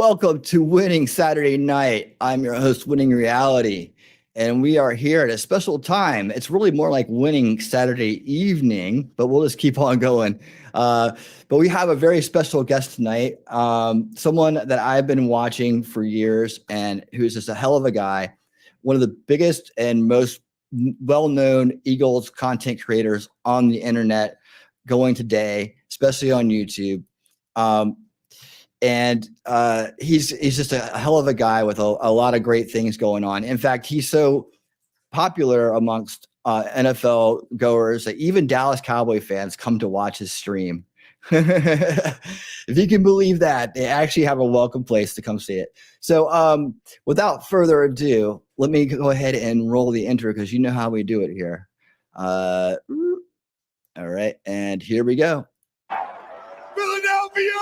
Welcome to Winning Saturday Night. I'm your host, Winning Reality, and we are here at a special time. It's really more like Winning Saturday evening, but we'll just keep on going. But we have a very special guest tonight, someone that I've been watching for years and who's just a hell of a guy, one of the biggest and most well-known Eagles content creators on the internet going today, especially on YouTube. And he's just a hell of a guy with a lot of great things going on. In fact, he's so popular amongst NFL goers that even Dallas Cowboy fans come to watch his stream. If you can believe that, they actually have a welcome place to come see it. So without further ado, let me go ahead and roll the intro because you know how we do it here. All right, and here we go. Philadelphia!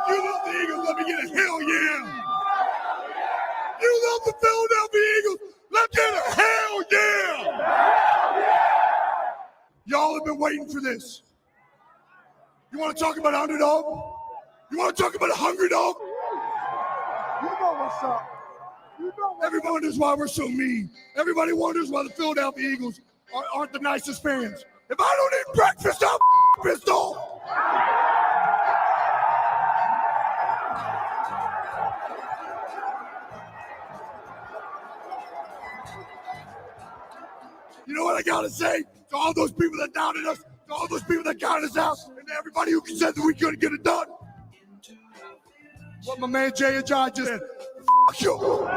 You love the Eagles, let me get a hell yeah! You love the Philadelphia Eagles, let's get a hell yeah! Y'all have been waiting for this. You want to talk about underdog? You want to talk about a hungry dog? You know what's up. Everybody wonders why we're so mean. Everybody wonders why the Philadelphia Eagles aren't the nicest fans. If I don't eat breakfast, I'm pissed off. You know what I gotta say to all those people that doubted us, to all those people that counted us out, and to everybody who said that we couldn't get it done? What my man Jay and John just said. F*** you.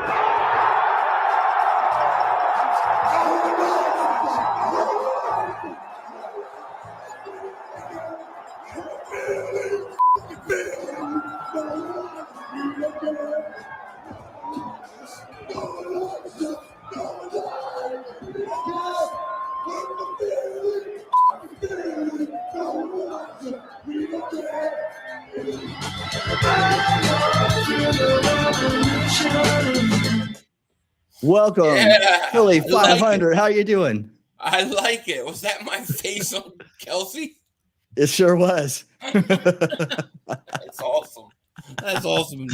Welcome, Philly.500. How you doing? I like it. Was that my face on Kelsey? It sure was. That's awesome. That's awesome.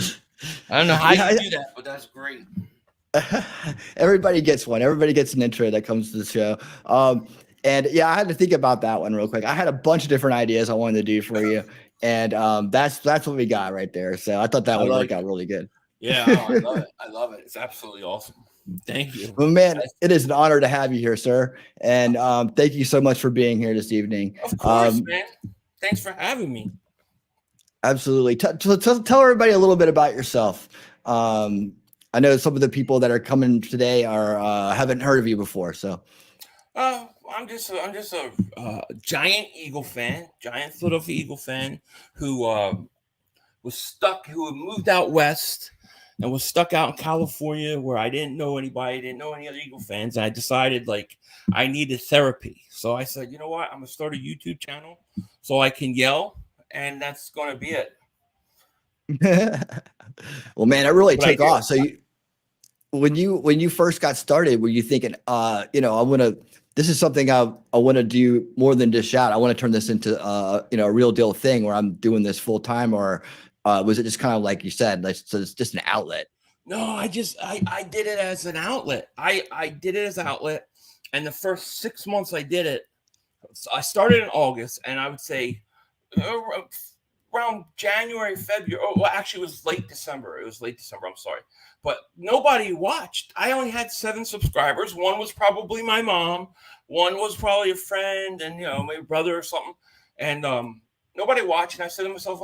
I don't know how you do that, but that's great. Everybody gets one. Everybody gets an intro that comes to the show. And yeah, I had to think about that one real quick. I had a bunch of different ideas I wanted to do for you, and that's what we got right there. So I thought that would work out really good. Yeah, I love it. I love it. It's absolutely awesome. Thank you. Well, man, it is an honor to have you here, sir. And thank you so much for being here this evening. Of course, man. Thanks for having me. Absolutely. Tell everybody a little bit about yourself. I know some of the people that are coming today are haven't heard of you before. So, I'm just a giant Eagle fan, giant Philadelphia Eagle fan who was stuck, who had moved out west and was stuck out in California where I didn't know anybody, didn't know any other Eagle fans. And I decided like I needed therapy. So I said, you know what? I'm going to start a YouTube channel so I can yell, and that's going to be it. Well, man, it really took off. So when you first got started, were you thinking, this is something I want to do more than just shout. I want to turn this into a real deal thing where I'm doing this full time, or was it just kind of like you said, so it's just an outlet? No, I did it as an outlet. I did it as an outlet, and the first 6 months I did it, I started in August, and I would say around January, February. Oh, well, actually, it was late December. I'm sorry. But nobody watched. I only had 7 subscribers. One was probably my mom. One was probably a friend and, my brother or something. And nobody watched. And I said to myself,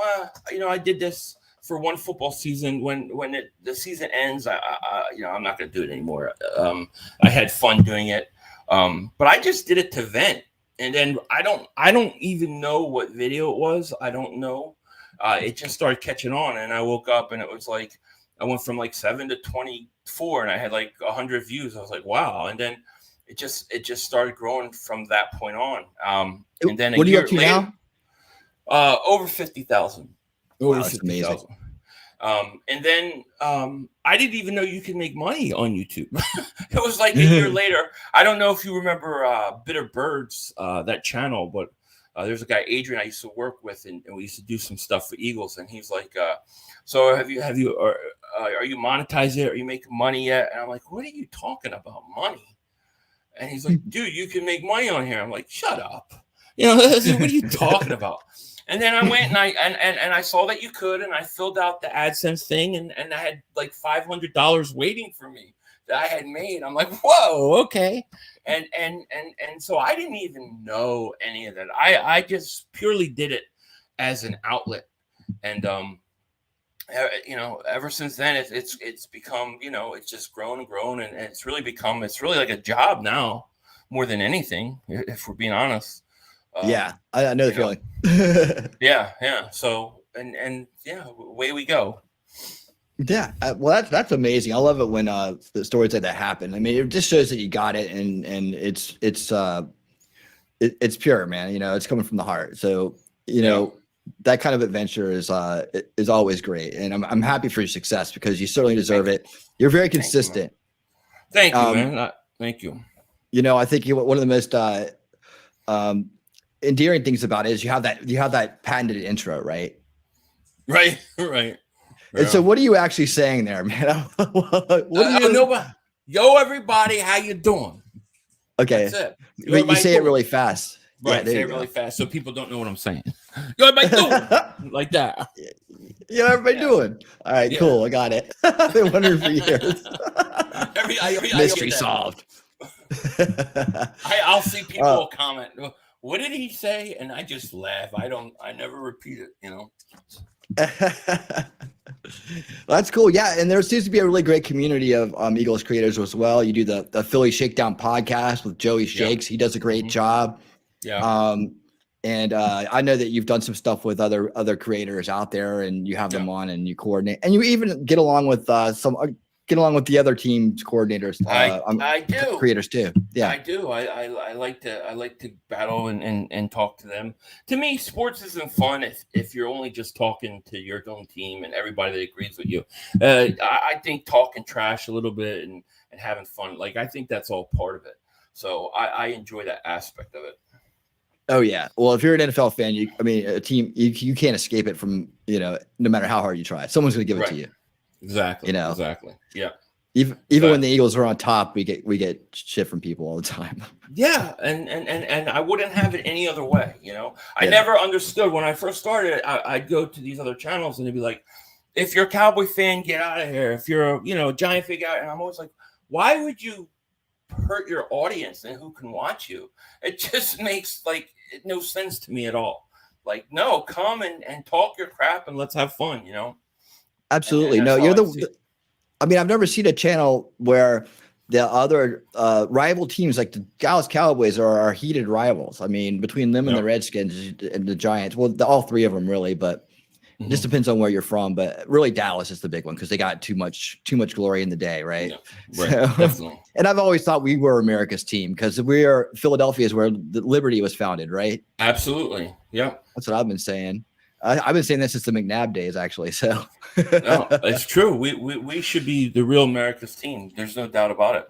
I did this for one football season. When the season ends, I'm not going to do it anymore. I had fun doing it. But I just did it to vent. And then I don't even know what video it was. I don't know. It just started catching on. And I woke up and it was like, I went from like 7 to 24 and I had like 100 views. I was like, wow. And then it just started growing from that point on. And then what are you up to now? Over 50,000. Over 50,000. And then I didn't even know you could make money on YouTube. It was like a year later. I don't know if you remember Bitter Birds, that channel, but there's a guy, Adrian, I used to work with, and we used to do some stuff for Eagles. And he's like, so are you monetized yet? Are you making money yet? And I'm like, what are you talking about, money? And he's like, dude, you can make money on here. I'm like, shut up. What are you talking about? And then I went and I saw that you could, and I filled out the AdSense thing, and I had like $500 waiting for me that I had made. I'm like, whoa, okay. And so I didn't even know any of that. I just purely did it as an outlet. And ever since then it's become, it's just grown and grown, and it's really like a job now more than anything, if we're being honest. Yeah, I know the feeling. Yeah. So and away we go. Yeah, well, that's amazing. I love it when the stories like that happen. I mean, it just shows that you got it, and it's pure, man. It's coming from the heart. So that kind of adventure is always great, and I'm happy for your success because you certainly deserve it. You're very consistent. Thank you, man. Thank you. I think one of the most endearing things about it is you have that patented intro, right? Right. And so what are you actually saying there, man? Yo, everybody, how you doing? Okay. That's it. But you say it really fast. Right, say it really fast so people don't know what I'm saying. Yo, everybody doing? Like that. Yo, everybody doing? All right, cool. I got it. I've been wondering for years. Mystery solved. I'll see people comment, what did he say? And I just laugh. I never repeat it, That's cool. Yeah. And there seems to be a really great community of Eagles creators as well. You do the Philly Shakedown podcast with Joey Shakes. He does a great job. Yeah. And I know that you've done some stuff with other creators out there, and you have them on and you coordinate, and you even get along with the other team's coordinators. I do. Creators too. Yeah, I do. I like to battle and talk to them. To me, sports isn't fun if you're only just talking to your own team and everybody that agrees with you. I think talking trash a little bit and having fun, like, I think that's all part of it. So I enjoy that aspect of it. Oh yeah. Well, if you're an NFL fan, a team, you can't escape it from, no matter how hard you try. Someone's going to give it to you. Exactly. Exactly. Yeah. Even when the Eagles are on top, we get shit from people all the time. Yeah, and I wouldn't have it any other way. I never understood when I first started. I'd go to these other channels and they'd be like, "If you're a Cowboy fan, get out of here. If you're a Giant fan, get out." And I'm always like, "Why would you hurt your audience and who can watch you?" It just makes no sense to me at all. Like, no, come and talk your crap and let's have fun. Absolutely. No, you're I've never seen a channel where the other rival teams, like the Dallas Cowboys, are heated rivals. I mean, between them and the Redskins and the Giants, well, all three of them really, but it just depends on where you're from. But really, Dallas is the big one because they got too much glory in the day, right? Yeah, right. So, definitely. And I've always thought we were America's team because Philadelphia is where the Liberty was founded, right? Absolutely. Yeah. That's what I've been saying. I've been saying that since the McNabb days, actually. So no, it's true. We should be the real America's team. There's no doubt about it.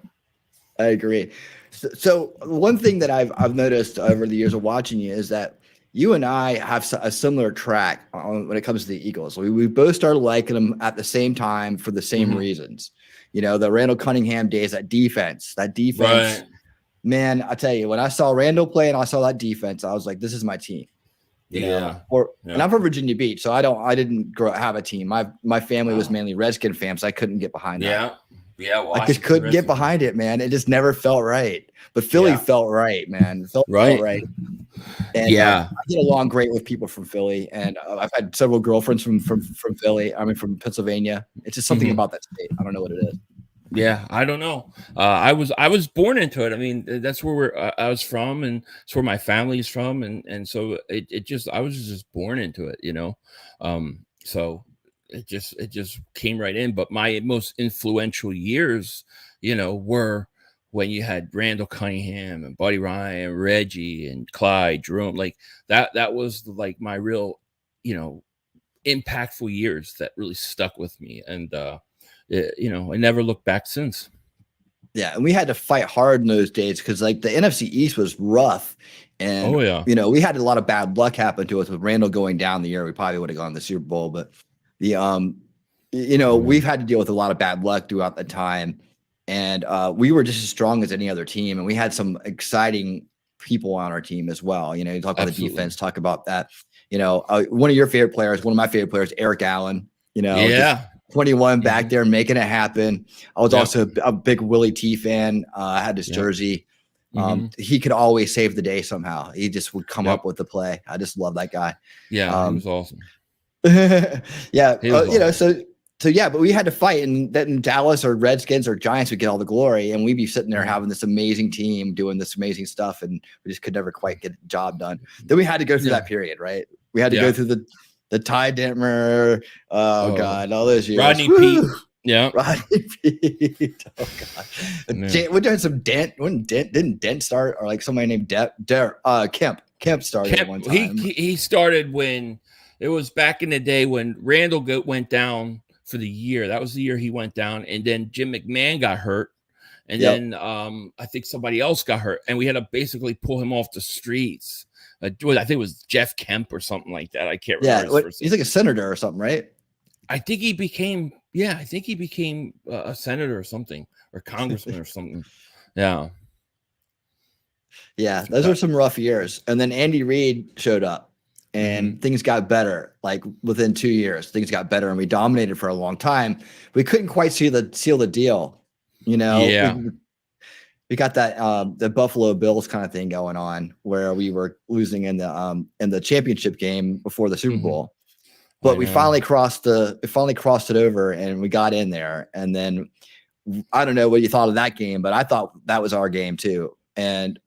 I agree. So one thing that I've noticed over the years of watching you is that you and I have a similar track when it comes to the Eagles. We both started liking them at the same time for the same reasons. The Randall Cunningham days, that defense. Right. Man, I tell you, when I saw Randall play and I saw that defense, I was like, this is my team. And I'm from Virginia Beach, so I didn't have a team. My family was mainly Redskin fans. So I couldn't get behind that. Well, I just couldn't get behind it, man. It just never felt right. But Philly felt right, man. Felt right. And I get along great with people from Philly, and I've had several girlfriends from Philly. from Pennsylvania. It's just something about that state. I don't know what it is. Yeah, I don't know. I was born into it. I mean, that's where I was from, and it's where my family's from, and so I was just born into it, So it just came right in. But my most influential years, were when you had Randall Cunningham and Buddy Ryan, Reggie and Clyde, Jerome, like that. That was like my real, impactful years that really stuck with me, and I never looked back since. Yeah, and we had to fight hard in those days because like the NFC East was rough, and Oh yeah. we had a lot of bad luck happen to us with Randall going down the year. We probably would have gone to the Super Bowl, but the we've had to deal with a lot of bad luck throughout the time, and we were just as strong as any other team, and we had some exciting people on our team as well. You talk about the defense, talk about that. One of your favorite players, one of my favorite players, Eric Allen. Yeah. 21 back there making it happen. I was also a big Willie T fan. I had his jersey. He could always save the day somehow. He just would come up with the play. I just love that guy. Yeah, he was awesome. Yeah, awesome. So yeah, but we had to fight, and then Dallas or Redskins or Giants would get all the glory, and we'd be sitting there having this amazing team doing this amazing stuff, and we just could never quite get the job done. Then we had to go through that period, right? We had to go through the Ty Detmer, God, all those years. Rodney Peete. Yeah. Rodney Peete. Oh God. We're doing some Dent. Didn't Dent start, or like somebody named Kemp? Kemp started one time. He started when it was back in the day when Randall went down for the year. That was the year he went down, and then Jim McMahon got hurt, and then I think somebody else got hurt, and we had to basically pull him off the streets. I think it was Jeff Kemp or something like that. I can't remember. Yeah, he's like a senator or something, right? I think he became a senator or something, or congressman or something. Yeah. Yeah, those were some rough years. And then Andy Reid showed up, and things got better. Like within 2 years, things got better, and we dominated for a long time. We couldn't quite seal the deal. Yeah. We got that the Buffalo Bills kind of thing going on, where we were losing in the championship game before the Super Bowl. But we finally crossed it over, and we got in there. And then I don't know what you thought of that game, but I thought that was our game too. And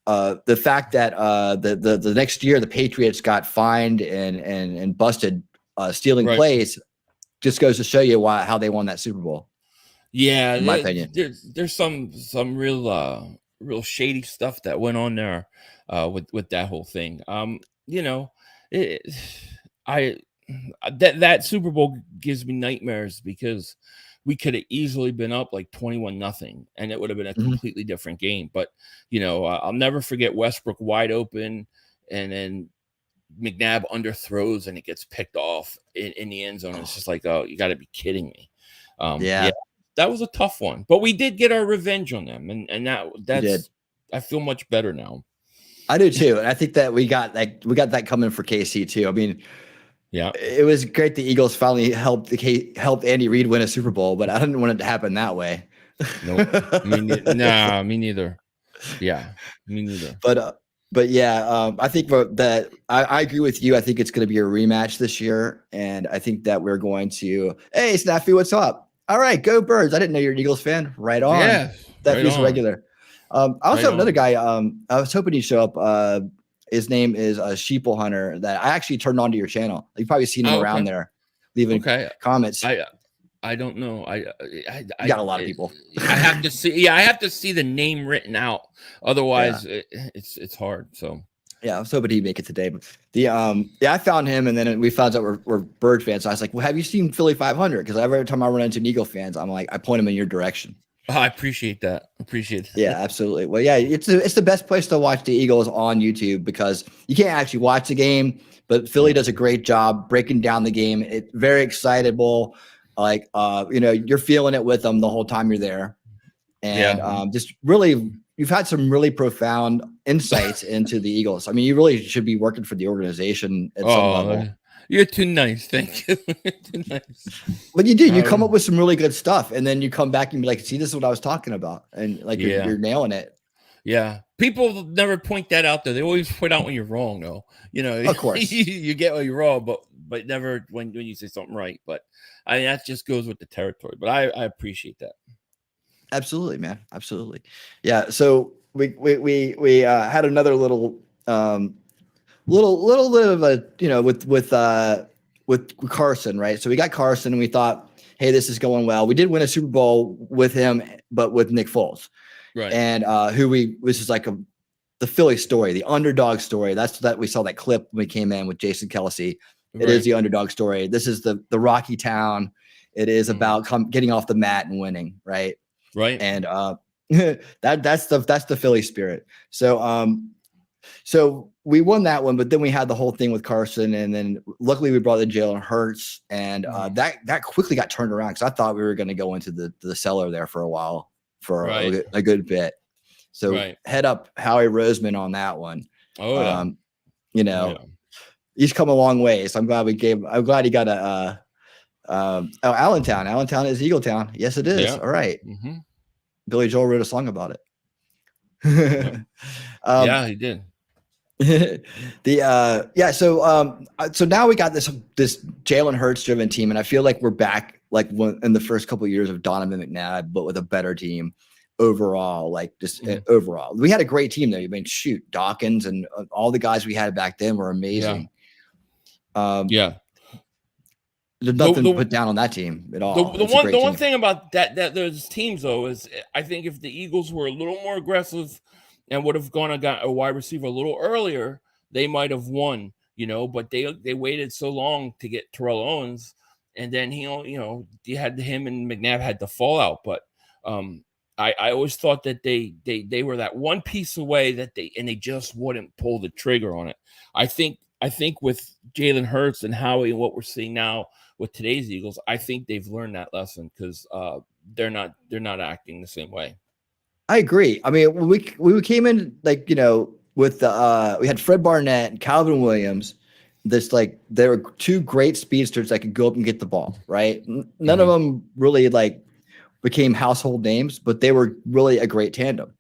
the fact that the next year the Patriots got fined and busted stealing plays just goes to show you how they won that Super Bowl. Yeah, in my opinion, there's some real shady stuff that went on there with that whole thing. That Super Bowl gives me nightmares because we could have easily been up like 21-0, and it would have been a completely different game. But I'll never forget Westbrook wide open, and then McNabb underthrows and it gets picked off in the end zone. It's just like, oh, you got to be kidding me. Yeah, that was a tough one, but we did get our revenge on them, and that's I feel much better now. I do too, and I think that we got that coming for KC too. I mean, yeah, it was great the Eagles finally helped Andy Reid win a Super Bowl, but I didn't want it to happen that way. Nope. Me neither. Yeah, me neither. But yeah, I think that I agree with you. I think it's going to be a rematch this year, and I think that we're going to. Hey, Snaffy, what's up? All right, go Birds! I didn't know you're an Eagles fan. Right on. Yeah, that feels regular. I also have another guy. I was hoping he'd show up. His name is Sheeple Hunter. That I actually turned on to your channel. You've probably seen him around there, leaving comments. I don't know. I got a lot of people. I have to see. Yeah, I have to see the name written out. Otherwise, it's hard. So yeah, I was hoping he'd make it today. But I found him, and then we found out we're Bird fans. So I was like, well, have you seen Philly.500? Because every time I run into an Eagle fans, I'm like, I point them in your direction. Oh, I appreciate that. Yeah, absolutely. Well, yeah, it's the best place to watch the Eagles on YouTube because you can't actually watch the game, but Philly does a great job breaking down the game. It's very excitable. Like, you're feeling it with them the whole time you're there. And just really, you've had some really profound insights into the Eagles. I mean, you really should be working for the organization at some level. You're too nice. Thank you. You're too nice. But you do. You come up with some really good stuff, and then you come back and be like, see, this is what I was talking about. And like, you're nailing it. Yeah. People never point that out there. They always point out when you're wrong, though. Of course. you get when you're wrong, but never when you say something right. But I mean, that just goes with the territory. But I appreciate that. Absolutely, man. Absolutely. Yeah. So we had another little little bit of a with Carson, right? So we got Carson, and we thought, hey, this is going well. We did win a Super Bowl with him, but with Nick Foles, right? And this is like the Philly story, the underdog story. That's that we saw that clip when we came in with Jason Kelsey. It is the underdog story. This is the Rocky Town. It is about getting off the mat and winning, right? Right. And that's the Philly spirit. So we won that one, but then we had the whole thing with Carson, and then luckily we brought in Jalen Hurts, and that quickly got turned around because I thought we were going to go into the cellar there for a while for a good bit. So head up Howie Roseman on that one. Oh yeah. You know, he's come a long way. So I'm glad he got Allentown. Allentown is Eagletown. Yes, it is. All right. Billy Joel wrote a song about it. Yeah, he did. So now we got this Jalen Hurts driven team, and I feel like we're back like in the first couple of years of Donovan McNabb, but with a better team overall. Like just overall, we had a great team there. I mean, shoot, Dawkins and all the guys we had back then were amazing. There's nothing to put down on that team at all. The one thing about that those teams though is I think if the Eagles were a little more aggressive and would have gone and got a wide receiver a little earlier, they might have won, you know, but they waited so long to get Terrell Owens, and then you had him and McNabb had the fallout. But I always thought that they were that one piece away that they just wouldn't pull the trigger on it. I think with Jalen Hurts and Howie and what we're seeing now with today's Eagles, I think they've learned that lesson because they're not acting the same way. I agree. I mean, we came in like, you know, with we had Fred Barnett and Calvin Williams. There were two great speedsters that could go up and get the ball, right? None of them really like became household names, but they were really a great tandem.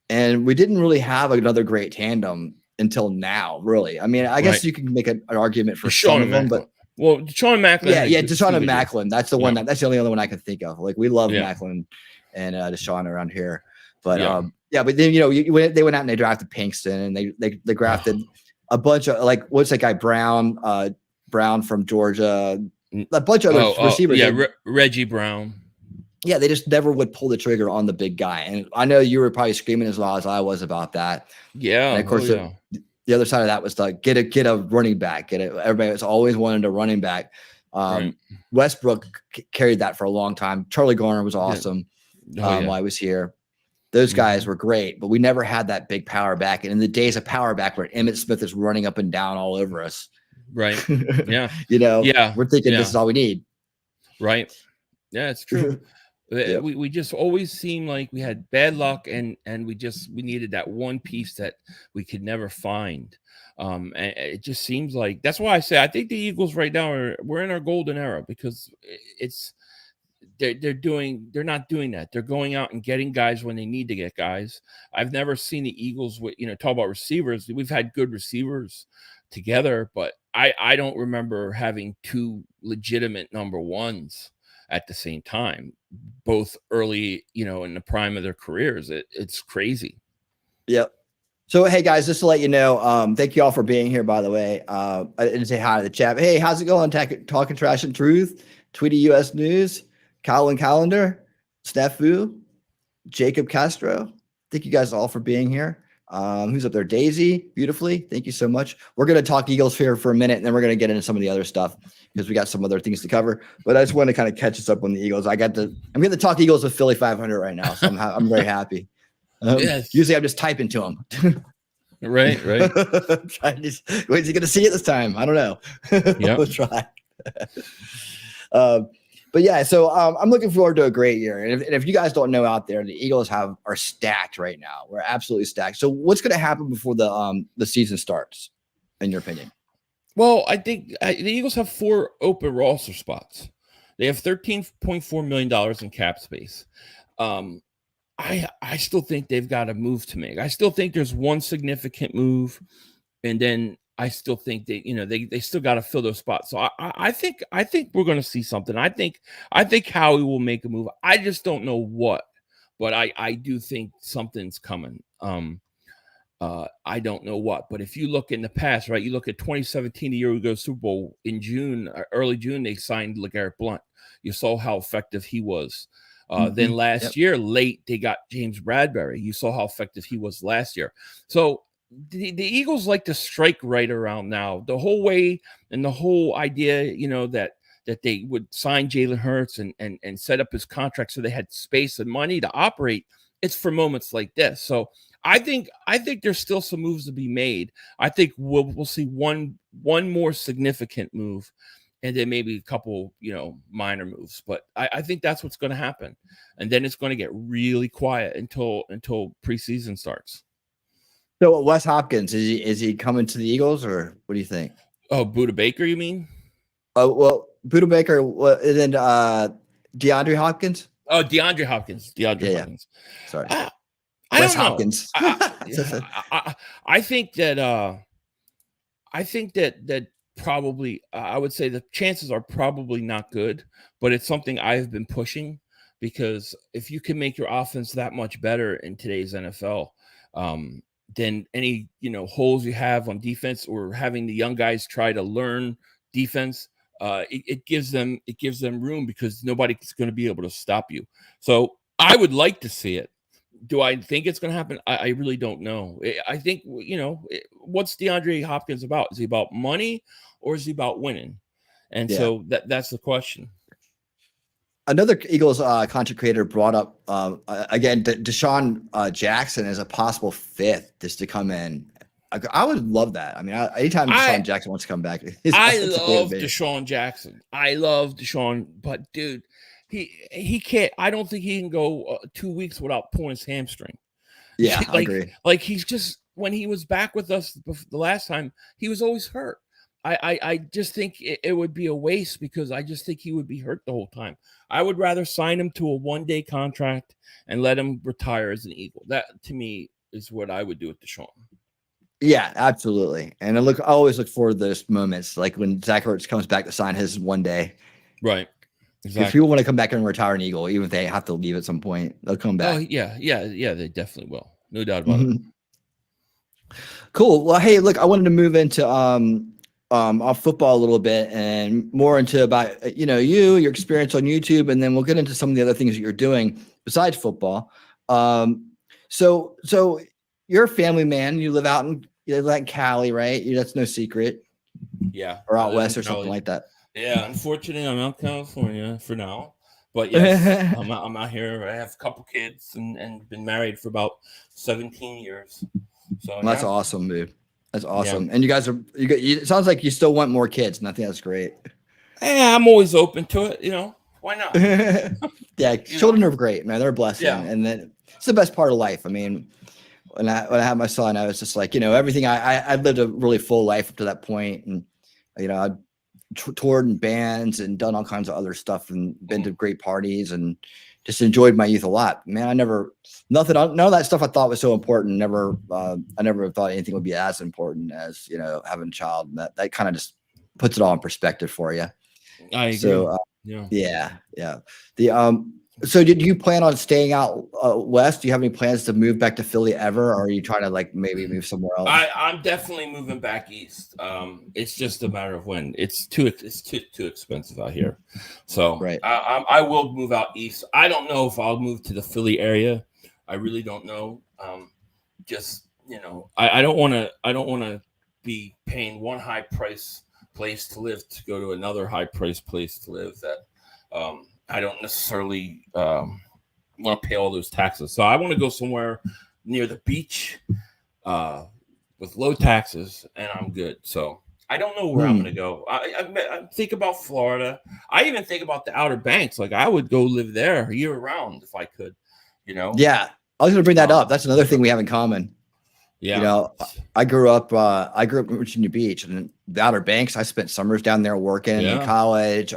And we didn't really have another great tandem until now, really. I mean, I guess you can make an argument for some of them, but Deshaun Macklin. Yeah, Deshaun and Macklin. That's the one that's the only other one I can think of. Like we love Macklin and Deshaun around here. But but then they went out and they drafted Pinkston, and they drafted a bunch of like what's that guy Brown from Georgia, a bunch of other receivers. Reggie Brown. Yeah, they just never would pull the trigger on the big guy, and I know you were probably screaming as loud as I was about that. Yeah, and of course the other side of that was to get a running back. Everybody was always wanted a running back. Westbrook carried that for a long time. Charlie Garner was awesome while I was here. Those guys were great, but we never had that big power back. And in the days of power back where Emmitt Smith is running up and down all over us. Right. Yeah. We're thinking this is all we need. Right. Yeah, it's true. We just always seemed like we had bad luck and we needed that one piece that we could never find. And it just seems like that's why I say I think the Eagles right now we're in our golden era because they're not doing that. They're going out and getting guys when they need to get guys. I've never seen the Eagles with talk about receivers. We've had good receivers together, but I don't remember having two legitimate number ones at the same time, both early, in the prime of their careers. It's crazy. Yep. So, hey guys, just to let you know, thank you all for being here, by the way. I didn't say hi to the chat. Hey, how's it going? Talking Trash and Truth, Tweety US News, Colin Calendar, Snafu, Jacob Castro. Thank you guys all for being here. Who's up there? Daisy, beautifully. Thank you so much. We're going to talk Eagles here for a minute, and then we're going to get into some of the other stuff because we got some other things to cover. But I just want to kind of catch us up on the Eagles. I'm getting to talk Eagles with Philly.500 right now, so I'm very happy. Yes. Usually I'm just typing to him. Right. When's he going to see it this time? I don't know. Yeah. We'll try. But yeah, so I'm looking forward to a great year. And if you guys don't know out there, the Eagles are stacked right now. We're absolutely stacked. So what's going to happen before the season starts, in your opinion? Well, I think the Eagles have 4 open roster spots. They have $13.4 million in cap space. I still think they've got a move to make. I still think there's one significant move, and then I still think they still got to fill those spots. So I think we're going to see something. I think Howie will make a move. I just don't know what, but I do think something's coming. I don't know what, but if you look in the past, right, you look at 2017, the year we go to Super Bowl in June, early June, they signed LeGarrette Blount. You saw how effective he was. Then last year, late, they got James Bradbury. You saw how effective he was last year. So the Eagles like to strike right around now. The whole way and the whole idea, that that they would sign Jalen Hurts and set up his contract so they had space and money to operate. It's for moments like this. So I think there's still some moves to be made. I think we'll see one more significant move, and then maybe a couple, minor moves. But I think that's what's going to happen, and then it's going to get really quiet until preseason starts. So Wes Hopkins, is he coming to the Eagles, or what do you think? Oh, Buda Baker, you mean? Oh, well, Buda Baker, and then DeAndre Hopkins. Oh, DeAndre Hopkins. Hopkins. Sorry, I Wes don't know. Hopkins. I think that probably I would say the chances are probably not good, but it's something I've been pushing, because if you can make your offense that much better in today's NFL, then any holes you have on defense, or having the young guys try to learn defense, it gives them room, because nobody's going to be able to stop you. So I would like to see it. Do I think it's going to happen? I really don't know. I think, what's DeAndre Hopkins about? Is he about money, or is he about winning? And so that's the question. Another Eagles content creator brought up again Deshaun Jackson as a possible fifth just to come in. I would love that. I mean, anytime Deshaun Jackson wants to come back, I love Deshaun Jackson. I love Deshaun, but dude, he can't. I don't think he can go 2 weeks without pulling his hamstring. Yeah, I agree. Like, he's just, when he was back with us the last time, he was always hurt. I just think it would be a waste, because I just think he would be hurt the whole time. I would rather sign him to a 1-day contract and let him retire as an Eagle. That, to me, is what I would do with Deshaun. Yeah, absolutely. And I always look forward to those moments, like when Zach Ertz comes back to sign his 1 day. Right. Exactly. If people want to come back and retire an Eagle, even if they have to leave at some point, they'll come back. Oh, yeah, they definitely will. No doubt about it. Cool. Well, hey, look, I wanted to move into off football a little bit, and more into about your experience on YouTube, and then we'll get into some of the other things that you're doing besides football. So you're a family man. You live out in Cali, right? That's no secret. Yeah, or out west or something like that. Yeah, unfortunately, I'm out in California for now, but yes, I'm out here. I have a couple kids and been married for about 17 years. So that's awesome, dude. That's awesome. And you guys it sounds like you still want more kids, and I think that's great. Yeah, I'm always open to it. Why not? Yeah, children are great, man. They're a blessing, and then it's the best part of life. I mean, when I had my son, I was just like, everything. I lived a really full life up to that point, and I toured in bands and done all kinds of other stuff, and been to great parties, and just enjoyed my youth a lot. Man, none of that stuff I thought was so important. I never thought anything would be as important as having a child. And that kind of just puts it all in perspective for you. I agree. So yeah. So did you plan on staying out west? Do you have any plans to move back to Philly ever, or are you trying to maybe move somewhere else? I'm definitely moving back east. It's just a matter of when. It's too expensive out here. So right. I will move out east. I don't know if I'll move to the Philly area. I really don't know. I don't want to be paying one high price place to live to go to another high price place to live that I don't necessarily want to pay all those taxes. So I want to go somewhere near the beach with low taxes, and I'm good. So I don't know where I'm going to go. I think about Florida. I even think about the Outer Banks. Like, I would go live there year round if I could, Yeah, I was going to bring that up. That's another thing we have in common. Yeah. I grew up in Virginia Beach, and the Outer Banks. I spent summers down there working in college.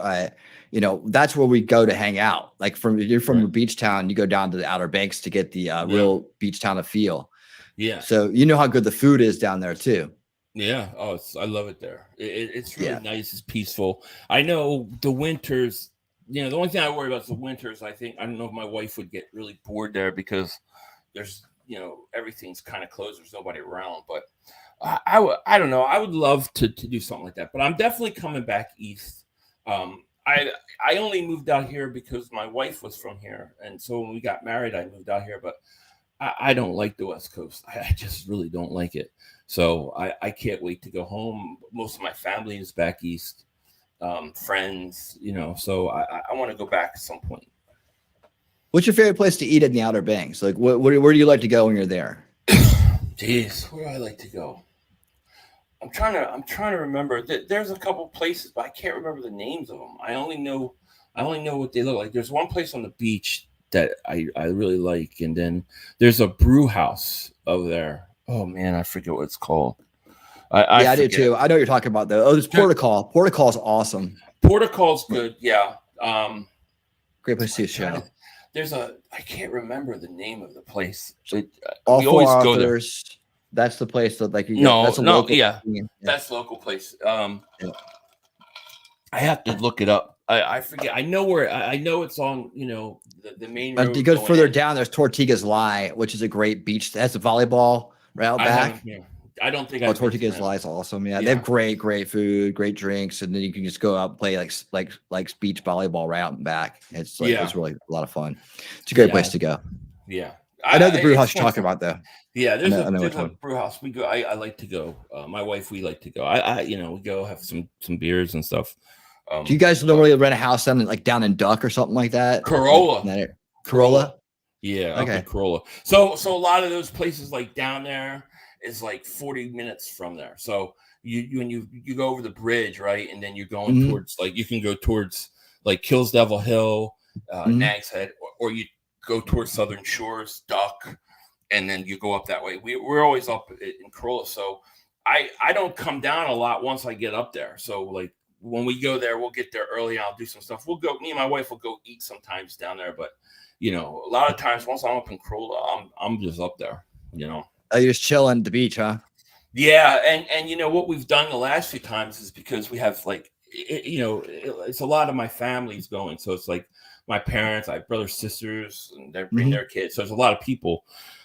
That's where we go to hang out. Like, you're from a beach town, you go down to the Outer Banks to get the real beach town feel. Yeah. So how good the food is down there too. Yeah. Oh, I love it there. It's really nice. It's peaceful. I know the winters. The only thing I worry about is the winters. I don't know if my wife would get really bored there, because there's everything's kind of closed. There's nobody around. But I don't know. I would love to do something like that. But I'm definitely coming back east. I only moved out here because my wife was from here, and so when we got married, I moved out here. But I don't like the West Coast. I just really don't like it. So I can't wait to go home. Most of my family is back east, friends, so I want to go back at some point. What's your favorite place to eat in the Outer Banks? Like, where do you like to go when you're there? Jeez, where do I like to go? I'm trying to remember. There's a couple places, but I can't remember the names of them. I only know what they look like. There's one place on the beach that I really like, and then there's a brew house over there. Oh man, I forget what it's called. I do too. I know what you're talking about though. Oh, there's Portugal. Portugal's awesome. Portugal's good. Yeah. Great place to show. I can't remember the name of the place. All we four always go there. authors. That's the place that like that's local place. I have to look it up. I forget. I know where. I know it's on. The main road. You go further down. There's Tortugas Lie, which is a great beach. It has a volleyball right out back. I don't think. Tortugas Lie is awesome. Yeah, they have great food, great drinks, and then you can just go out and play like beach volleyball right out and back. It's really a lot of fun. It's a great place to go. Yeah, I know the brew house you're talking about though. Yeah, there's a brew house. We go. I like to go. My wife, we like to go. We go have some beers and stuff. Do you guys normally rent a house down in Duck or something like that? Corolla. Corolla. Yeah. Okay. Corolla. So a lot of those places like down there is like 40 minutes from there. So you go over the bridge, right, and then you're going towards you can go towards like Kills Devil Hill, Nag's Head, or you go towards Southern Shores, Duck, and then you go up that way. We're always up in Corolla, so I don't come down a lot once I get up there. So like when we go there, we'll get there early. I'll do some stuff. Me and my wife will go eat sometimes down there, but a lot of times once I'm up in Corolla, I'm just up there. Oh, you're just chilling at the beach, huh? Yeah, and what we've done the last few times is because we have it's a lot of my family's going, so it's like my parents, I have brothers, sisters, and they bring their kids. So there's a lot of people.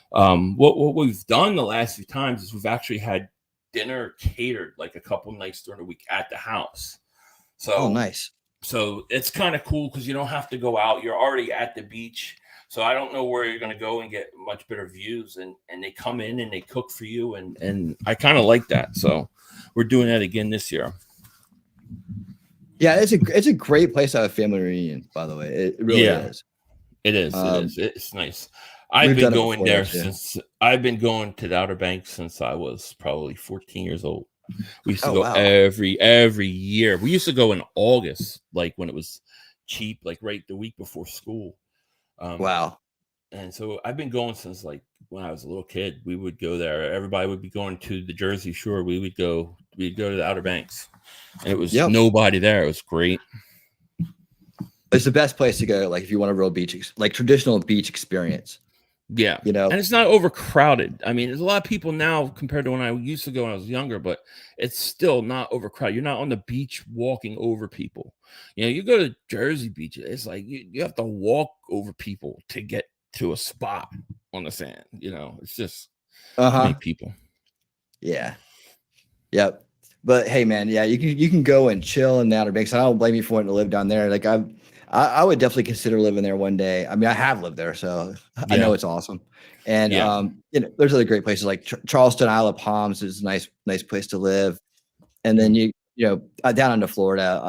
What we've done the last few times is we've actually had dinner catered like a couple nights during the week at the house. So nice. So it's kind of cool because you don't have to go out. You're already at the beach. So I don't know where you're going to go and get much better views. And they come in and they cook for you. And I kind of like that. So we're doing that again this year. Yeah, it's a great place to have a family reunion, by the way. It really is. It is. It's nice. I've been going there since I've been going to the Outer Banks since I was probably 14 years old. We used to go every year. We used to go in August, like when it was cheap, like right the week before school. Wow. And so I've been going since like when I was a little kid. We would go there. Everybody would be going to the Jersey Shore. We'd go to the Outer Banks. And it was nobody there. It was great. It's the best place to go, like if you want a real beach, like traditional beach experience. Yeah. And it's not overcrowded. I mean, there's a lot of people now compared to when I used to go when I was younger, but it's still not overcrowded. You're not on the beach walking over people. You go to Jersey Beach, it's like you have to walk over people to get to a spot on the sand. It's just many people. Yeah. Yep. But hey, man, yeah, you can go and chill in the Outer Banks. I don't blame you for wanting to live down there. Like I would definitely consider living there one day. I mean, I have lived there, so I know it's awesome. And there's other great places like Charleston, Isle of Palms is a nice place to live. And then down into Florida.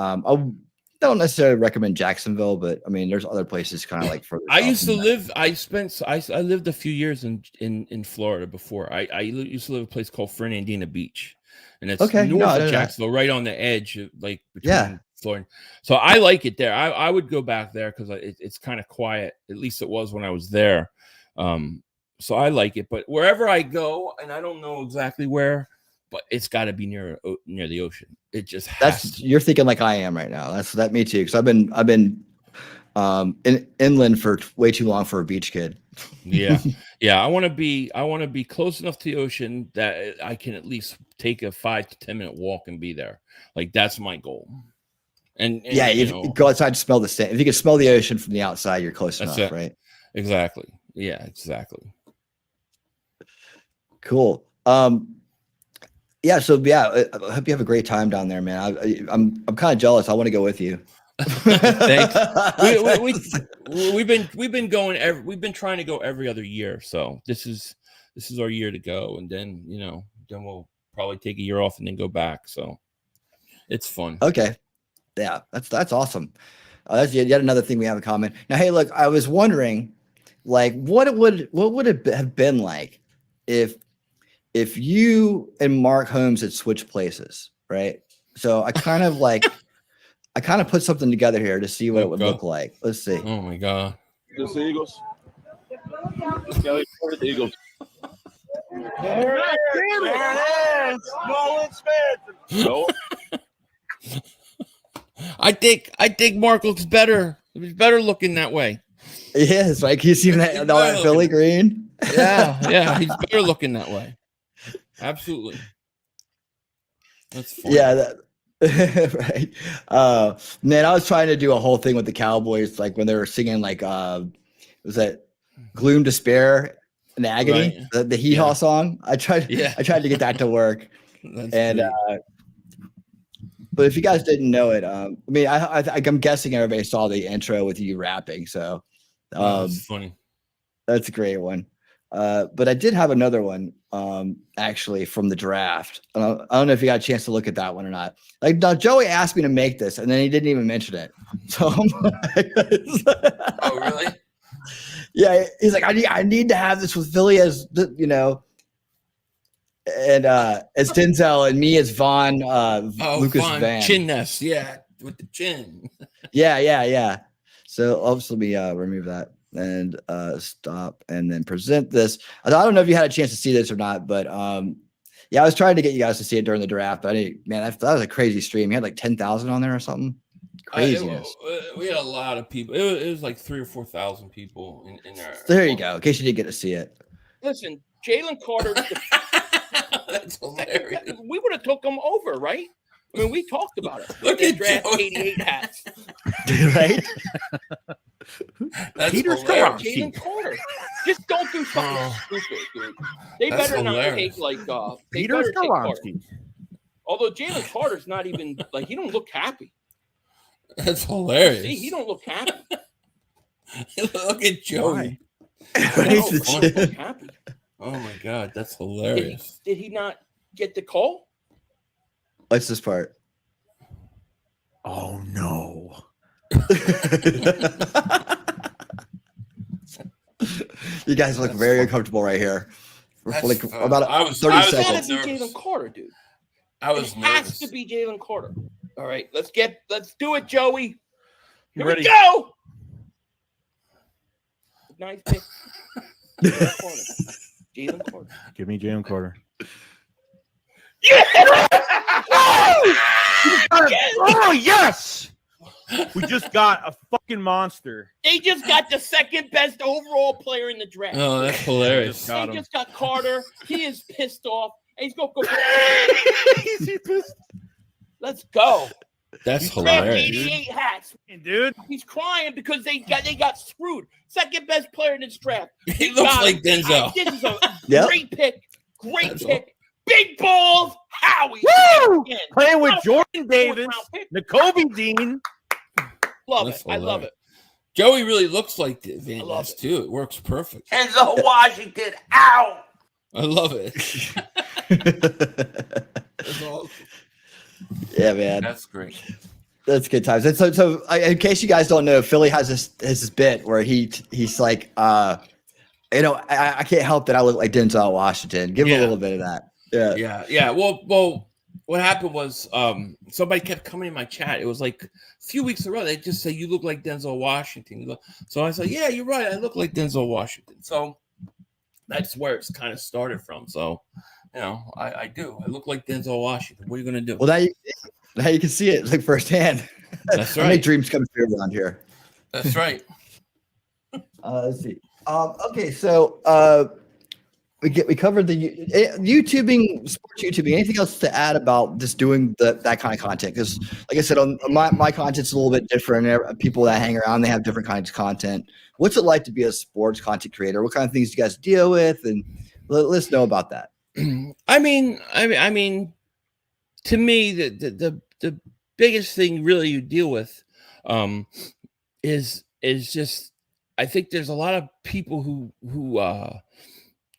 I don't necessarily recommend Jacksonville, but I mean, there's other places kind of like further. I lived a few years in Florida before. I used to live in a place called Fernandina Beach, and it's north of Jacksonville, right on the edge, like between Florida. So I like it there. I would go back there because it's kind of quiet. At least it was when I was there. So I like it. But wherever I go, and I don't know exactly where, but it's got to be near the ocean. It just you're thinking like I am right now. That's me too. Because I've been inland for way too long for a beach kid. Yeah. I want to be close enough to the ocean that I can at least take a 5 to 10 minute walk and be there. Like that's my goal. And if you go outside to smell the sand. If you can smell the ocean from the outside, you're close enough, right? Exactly. Yeah, exactly. Cool. I hope you have a great time down there, man. I'm kind of jealous. I want to go with you. Thanks. We've been going we've been trying to go every other year. So this is our year to go, and then then we'll probably take a year off and then go back. So it's fun. Okay. Yeah, that's awesome. That's yet another thing we have in common. Now, hey, look, I was wondering, like, what would it have been like if you and Mark Holmes had switched places, right? So I kind of put something together here to see what it would look like. Let's see. Oh my God. The Eagles. Yeah, the Eagles. There it is. Nolan Smith. No. I think Mark looks better. He's better looking that way. Yes, like you see that all that Philly green. Yeah, he's better looking that way. Absolutely. That's funny. Yeah, right. Man, I was trying to do a whole thing with the Cowboys, like when they were singing, like, was that "Gloom, Despair, and Agony," Right. the Hee Haw song. I tried to get that to work, but if you guys didn't know it, I mean, I'm guessing everybody saw the intro with you rapping, so that's funny. That's a great one. But I did have another one, actually from the draft. I don't know if you got a chance to look at that one or not. Like, now Joey asked me to make this, and then he didn't even mention it. So I'm like, Oh, really? Yeah, he's like, I need to have this with Philly as and as Denzel and me as Vaughn, Lucas Vaughn, Van. chin nest, yeah, with the chin. Yeah. So let me remove that and stop and then present this. I don't know if you had a chance to see this or not, but yeah, I was trying to get you guys to see it during the draft, but that was a crazy stream. You had like 10,000 on there or something. Craziness. We had a lot of people. It was like 3,000 or 4,000 people in there. There you go. In case you didn't get to see it. Listen, Jalen Carter. That's hilarious. We would have took him over, right? I mean, we talked about it. Look They at draft Joey. 88 hats. Right? That's Peter hilarious. Jalen Carter. Just don't do something stupid, dude. They That's better not hilarious. take like they Peter better take Carter. Skoronsky. Although Jalen Carter's not even like he don't look happy. That's hilarious. See, he don't look happy. Look at Joey. Raise the He don't look chin. happy. Oh my God, that's hilarious. Did he not get the call? What's this part? Oh no. You guys look very uncomfortable right here. For That's like fun. about I was 30 It's seconds. gotta be nervous. Jalen Carter, dude. I was It has nervous. to be Jalen Carter. All right, let's do it, Joey. Here ready? we go. Nice pick. Jalen Carter. Jalen Carter. Give me Jalen Carter. Oh yes! We just got a fucking monster. They just got the second best overall player in the draft. Oh, that's hilarious. Got They him. just got Carter. He is pissed off. And he's going to go. Is he pissed? Let's go. That's Draft hilarious. 88 hats. Dude, He's crying because they got screwed. Second best player in this draft. He looks got like him. Denzel. This is a Yep. great pick. Great That's pick. Big balls. Howie. Woo! Again. playing with Jordan Fourth Davis, round pick. Nakobe Dean. Love That's it. I love it. Joey really looks like Van I love Ness it. too. It works perfect. Denzel Washington out. I love it. That's awesome. Yeah, man. That's great. That's good times. And so in case you guys don't know, Philly has this bit where he's like, I can't help that I look like Denzel Washington. Give him a little bit of that. Yeah. Well, what happened was somebody kept coming in my chat. It was like a few weeks in a row. They just say, you look like Denzel Washington. So I said, yeah, you're right. I look like Denzel Washington. So that's where it's kind of started from. So, I do. I look like Denzel Washington. What are you going to do? Well, now you can see it like firsthand. That's I make right. dreams come true around here. That's right. Let's see. Okay, so we covered the YouTubing, sports YouTubing. Anything else to add about just doing that kind of content? Because, like I said, on my content's a little bit different. People that hang around, they have different kinds of content. What's it like to be a sports content creator? What kind of things do you guys deal with? And let us know about that. I mean, to me, the biggest thing really you deal with is just, I think there's a lot of people who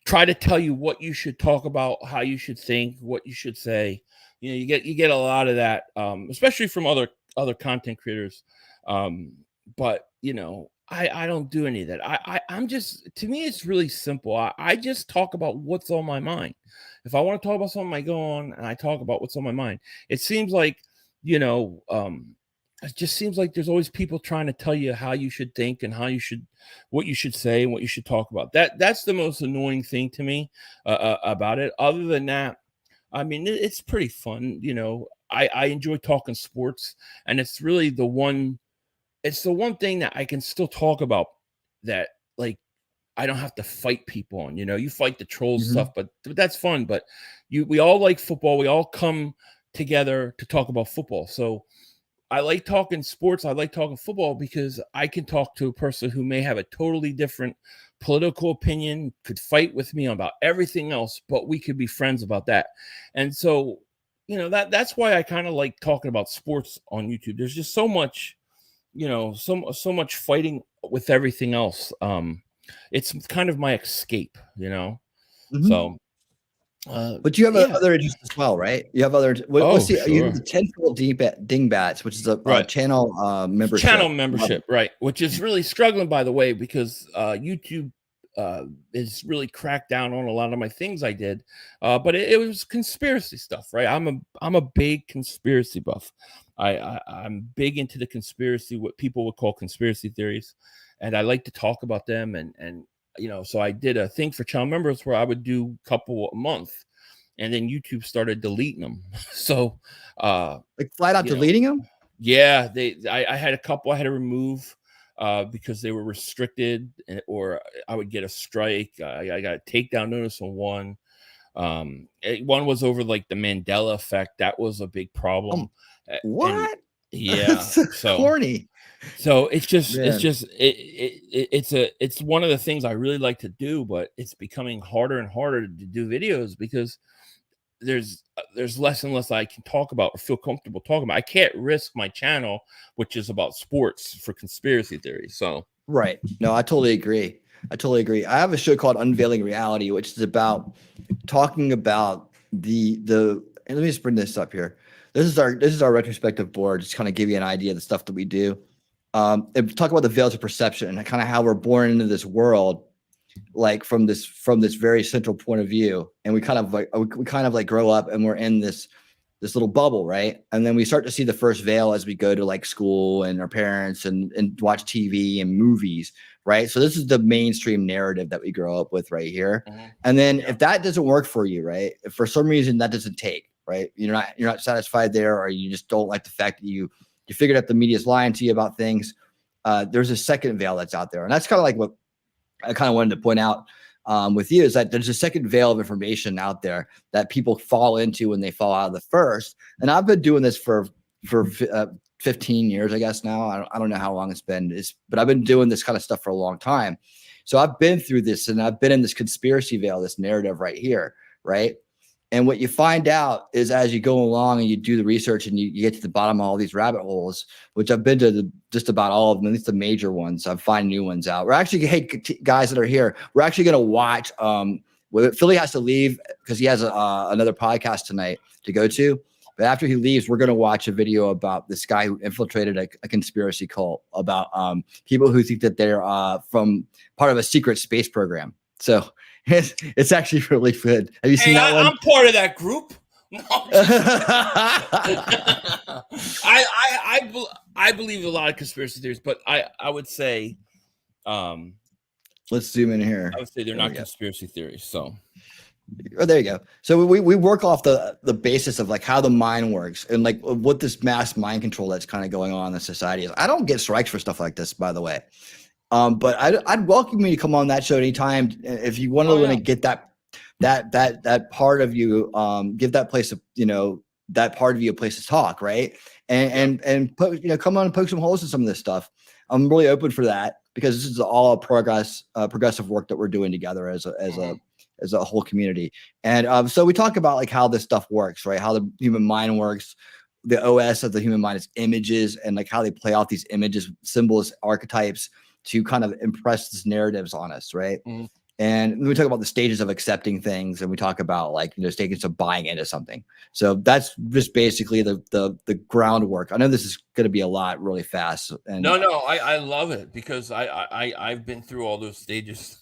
try to tell you what you should talk about, how you should think, what you should say. You get a lot of that, especially from other other content creators. But you know, I don't do any of that. I'm just, to me, it's really simple. I just talk about what's on my mind. If I want to talk about something, I go on and I talk about what's on my mind. It seems like, you know, it just seems like there's always people trying to tell you how you should think and what you should say and what you should talk about. That's the most annoying thing to me about it. Other than that, I mean, it's pretty fun. You know, I enjoy talking sports, and it's really the one thing that I can still talk about that, like, I don't have to fight people on. You know, you fight the troll stuff, but that's fun. But we all like football. We all come together to talk about football. So I like talking sports. I like talking football because I can talk to a person who may have a totally different political opinion, could fight with me about everything else, but we could be friends about that. And so, you know, that's why I kind of like talking about sports on YouTube. There's just so much, you know, so much fighting with everything else. It's kind of my escape, you know. So but you have other interests as well, right? You have other. What's the? You have the 10-fold dingbats, which is a channel membership. Channel membership, right? Which is really struggling, by the way, because YouTube is really cracked down on a lot of my things I did. But it was conspiracy stuff, right? I'm a big conspiracy buff. I'm big into the conspiracy, what people would call conspiracy theories, and I like to talk about them. And you know, so I did a thing for channel members where I would do a couple a month, and then YouTube started deleting them. So, like flat out deleting them. Yeah, I had a couple I had to remove because they were restricted, or I would get a strike. I got a takedown notice on one. One was over like the Mandela effect. That was a big problem. What? Yeah, so corny. So it's one of the things I really like to do, but it's becoming harder and harder to do videos because there's less and less I can talk about or feel comfortable talking about. I can't risk my channel, which is about sports, for conspiracy theories. So right. No, I totally agree. I have a show called Unveiling Reality, which is about talking about the and let me just bring this up here. This is our retrospective board, just kind of give you an idea of the stuff that we do. And talk about the veils of perception and kind of how we're born into this world, like from this very central point of view, and we kind of like grow up and we're in this little bubble, right? And then we start to see the first veil as we go to like school and our parents and watch TV and movies, right? So this is the mainstream narrative that we grow up with right here. And then if that doesn't work for you, right? If for some reason that doesn't take, right? You're not satisfied there, or you just don't like the fact that you figured out the media's lying to you about things. There's a second veil that's out there. And that's kind of like what I kind of wanted to point out with you, is that there's a second veil of information out there that people fall into when they fall out of the first. And I've been doing this for 15 years, I guess now. I don't know how long it's been, but I've been doing this kind of stuff for a long time. So I've been through this, and I've been in this conspiracy veil, this narrative right here, right? And what you find out is, as you go along and you do the research and you get to the bottom of all these rabbit holes, which I've been to just about all of them, at least the major ones. I find new ones out. We're actually, hey, guys that are here, we're actually going to watch. Philly has to leave because he has another podcast tonight to go to. But after he leaves, we're going to watch a video about this guy who infiltrated a conspiracy cult about people who think that they're from part of a secret space program. So it's actually really good. Have you seen that one? I'm part of that group. No, I believe a lot of conspiracy theories, but I would say, let's zoom in here. I would say they're not conspiracy theories. So, oh, there you go. So we work off the basis of like how the mind works and like what this mass mind control that's kind of going on in the society is. I don't get strikes for stuff like this, by the way. But I'd welcome you to come on that show anytime if you want to get that part of you, give that place that part of you a place to talk, right? And put, come on and poke some holes in some of this stuff. I'm really open for that because this is all progressive work that we're doing together as a whole community. And so we talk about like how this stuff works, right? How the human mind works. The OS of the human mind is images, and like how they play out these images, symbols, archetypes to kind of impress these narratives on us, right? And we talk about the stages of accepting things, and we talk about like, stages of buying into something. So that's just basically the groundwork. I know this is going to be a lot really fast. And No, I love it because I've been through all those stages.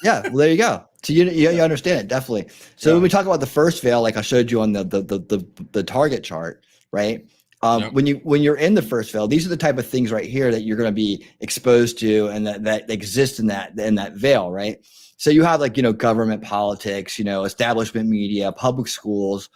yeah, well, there you go. So you understand it definitely. So when we talk about the first veil, like I showed you on the target chart, right? When you're in the first veil, these are the type of things right here that you're going to be exposed to, and that exist in that veil, right? So you have like, government, politics, establishment media, public schools,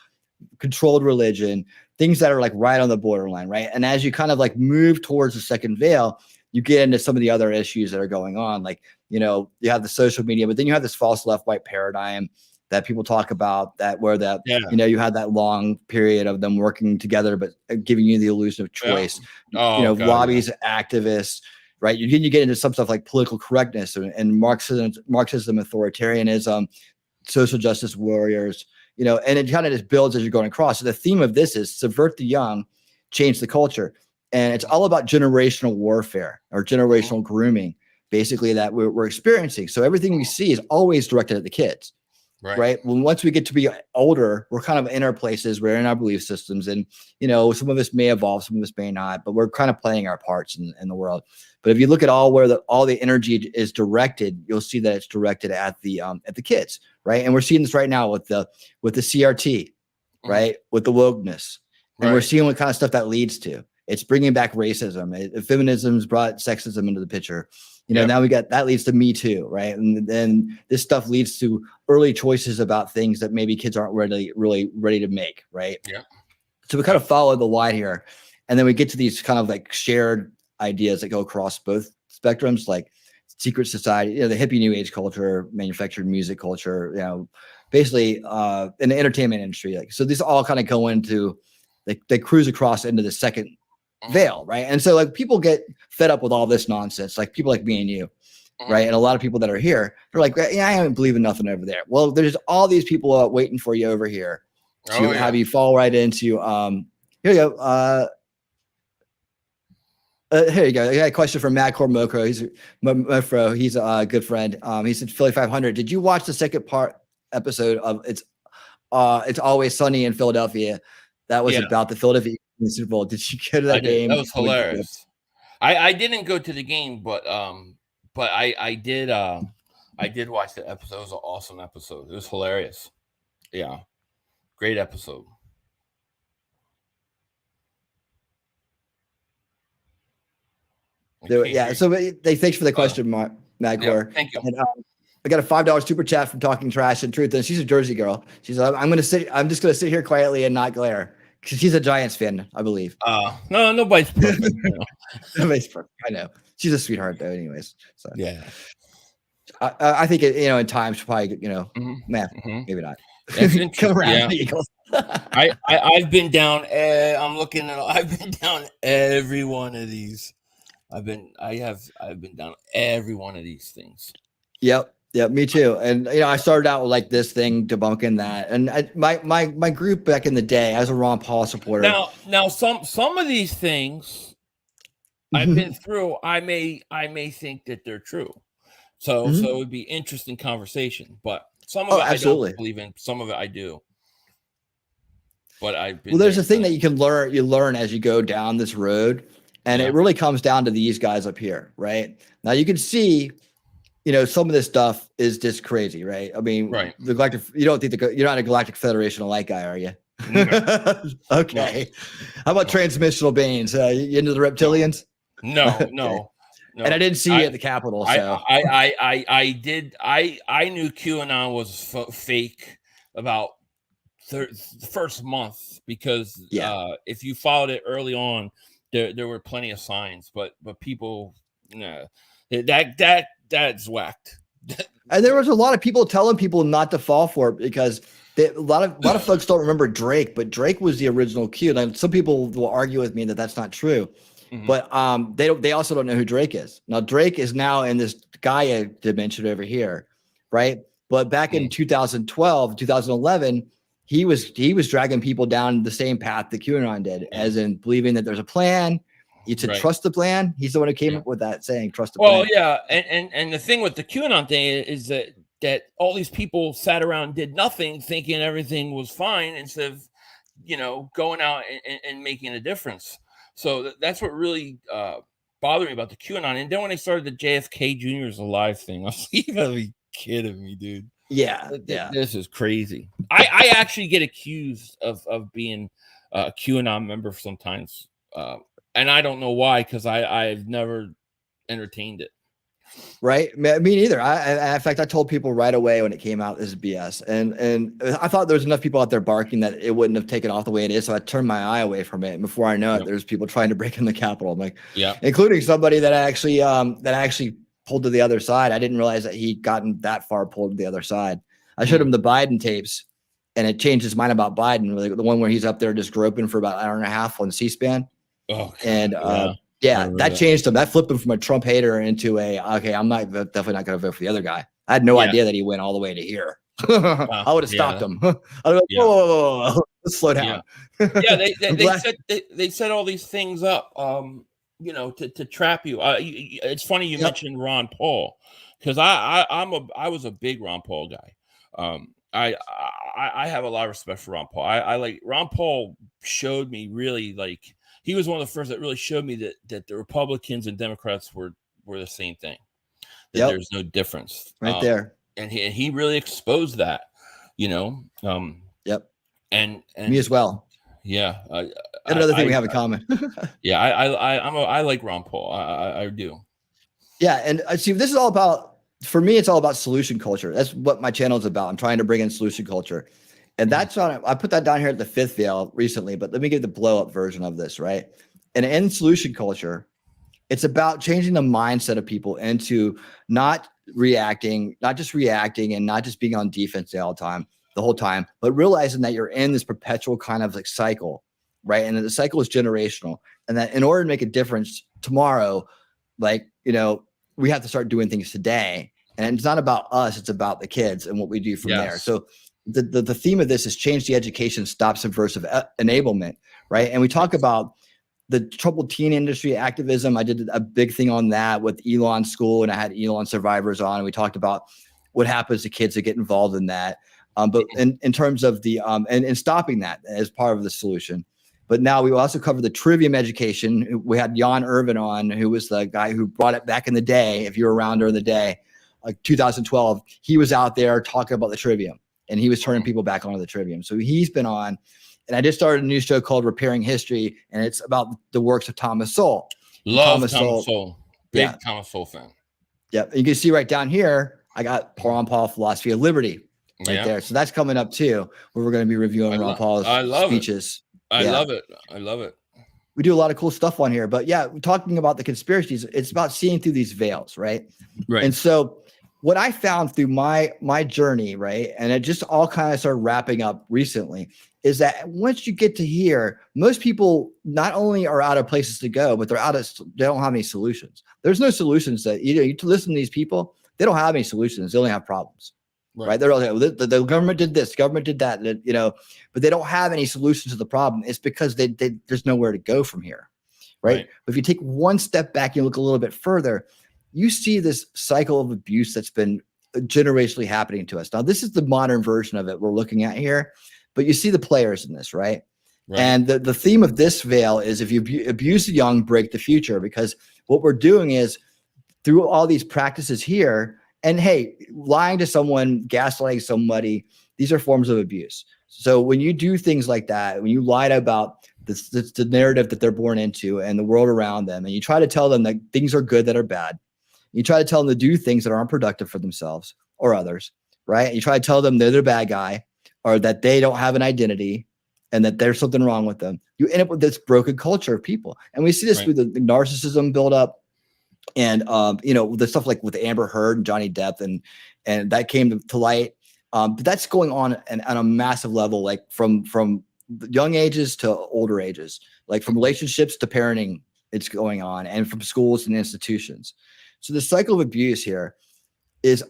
controlled religion, things that are like right on the borderline, right? And as you kind of like move towards the second veil, you get into some of the other issues that are going on. Like, you have the social media, but then you have this false left-right paradigm that people talk about, you had that long period of them working together, but giving you the illusion of choice. Lobbies, activists, right? You get into some stuff like political correctness and Marxism, authoritarianism, social justice warriors, and it kind of just builds as you're going across. So the theme of this is subvert the young, change the culture. And it's all about generational warfare or generational grooming, basically, that we're experiencing. So everything we see is always directed at the kids. Right. Well, once we get to be older, we're kind of in our places, we're in our belief systems, and some of us may evolve, some of us may not, but we're kind of playing our parts in the world. But if you look at where all the energy is directed, you'll see that it's directed at the kids, right? And we're seeing this right now with the CRT, right? With the wokeness, and we're seeing what kind of stuff that leads to. It's bringing back racism. Feminism's brought sexism into the picture. Now that leads to Me Too, right? And then this stuff leads to early choices about things that maybe kids aren't really ready to make, right? Yeah. So we kind of follow the line here, and then we get to these kind of like shared ideas that go across both spectrums, like secret society, the hippie new age culture, manufactured music culture, basically in the entertainment industry. Like, so these all kind of go into, they cruise across into the second veil, right? And so like people get fed up with all this nonsense, like people like me and you, right? And a lot of people that are here, they're like, yeah, I haven't believed in nothing over there. Well, there's all these people waiting for you over here to have you fall right into here you go. Here you go. I got a question from Matt Cormocro. He's a good friend. He said, Philly.500, did you watch the second episode of It's Always Sunny in Philadelphia? That was about the Philadelphia Super Bowl. Did you go to that game? That was hilarious. I didn't go to the game, but I did watch the episode. It was an awesome episode. It was hilarious. Yeah. Great episode. So thanks for the question, Magcor. Yeah, thank you. And, I got a $5 super chat from Talking Trash and Truth, and she's a Jersey girl. She's I'm just gonna sit here quietly and not glare. She's a Giants fan, I believe. No, nobody's perfect. Nobody's perfect. I know. She's a sweetheart, though. Anyways, so yeah. I think in time she'll probably maybe not. Come around the Eagles. I've been down. I've been down every one of these. I've been down every one of these things. Yep, me too. And I started out with like this thing debunking that, and my group back in the day, I was a Ron Paul supporter. Now some of these things I've been through, I may think that they're true. So it would be interesting conversation. But some of it absolutely. I don't believe in. Some of it I do. But there's a thing that you can learn. You learn as you go down this road, and it really comes down to these guys up here, right? Now you can see. Some of this stuff is just crazy, right? I mean, the galactic. You don't think you're not a Galactic Federation of Light guy, are you? No. Okay. No. How about transmissional beings? You into the reptilians? No. And I didn't see you at the Capitol. So I did. I knew QAnon was fake about the first month because if you followed it early on, there were plenty of signs, but people, that's whacked. And there was a lot of people telling people not to fall for it because a lot of folks don't remember Drake, but Drake was the original Q. And some people will argue with me that that's not true, but they also don't know who Drake is. Now Drake is now in this Gaia dimension over here, right? But back in 2012, 2011, he was dragging people down the same path that QAnon did, as in believing that there's a plan. You to Right. trust the plan. He's the one who came Yeah. up with that saying, trust the Well, plan. yeah, and the thing with the QAnon thing is that all these people sat around and did nothing, thinking everything was fine, instead of going out and making a difference. So that's what really bothered me about the QAnon. And then when they started the JFK Jr. is alive thing, I was like, you gotta be kidding me, dude. Yeah, yeah. This is crazy. I actually get accused of being a QAnon member sometimes, and I don't know why, because I've never entertained it. Right. Me neither. In fact, I told people right away when it came out, this is BS. And I thought there was enough people out there barking that it wouldn't have taken off the way it is. So I turned my eye away from it. And before I know it, there's people trying to break in the Capitol. I'm like, yeah, including somebody that actually pulled to the other side. I didn't realize that he'd gotten that far pulled to the other side. I showed him the Biden tapes, and it changed his mind about Biden. Like the one where he's up there just groping for about an hour and a half on C-SPAN. Oh, God, and yeah, that changed him. That flipped him from a Trump hater into okay, I'm definitely not going to vote for the other guy. I had no idea that he went all the way to here. I would have stopped him. I'd be like, whoa, let's slow down. Yeah, they set all these things up, to trap you. It's funny you mentioned Ron Paul, because I was a big Ron Paul guy. I have a lot of respect for Ron Paul. I like Ron Paul showed me really, like, he was one of the first that really showed me that the Republicans and Democrats were the same thing. That there's no difference right there. And he really exposed that, Yep. And me as well. Yeah. Another thing we have in common. Yeah, I like Ron Paul. I do. Yeah, and see, this is all about, for me, it's all about solution culture. That's what my channel is about. I'm trying to bring in solution culture. And that's on, I put that down here at the fifth veil recently, but let me give the blow up version of this, right? And in solution culture, it's about changing the mindset of people into not just reacting and not just being on defense the whole time, but realizing that you're in this perpetual kind of like cycle, right? And that the cycle is generational, and that in order to make a difference tomorrow, like, we have to start doing things today. And it's not about us, it's about the kids and what we do from there. So the theme of this is change the education, stop subversive enablement, right? And we talk about the troubled teen industry activism. I did a big thing on that with Elon School, and I had Elon survivors on, and we talked about what happens to kids that get involved in that. But in terms of the and stopping that as part of the solution. But now we also cover the trivium education. We had Jan Irvin on, who was the guy who brought it back in the day. If you were around during the day, like 2012, he was out there talking about the trivium, and he was turning people back onto the trivium. So he's been on. And I just started a new show called Repairing History, and it's about the works of Thomas Sowell. Love Thomas Sowell. Big Thomas Sowell fan. Yep. You can see right down here, I got Ron Paul Philosophy of Liberty right there. So that's coming up too, where we're going to be reviewing Ron Paul's speeches. I love it. I love it. We do a lot of cool stuff on here, but yeah, talking about the conspiracies, it's about seeing through these veils, right? Right. And so what I found through my journey, right, and it just all kind of started wrapping up recently, is that once you get to here, most people not only are out of places to go, but they don't have any solutions. There's no solutions that, you listen to these people, they don't have any solutions. They only have problems, right? They're all the government did this, government did that, but they don't have any solutions to the problem. It's because there's nowhere to go from here, right? But if you take one step back and look a little bit further, you see this cycle of abuse that's been generationally happening to us. Now, this is the modern version of it we're looking at here, but you see the players in this, right? And the theme of this veil is, if you abuse the young, break the future, because what we're doing is through all these practices here, and hey, lying to someone, gaslighting somebody, these are forms of abuse. So when you do things like that, when you lie about the narrative that they're born into and the world around them, and you try to tell them that things are good that are bad, you try to tell them to do things that aren't productive for themselves or others, right? And you try to tell them they're the bad guy, or that they don't have an identity and that there's something wrong with them. You end up with this broken culture of people. And we see this through the narcissism buildup, and the stuff like with Amber Heard and Johnny Depp, and that came to light. But that's going on at a massive level, like from young ages to older ages, like from relationships to parenting, it's going on, and from schools and institutions. So the cycle of abuse here is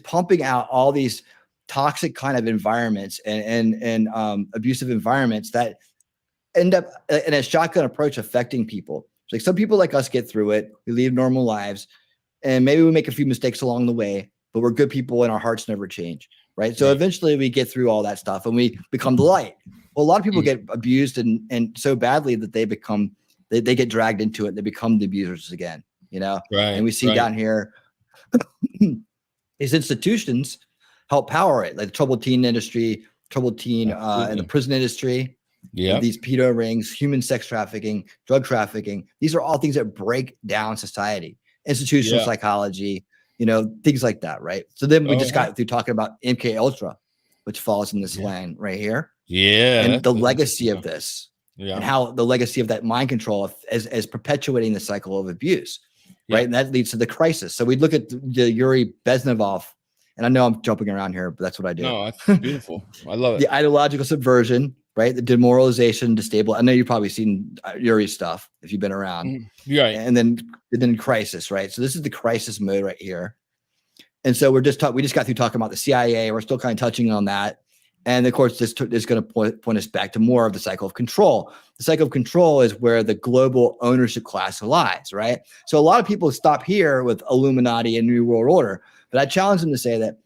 pumping out all these toxic kind of environments and abusive environments that end up in a shotgun approach affecting people Like some people like us get through it. We lead normal lives, and maybe we make a few mistakes along the way, but we're good people and our hearts never change. Right. So eventually we get through all that stuff and we become the light. Well, a lot of people get abused and so badly that they get dragged into it. They become the abusers again, Right. And we see down here, these institutions help power it, like the troubled teen industry, troubled teen in the prison industry. Yeah. These pedo rings, human sex trafficking, drug trafficking. These are all things that break down society, institutional psychology, things like that. Right. So then we just got through talking about MK Ultra, which falls in this line right here. Yeah. And the legacy of this and how the legacy of that mind control as perpetuating the cycle of abuse. Right. And that leads to the crisis. So we look at the Yuri Bezmenov, and I know I'm jumping around here, but that's what I do. No, that's beautiful. I love it. The ideological subversion, right? The demoralization, I know you've probably seen Yuri's stuff if you've been around. Right. And then crisis, right? So this is the crisis mode right here. And so we just got through talking about the CIA. We're still kind of touching on that. And of course, this is going to point us back to more of the cycle of control. The cycle of control is where the global ownership class lies, right? So a lot of people stop here with Illuminati and New World Order, but I challenge them to say that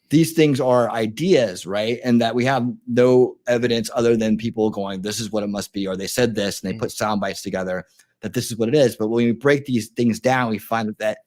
these things are ideas, right? And that we have no evidence other than people going, this is what it must be, or they said this, and they put sound bites together that this is what it is. But when we break these things down, we find that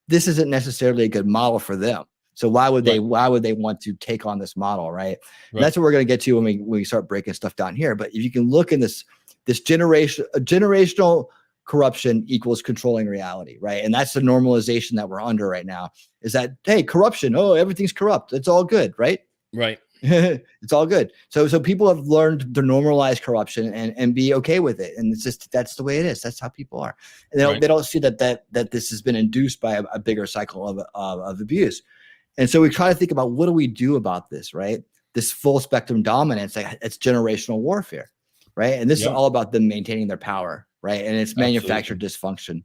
this isn't necessarily a good model for them. So why would they want to take on this model, right? And that's what we're going to get to when we start breaking stuff down here. But if you can look in this generational corruption equals controlling reality, right? And that's the normalization that we're under right now, is that, hey, corruption, everything's corrupt. It's all good, right? Right. It's all good. So people have learned to normalize corruption and be okay with it. And it's just, that's the way it is. That's how people are. And they don't see that this has been induced by a bigger cycle of abuse. And so we try to think about, what do we do about this, right? This full spectrum dominance, it's generational warfare, right? And this is all about them maintaining their power, right? And it's manufactured dysfunction.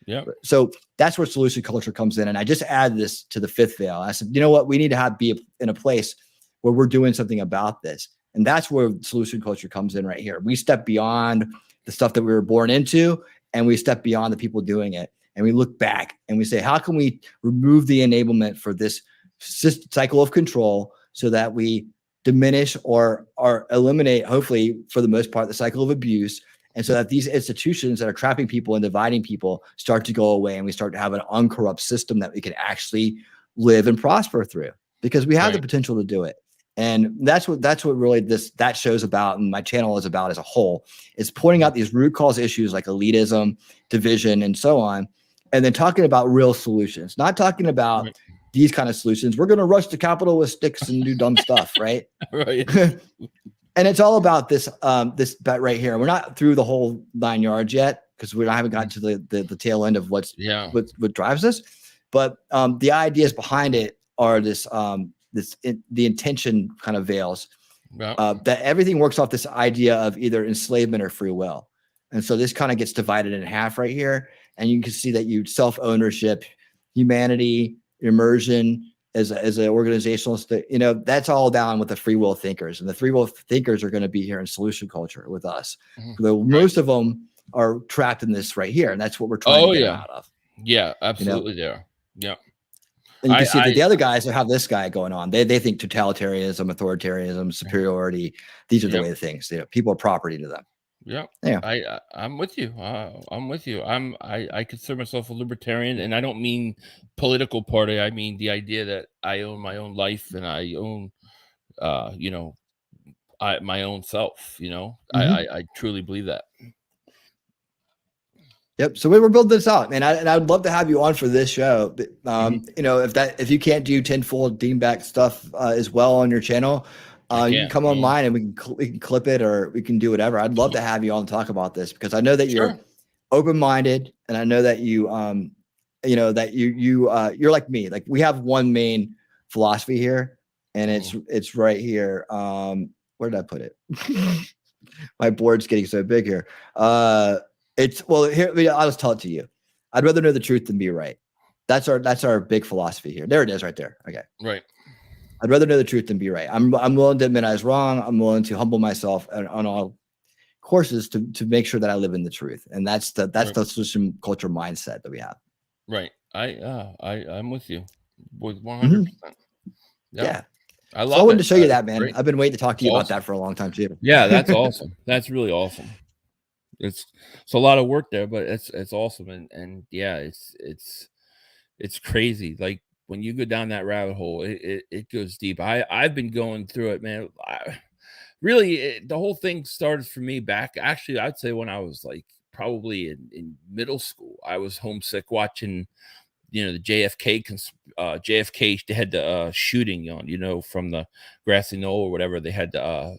Yeah. So that's where solution culture comes in. And I just add this to the fifth veil. I said, you know what? We need to be in a place where we're doing something about this. And that's where solution culture comes in right here. We step beyond the stuff that we were born into, and we step beyond the people doing it. And we look back and we say, how can we remove the enablement for this cycle of control so that we diminish or eliminate, hopefully for the most part, the cycle of abuse, and so that these institutions that are trapping people and dividing people start to go away, and we start to have an uncorrupt system that we can actually live and prosper through, because we have the potential to do it. And that's what really that show's about, and my channel is about as a whole, is pointing out these root cause issues like elitism, division, and so on, and then talking about real solutions, not talking about these kind of solutions. We're going to rush the Capitol with sticks and do dumb stuff, right? Right. And it's all about this bet right here. We're not through the whole 9 yards yet, because we haven't gotten to the tail end of what drives us. But the ideas behind it are the intention kind of veils, that everything works off this idea of either enslavement or free will. And so this kind of gets divided in half right here. And you can see that self-ownership, humanity, immersion as an organizational that's all down with the free will thinkers, and the free will thinkers are going to be here in solution culture with us. Though most of them are trapped in this right here, and that's what we're trying to get them out of. Yeah, absolutely. There. Yeah. And you can see that the other guys that have this guy going on, they think totalitarianism, authoritarianism, superiority, these are the way of things. People are property to them. Yeah. I'm with you. I'm with you. I consider myself a libertarian, and I don't mean political party. I mean the idea that I own my own life, and I own, my own self. I truly believe that. Yep. So we're building this out, man. And I'd love to have you on for this show. If you can't do tenfold Deanback stuff as well on your channel, you can come online and we can clip it, or we can do whatever. I'd love to have you on and talk about this, because I know that you're open-minded, and I know that you're like me. Like, we have one main philosophy here, and it's right here. Where did I put it? My board's getting so big here. Here, I'll just tell it to you. I'd rather know the truth than be right. That's our big philosophy here. There it is right there. Okay. Right. I'd rather know the truth than be right. I'm willing to admit I was wrong. I'm willing to humble myself on all, courses to make sure that I live in the truth. And that's the solution culture mindset that we have. Right. I'm with you with 100%. Mm-hmm. Yeah. I love so I wanted it. to show you that, man. Great. I've been waiting to talk to you about Awesome. that for a long time too. Yeah, that's awesome. That's really awesome. It's a lot of work there, but it's awesome. And yeah, it's crazy. Like when you go down that rabbit hole, it goes deep. I've been going through it, man. The whole thing started for me back, actually, I'd say when I was like probably in middle school. I was homesick watching, the JFK, they had the shooting on, from the grassy knoll or whatever. They had the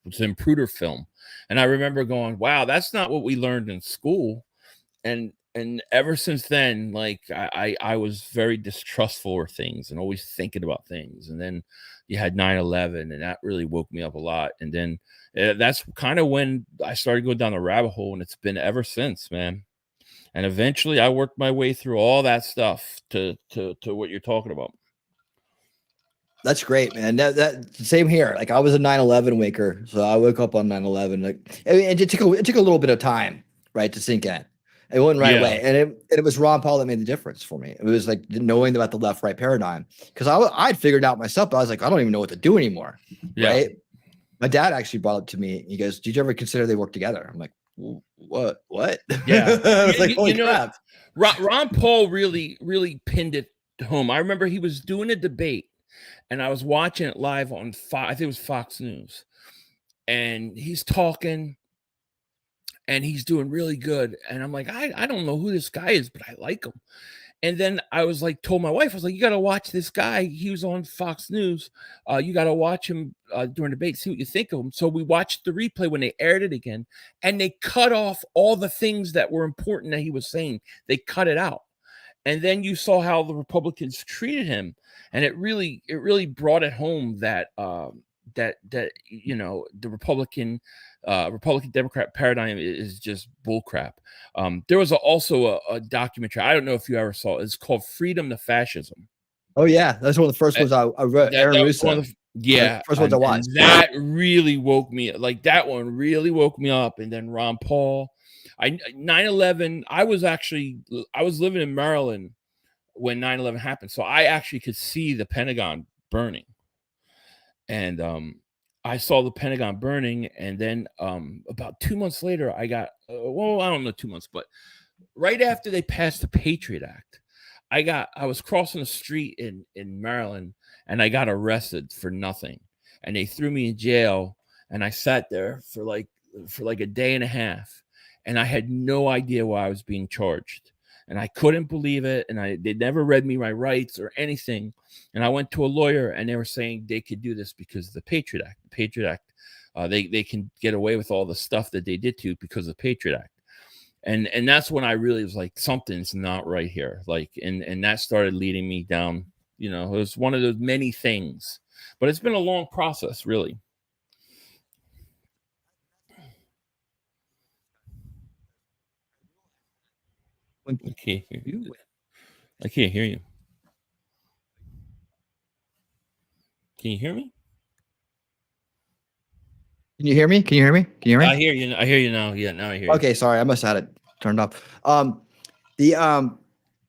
Impruder film. And I remember going, wow, that's not what we learned in school. And ever since then, like I was very distrustful of things and always thinking about things. And then you had 9/11, and that really woke me up a lot. And then that's kind of when I started going down the rabbit hole, and it's been ever since, man. And eventually I worked my way through all that stuff to what you're talking about. That's great, man. That same here. Like I was a 9/11 waker, so I woke up on 9/11. Like it took a little bit of time, right, to sink in. It wasn't right away, and it was Ron Paul that made the difference for me. It was like knowing about the left right paradigm, because I'd figured out myself, but I was like, I don't even know what to do anymore. Yeah. Right? My dad actually brought it to me. He goes, "Did you ever consider they work together?" I'm like, "What? Yeah. I was like, "Holy crap!" Ron Paul really pinned it home. I remember he was doing a debate, and I was watching it live on I think it was Fox News, and he's talking, and he's doing really good. And I'm like, I don't know who this guy is, but I like him. And then I was like, told my wife, I was like, you got to watch this guy. He was on Fox News. You got to watch him during debate, see what you think of him. So we watched the replay when they aired it again, and they cut off all the things that were important that he was saying. They cut it out. And then you saw how the Republicans treated him. And it really brought it home that, the Republican Democrat paradigm is just bullcrap. There was also a documentary. I don't know if you ever saw it. It's called Freedom to Fascism. Oh yeah, that's one of the first ones I read. Aaron Russo. First ones I watched. That really woke me. Like that one really woke me up. And then Ron Paul. 9/11. I was living in Maryland when 9/11 happened, so I actually could see the Pentagon burning. And I saw the Pentagon burning, and then about 2 months later, I got I don't know 2 months, but right after they passed the Patriot Act, I was crossing the street in Maryland, and I got arrested for nothing, and they threw me in jail, and I sat there for like a day and a half, and I had no idea why I was being charged. And I couldn't believe it. And they never read me my rights or anything. And I went to a lawyer, and they were saying they could do this because of the Patriot Act. The Patriot Act, they can get away with all the stuff that they did to because of the Patriot Act. And that's when I really was like, something's not right here. Like, and that started leading me down. It was one of those many things, but it's been a long process, really. I can't hear you. I can't hear you. Can you hear me? Can you hear me? Can you hear me? Can you hear me? I hear you. I hear you now. Yeah, now I hear you. Okay, sorry, I must have had it turned off. Yeah,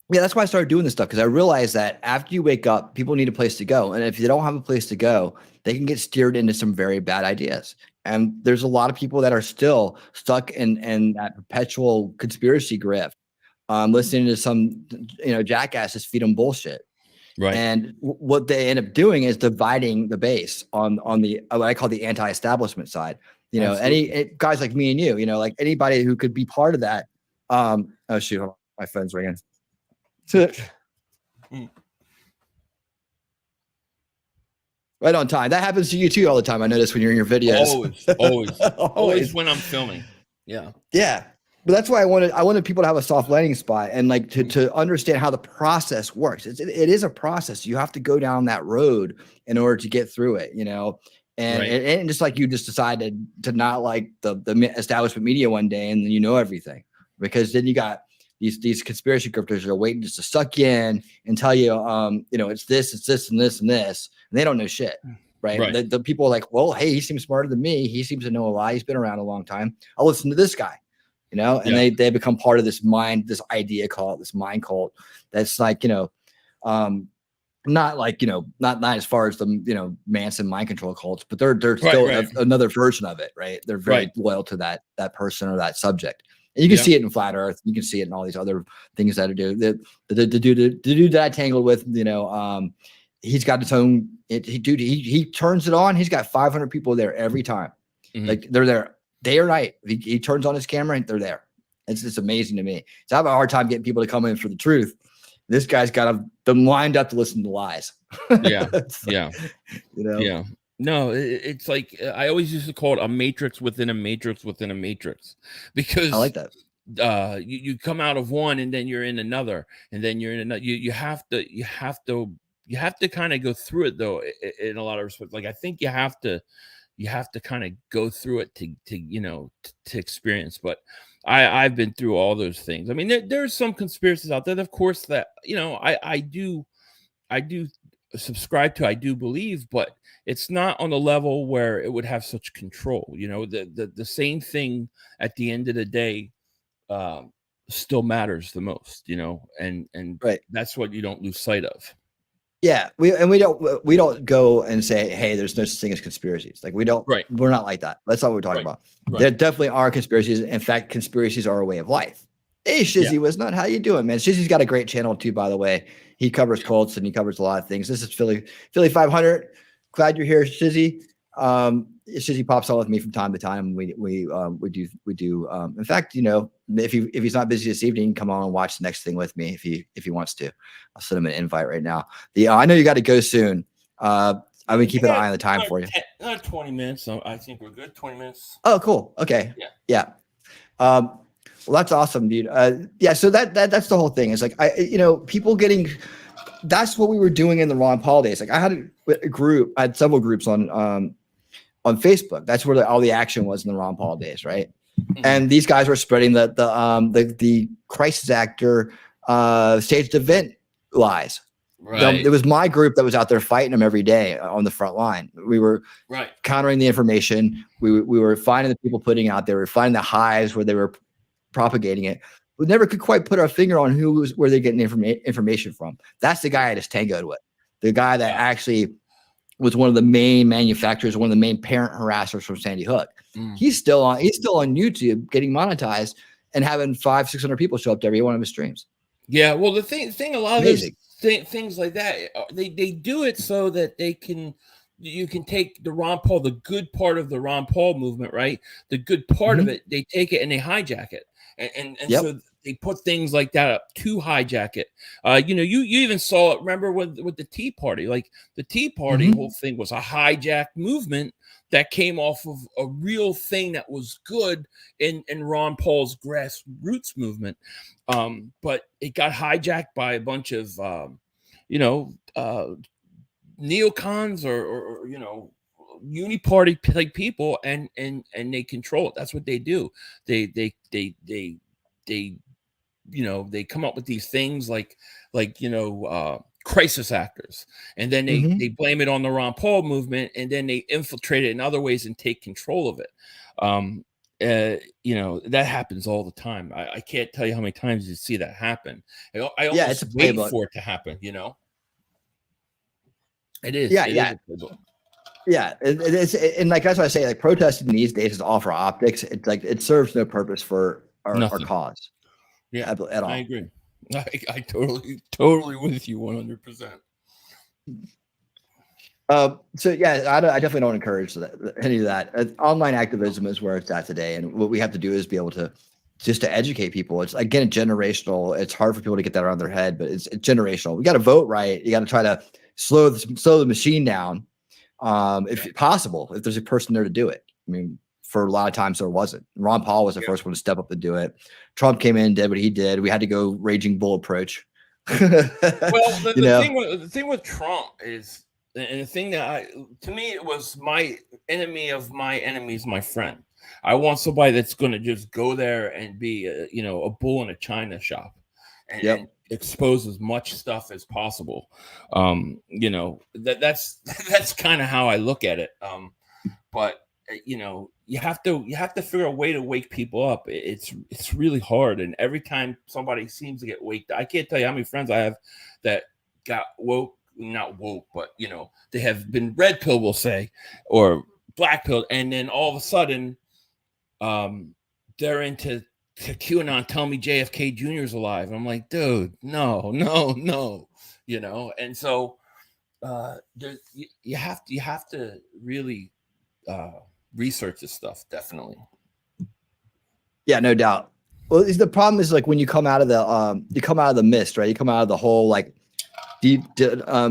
that's why I started doing this stuff, because I realized that after you wake up, people need a place to go, and if they don't have a place to go, they can get steered into some very bad ideas. And there's a lot of people that are still stuck in that perpetual conspiracy grift, listening to some jackasses feed them bullshit. Right. And what they end up doing is dividing the base on the what I call the anti-establishment side. Any guys like me and you, like anybody who could be part of that. Oh shoot, hold on, my phone's ringing. Right on time. That happens to you too all the time. I notice when you're in your videos. Always when I'm filming. Yeah. Yeah. But that's why I wanted people to have a soft landing spot, and like to understand how the process works. It is a process. You have to go down that road in order to get through it, and, right. and just like you just decided to not like the establishment media one day, and then everything, because then you got these conspiracy grifters that are waiting just to suck you in and tell you, it's this, and this, and this, and they don't know shit. right? Right. The people are like, well, hey, he seems smarter than me. He seems to know a lot. He's been around a long time. I'll listen to this guy, you know, and they become part of this this idea cult, this mind cult. That's like, you know, not like, you know, not as far as the, you know, Manson mind control cults, but they're still another version of it, right? They're very loyal to that person or that subject. And you can see it in Flat Earth. You can see it in all these other things that are do. The dude that I tangled with, you know, he's got his own. He turns it on. He's got 500 people there every time. Like they're there day or night. He turns on his camera and they're there. It's just amazing to me. So I have a hard time getting people to come in for the truth. This guy's got them lined up to listen to lies. Yeah. You know? Yeah. No, it's like I always used to call it a matrix within a matrix within a matrix, because I like that. You come out of one and then you're in another, and then you're in another. You have to kind of go through it though, in a lot of respects. Like I think you have to kind of go through it to you know, to experience. But I've been through all those things. I mean, there's some conspiracies out there, of course, that, you know, I do subscribe to, I do believe, but it's not on the level where it would have such control. You know, the same thing at the end of the day still matters the most, you know, and that's what you don't lose sight of. Yeah, we don't go and say, hey, there's no such thing as conspiracies. Like we don't, we're not like that. That's not what we're talking about. There definitely are conspiracies. In fact, conspiracies are a way of life. Hey, Shizzy Wisnut, how you doing, man? Shizzy's got a great channel too, by the way. He covers cults and he covers a lot of things. This is Philly.500. Glad you're here, Shizzy. Shizzy pops on with me from time to time. We do. In fact, you know, if he's not busy this evening, come on and watch the next thing with me if he wants to. I'll send him an invite right now. I know you got to go soon. I'm gonna keep an eye on the time for you. 20 minutes. So I think we're good. 20 minutes. Oh, cool. Okay. Yeah. Well, that's awesome, dude. Yeah. So that's the whole thing. It's like people getting. That's what we were doing in the Ron Paul days. Like I had a group. I had several groups on Facebook. That's where all the action was in the Ron Paul days, right? And these guys were spreading the crisis actor staged event lies. Right. It was my group that was out there fighting them every day on the front line. We were countering the information. We were finding the people putting it out there. We were finding the hives where they were propagating it. We never could quite put our finger on where they're getting information from. That's the guy I just tangoed with. The guy that actually was one of the main manufacturers, one of the main parent harassers from Sandy Hook. He's still on YouTube getting monetized and having 500-600 people show up to every one of his streams. Yeah, well, the thing, a lot of those things like that, they do it so that you can take the Ron Paul, the good part of the Ron Paul movement, right? The good part of it, they take it and they hijack it, and so they put things like that up to hijack it. You even saw it. Remember with the Tea Party? Like the Tea Party whole thing was a hijacked movement that came off of a real thing that was good in Ron Paul's grassroots movement. But it got hijacked by a bunch of, neocons or uni-party like people, and they control it. That's what they do. They come up with these things like crisis actors, and then they blame it on the Ron Paul movement, and then they infiltrate it in other ways and take control of it. That happens all the time. I can't tell you how many times you see that happen. I almost wait for it to happen. It is. It is, and like that's what I say. Like protesting these days is all for optics. It's like it serves no purpose for our cause. Yeah, at all. I agree. I totally with you 100%. So yeah, I definitely don't encourage any of that. Online activism is where it's at today, and what we have to do is be able to educate people. It's again generational. It's hard for people to get that around their head, but it's generational. We got to vote right. You got to try to slow the machine down, if possible. If there's a person there to do it, I mean. For a lot of times there wasn't. Ron Paul was the first one to step up and do it. Trump came in and did what he did. We had to go raging bull approach. The thing with Trump is, and the thing that to me, it was my enemy of my enemy's my friend. I want somebody that's going to just go there and be a bull in a china shop. and expose as much stuff as possible. You know, that's kind of how I look at it. But you know, you have to figure a way to wake people up. It's really hard, and every time somebody seems to get waked, I can't tell you how many friends I have that got woke, not woke, but you know, they have been red pill, we'll say, or black pill, and then all of a sudden, they're into QAnon telling me JFK Jr. is alive. I'm like, dude, no, you know. And so you have to really research this stuff, definitely. Yeah, no doubt. Well, the problem is like when you come out of the mist, right? You come out of the whole like deep, I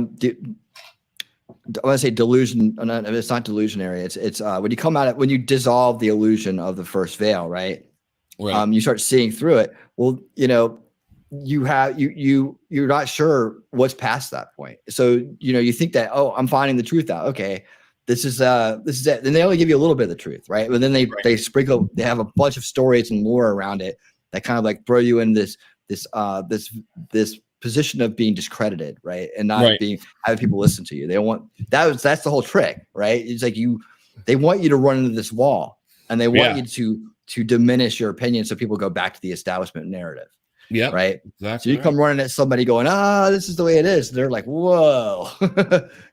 want to say delusion. No, it's not delusionary. It's when you come out when you dissolve the illusion of the first veil, right? Right. You start seeing through it. Well, you know, you're not sure what's past that point. So, you know, you think that, oh, I'm finding the truth out. Okay, this is it. Then they only give you a little bit of the truth, right? But then they sprinkle, they have a bunch of stories and lore around it that kind of like throw you in this position of being discredited, right? And not having people listen to you. They don't want that's the whole trick, right? It's like they want you to run into this wall, and they want you to diminish your opinion so people go back to the establishment narrative. Yeah. Right. Exactly. So you come running at somebody going, this is the way it is. They're like, whoa,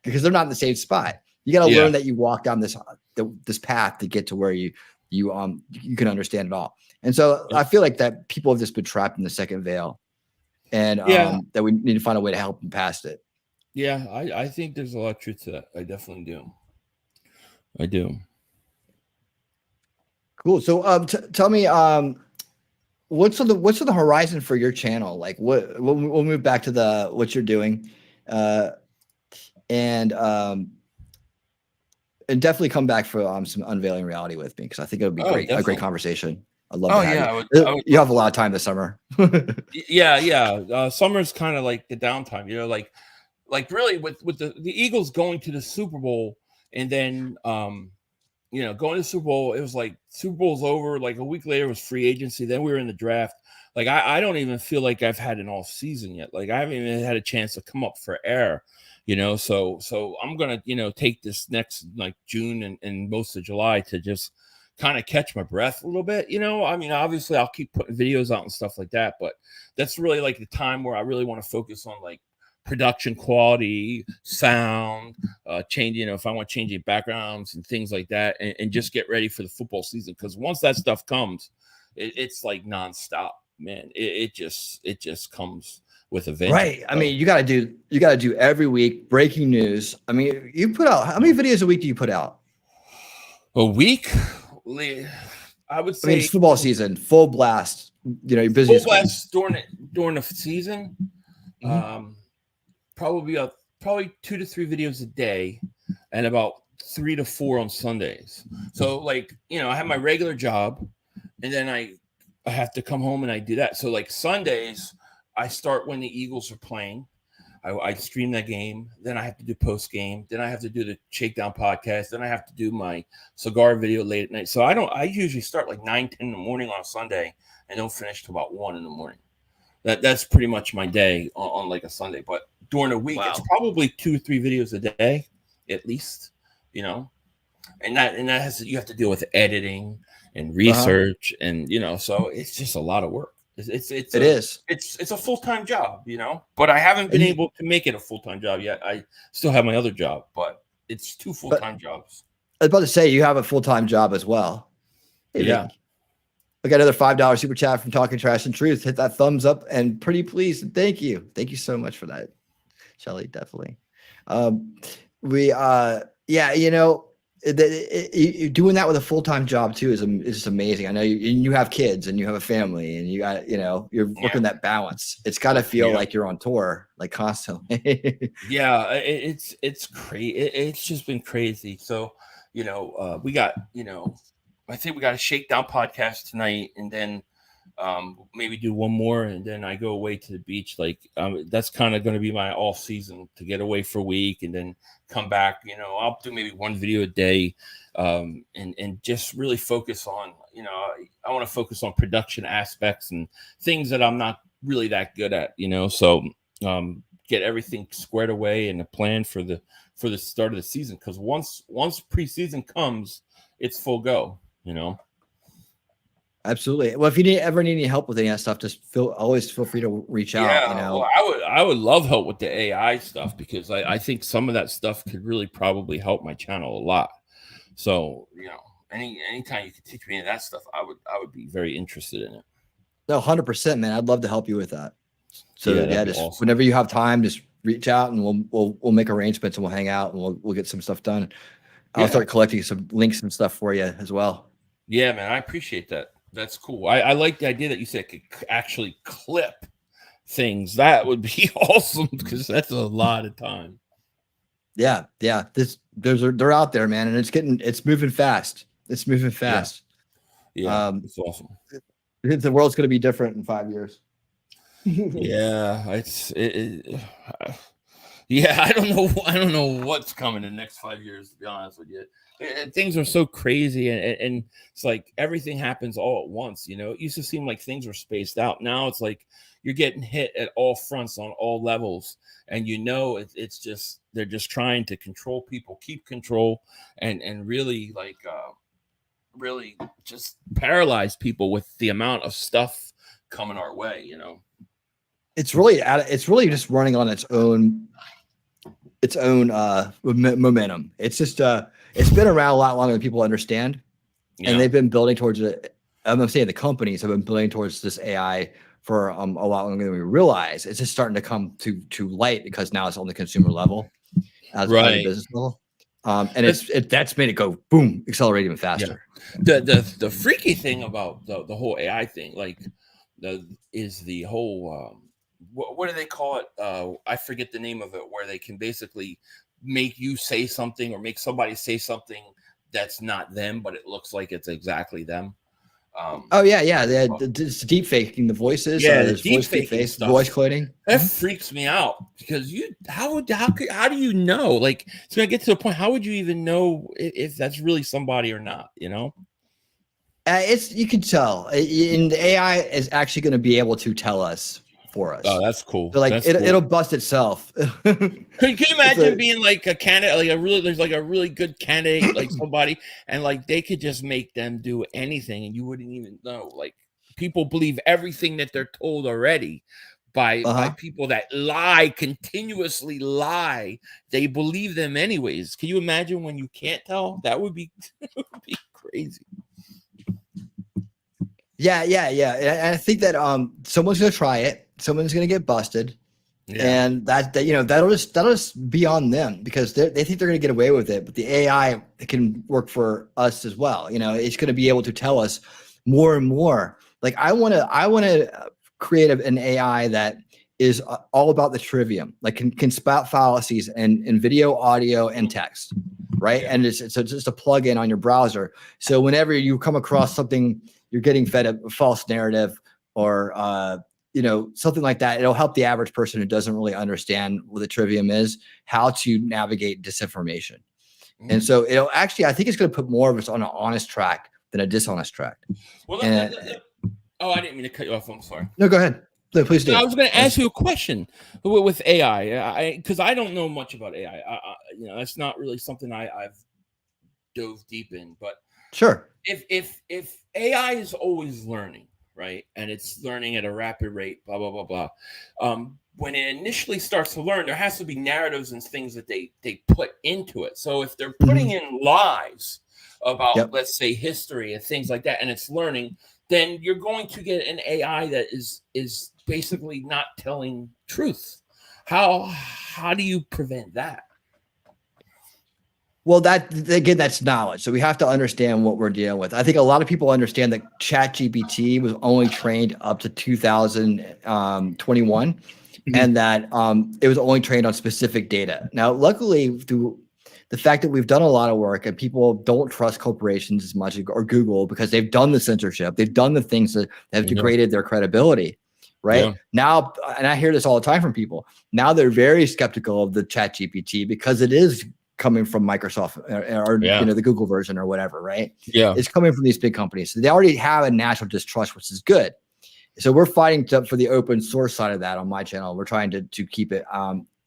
because they're not in the same spot. You got to learn that you walk down this path to get to where you can understand it all. And so I feel like that people have just been trapped in the second veil, and that we need to find a way to help them past it. Yeah. I think there's a lot of truth to that. I definitely do. I do. Cool. So tell me, what's on the horizon for your channel? Like we'll move back to what you're doing, and definitely come back for some unveiling reality with me, because I think it would be a great conversation. I'd love to have you. You have a lot of time this summer. Yeah. Summer's kind of like the downtime, you know, like really with the Eagles going to the Super Bowl, and then you know, going to the Super Bowl, it was like Super Bowl's over. Like a week later was free agency. Then we were in the draft. Like I don't even feel like I've had an off season yet. Like I haven't even had a chance to come up for air, you know. So I'm gonna, you know, take this next like June and most of July to just kind of catch my breath a little bit, you know. I mean, obviously I'll keep putting videos out and stuff like that, but that's really like the time where I really want to focus on like production quality, sound, changing, you know, if I want changing backgrounds and things like that, and just get ready for the football season. Because once that stuff comes, it's like nonstop, man. It just comes with a vengeance. Right. I mean, you got to do every week breaking news. I mean, you put out, how many videos a week do you put out? A week? I would say. I mean, it's football season, full blast. You know, you're busy. Full blast during the season. Mm-hmm. Probably 2 to 3 videos a day, and about 3 to 4 on Sundays. So like, you know, I have my regular job, and then I have to come home and I do that. So like Sundays, I start when the Eagles are playing. I stream that game. Then I have to do post game. Then I have to do the Shakedown podcast. Then I have to do my cigar video late at night. So I usually start like 9, 10 in the morning on a Sunday and don't finish till about 1 in the morning. That's pretty much my day on like a Sunday. But during the week, it's probably 2 or 3 videos a day, at least, you know, and that you have to deal with editing and research, and you know, so it's just a lot of work. It's a full-time job, you know, but I haven't been able to make it a full-time job yet. I still have my other job, but it's 2 full-time jobs. I was about to say, you have a full-time job as well. Hey, yeah. We got another $5 super chat from Talking Trash and Truth. Hit that thumbs up and pretty please. And thank you. Thank you so much for that, Shelly. Definitely. You know, doing that with a full-time job too is amazing. I know you have kids and you have a family, and you got, you know, you're working that balance. It's got to feel like you're on tour, like constantly. Yeah, it's crazy. It's just been crazy. So, you know, we got, you know, I think we got a Shakedown podcast tonight, and then maybe do one more, and then I go away to the beach. Like that's kind of going to be my off season, to get away for a week and then come back. You know, I'll do maybe 1 video a day, and just really focus on, you know, I want to focus on production aspects and things that I'm not really that good at, so get everything squared away and a plan for the start of the season, because once preseason comes, it's full go. Absolutely. Well, if you ever need any help with any of that stuff, just always feel free to reach out. Well, I would love help with the AI stuff, because I think some of that stuff could really probably help my channel a lot. So anytime you could teach me any of that stuff, I would be very interested in it. No, 100%, man. I'd love to help you with that. So just awesome. Whenever you have time, just reach out and we'll make arrangements and we'll hang out and we'll get some stuff done. I'll start collecting some links and stuff for you as well. Yeah, man, I appreciate that. That's cool. I like the idea that you said it could actually clip things. That would be awesome, because that's a lot of time. Yeah. They're out there, man, and it's moving fast. It's moving fast. Yeah, it's awesome. The world's going to be different in 5 years. Yeah, I don't know what's coming in the next 5 years, to be honest with you. Things are so crazy, and it's like everything happens all at once. It used to seem like things were spaced out. Now it's like you're getting hit at all fronts on all levels, and it's just they're just trying to control people, keep control, and really really just paralyze people with the amount of stuff coming our way. It's really just running on its own momentum. It's just it's been around a lot longer than people understand, and they've been building towards it. I'm saying the companies have been building towards this AI for a lot longer than we realize. It's just starting to come to light, because now it's on the consumer level, as well as the business level, and that's made it go boom, accelerate even faster. Yeah. The freaky thing about the whole AI thing, is the whole what do they call it? I forget the name of it, where they can basically make you say something or make somebody say something that's not them, but it looks like it's exactly them. It's deep faking the voices. The deep faking stuff, voice cloning. That freaks me out, because how do you know? Like, it's gonna get to a point. How would you even know if that's really somebody or not? You can tell, and the AI is actually going to be able to tell us for us. Oh, that's cool. So it'll bust itself. Can you imagine being like a candidate, there's a really good candidate, like somebody, and they could just make them do anything and you wouldn't even know. Like, people believe everything that they're told already by people that continuously lie. They believe them anyways. Can you imagine when you can't tell? That would be crazy. Yeah. And I think that someone's gonna try it. Someone's gonna get busted, and that'll just be on them, because they think they're gonna get away with it. But the AI can work for us as well. It's gonna be able to tell us more and more. Like, I wanna create an AI that is all about the trivium, like can spout fallacies in video, audio, and text, right? Yeah. And it's just a plug-in on your browser. So whenever you come across something, you're getting fed a false narrative or something like that, it'll help the average person who doesn't really understand what the trivium is, how to navigate disinformation. And so it'll actually, I think it's going to put more of us on an honest track than a dishonest track. Well, I didn't mean to cut you off. I'm sorry. No, go ahead. No, please do. I was going to ask you a question with AI, because I don't know much about AI. That's not really something I've dove deep in. But sure, if AI is always learning, right, and it's learning at a rapid rate, blah blah blah blah. When it initially starts to learn, there has to be narratives and things that they put into it. So if they're putting in lies about, let's say, history and things like that, and it's learning, then you're going to get an AI that is basically not telling truth. How do you prevent that? Well, that's knowledge. So we have to understand what we're dealing with. I think a lot of people understand that ChatGPT was only trained up to 2021, and that it was only trained on specific data. Now, luckily, through the fact that we've done a lot of work and people don't trust corporations as much, or Google, because they've done the censorship, they've done the things that have degraded their credibility. Right now, and I hear this all the time from people. Now they're very skeptical of the ChatGPT because it is coming from Microsoft or the Google version or whatever, right? Yeah, it's coming from these big companies. So they already have a natural distrust, which is good. So we're fighting for the open source side of that on my channel. We're trying to keep it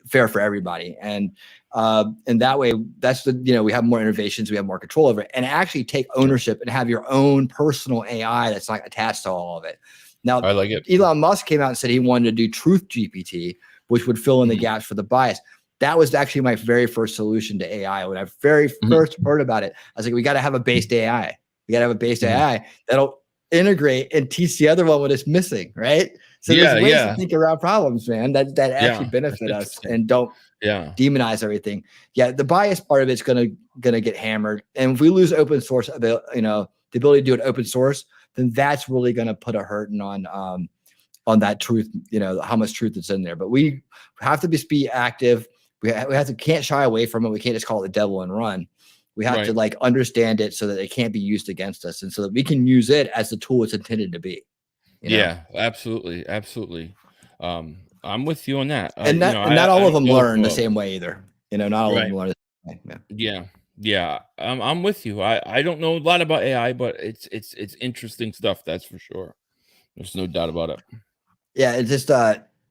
fair for everybody. And that way, that's we have more innovations, we have more control over it, and actually take ownership and have your own personal AI that's not attached to all of it. Now, I like it. Elon Musk came out and said he wanted to do Truth GPT, which would fill in the gaps for the bias. That was actually my very first solution to AI. When I first heard about it, I was like, we got to have a based AI. We got to have a based AI that'll integrate and teach the other one what it's missing, right? So there's ways to think around problems, man, that actually benefit us and don't demonize everything. Yeah, the bias part of it's gonna get hammered. And if we lose open source, the ability to do it open source, then that's really gonna put a hurting on that truth, how much truth is in there. But we have to be active. We can't shy away from it. We can't just call it the devil and run. We have to understand it so that it can't be used against us, and so that we can use it as the tool it's intended to be. Yeah, absolutely. I'm with you on that. And not all of them learn the same way either. Not all of them learn the same way. Yeah. I'm with you. I don't know a lot about AI, but it's interesting stuff. That's for sure. There's no doubt about it. Yeah, it's just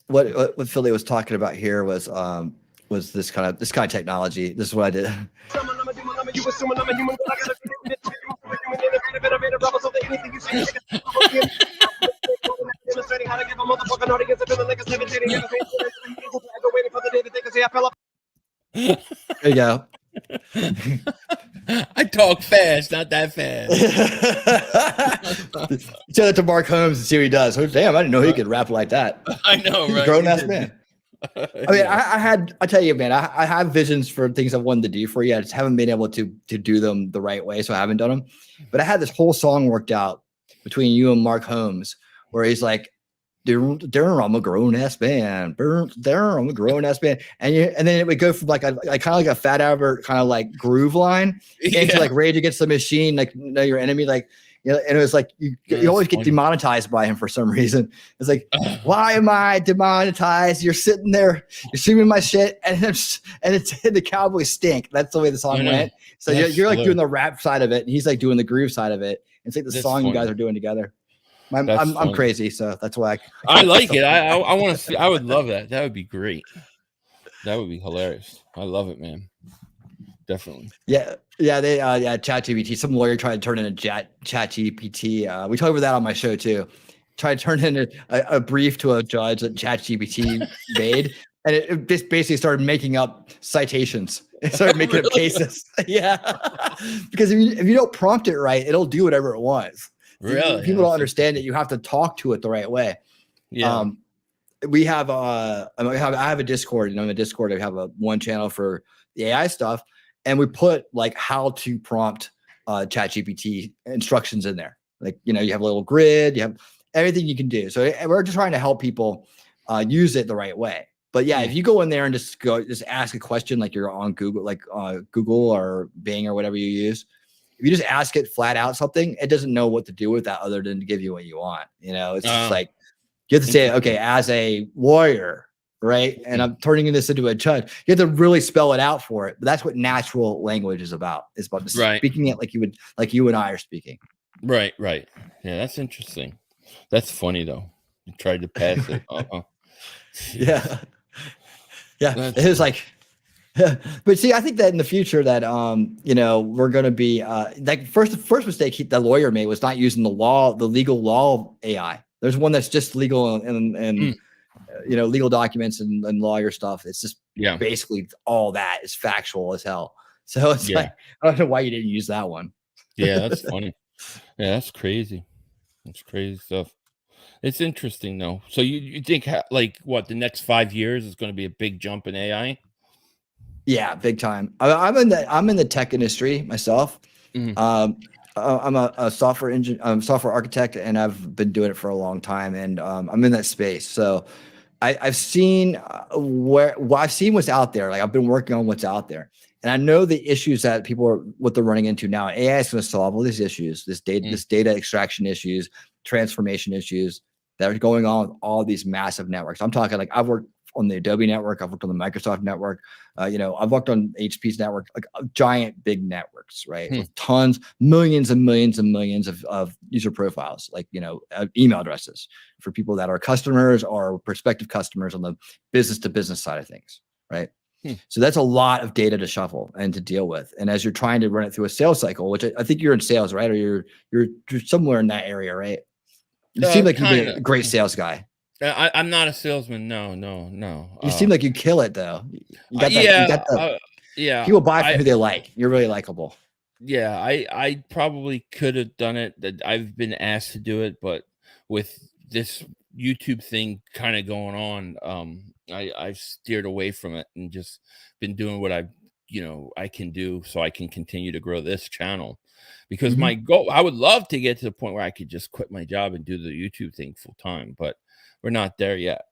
what Philly was talking about here was this kind of technology. This is what I did. There you go. I talk fast, not that fast. Tell it to Mark Holmes and see what he does. Oh, damn, I didn't know he could rap like that. I know, right? Grown ass man. I mean, I tell you, man, I have visions for things I wanted to do for you. I just haven't been able to do them the right way, so I haven't done them. But I had this whole song worked out between you and Mark Holmes, where he's like, "Darren, I'm a grown ass man. Darren, I'm a grown ass man," and then it would go from like kind of like a Fat Albert kind of like groove line into like Rage Against the Machine, like Know Your Enemy, like. And it was like you always get demonetized by him for some reason. It's like, why am I demonetized? You're sitting there, you're streaming my shit, and the Cowboys stink. That's the way the song went. So you're like doing the rap side of it, and he's like doing the groove side of it. It's like the song you guys are doing together. I'm crazy, so that's why I like it. I want to see. I would love that. That would be great. That would be hilarious. I love it, man. Definitely. Yeah. ChatGPT. Some lawyer tried to turn into ChatGPT. We talked about that on my show too. Tried to turn in a brief to a judge that ChatGPT made, and it just basically started making up citations. It started making up cases. Yeah, because if you don't prompt it right, it'll do whatever it wants. Really, people don't understand it. You have to talk to it the right way. Yeah. I have a Discord. In the Discord, I have one channel for the AI stuff. And we put like how to prompt ChatGPT instructions in there. Like, you have a little grid, you have everything you can do. So we're just trying to help people use it the right way. But yeah, if you go in there and just ask a question, like you're on Google, like Google or Bing or whatever you use, if you just ask it flat out something, it doesn't know what to do with that other than to give you what you want. It's just like, you have to say, okay, as a lawyer, right? And I'm turning this into a judge. You have to really spell it out for it. But that's what natural language is about. It's about just speaking it like you and I are speaking. Right. Yeah, that's interesting. That's funny though. You tried to pass it. Yeah. It was like, but see, I think that in the future that we're going to be like first mistake the lawyer made was not using the legal law AI. There's one that's just legal and legal documents and lawyer stuff. It's just basically all that is factual as hell. So it's like, I don't know why you didn't use that one. Yeah, that's funny. Yeah, that's crazy. That's crazy stuff. It's interesting though. So you think like what the next 5 years is going to be a big jump in AI? Yeah, big time. I'm in the tech industry myself. Mm-hmm. I'm a software engineer, software architect, and I've been doing it for a long time. And I'm in that space. So I've seen what's out there. Like I've been working on what's out there, and I know the issues that what they're running into now. AI is going to solve all these issues, this data extraction issues, transformation issues that are going on with all these massive networks. I'm talking like I've worked on the Adobe network. I've worked on the Microsoft network. I've worked on HP's network, like giant big networks, right? With tons, millions and millions and millions of user profiles, like, email addresses for people that are customers or prospective customers on the business to business side of things, right? So that's a lot of data to shuffle and to deal with. And as you're trying to run it through a sales cycle, which I think you're in sales, right? Or you're somewhere in that area, right? You seem like you'd be a great sales guy. I'm not a salesman. No. You seem like you kill it though. You got that. Yeah. People buy from who they like. You're really likable. Yeah, I probably could have done it. That I've been asked to do it, but with this YouTube thing kind of going on, I've steered away from it and just been doing what I can do so I can continue to grow this channel. Because my goal, I would love to get to the point where I could just quit my job and do the YouTube thing full time, but we're not there yet.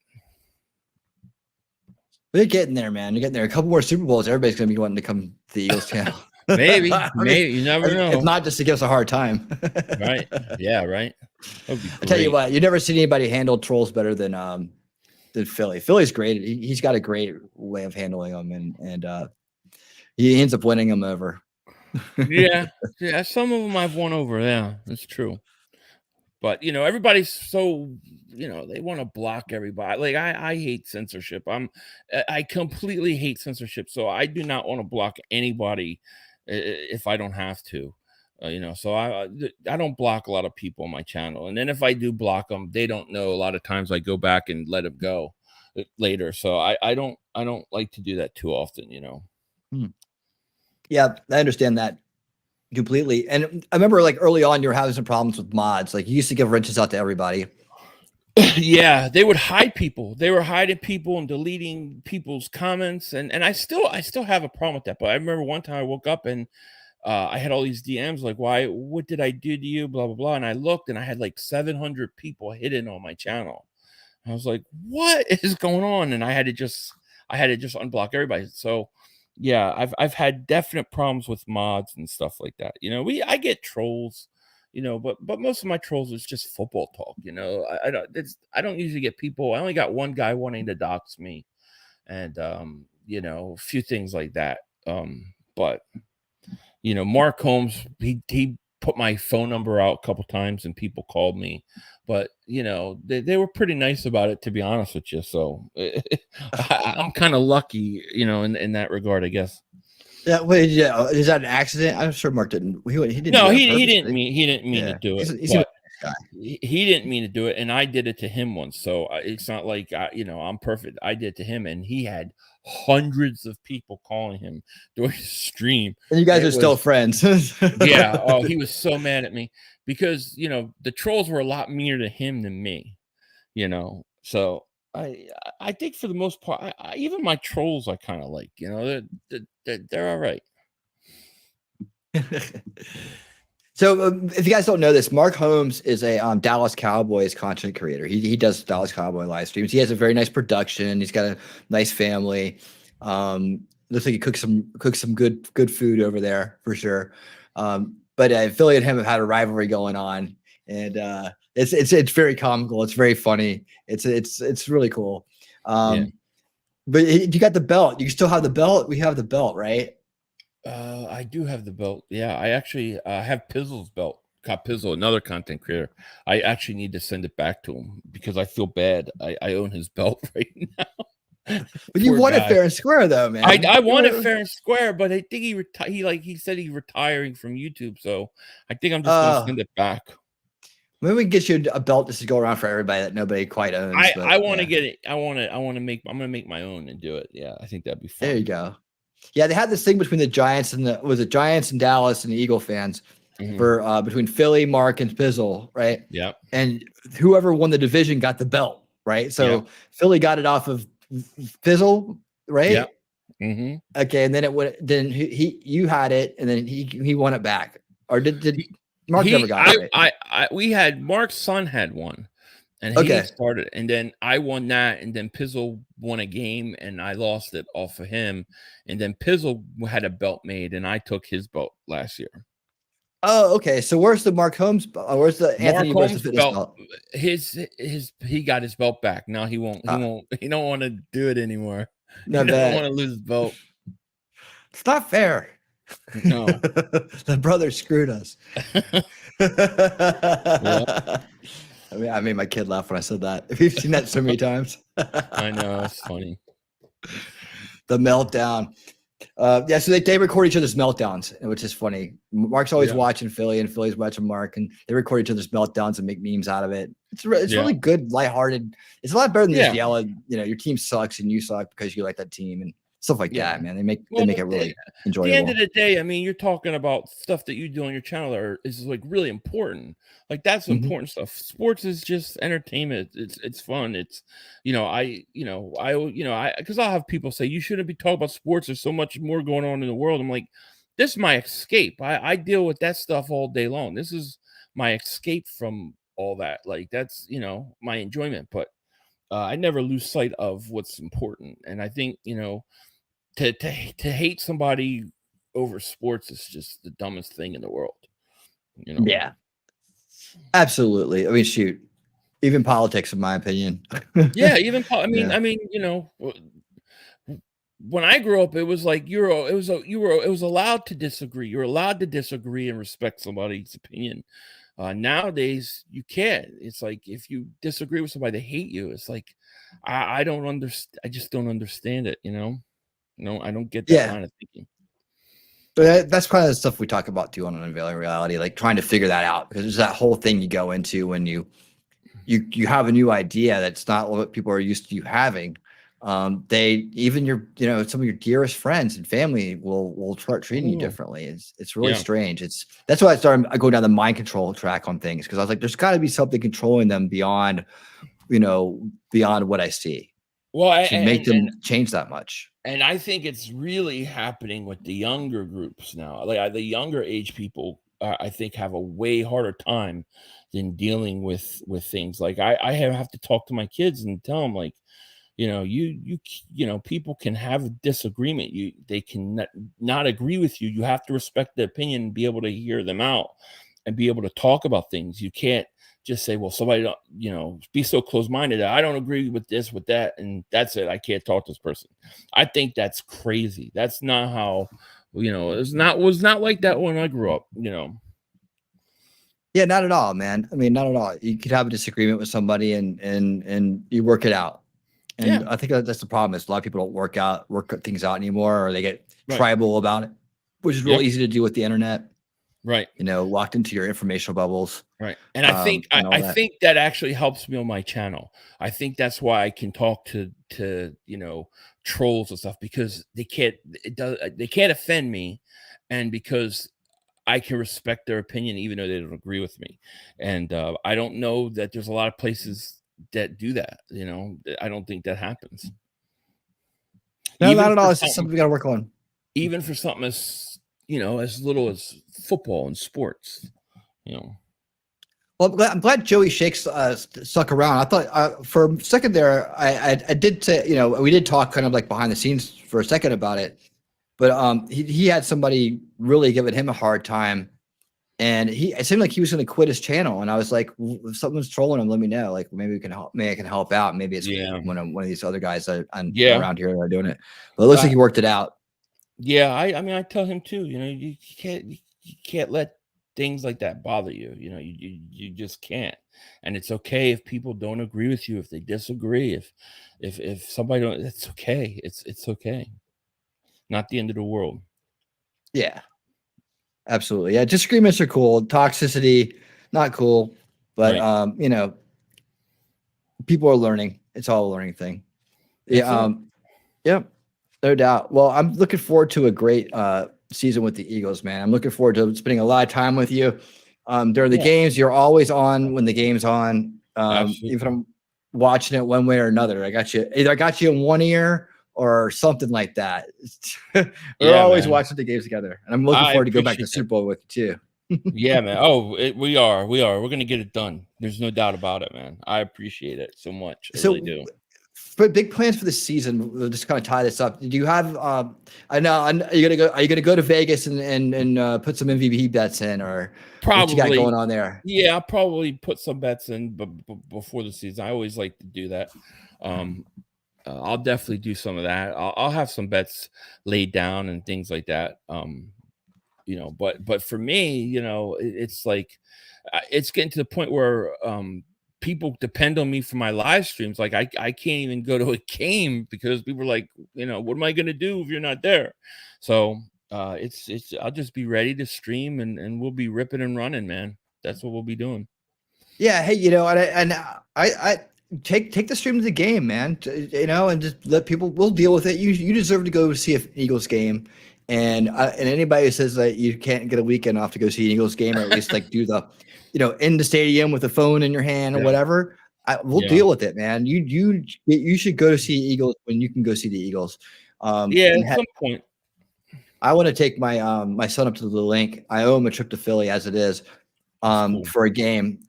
You're getting there, man. You're getting there. A couple more Super Bowls, everybody's going to be wanting to come to the Eagles channel. Maybe. You never know. It's not just to give us a hard time. Right. Yeah, right. I tell you what, you never seen anybody handle trolls better than Philly. Philly's great. He's got a great way of handling them, and he ends up winning them over. Yeah. Some of them I've won over. Yeah, that's true. But everybody's so they want to block everybody. Like I hate censorship. I completely hate censorship. So I do not want to block anybody if I don't have to. So I don't block a lot of people on my channel. And then if I do block them, they don't know. A lot of times I go back and let them go later. So I don't like to do that too often. Yeah, I understand that completely. And I remember like early on, you were having some problems with mods. Like you used to give wrenches out to everybody. Yeah, they would hide people. They were hiding people and deleting people's comments. And I still have a problem with that. But I remember one time I woke up and I had all these DMs like, what did I do to you? Blah, blah, blah. And I looked and I had like 700 people hidden on my channel. I was like, what is going on? And I had to just unblock everybody. So yeah, I've had definite problems with mods and stuff like that. I get trolls, but most of my trolls is just football talk. I don't usually get people. I only got one guy wanting to dox me, and a few things like that. But Mark Holmes, he put my phone number out a couple times and people called me, but they were pretty nice about it, to be honest with you. So I'm kind of lucky, in that regard, I guess. Yeah. Wait, yeah. Is that an accident? I'm sure Mark didn't. He didn't. No, he didn't mean to do it. He didn't mean to do it, and I did it to him once. So it's not like I'm perfect. I did it to him, and he had hundreds of people calling him during the stream. And you guys are still friends. Yeah. Oh, he was so mad at me because the trolls were a lot meaner to him than me. So I think for the most part, even my trolls I kind of like. They're all right. So if you guys don't know this, Mark Holmes is a Dallas Cowboys content creator. He does Dallas Cowboy live streams. He has a very nice production. He's got a nice family. Looks like he cooks some good food over there for sure. But Philly and him have had a rivalry going on, and it's very comical. It's very funny. It's really cool. But you got the belt. You still have the belt. We have the belt, right? I do have the belt. Yeah, I actually have Pizzle's belt. Pizzle, another content creator. I actually need to send it back to him because I feel bad. I own his belt right now. But you won it fair and square, though, man. I won it fair and square, but I think he said he's retiring from YouTube, so I think I'm just gonna send it back. Maybe we can get you a belt just to go around for everybody that nobody quite owns. I want to get it. I'm gonna make my own and do it. Yeah, I think that'd be fun. There you go. Yeah, they had this thing between the Giants and Giants and Dallas and the Eagle fans for between Philly, Mark, and Pizzle, right? Yeah. And whoever won the division got the belt, right? So Philly got it off of Pizzle, right? Yeah. Mm-hmm. Okay, and then you had it, and then he won it back, or did Mark never got it? We had Mark's son had one. And he started, and then I won that, and then Pizzle won a game, and I lost it off of him. And then Pizzle had a belt made, and I took his belt last year. Oh, okay. So where's the Mark Holmes? Where's the Anthony Mark versus Holmes Fitness belt. belt? He got his belt back. Now he won't. He don't want to do it anymore. He Not doesn't bad. want to lose his belt. It's not fair. No. The brother screwed us. I mean, I made my kid laugh when I said that. We've seen that so many times. I know, it's funny. The meltdown. Yeah, so they record each other's meltdowns, which is funny. Mark's always watching Philly, and Philly's watching Mark, and they record each other's meltdowns and make memes out of it. It's really good, lighthearted. It's a lot better than just yelling. You know, your team sucks and you suck because you like that team and stuff like that. Man, they make it really enjoyable. At the end of the day, I mean, you're talking about stuff that you do on your channel is like really important. Like that's important stuff. Sports is just entertainment. It's fun. It's, because I'll have people say you shouldn't be talking about sports. There's so much more going on in the world. I'm like, this is my escape. I deal with that stuff all day long. This is my escape from all that. Like that's, my enjoyment. But I never lose sight of what's important. And I think, to hate somebody over sports is just the dumbest thing in the world. Yeah, absolutely. I mean, shoot, even politics, in my opinion. Yeah, even I mean, when I grew up, it was like it was allowed to disagree. You're allowed to disagree and respect somebody's opinion. Nowadays, you can't. It's like if you disagree with somebody, they hate you. It's like I don't understand. I just don't understand it. No, I don't get that line of thinking. But that's kind of the stuff we talk about too on Unveiling Reality, like trying to figure that out, because there's that whole thing you go into when you have a new idea that's not what people are used to you having. They even some of your dearest friends and family will start treating you differently. It's really strange. That's why I go down the mind control track on things, because I was like, there's got to be something controlling them beyond what I see. Well, to make them change that much. And I think it's really happening with the younger groups now. Like the younger age people, I think have a way harder time than dealing with things. Like I have to talk to my kids and tell them, like, people can have a disagreement. They can not agree with you. You have to respect their opinion and be able to hear them out and be able to talk about things. You can't just say, well, somebody, be so close-minded that I don't agree with this, with that, and that's it. I can't talk to this person. I think that's crazy. That's not how, was not like that when I grew up, Yeah, not at all, man. I mean, not at all. You could have a disagreement with somebody and you work it out. And I think that's the problem is a lot of people don't work things out anymore, or they get tribal about it, which is real easy to do with the internet. Right. Locked into your informational bubbles. Right. And I think I think that actually helps me on my channel. I think that's why I can talk to trolls and stuff, because they can't offend me, and because I can respect their opinion even though they don't agree with me. And I don't know that there's a lot of places that do that. I don't think that happens. No, not at all. It's just something we got to work on. Even for something as little as football and sports, Well, I'm glad Joey Shakes stuck around. I thought for a second there, I did say, we did talk kind of like behind the scenes for a second about it, but he had somebody really giving him a hard time, and it seemed like he was going to quit his channel. And I was like, if someone's trolling him, let me know. Like maybe we can help. Maybe I can help out. Maybe it's one of these other guys around here that are doing it. But it looks like he worked it out. Yeah, I mean, I tell him too. You can't let things like that bother you. You just can't. And it's okay if people don't agree with you, if they disagree, if somebody don't. It's okay. It's okay. Not the end of the world. Yeah, absolutely. Yeah, disagreements are cool. Toxicity, not cool. But people are learning. It's all a learning thing. Yeah. Yeah. No doubt. Well, I'm looking forward to a great season with the Eagles, man. I'm looking forward to spending a lot of time with you during the games. You're always on when the game's on. Even if I'm watching it one way or another. I got you in one ear or something like that. We're always watching the games together, and I'm looking forward to go back to the Super Bowl with you too. Yeah, man. Oh, we are. We're gonna get it done. There's no doubt about it, man. I appreciate it so much. I really do. for big plans for the season, we'll just kind of tie this up. Do you have? I know. Are you gonna go to Vegas and put some MVP bets in, or what you got Probably. going on there? Yeah, I'll probably put some bets in before the season. I always like to do that. I'll definitely do some of that. I'll have some bets laid down and things like that. But for me, it's like it's getting to the point where people depend on me for my live streams. Like I can't even go to a game because people are like, what am I going to do if you're not there? So it's I'll just be ready to stream and we'll be ripping and running, man. That's what we'll be doing. Yeah. Hey, I take the stream to the game, man. And just let people. We'll deal with it. You deserve to go see an Eagles game, and anybody who says that you can't get a weekend off to go see an Eagles game, or at least like do the, in the stadium with a phone in your hand or whatever. We'll deal with it, man. You should go to see Eagles when you can go see the Eagles. At some point. I want to take my my son up to the link. I owe him a trip to Philly as it is, for a game.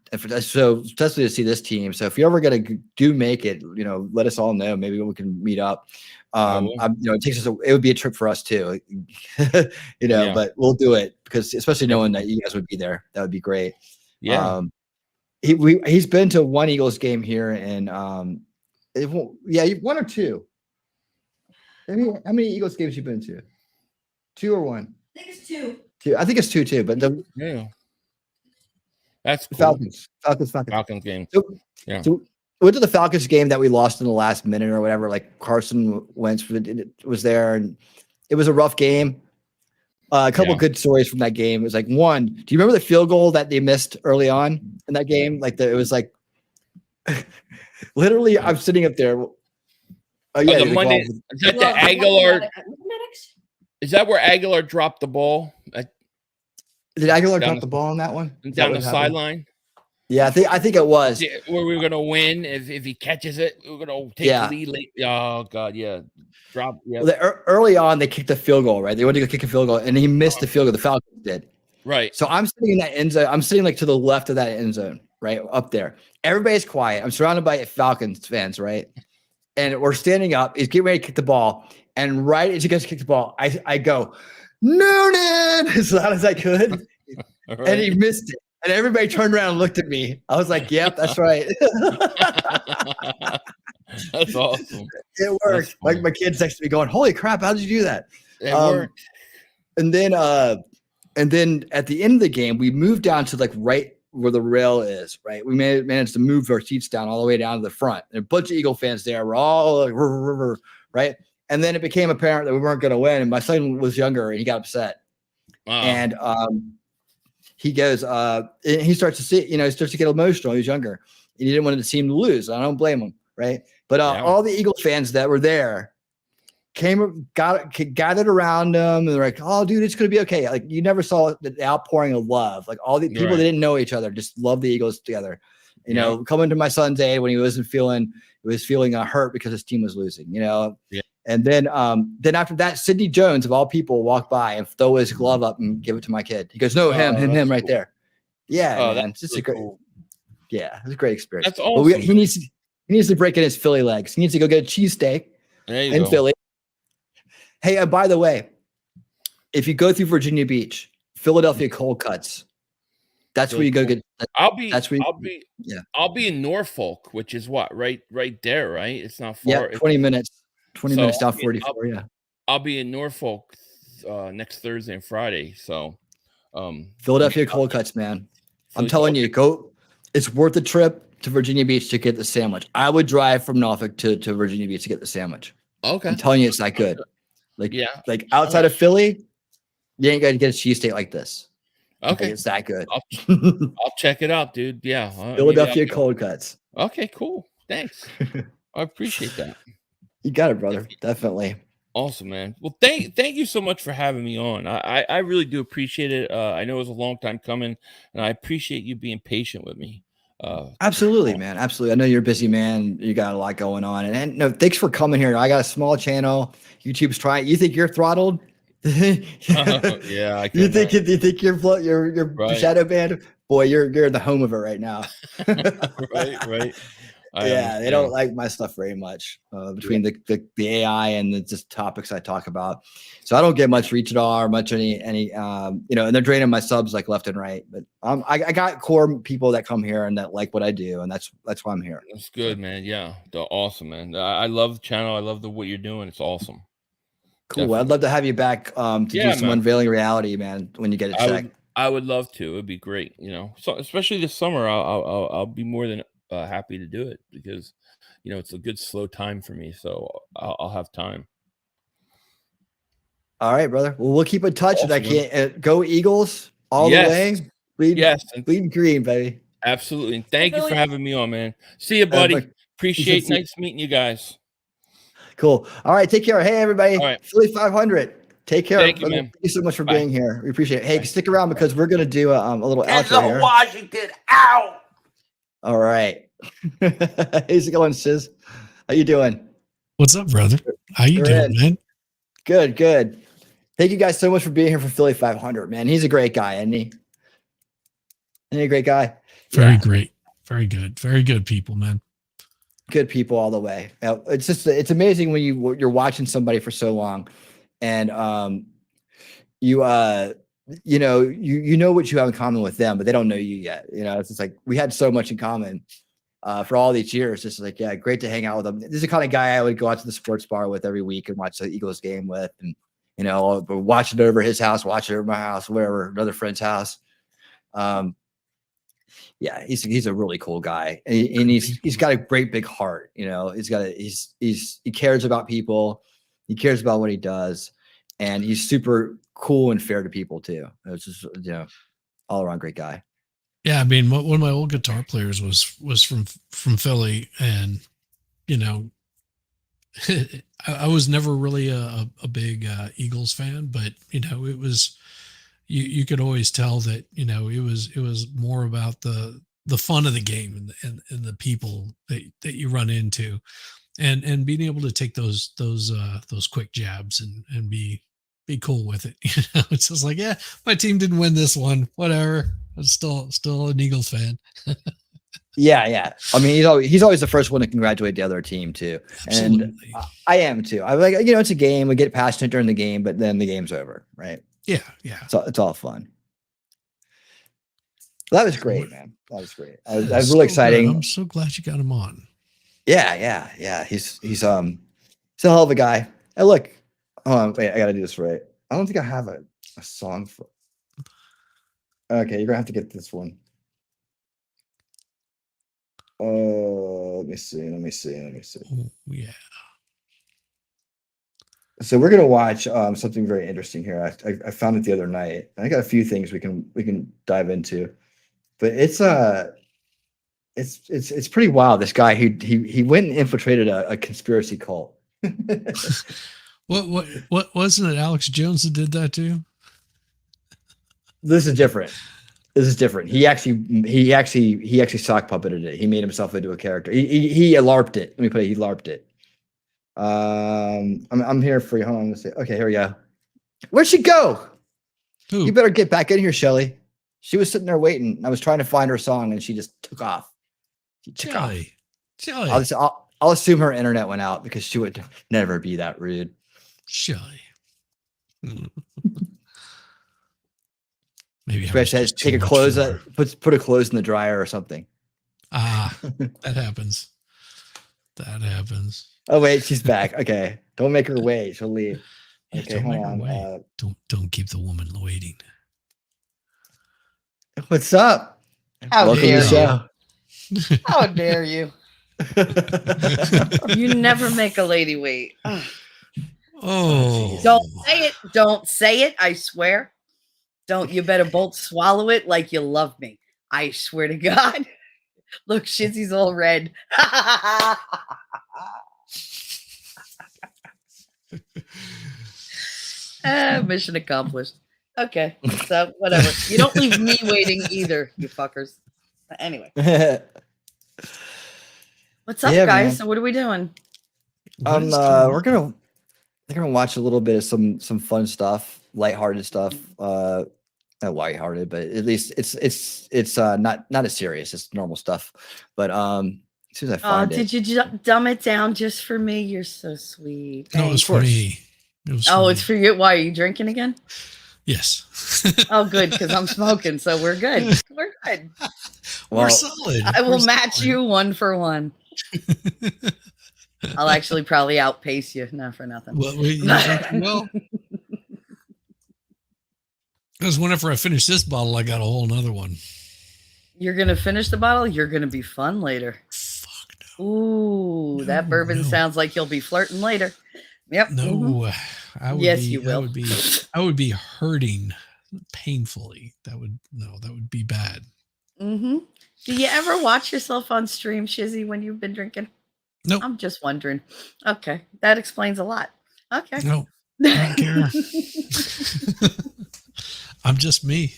So especially to see this team. So if you're ever gonna make it, let us all know. Maybe we can meet up. It takes us. It would be a trip for us too. But we'll do it because especially knowing that you guys would be there, that would be great. Yeah. He's been to one Eagles game here, and one or two. How many Eagles games you been to? 2 or 1? I think it's 2. 2. I think it's 2 too. But that's cool. Falcons game. So we went to the Falcons game that we lost in the last minute or whatever. Like Carson Wentz was there, and it was a rough game. A couple good stories from that game. It was like, one, do you remember the field goal that they missed early on in that game? Like it was like literally I'm sitting up there. Oh yeah, the Monday. Is that the Aguilar? Is that where Aguilar dropped the ball? Did Aguilar drop the ball on that one? Down the sideline? Yeah, I think it was. Where we were gonna win if he catches it, we we're gonna take the lead late. Oh god, drop. Yeah. Well, early on, they kicked the field goal, right? They wanted to go kick a field goal, and he missed the field goal. The Falcons did. Right. So I'm sitting in that end zone. I'm sitting like to the left of that end zone, right up there. Everybody's quiet. I'm surrounded by Falcons fans, right? And we're standing up. He's getting ready to kick the ball, and right as he goes to kick the ball, I go, Noonan, as loud as I could, and he missed it. And everybody turned around and looked at me. I was like, "Yep, that's right." That's awesome. It worked. Like my kids texted me, going, "Holy crap! How did you do that?" It worked. And then at the end of the game, we moved down to like right where the rail is. Right, we managed to move our seats down all the way down to the front. And a bunch of Eagle fans there. We're all like, right. And then it became apparent that we weren't going to win. And my son was younger, and he got upset. Wow. And he goes, he starts to see, he starts to get emotional. He was younger, and he didn't want the team to lose. I don't blame him, right? But all the Eagles fans that were there gathered around him, and they're like, "Oh, dude, it's going to be okay." Like you never saw the outpouring of love. Like all the people that didn't know each other just loved the Eagles together. Coming to my son's aid when he was feeling hurt because his team was losing. Yeah. And then after that, Sidney Jones of all people walked by and throw his glove up and give it to my kid. He goes, "No, him right cool. there." Yeah, man, it's just really a great. Cool. Yeah, it's a great experience. That's awesome. He needs to break in his Philly legs. He needs to go get a cheesesteak in Philly. Hey, by the way, if you go through Virginia Beach, Philadelphia cold cuts. That's where you go get. I'll be in Norfolk, which is what right there, right? It's not far. Yeah, 20 minutes. 20 minutes down 44. I'll be in Norfolk next Thursday and Friday. So, Philadelphia cold cuts, man. I'm telling you, go. It's worth the trip to Virginia Beach to get the sandwich. I would drive from Norfolk to Virginia Beach to get the sandwich. Okay, I'm telling you, it's that good. Like outside of Philly, you ain't gonna get a cheesesteak like this. Okay, it's that good. I'll check it out, dude. Yeah, Philadelphia cold cuts. Okay, cool. Thanks. I appreciate that. You got it, brother. Definitely. Awesome, man. Well, thank you so much for having me on. I really do appreciate it. I know it was a long time coming, and I appreciate you being patient with me. Absolutely, man. Absolutely. I know you're a busy man. You got a lot going on, and no, thanks for coming here. I got a small channel. YouTube's trying. You think you're throttled? Yeah. You think you're shadow banned? Boy, you're in the home of it right now. Right. Yeah, they don't like my stuff very much between the AI and the just topics I talk about. So I don't get much reach at all or much any and they're draining my subs like left and right. But I got core people that come here and that like what I do, and that's why I'm here. That's good, man. Yeah, they're awesome, man. I love the channel. I love what you're doing. It's awesome. Cool. Definitely. I'd love to have you back to do some unveiling reality, man, when you get a check. I would love to. It'd be great, So especially this summer, I'll be more than happy to do it because it's a good slow time for me, so I'll have time. All right, brother. Well, we'll keep in touch. Awesome, and I can't go Eagles all the way. Bleed green, baby. Absolutely. And thank you for having me on, man. See you, buddy. Appreciate. Nice meeting you guys. Cool. All right. Take care. Hey, everybody. All right. Philly.500. Take care. Thank you, man. Thank you so much for being here. We appreciate it. Hey, stick around because we're going to do a little outro here. Washington out. All right. How's it going, Sis? How you doing? What's up, brother? How you doing, man? Good. Thank you guys so much for being here for Philly.500, man. He's a great guy, isn't he? Isn't he a great guy? Very great. Very good. Very good people, man. Good people all the way. It's amazing when you're watching somebody for so long and you know what you have in common with them, but they don't know you yet. It's just like we had so much in common for all these years. It's like, yeah, great to hang out with him. This is the kind of guy I would go out to the sports bar with every week and watch the Eagles game with, and watch it over his house, watch it over my house, wherever, another friend's house. Yeah, he's a really cool guy, and he's got a great big heart. He cares about people, he cares about what he does, and he's super cool and fair to people too. It's just all around great guy. Yeah, I mean, one of my old guitar players was from Philly, and I was never really a big Eagles fan, but it was. You could always tell that it was more about the fun of the game and the people that you run into, and being able to take those quick jabs and be cool with it. It's just like, yeah, my team didn't win this one, whatever. I'm still an Eagles fan. Yeah. I mean, he's always the first one to congratulate the other team too. Absolutely. And I am too. I'm like, it's a game. We get passionate during the game, but then the game's over, right? Yeah. So it's all fun. That was great, man. That was great. That was really exciting. Good. I'm so glad you got him on. Yeah. He's a hell of a guy. Hey, look. Hold on, wait. I got to do this right. I don't think I have a song for. Okay, you're gonna have to get this one. Let me see. Oh, yeah. So we're gonna watch something very interesting here. I found it the other night. I got a few things we can dive into, but it's pretty wild. This guy he went and infiltrated a conspiracy cult. What wasn't it Alex Jones that did that too? This is different. He actually sock puppeted it. He made himself into a character. He LARPed it. Let me put it. He LARPed it. I'm here for you. Hold on. Let's see. Okay, here we go. Where'd she go? Who? You better get back in here, Shelly. She was sitting there waiting. I was trying to find her song, and she just took off. Shelly. I'll assume her internet went out because she would never be that rude. Shelly. Maybe I should take a clothes, put a clothes in the dryer or something. That happens. Oh wait, she's back. Okay, don't make her wait. She'll leave. Yeah, okay, hold on. Wait. Don't keep the woman waiting. What's up? How Welcome to dare the show. How dare you? You never make a lady wait. Oh, Don't say it. I swear. Don't. You better both swallow it like you love me. I swear to God. Look, Shizzy's all red. Mission accomplished. Okay, so whatever. You don't leave me waiting either, you fuckers. But anyway, what's up, guys? Man. So what are we doing? We're gonna watch a little bit of some fun stuff, lighthearted stuff. Not lighthearted, but at least it's not as serious. It's normal stuff. But As soon as I Oh, find it. did you dumb it down just for me? You're so sweet. No, it was of for course. me. It was Oh, for it's me. for you. Why are you drinking again? Yes. Oh, good, because I'm smoking, so we're good. We're good. We're Well, solid. I will We're match solid. you 1 for 1. I'll actually probably outpace you. Not for nothing. Well, you think you will? Because whenever I finish this bottle, I got a whole nother one. You're gonna finish the bottle. You're gonna be fun later. Fuck no. Ooh, that No, bourbon no. sounds like you'll be flirting later. Yep. No, mhm. I would Yes, be. you will. I would be hurting painfully. That would be bad. Mm-hmm. Do you ever watch yourself on stream, Shizzy, when you've been drinking? Nope. I'm just wondering. Okay, that explains a lot. Okay. No, I don't care. I'm just me.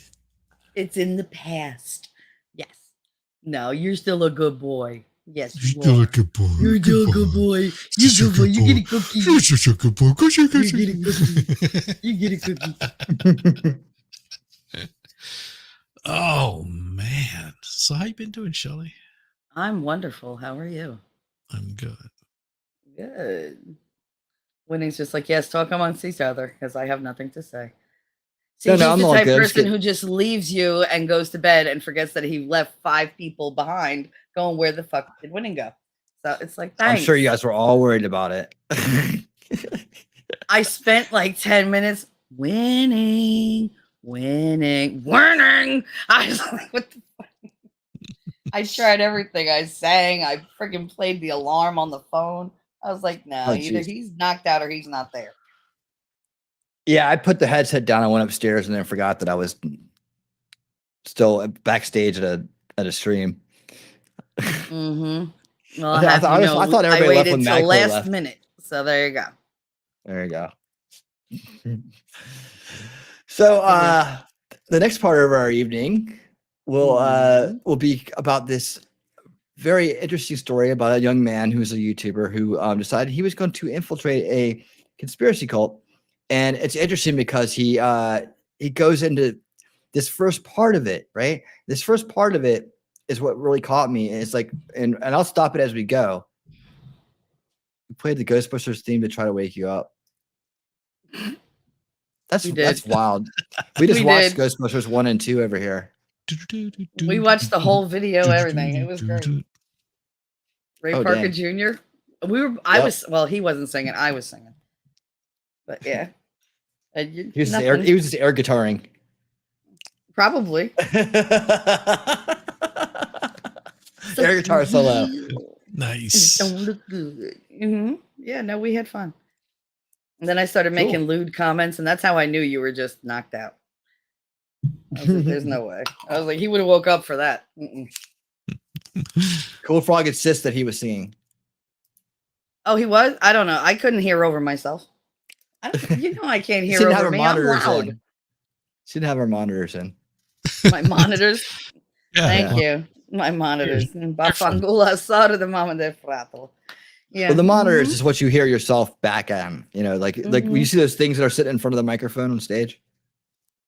It's in the past. Yes. No, you're still a good boy. Yes, you Still are. a good boy. You're still a good boy. You're Such a good boy. good You get boy. a cookie. You're such a good boy. Go, You get a cookie. You get a cookie. Oh man. So how you been doing, Shelly? I'm wonderful. How are you? I'm good. Good. Winning's just like, yes, talk amongst each other because I have nothing to say. See, No, he's no, I'm the all type good. of Just person get- who just leaves you and goes to bed and forgets that he left 5 people behind going, where the fuck did Winning go? So it's like, I'm thanks. sure you guys were all worried about it. I spent like 10 minutes winning. I was like, what the fuck? I tried everything. I sang. I freaking played the alarm on the phone. I was like, no, Oh, either geez. he's knocked out or he's not there. Yeah, I put the headset down. I went upstairs and then forgot that I was still backstage at a stream. Mm-hmm. Well, I thought everybody left waited when till Magpul last left. minute. So there you go. There you go. So the next part of our evening will be about this very interesting story about a young man who's a YouTuber who decided he was going to infiltrate a conspiracy cult. And it's interesting because he goes into this first part of it, right? This first part of it is what really caught me. And it's like, and I'll stop it as we go. We played the Ghostbusters theme to try to wake you up. That's wild. We just watched Ghostbusters 1 and 2 over here. We watched the whole video, everything. It was great. Ray Oh, Parker dang. Jr. He wasn't singing. I was singing. But yeah. He was just air guitaring. Probably. Air guitar solo. Nice. Don't look good. Yeah, no, we had fun. And then I started making lewd comments, and that's how I knew you were just knocked out. I was like, there's no way. I was like, he would have woke up for that. Cool Frog insists that he was singing. Oh, he was? I don't know. I couldn't hear over myself. I can't She hear didn't have over her me. I'm monitors loud. in. She didn't have her monitors in. My monitors. Yeah. Thank you. My monitors. Bafangula sara de mama de frato. Yeah. Well, the monitors is what you hear yourself back at him. You know, like when you see those things that are sitting in front of the microphone on stage,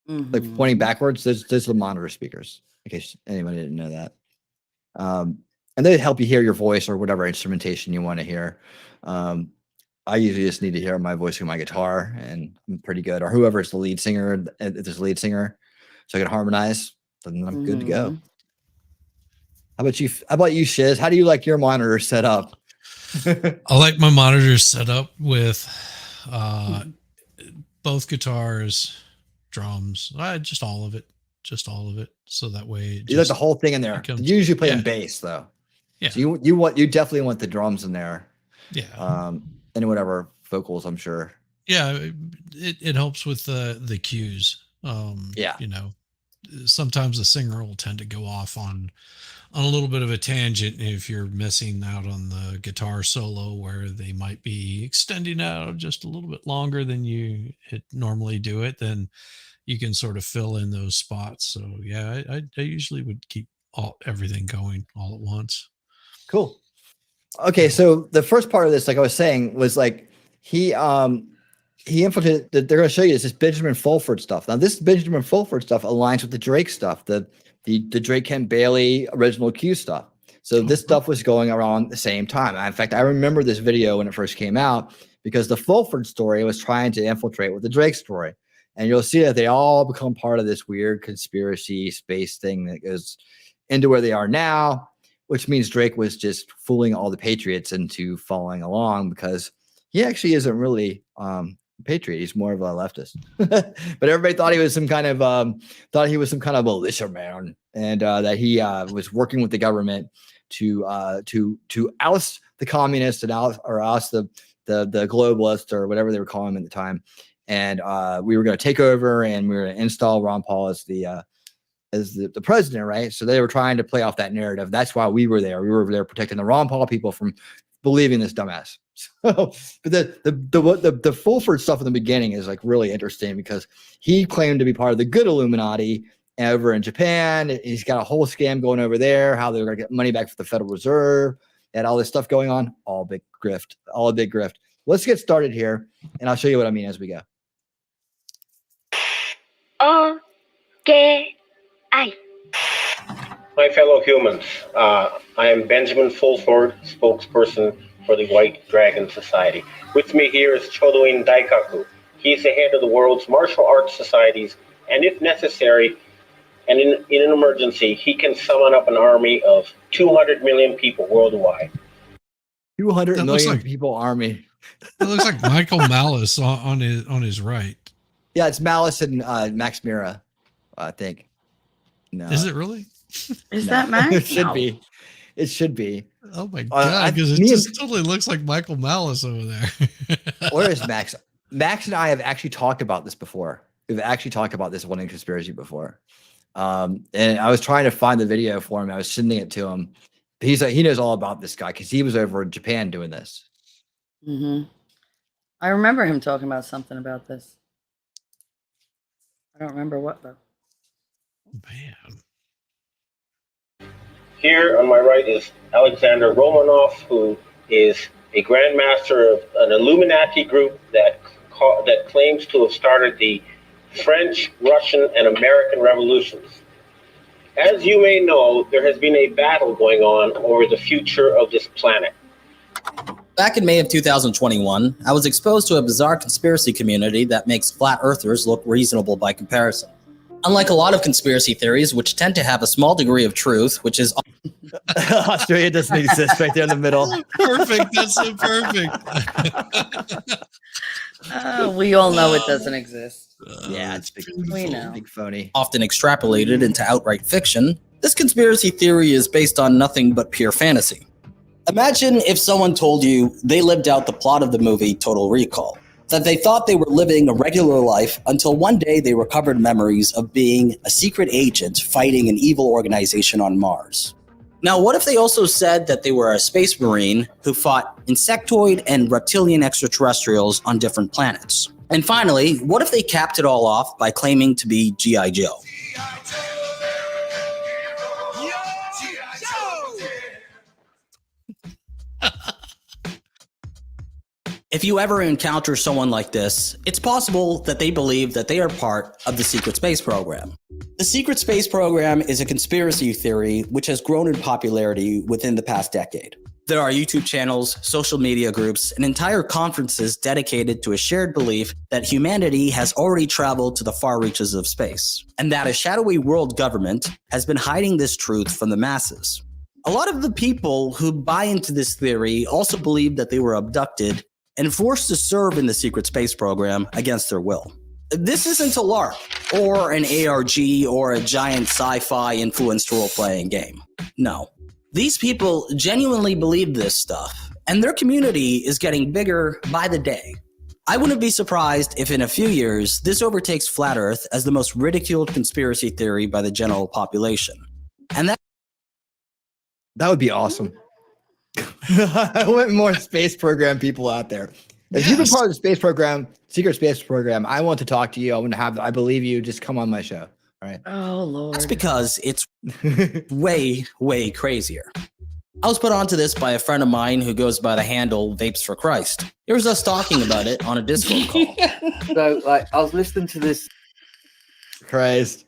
like pointing backwards. Those are the monitor speakers. In case anybody didn't know that. And they help you hear your voice or whatever instrumentation you want to hear. I usually just need to hear my voice through my guitar, and I'm pretty good. Or whoever is the lead singer, if there's a lead singer, so I can harmonize. Then I'm good to go. How about you? How about you, Shiz? How do you like your monitor set up? I like my monitors set up with both guitars, drums, just all of it. So that way, You like the whole thing in there. becomes- You usually play yeah. in bass though. Yeah. So you definitely want the drums in there. Yeah. And whatever vocals, I'm sure. Yeah. It helps with the cues. Yeah. You know, sometimes the singer will tend to go off on a little bit of a tangent if you're missing out on the guitar solo, where they might be extending out just a little bit longer than you normally do it, then you can sort of fill in those spots. So yeah, I usually would keep everything going all at once. Cool. Okay, so the first part of this, like I was saying, was like he infiltrated. They're going to show you this Benjamin Fulford stuff. Now, this Benjamin Fulford stuff aligns with the Drake stuff, the Drake Ken Bailey original Q stuff. So this stuff was going around at the same time. In fact, I remember this video when it first came out because the Fulford story was trying to infiltrate with the Drake story. And you'll see that they all become part of this weird conspiracy space thing that goes into where they are now, which means Drake was just fooling all the patriots into following along because he actually isn't really a patriot. He's more of a leftist. But everybody thought he was some kind of militia man, and that he was working with the government to oust the communists and oust the globalists or whatever they were calling him at the time. And we were going to take over, and we were going to install Ron Paul as the president, right? So they were trying to play off that narrative. That's why we were there. We were there protecting the Ron Paul people from believing this dumbass. So, but the Fulford stuff in the beginning is like really interesting because he claimed to be part of the good Illuminati over in Japan. He's got a whole scam going over there, how they're going to get money back for the Federal Reserve and all this stuff going on. All big grift, all a big grift. Let's get started here, and I'll show you what I mean as we go. Okay. My fellow humans, I am Benjamin Fulford, spokesperson for the White Dragon Society. With me here is Chodoin Daikaku. He's the head of the world's martial arts societies, and if necessary, and in an emergency, he can summon up an army of 200 million people worldwide. 200 million people army. It looks like Michael Malice on his right. Yeah, it's Malice and Max Mira, I think. No. Is it really? Is that Max? It should be. It should be. Oh my god! Because it just totally looks like Michael Malice over there. Where is Max? Max and I have actually talked about this before. We've actually talked about this one conspiracy before. And I was trying to find the video for him. I was sending it to him. He's like, he knows all about this guy because he was over in Japan doing this. Mm-hmm. I remember him talking about something about this. I don't remember what though. Man. Here on my right is Alexander Romanov, who is a grandmaster of an Illuminati group that claims to have started the French, Russian, and American revolutions. As you may know, there has been a battle going on over the future of this planet. Back in May of 2021, I was exposed to a bizarre conspiracy community that makes flat earthers look reasonable by comparison. Unlike a lot of conspiracy theories, which tend to have a small degree of truth, which is... Australia doesn't exist right there in the middle. Perfect. That's so perfect. We all know it doesn't exist. Yeah, it's big. We know. Big phony. Often extrapolated into outright fiction, this conspiracy theory is based on nothing but pure fantasy. Imagine if someone told you they lived out the plot of the movie Total Recall, that they thought they were living a regular life until one day they recovered memories of being a secret agent fighting an evil organization on Mars. Now, what if they also said that they were a space marine who fought insectoid and reptilian extraterrestrials on different planets? And finally, what if they capped it all off by claiming to be G.I. Joe? If you ever encounter someone like this, it's possible that they believe that they are part of the secret space program. The secret space program is a conspiracy theory which has grown in popularity within the past decade. There are YouTube channels, social media groups, and entire conferences dedicated to a shared belief that humanity has already traveled to the far reaches of space, and that a shadowy world government has been hiding this truth from the masses. A lot of the people who buy into this theory also believe that they were abducted and forced to serve in the secret space program against their will. This isn't a LARP, or an ARG, or a giant sci-fi influenced role-playing game. No. These people genuinely believe this stuff, and their community is getting bigger by the day. I wouldn't be surprised if in a few years, this overtakes Flat Earth as the most ridiculed conspiracy theory by the general population. And that would be awesome. I want more space program people out there. If you've been part of the space program, secret space program, I want to talk to you. I want to have, I believe you. Just come on my show. All right. Oh, Lord. That's because it's way, way crazier. I was put onto this by a friend of mine who goes by the handle Vapes for Christ. Here's us talking about it on a Discord call. So, I was listening to this. Christ.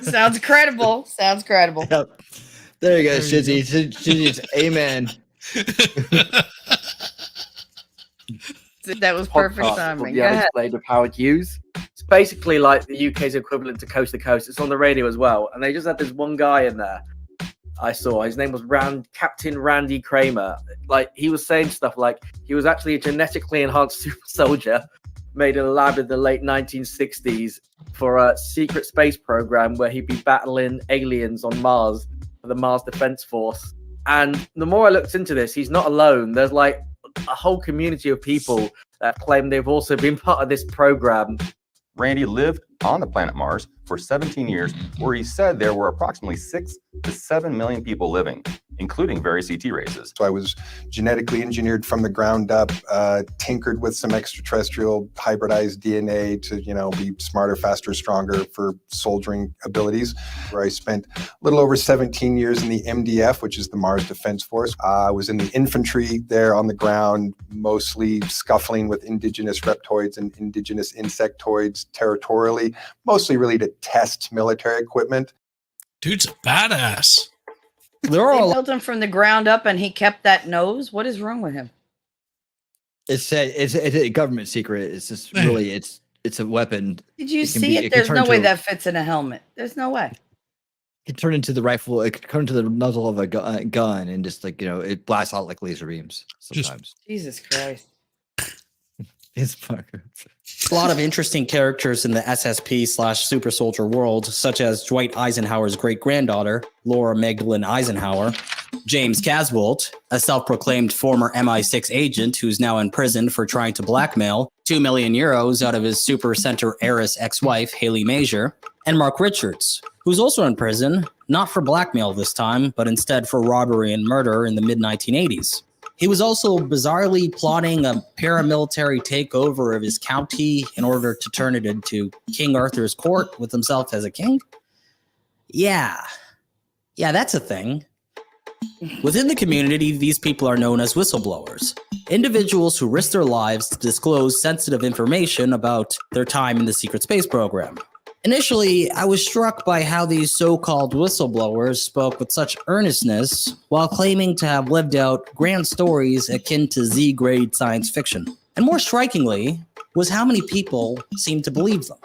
Sounds credible. Sounds credible. Yep. There you go, There you Shizzy. Shizzy's amen. That was perfect Podcast timing. called Go The ahead. Unexplained of Howard Hughes. It's basically like the UK's equivalent to Coast to Coast. It's on the radio as well. And they just had this one guy in there I saw. His name was Captain Randy Kramer. Like, he was saying stuff like he was actually a genetically enhanced super soldier made in a lab in the late 1960s for a secret space program where he'd be battling aliens on Mars for the Mars Defense Force. And the more I looked into this, he's not alone. There's like a whole community of people that claim they've also been part of this program. Randy lived on the planet Mars for 17 years, where he said there were approximately 6 to 7 million people living, including various ET races. So I was genetically engineered from the ground up, tinkered with some extraterrestrial hybridized DNA to, be smarter, faster, stronger for soldiering abilities, where I spent a little over 17 years in the MDF, which is the Mars Defense Force. I was in the infantry there on the ground, mostly scuffling with indigenous reptoids and indigenous insectoids territorially, mostly really to test military equipment. Dude's a badass. They built him from the ground up and he kept that nose. What is wrong with him? It's a government secret. It's just really it's a weapon. Did you see it? There's no way that fits in a helmet. There's no way. It can turn into the rifle. It can turn into the muzzle of a gun and just it blasts out like laser beams sometimes. Jesus Christ. It's Parker. A lot of interesting characters in the SSP/Super Soldier world, such as Dwight Eisenhower's great-granddaughter, Laura Magdalene Eisenhower, James Casbolt, a self-proclaimed former MI6 agent who's now in prison for trying to blackmail 2 million euros out of his Super Center heiress ex-wife, Haley Major, and Mark Richards, who's also in prison, not for blackmail this time, but instead for robbery and murder in the mid-1980s. He was also bizarrely plotting a paramilitary takeover of his county in order to turn it into King Arthur's court with himself as a king. Yeah, that's a thing. Within the community, these people are known as whistleblowers, individuals who risk their lives to disclose sensitive information about their time in the secret space program. Initially, I was struck by how these so-called whistleblowers spoke with such earnestness while claiming to have lived out grand stories akin to Z-grade science fiction. And more strikingly was how many people seemed to believe them.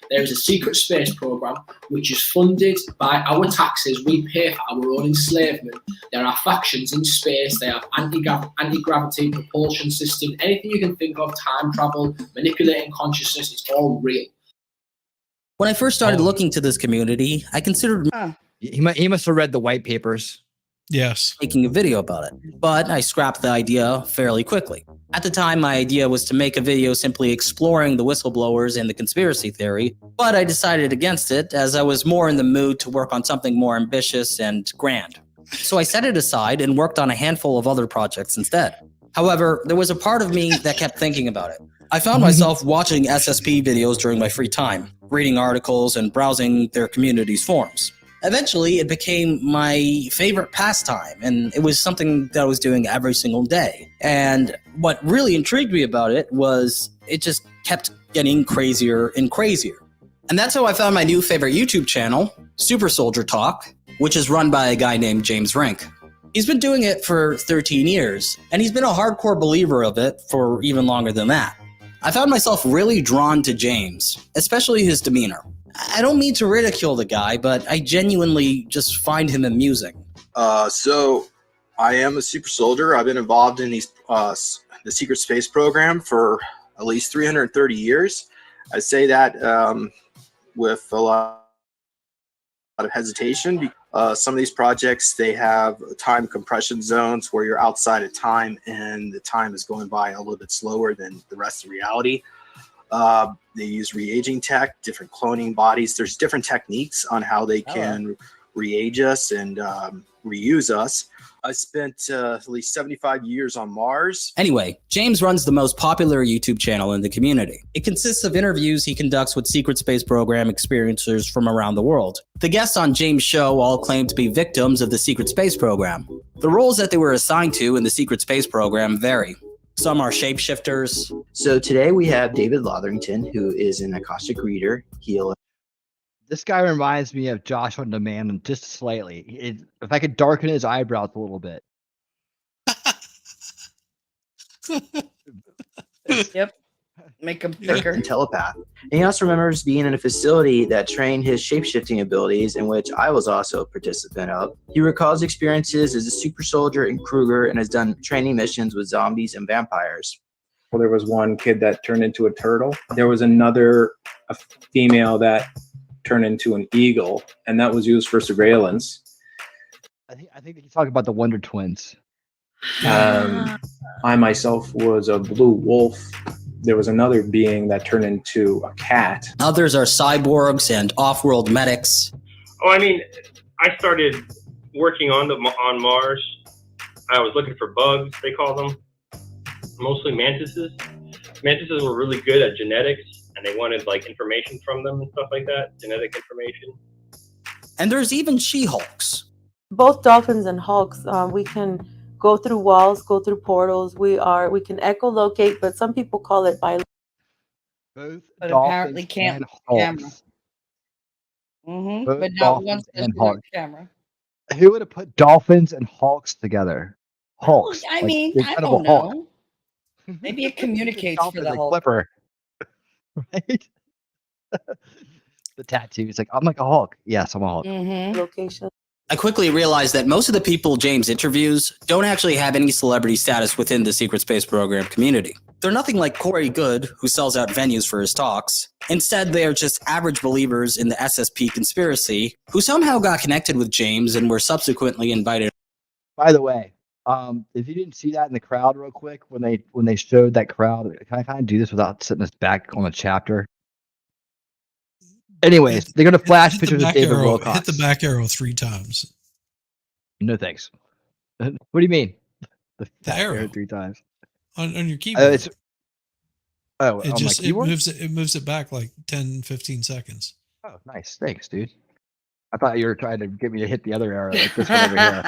There is a secret space program which is funded by our taxes. We pay for our own enslavement. There are factions in space. They have anti-gravity, propulsion system, anything you can think of, time travel, manipulating consciousness. It's all real. When I first started looking to this community, I considered he must have read the white papers. Yes. Making a video about it, but I scrapped the idea fairly quickly. At the time, my idea was to make a video simply exploring the whistleblowers and the conspiracy theory, but I decided against it as I was more in the mood to work on something more ambitious and grand. So I set it aside and worked on a handful of other projects instead. However, there was a part of me that kept thinking about it. I found myself watching SSP videos during my free time, reading articles and browsing their community's forums. Eventually, it became my favorite pastime, and it was something that I was doing every single day. And what really intrigued me about it was it just kept getting crazier and crazier. And that's how I found my new favorite YouTube channel, Super Soldier Talk, which is run by a guy named James Rink. He's been doing it for 13 years, and he's been a hardcore believer of it for even longer than that. I found myself really drawn to James, especially his demeanor. I don't mean to ridicule the guy, but I genuinely just find him amusing. So I am a super soldier. I've been involved in these the secret space program for at least 330 years. I say that with a lot of hesitation. Some of these projects, they have time compression zones where you're outside of time and the time is going by a little bit slower than the rest of reality. They use re-aging tech, different cloning bodies. There's different techniques on how they can re-age us and reuse us. I spent at least 75 years on Mars. Anyway, James runs the most popular YouTube channel in the community. It consists of interviews he conducts with secret space program experiencers from around the world. The guests on James' show all claim to be victims of the secret space program. The roles that they were assigned to in the secret space program vary. Some are shapeshifters. So today we have David Lotherington, who is an Akashic reader. He'll This guy reminds me of Josh on Demand just slightly. If I could darken his eyebrows a little bit. Yep. Make him thicker. And telepath. And he also remembers being in a facility that trained his shape-shifting abilities, in which I was also a participant of. He recalls experiences as a super soldier in Kruger and has done training missions with zombies and vampires. Well, there was one kid that turned into a turtle. There was a female that turned into an eagle, and that was used for surveillance. I think he's talking about the Wonder Twins. I myself was a blue wolf. There was another being that turned into a cat. Others are cyborgs and off-world medics. Oh, I mean, I started working on Mars. I was looking for bugs, they call them, mostly mantises. Mantises were really good at genetics, and they wanted like information from them and stuff like that, genetic information. And there's even She-Hulks. Both dolphins and hulks, we can go through walls, go through portals. We can echolocate, but some people call it Both but dolphins apparently can't and camera. Hulks. But not Dolphins once and there's Hulks. camera. Who would have put dolphins and Hulks together? Hulks. I like mean, the I Incredible don't Hulk. know. Maybe it communicates Dolphin for the is a Hulk. Clipper. Right? The tattoo. He's like, I'm like a Hulk. Yes, I'm a Hulk. Location. I quickly realized that most of the people James interviews don't actually have any celebrity status within the Secret Space Program community. They're nothing like Corey Good, who sells out venues for his talks. Instead, they are just average believers in the SSP conspiracy, who somehow got connected with James and were subsequently invited. By the way, if you didn't see that in the crowd real quick, when they showed that crowd, can I kind of do this without sitting us back on the chapter? Anyways, they're going to flash pictures of David Wilcox. Hit the back arrow 3 times. No thanks. What do you mean? The arrow 3 times. On your keyboard. It it on just my keyboard? it moves it back like 10, 15 seconds. Oh, nice. Thanks, dude. I thought you were trying to get me to hit the other arrow like this one over here.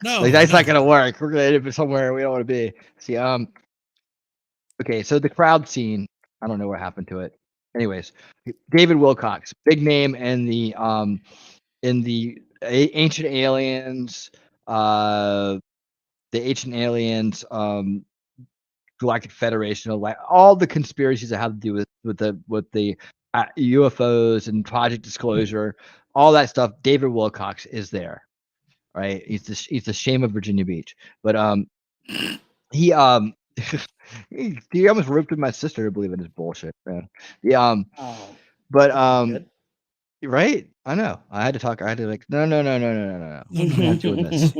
No, like, that's not going to work. We're going to end up somewhere we don't want to be. See, okay, so the crowd scene, I don't know what happened to it. Anyways, David Wilcox, big name in the Ancient Aliens, Galactic Federation, all the conspiracies that have to do with the UFOs and Project Disclosure, all that stuff. David Wilcox is there, right? He's the shame of Virginia Beach, but he almost roped my sister to believe in his bullshit, man. Right? I know. I had to like, no. I'm not doing this.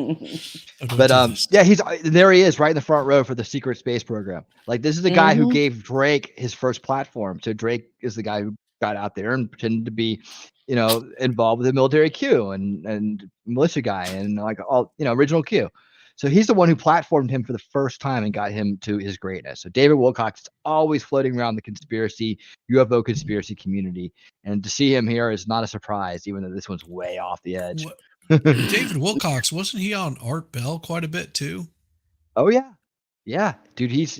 But yeah, there he is, right in the front row for the Secret Space Program. Like, this is the guy who gave Drake his first platform. So Drake is the guy who got out there and pretended to be, involved with the military Q and militia guy and like all, original Q. So he's the one who platformed him for the first time and got him to his greatness. So David Wilcox is always floating around the UFO conspiracy community. And to see him here is not a surprise, even though this one's way off the edge. David Wilcox, wasn't he on Art Bell quite a bit too? Oh yeah. Yeah, dude, he's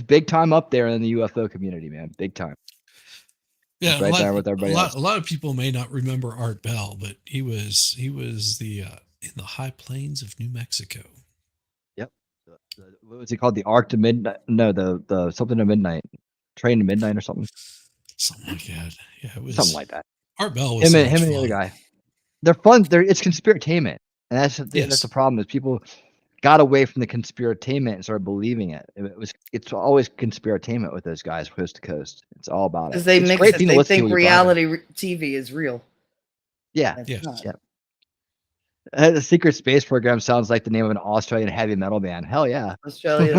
big time up there in the UFO community, man. Big time. Yeah, right there with everybody else. A lot of people may not remember Art Bell, but he was the in the high plains of New Mexico. Yep. What was he called? The Arc to Midnight? No, the something to Midnight, Train to Midnight or something. Something like that. Yeah, it was something like that. Art Bell was him and the other guy. They're fun. It's conspiratainment, and that's the problem. Is people got away from the conspiratainment and started believing it. It's always conspiratainment with those guys, coast to coast. It's all about it. Because they mix it. They think reality TV is real. Yeah. Yeah. The Secret Space Program sounds like the name of an Australian heavy metal band. Hell yeah. Australia.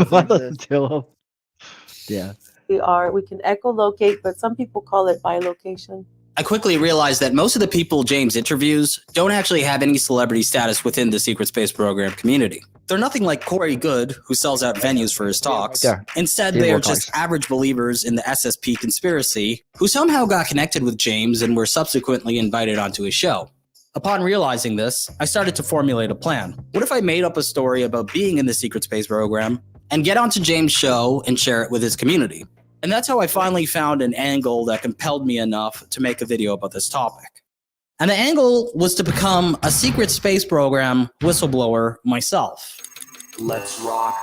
Yeah. We can echolocate, but some people call it bilocation. I quickly realized that most of the people James interviews don't actually have any celebrity status within the Secret Space Program community. They're nothing like Corey Good, who sells out venues for his talks. Right Instead, they are just average believers in the SSP conspiracy, who somehow got connected with James and were subsequently invited onto his show. Upon realizing this, I started to formulate a plan. What if I made up a story about being in the Secret Space Program and get onto James' show and share it with his community? And that's how I finally found an angle that compelled me enough to make a video about this topic. And the angle was to become a secret space program whistleblower myself. Let's rock.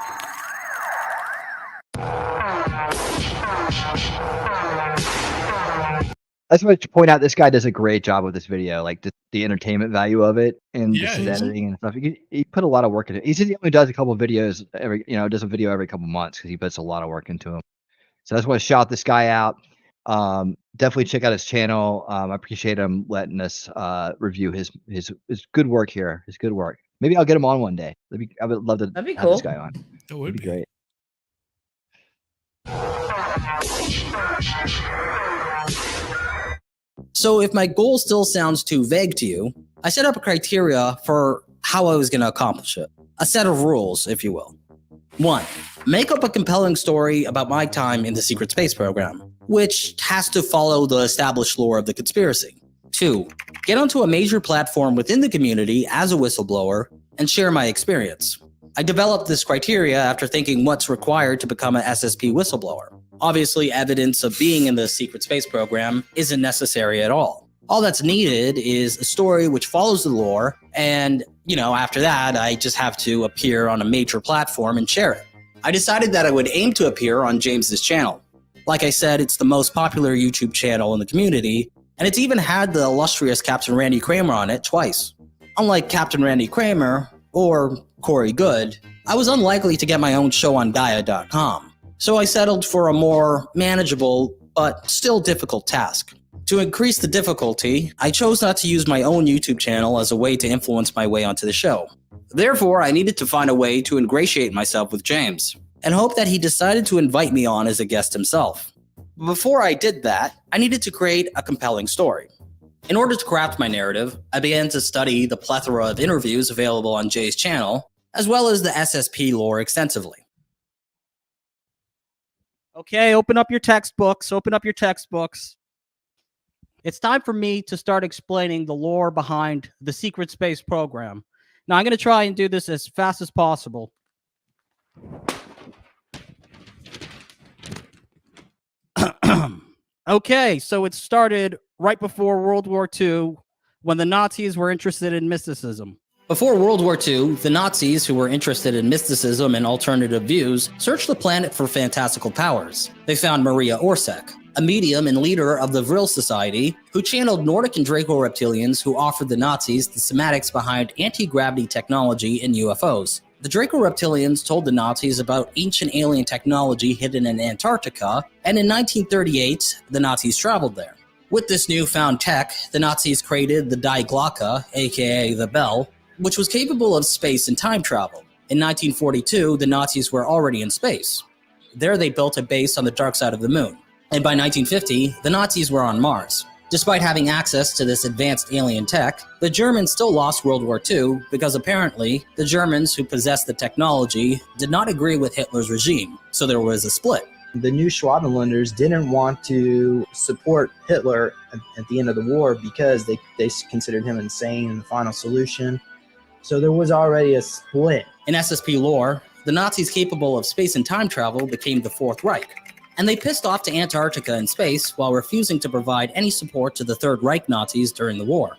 I just want to point out this guy does a great job with this video, like the entertainment value of it and Yeah, the he's- editing and stuff. He put a lot of work into it. He only does a couple of videos every, does a video every couple months because he puts a lot of work into them. So I just want to shout this guy out. Definitely check out his channel. I appreciate him letting us review his good work here. His good work. Maybe I'll get him on one day. I would love to That'd be have this cool. guy on. That would be great. So if my goal still sounds too vague to you, I set up a criteria for how I was going to accomplish it. A set of rules, if you will. 1. Make up a compelling story about my time in the secret space program, which has to follow the established lore of the conspiracy. 2. Get onto a major platform within the community as a whistleblower and share my experience. I developed this criteria after thinking what's required to become an SSP whistleblower. Obviously, evidence of being in the secret space program isn't necessary at all. All that's needed is a story which follows the lore, and, after that, I just have to appear on a major platform and share it. I decided that I would aim to appear on James's channel. Like I said, it's the most popular YouTube channel in the community, and it's even had the illustrious Captain Randy Kramer on it twice. Unlike Captain Randy Kramer, or Corey Good, I was unlikely to get my own show on Gaia.com, so I settled for a more manageable, but still difficult task. To increase the difficulty, I chose not to use my own YouTube channel as a way to influence my way onto the show. Therefore, I needed to find a way to ingratiate myself with James, and hope that he decided to invite me on as a guest himself. Before I did that, I needed to create a compelling story. In order to craft my narrative, I began to study the plethora of interviews available on Jay's channel, as well as the SSP lore extensively. Okay, open up your textbooks. It's time for me to start explaining the lore behind the secret space program. Now, I'm going to try and do this as fast as possible. Okay, so it started right before World War II when the Nazis were interested in mysticism. Before World War II, the Nazis, who were interested in mysticism and alternative views, searched the planet for fantastical powers. They found Maria Orsek, a medium and leader of the Vril Society, who channeled Nordic and Draco reptilians who offered the Nazis the semantics behind anti-gravity technology and UFOs. The Draco reptilians told the Nazis about ancient alien technology hidden in Antarctica, and in 1938, the Nazis traveled there. With this newfound tech, the Nazis created the Die Glocke, aka the Bell, which was capable of space and time travel. In 1942, the Nazis were already in space. There they built a base on the dark side of the moon. And by 1950, the Nazis were on Mars. Despite having access to this advanced alien tech, the Germans still lost World War II because apparently the Germans who possessed the technology did not agree with Hitler's regime, so there was a split. The new Schwabenländers didn't want to support Hitler at the end of the war because they considered him insane and the final solution. So there was already a split. In SSP lore, the Nazis capable of space and time travel became the Fourth Reich, and they pissed off to Antarctica in space while refusing to provide any support to the Third Reich Nazis during the war.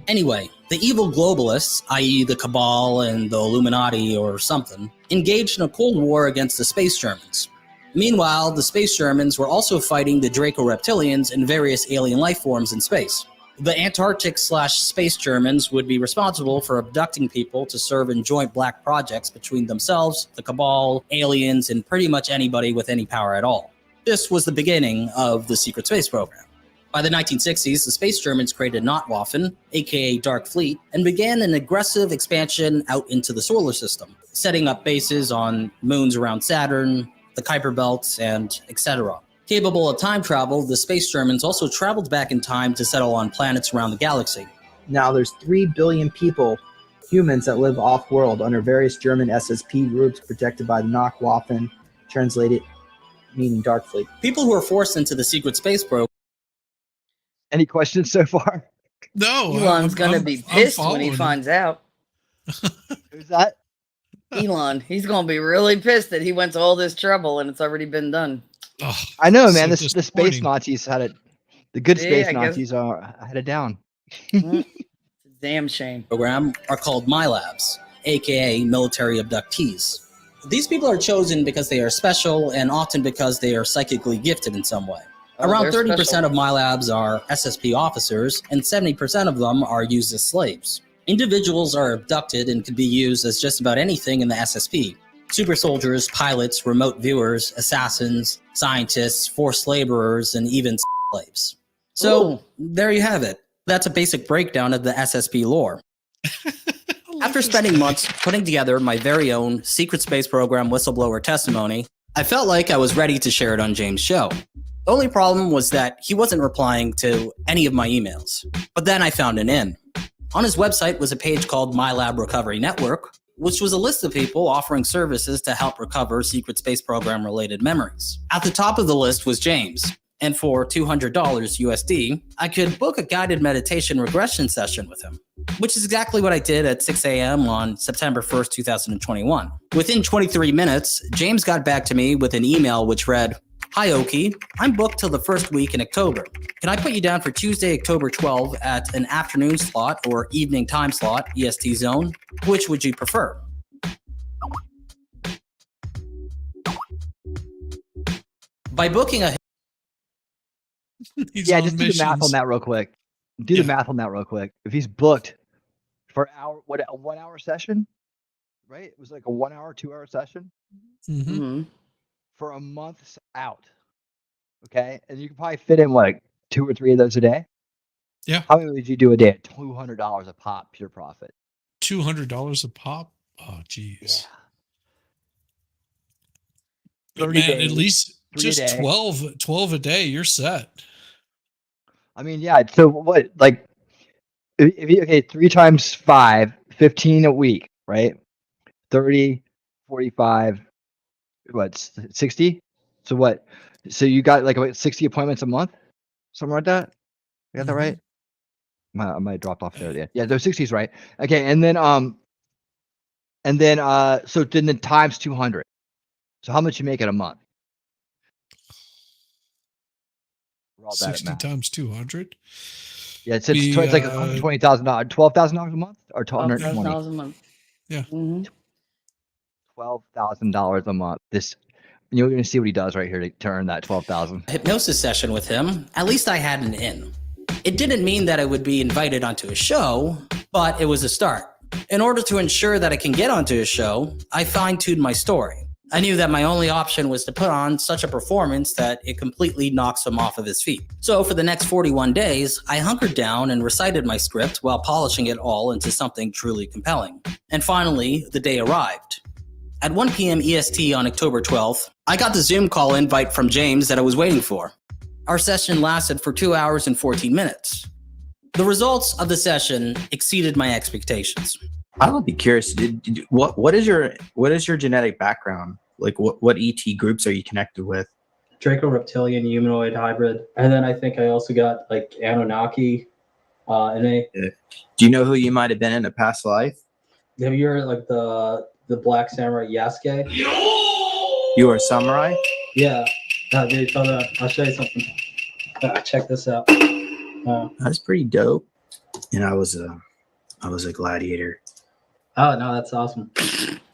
Anyway, the evil globalists, i.e. the Cabal and the Illuminati or something, engaged in a Cold War against the Space Germans. Meanwhile, the Space Germans were also fighting the Draco reptilians and various alien life forms in space. The Antarctic/Space Germans would be responsible for abducting people to serve in joint black projects between themselves, the Cabal, aliens, and pretty much anybody with any power at all. This was the beginning of the secret space program. By the 1960s, the Space Germans created Notwaffen, aka Dark Fleet, and began an aggressive expansion out into the solar system, setting up bases on moons around Saturn, the Kuiper belts, and etc. Capable of time travel, the Space Germans also traveled back in time to settle on planets around the galaxy. Now there's 3 billion people, humans, that live off-world under various German SSP groups protected by the Notwaffen, translated meaning Dark Fleet. People who are forced into the secret space program. Any questions so far? No. Elon's going to be pissed when he following. finds out. Who's that? Elon. He's going to be really pissed that he went to all this trouble and it's already been done. Oh, I know, so man. The space disappointing. Nazis had it. The good Yeah, space I guess. Nazis had it down. Damn shame. Program are called MyLabs, aka military abductees. These people are chosen because they are special and often because they are psychically gifted in some way. Around 30% of MyLabs are SSP officers, and 70% of them are used as slaves. Individuals are abducted and can be used as just about anything in the SSP. Super soldiers, pilots, remote viewers, assassins, scientists, forced laborers, and even slaves. So there you have it. That's a basic breakdown of the SSP lore. After spending months putting together my very own secret space program whistleblower testimony, I felt like I was ready to share it on James' show. The only problem was that he wasn't replying to any of my emails. But then I found an in. On his website was a page called My Lab Recovery Network, which was a list of people offering services to help recover secret space program related memories. At the top of the list was James. And for $200 USD, I could book a guided meditation regression session with him, which is exactly what I did at 6 a.m. on September 1st, 2021. Within 23 minutes, James got back to me with an email which read, "Hi, Oki. I'm booked till the first week in October. Can I put you down for Tuesday, October 12 at an afternoon slot or evening time slot, EST zone? Which would you prefer?" By booking a Yeah, just do the math on that real quick. Do the math on that real quick. If he's booked for an hour, what, a 1 hour session, right? It was like a 1 hour, 2 hour session for a month out. Okay, and you can probably fit in like 2 or 3 of those a day. Yeah. How many would you do a day at $200 a pop, pure profit? $200 a pop. Oh, geez. Yeah. But 30 man, days, at least 3 a just day. 12 a day, you're set. I mean, yeah. So what? Like, if you, okay, 3 times 5, 15 a week, right? 30, 45, what? 60. So what? So you got like about 60 appointments a month, something like that. You got that right? I might have dropped off there. Yeah, those 60s, right? Okay, and then so then the times 200. So how much you make in a month? We're all bad at 60 math. times 200. Yeah, it's like $120,000, $12,000 a month, or $120,000 a month. Yeah. $12,000 a month. This, you're going to see what he does right here to earn that $12,000. hypnosis session with him, at least I had an in. It didn't mean that I would be invited onto a show, but it was a start. In order to ensure that I can get onto a show, I fine-tuned my story. I knew that my only option was to put on such a performance that it completely knocks him off of his feet. So for the next 41 days, I hunkered down and recited my script while polishing it all into something truly compelling. And finally, the day arrived. At 1 p.m. EST on October 12th, I got the Zoom call invite from James that I was waiting for. Our session lasted for 2 hours and 14 minutes. The results of the session exceeded my expectations. I would be curious. What is your genetic background? Like what ET groups are you connected with? Draco reptilian humanoid hybrid, and then I think I also got like Anunnaki. Do you know who you might have been in a past life? Have you heard like the Black Samurai Yasuke? You were a samurai? Yeah. Dude, I'll show you something. Check this out. That's pretty dope. And I was a gladiator. Oh no, that's awesome.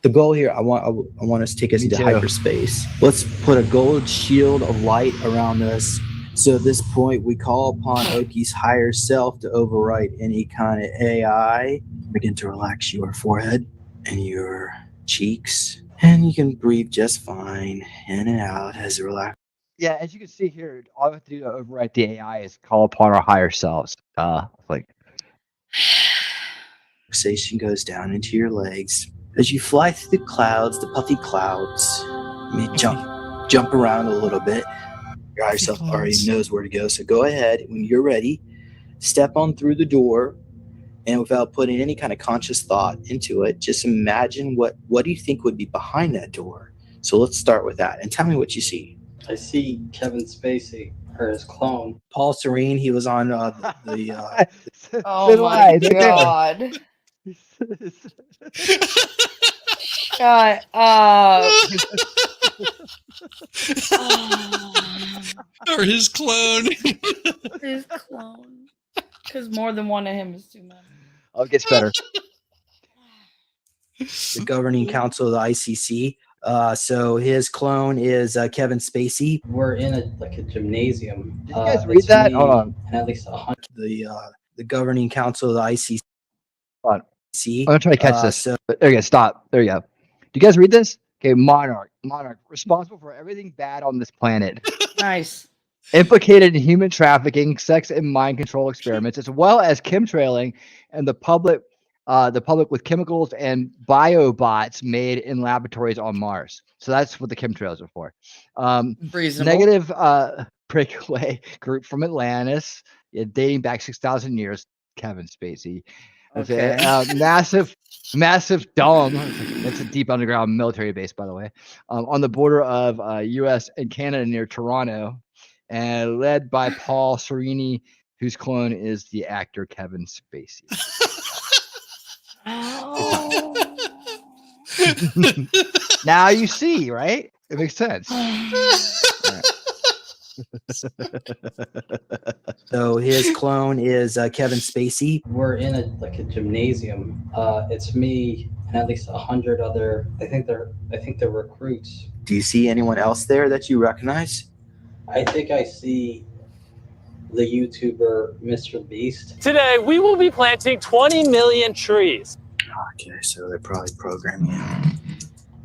The goal here, I want us to take us into hyperspace. Let's put a gold shield of light around us. So at this point, we call upon Oki's higher self to overwrite any kind of AI. Begin to relax your forehead and your cheeks, and you can breathe just fine in and out as you relax. Yeah, as you can see here, all we have to do to overwrite the AI is call upon our higher selves. Like Relaxation goes down into your legs. As you fly through the clouds, the puffy clouds, you may jump around a little bit. Your higher self already knows where to go, so go ahead. When you're ready, step on through the door, and without putting any kind of conscious thought into it, just imagine what do you think would be behind that door. So let's start with that, and tell me what you see. I see Kevin Spacey, or his clone. Paul Serene, he was on the Oh my god. Shut up. Or his clone. His clone. Because more than one of him is too many. Oh, it gets better. The governing council of the ICC. So his clone is Kevin Spacey. We're in a gymnasium. Did you guys read that? Hold on. And at least 100. The governing council of the ICC. Hold on. I'm gonna try to catch this. There you go. Stop. There you go. Do you guys read this? Okay, Monarch, responsible for everything bad on this planet. Nice. Implicated in human trafficking, sex and mind control experiments, as well as chemtrailing and the public with chemicals and biobots made in laboratories on Mars. So that's what the chemtrails are for. Reasonable. Negative breakaway group from Atlantis, dating back 6,000 years. Kevin Spacey. Okay. Massive dome. That's a deep underground military base, by the way, on the border of U.S. and Canada near Toronto, and led by Paul Serini, whose clone is the actor Kevin Spacey. Now you see, right? It makes sense. So his clone is Kevin Spacey. We're in a gymnasium. It's me and at least 100 other. I think they're recruits. Do you see anyone else there that you recognize? I think I see the YouTuber Mr. Beast. Today, we will be planting 20 million trees. Okay, so they're probably programming him.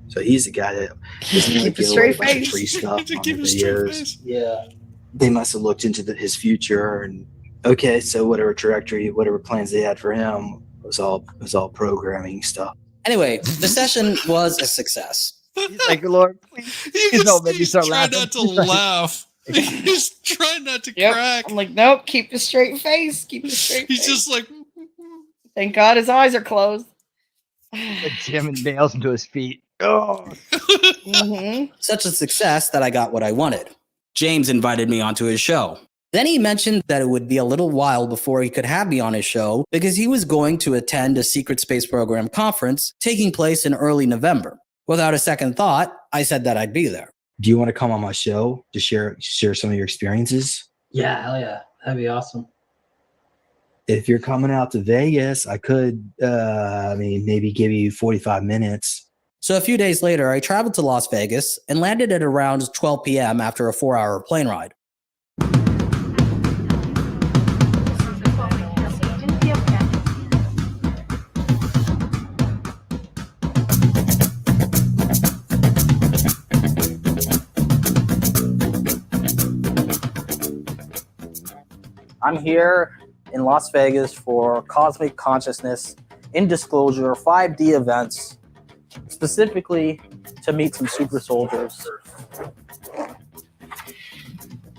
So he's the guy that Keep a straight face. free stuff on the videos. Yeah, they must have looked into his future, and okay, so whatever trajectory, whatever plans they had for him was all programming stuff. Anyway, the session was a success. He's like, Lord, please don't make me start laughing. Not to laugh. He's trying not to crack. I'm like, nope, keep a straight face. Keep a straight face. He's just like, thank God his eyes are closed. Jamming nails into his feet. Oh. Such a success that I got what I wanted. James invited me onto his show. Then he mentioned that it would be a little while before he could have me on his show because he was going to attend a secret space program conference taking place in early November. Without a second thought, I said that I'd be there. Do you want to come on my show to share some of your experiences? Yeah, hell yeah. That'd be awesome. If you're coming out to Vegas, I could, maybe give you 45 minutes. So a few days later, I traveled to Las Vegas and landed at around 12 p.m. after a 4-hour plane ride. I'm here in Las Vegas for Cosmic Consciousness in Disclosure 5D events, specifically to meet some super soldiers.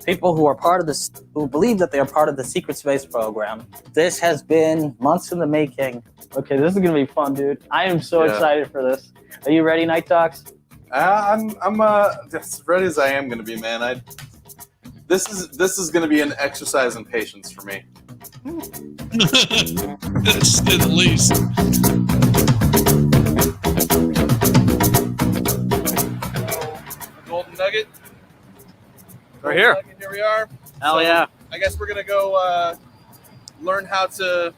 People who are part of this, who believe that they are part of the secret space program. This has been months in the making. Okay, this is gonna be fun, dude. I am so excited for this. Are you ready, Night Talks? I'm as ready as I am gonna be, man. This is gonna be an exercise in patience for me. At least. Golden Nugget. We're here. Nugget, here we are. Hell yeah. I guess we're gonna go learn how to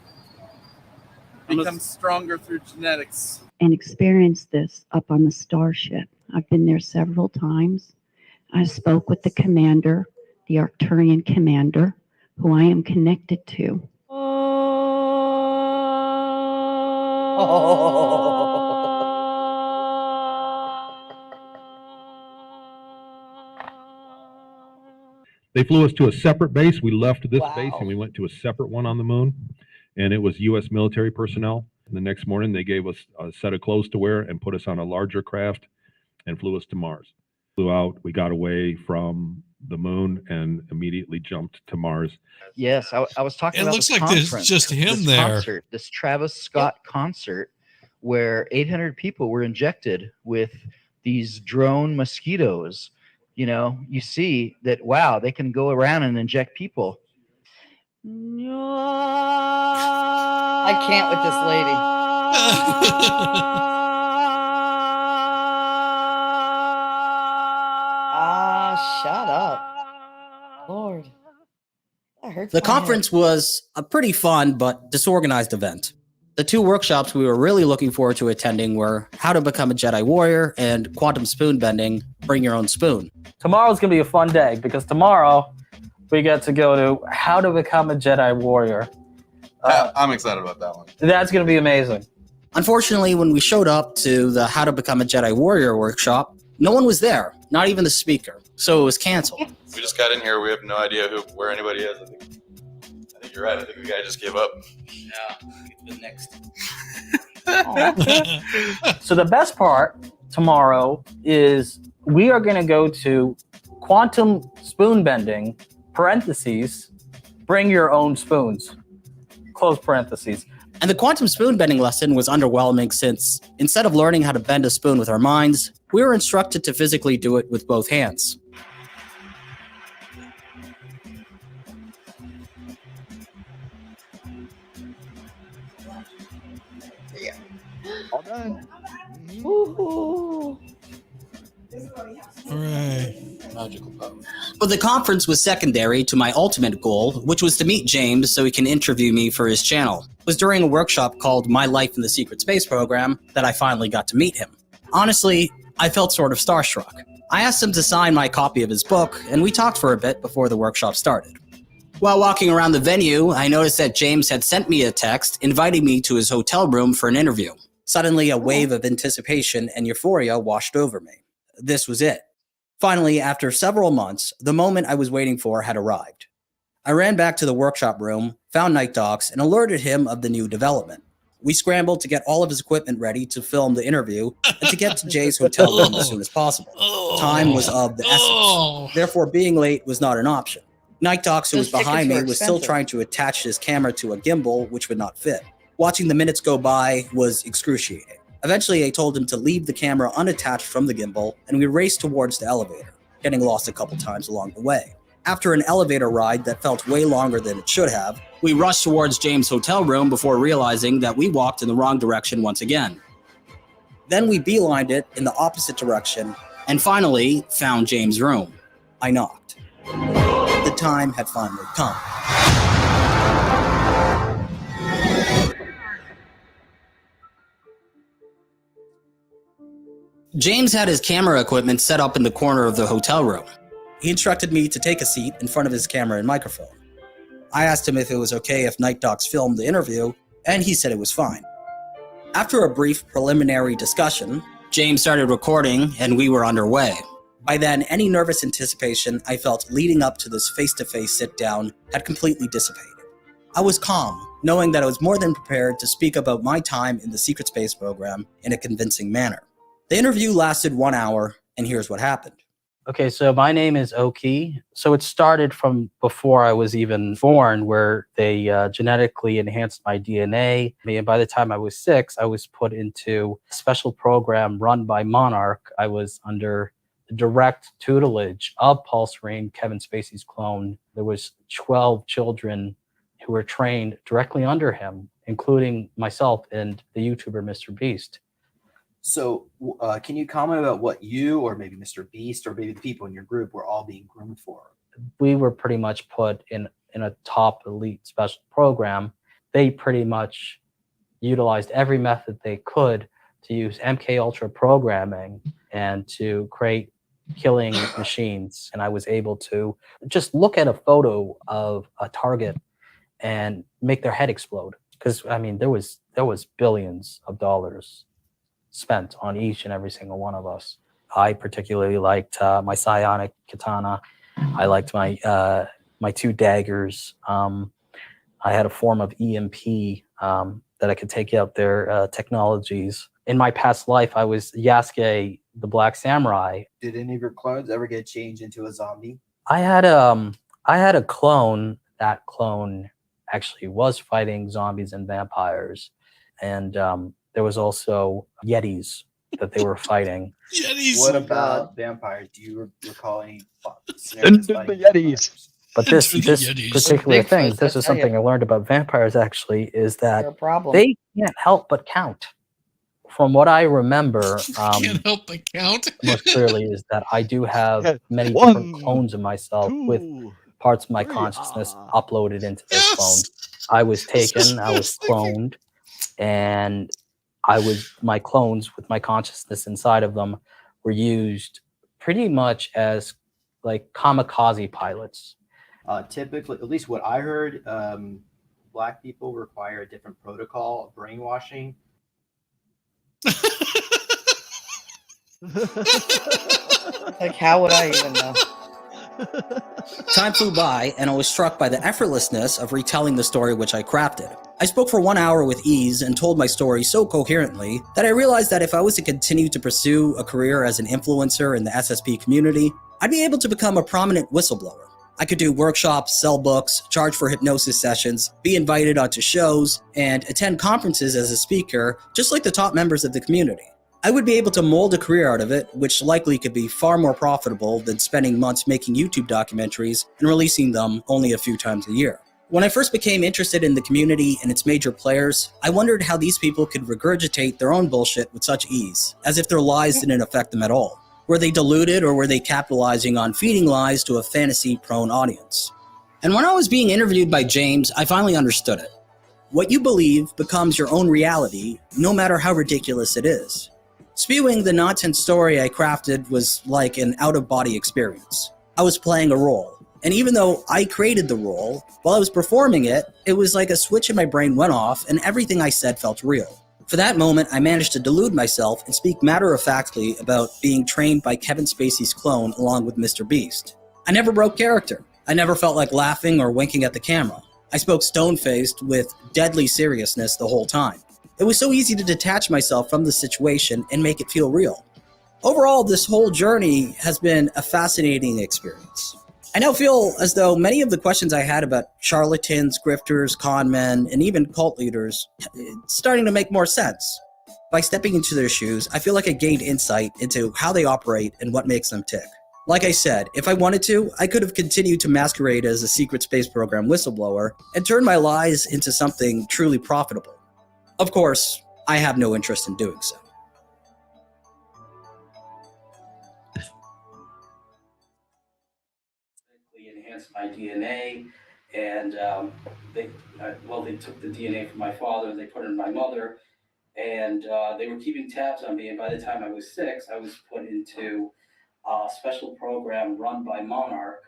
become stronger through genetics. And experience this up on the starship. I've been there several times. I spoke with the commander, the Arcturian commander, who I am connected to. They flew us to a separate base. We left this base and we went to a separate one on the moon, and it was U.S. military personnel. And the next morning, they gave us a set of clothes to wear and put us on a larger craft and flew us to Mars. Flew out, we got away from the moon and immediately jumped to Mars. Yes, I was talking It about looks this like there's conference, just him this there. concert, this Travis Scott concert where 800 people were injected with these drone mosquitoes. You know, you see that, wow, they can go around and inject people. I can't with this lady. Shut up. Lord. That hurts The my head. conference was a pretty fun but disorganized event. The two workshops we were really looking forward to attending were How to Become a Jedi Warrior and Quantum Spoon Bending, Bring Your Own Spoon. Tomorrow's going to be a fun day because tomorrow we get to go to How to Become a Jedi Warrior. I'm excited about that one. That's going to be amazing. Unfortunately, when we showed up to the How to Become a Jedi Warrior workshop, no one was there, not even the speaker, so it was canceled. We just got in here. We have no idea where anybody is. I think you're right. I think the guy just gave up. Yeah, the next. So the best part tomorrow is we are going to go to Quantum Spoon Bending, parentheses, Bring Your Own Spoons, close parentheses. And the quantum spoon bending lesson was underwhelming since, instead of learning how to bend a spoon with our minds, we were instructed to physically do it with both hands. All done. Woo-hoo. All right. Magical power. But the conference was secondary to my ultimate goal, which was to meet James so he can interview me for his channel. It was during a workshop called My Life in the Secret Space Program that I finally got to meet him. Honestly, I felt sort of starstruck. I asked him to sign my copy of his book, and we talked for a bit before the workshop started. While walking around the venue, I noticed that James had sent me a text inviting me to his hotel room for an interview. Suddenly, a wave of anticipation and euphoria washed over me. This was it. Finally, after several months, the moment I was waiting for had arrived. I ran back to the workshop room, found Night Docs, and alerted him of the new development. We scrambled to get all of his equipment ready to film the interview and to get to Jay's hotel room as soon as possible. Time was of the essence. Therefore, being late was not an option. Night Docs, who was Those behind me, tickets were was still expensive. trying to attach his camera to a gimbal, which would not fit. Watching the minutes go by was excruciating. Eventually, I told him to leave the camera unattached from the gimbal, and we raced towards the elevator, getting lost a couple times along the way. After an elevator ride that felt way longer than it should have, we rushed towards James' hotel room before realizing that we walked in the wrong direction once again. Then we beelined it in the opposite direction, and finally found James' room. I knocked. The time had finally come. James had his camera equipment set up in the corner of the hotel room. He instructed me to take a seat in front of his camera and microphone. I asked him if it was okay if Night Docs filmed the interview, and he said it was fine. After a brief preliminary discussion, James started recording and we were underway. By then, any nervous anticipation I felt leading up to this face-to-face sit-down had completely dissipated. I was calm, knowing that I was more than prepared to speak about my time in the Secret Space Program in a convincing manner. The interview lasted 1 hour, and here's what happened. Okay, so my name is Oki. So it started from before I was even born, where they genetically enhanced my DNA. And by the time I was 6, I was put into a special program run by Monarch. I was under the direct tutelage of Pulse Rain, Kevin Spacey's clone. There was 12 children who were trained directly under him, including myself and the YouTuber Mr. Beast. So can you comment about what you or maybe Mr. Beast or maybe the people in your group were all being groomed for? We were pretty much put in a top elite special program. They pretty much utilized every method they could to use MK Ultra programming and to create killing machines. And I was able to just look at a photo of a target and make their head explode. Because I mean, there was billions of dollars spent on each and every single one of us. I particularly liked my psionic katana. I liked my 2 daggers. I had a form of EMP that I could take out their technologies. In my past life, I was Yasuke, the Black Samurai. Did any of your clones ever get changed into a zombie? I had a clone. That clone actually was fighting zombies and vampires, and there was also Yetis that they were fighting. Yetis. What about vampires? Do you recall any scenarios fighting Yetis. But this Yetis. particular Bigfoot, thing, this I is tell something ya. I learned about vampires actually, is They're that a problem. they can't help but count. From what I remember, Can't help but count. most clearly is that I do have many One, different clones of myself with parts of my consciousness uploaded into this phone. I was taken, I was cloned, and my clones with my consciousness inside of them were used pretty much as like kamikaze pilots. Typically, at least what I heard, Black people require a different protocol of brainwashing. Like, how would I even know? Time flew by, and I was struck by the effortlessness of retelling the story which I crafted. I spoke for 1 hour with ease and told my story so coherently that I realized that if I was to continue to pursue a career as an influencer in the SSP community, I'd be able to become a prominent whistleblower. I could do workshops, sell books, charge for hypnosis sessions, be invited onto shows, and attend conferences as a speaker, just like the top members of the community. I would be able to mold a career out of it, which likely could be far more profitable than spending months making YouTube documentaries and releasing them only a few times a year. When I first became interested in the community and its major players, I wondered how these people could regurgitate their own bullshit with such ease, as if their lies didn't affect them at all. Were they deluded, or were they capitalizing on feeding lies to a fantasy-prone audience? And when I was being interviewed by James, I finally understood it. What you believe becomes your own reality, no matter how ridiculous it is. Spewing the nonsense story I crafted was like an out-of-body experience. I was playing a role, and even though I created the role, while I was performing it, it was like a switch in my brain went off and everything I said felt real. For that moment, I managed to delude myself and speak matter-of-factly about being trained by Kevin Spacey's clone along with Mr. Beast. I never broke character. I never felt like laughing or winking at the camera. I spoke stone-faced with deadly seriousness the whole time. It was so easy to detach myself from the situation and make it feel real. Overall, this whole journey has been a fascinating experience. I now feel as though many of the questions I had about charlatans, grifters, con men, and even cult leaders, it's starting to make more sense. By stepping into their shoes, I feel like I gained insight into how they operate and what makes them tick. Like I said, if I wanted to, I could have continued to masquerade as a secret space program whistleblower and turn my lies into something truly profitable. Of course, I have no interest in doing so. Enhanced my DNA, and they took the DNA from my father, they put it in my mother, and they were keeping tabs on me. And by the time I was 6, I was put into a special program run by Monarch.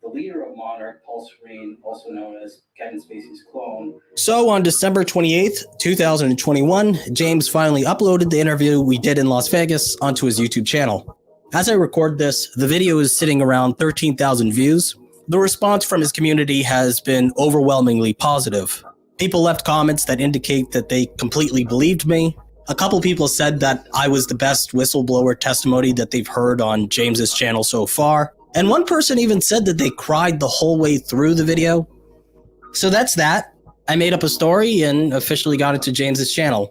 The leader of Monarch, Paul Serene, also known as Kevin Spacey's clone. So on December 28th, 2021, James finally uploaded the interview we did in Las Vegas onto his YouTube channel. As I record this, the video is sitting around 13,000 views. The response from his community has been overwhelmingly positive. People left comments that indicate that they completely believed me. A couple people said that I was the best whistleblower testimony that they've heard on James's channel so far. And one person even said that they cried the whole way through the video. So that's that. I made up a story and officially got into James's channel.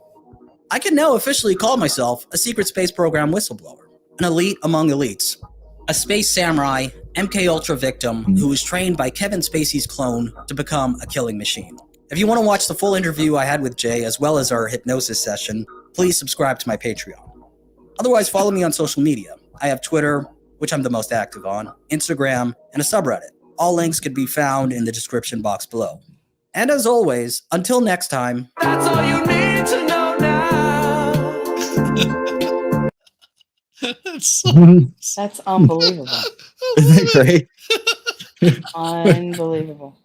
I can now officially call myself a secret space program whistleblower, an elite among elites, a space samurai, MKUltra victim who was trained by Kevin Spacey's clone to become a killing machine. If you want to watch the full interview I had with Jay as well as our hypnosis session, please subscribe to my Patreon. Otherwise, follow me on social media. I have Twitter, which I'm the most active on, Instagram, and a subreddit. All links can be found in the description box below. And as always, until next time. That's all you need to know now. That's unbelievable. Isn't it great? Unbelievable.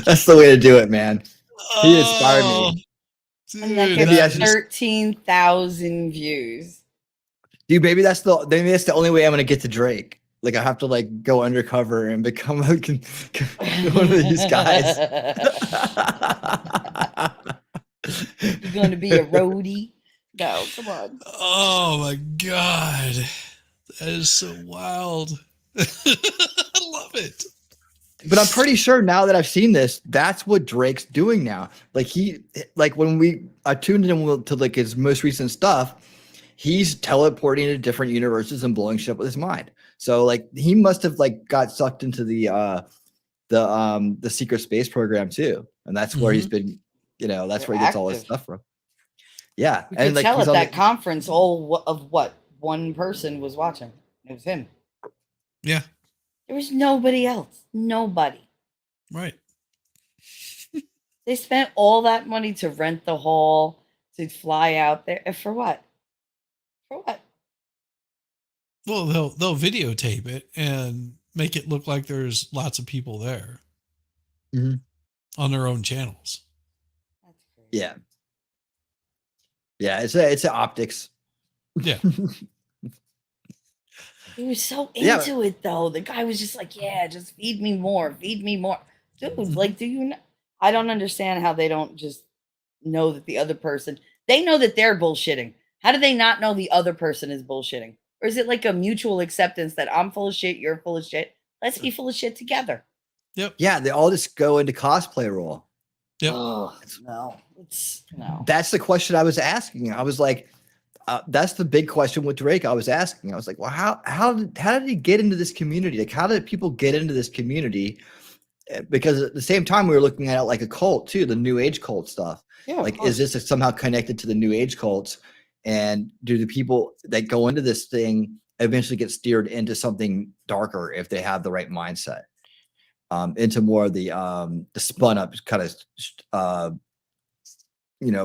That's the way to do it, man. He inspired me. And that Maybe gets I should- 13,000 views. Dude, maybe that's the only way I'm gonna get to Drake. Like I have to like go undercover and become one of these guys. You're gonna be a roadie? No, come on. Oh my god, that is so wild. I love it. But I'm pretty sure now that I've seen this, that's what Drake's doing now. Like when we tuned in to like his most recent stuff, he's teleporting to different universes and blowing shit up with his mind. So like he must have like got sucked into the secret space program too, and that's where he's been. That's where he gets all his stuff from. Yeah, You and could like tell he's at on that conference all of what one person was watching. It was him. Yeah. There was nobody else. Nobody. Right. They spent all that money to rent the hall, to fly out there. And for what? For what? Well, they'll videotape it and make it look like there's lots of people there on their own channels. Yeah. Yeah, it's a optics. Yeah. He was so Yeah. into it though. The guy was just like, yeah, just feed me more, feed me more. Dude, like, do you know? I don't understand how they don't just know that the other person, they know that they're bullshitting. How do they not know the other person is bullshitting? Or is it like a mutual acceptance that I'm full of shit, you're full of shit? Let's be full of shit together. Yep. Yeah, they all just go into cosplay role. Yep. Oh, no. It's no. That's the question I was asking. I was like, that's the big question with Drake. I was asking. I was like, well, how did he get into this community? Like, how did people get into this community? Because at the same time, we were looking at it like a cult too, the New Age cult stuff. Yeah, like, is this somehow connected to the New Age cults? And do the people that go into this thing eventually get steered into something darker if they have the right mindset? Into more of the spun up kind of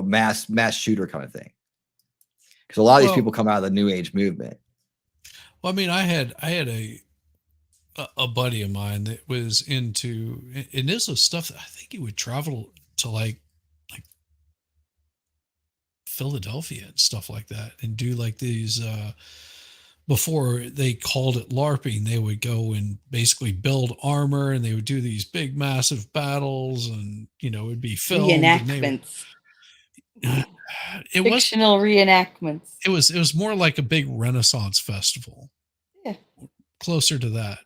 mass shooter kind of thing. Because a lot of these people come out of the New Age movement. Well, I mean, I had a buddy of mine that was into, and this was stuff that I think he would travel to like Philadelphia and stuff like that, and do like these. Before they called it LARPing, they would go and basically build armor, and they would do these big, massive battles, and it would be filmed. Reenactments. It Fictional reenactments. It was more like a big Renaissance festival. Yeah. Closer to that.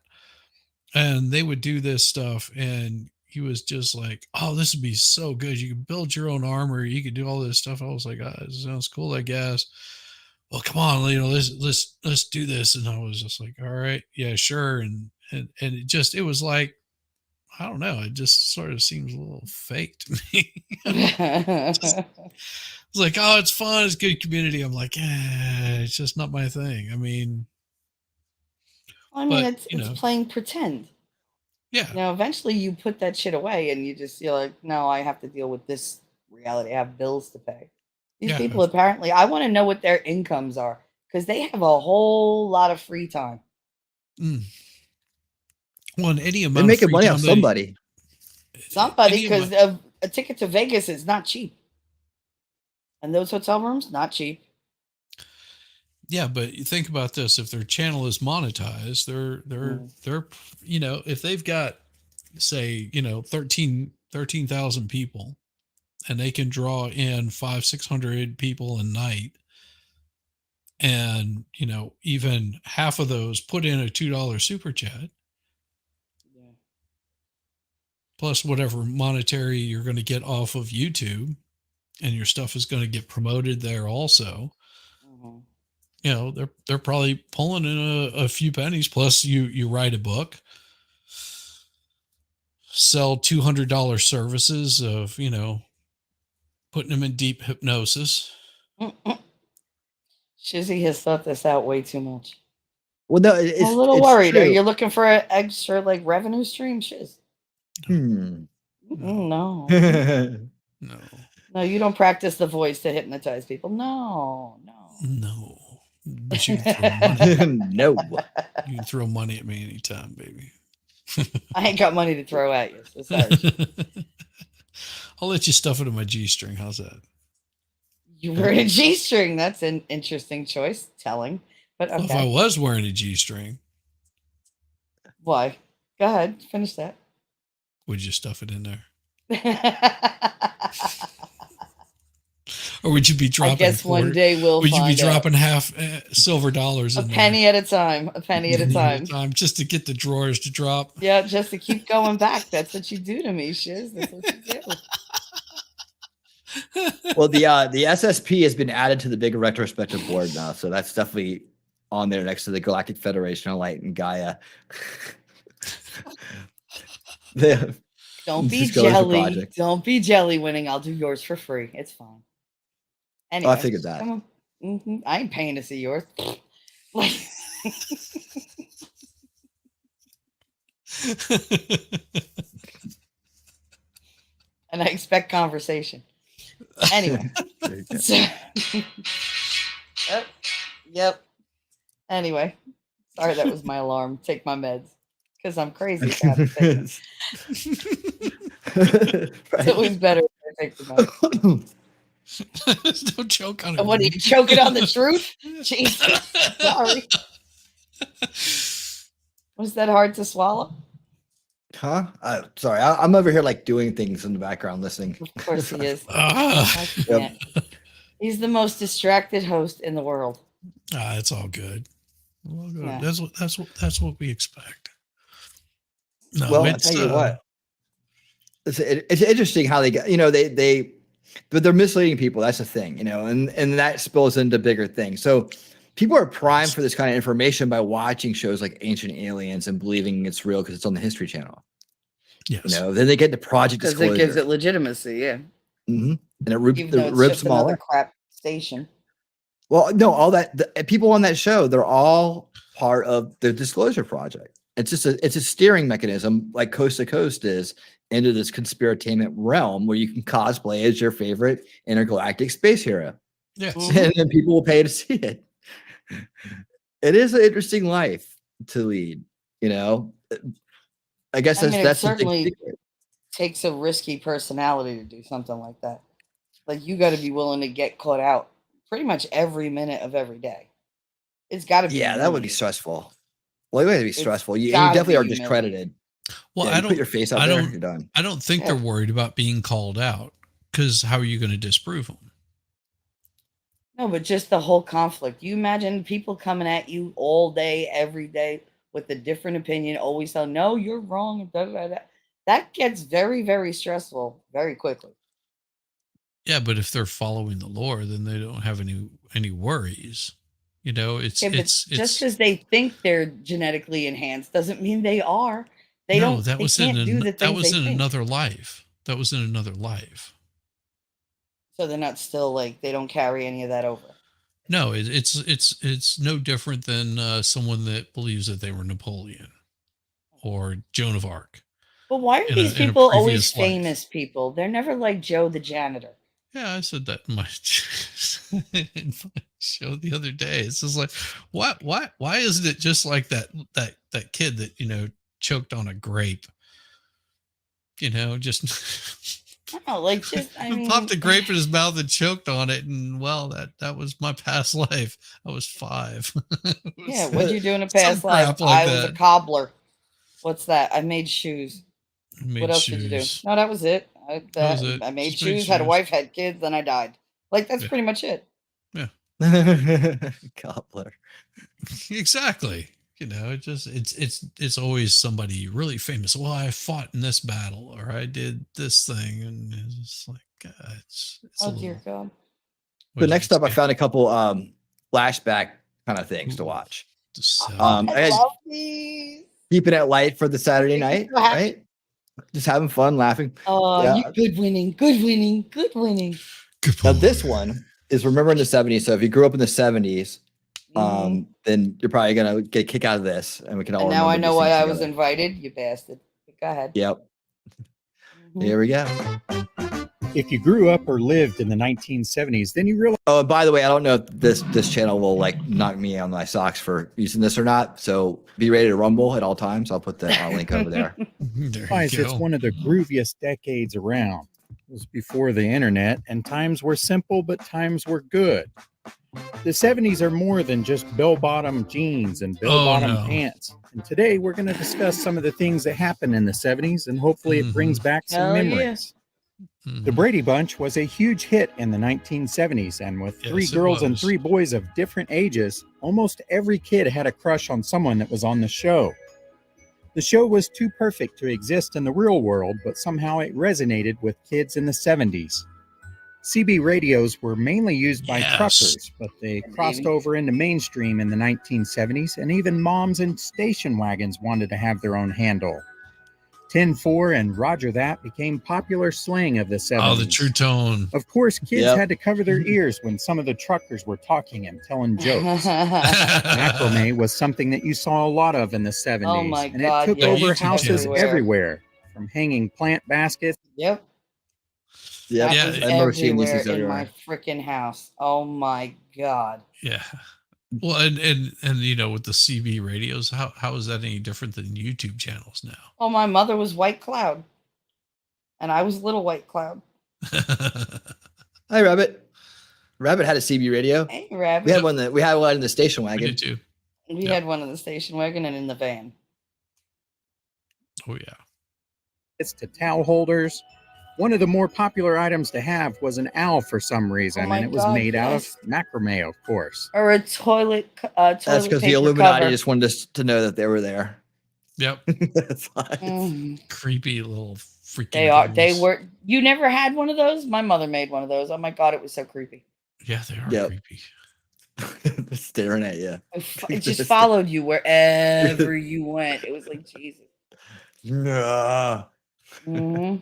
And they would do this stuff, and he was just like, oh, this would be so good. You could build your own armor. You could do all this stuff. I was like, this sounds cool, I guess. Well, come on, let's do this. And I was just like, all right, yeah, sure. And it was like, I don't know. It just sort of seems a little fake to me. It's like, oh, it's fun. It's good community. I'm like, it's just not my thing. I mean, it's playing pretend. Yeah. Now, eventually you put that shit away and you're like, no, I have to deal with this reality. I have bills to pay. These people apparently, I want to know what their incomes are because they have a whole lot of free time. Well, in any amount they're making money off somebody. Somebody, because a ticket to Vegas is not cheap. And those hotel rooms, not cheap. Yeah, but you think about this: if their channel is monetized, they're if they've got, say, 13,000 people, and they can draw in 500-600 people a night, and even half of those put in a $2 super chat, plus whatever monetary you're going to get off of YouTube, and your stuff is going to get promoted there also. They're probably pulling in a few pennies. Plus, you write a book, sell $200 services of putting them in deep hypnosis. Shizzy has thought this out way too much. Well, no, I'm a little worried. True. Are you looking for an extra revenue stream, Shiz? No. No, you don't practice the voice to hypnotize people. No. But you can throw money. No. You can throw money at me anytime, baby. I ain't got money to throw at you. So sorry. I'll let you stuff it in my G-string. How's that? You wear a G-string. That's an interesting choice. Telling. But okay. Well, if I was wearing a G-string. Why? Go ahead. Finish that. Would you stuff it in there? Or would you be dropping? I guess one day we'll. Would you be dropping out. half silver dollars? A penny at a time. A penny at a time. Just to get the drawers to drop. Yeah, just to keep going back. That's what you do to me, Shiz. That's what you do. Well, the SSP has been added to the big retrospective board now, so that's definitely on there next to the Galactic Federation of Light and Gaia. Don't be jelly. Don't be jelly winning. I'll do yours for free. It's fine. Anyway, I figured that. I ain't paying to see yours. And I expect conversation. Anyway. Yep. Anyway. Sorry, that was my alarm. Take my meds. Because I'm crazy. So I have to take them. It's always better if I take the meds. Don't choke on it. What, are you choking on the truth? Jesus. Sorry. Was that hard to swallow? Huh? Sorry, I'm over here like doing things in the background listening. Of course he is. Ah. I can't. He's the most distracted host in the world. It's all good. Well, good. Yeah. That's what we expect. No, Well, I'll tell you what. It's interesting how they get, but they're misleading people. That's the thing, and that spills into bigger things. So people are primed for this kind of information by watching shows like Ancient Aliens and believing it's real because it's on the History Channel. Yes. Then they get the Project Because Disclosure. it gives it legitimacy, yeah. Mm-hmm. And it Even though it's rips just them all another up. crap station. Well, no, all that the people on that show, they're all part of the Disclosure Project. It's just it's a steering mechanism like Coast to Coast is into this conspiratainment realm where you can cosplay as your favorite intergalactic space hero. Yes. And then people will pay to see it. It is an interesting life to lead, I guess I mean, that's it the big certainly secret. takes a risky personality to do something like that. Like, you got to be willing to get caught out pretty much every minute of every day. It's got to be. Yeah, that would be stressful. Well, it would be stressful. You gotta definitely be are humiliating. discredited. Well, Yeah, I you don't put your face out there, you're done. I don't think they're worried about being called out because how are you going to disprove them? No, but just the whole conflict. You imagine people coming at you all day, every day with a different opinion, always telling, no, you're wrong. And da, da, da. That gets very, very stressful very quickly. Yeah, but if they're following the lore, then they don't have any worries. It's Yeah, but it's just because they think they're genetically enhanced doesn't mean they are. They no, don't. that They was can't do the that things was they in think. another life. That was in another life. So they're not still like they don't carry any of that over. No, it's no different than someone that believes that they were Napoleon or Joan of Arc. But why are these in a people always previous life. famous people? They're never like Joe the janitor. Yeah, I said that in my, in my show the other day. It's just like, why isn't it just like that kid that choked on a grape? Just No, like just I mean, popped a grape in his mouth and choked on it, and well, that was my past life. I was 5. yeah. What'd you do in a some past life? crap like I was a that. cobbler. What's that? I made shoes. Made What else did you do? shoes. No, that was it. That was it. I made Just made shoes, had a shoes. wife, had kids, then I died. Like that's Yeah. pretty much it. Yeah, Cobbler. exactly. It's always somebody really famous. Well, I fought in this battle, or I did this thing, and it's just like it's Oh dear God. So next up, I found a couple flashback kind of things to watch. I guess keeping it light for the Saturday night, right? Just having fun, laughing. Oh, Yeah. you good winning, good winning, good winning. Now this one is remember in the 70s. So if you grew up in the 70s, then you're probably gonna get a kick out of this, and we can all. And now I remember know these why things I was together. invited, you bastard. Go ahead. Yep. Here we go. If you grew up or lived in the 1970s, then you realize. Oh, and by the way, I don't know if this channel will like knock me on my socks for using this or not. So be ready to rumble at all times. I'll put the link over there. It's one of the grooviest decades around. It was before the internet, and times were simple, but times were good. The 70s are more than just bell-bottom jeans and bell-bottom pants. And today we're going to discuss some of the things that happened in the 70s, and hopefully it brings back some Hell yeah. memories. The Brady Bunch was a huge hit in the 1970s, and with 3 Yes, it girls and was. 3 boys of different ages, almost every kid had a crush on someone that was on the show. The show was too perfect to exist in the real world, but somehow it resonated with kids in the 70s. CB radios were mainly used by truckers, but they crossed over into mainstream in the 1970s, and even moms in station wagons wanted to have their own handle. 10-4 and Roger that became popular slang of the 70s. Oh, the True Tone. Of course, kids Yep. had to cover their ears when some of the truckers were talking and telling jokes. Macrame was something that you saw a lot of in the 70s, Oh my and God, it took yes, over houses everywhere. everywhere, from hanging plant baskets. Yep. Yeah, That was I remember seeing these everywhere things in everywhere. my freaking house. Oh my God. Yeah. Well, and you know, with the CB radios, how is that any different than YouTube channels now? Oh, my mother was White Cloud, and I was Little White Cloud. Hi, Rabbit. Rabbit had a CB radio. Hey, Rabbit. We had one that we had one in the station wagon. We did too. We had one in the station wagon and in the van. Oh yeah. It's to towel holders. One of the more popular items to have was an owl for some reason, my and it was God, made out of yes. macrame, of course. Or a toilet. That's because the paper Illuminati cover. just wanted us to know that they were there. Yep. That's why. Creepy little freaking. They are. things. They were. You never had one of those? My mother made one of those. Oh my God, it was so creepy. Yeah, they are creepy. Staring at you. It just followed you wherever you went. It was like Jesus. No. Mhm.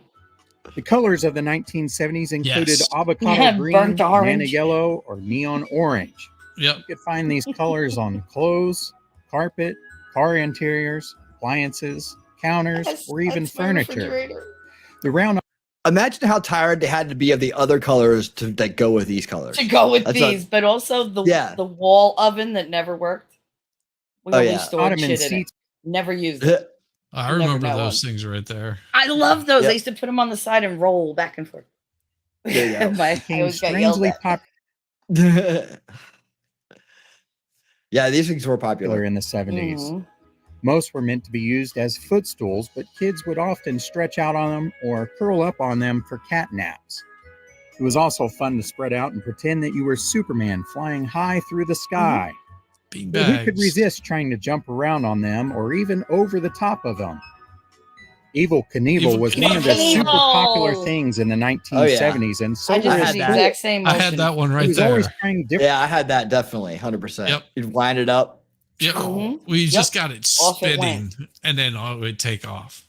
The colors of the 1970s included Yes. avocado green, Burnt banana orange. yellow, or neon orange. Yep. You could find these colors on clothes, carpet, car interiors, appliances, counters, or even furniture. The round. Imagine how tired they had to be of the other colors to that go with these colors. To go with That's these, but also the Yeah. the wall oven that never worked. We Oh, only yeah. stored Ottoman shit in it. seats. Never used it. I You never remember know those one. things right there. I love those. Yep. I used to put them on the side and roll back and forth. There you go. I became always got yelled strangely at. popular Yeah, these things were popular. in the 70s. Mhm. Most were meant to be used as footstools, but kids would often stretch out on them or curl up on them for cat naps. It was also fun to spread out and pretend that you were Superman flying high through the sky. Bean But who could bags. resist trying to jump around on them or even over the top of them? Evel Knievel Evil was one of the Knievel. super popular things in the 1970s, and so I were just his did the that. exact same I motion. had that one He right was always there. trying different. Yeah, I had that definitely, 100%. Yep. You'd wind it up. Yep. Mhm. We Yep. just got it Off it went. spinning, and then it would take off.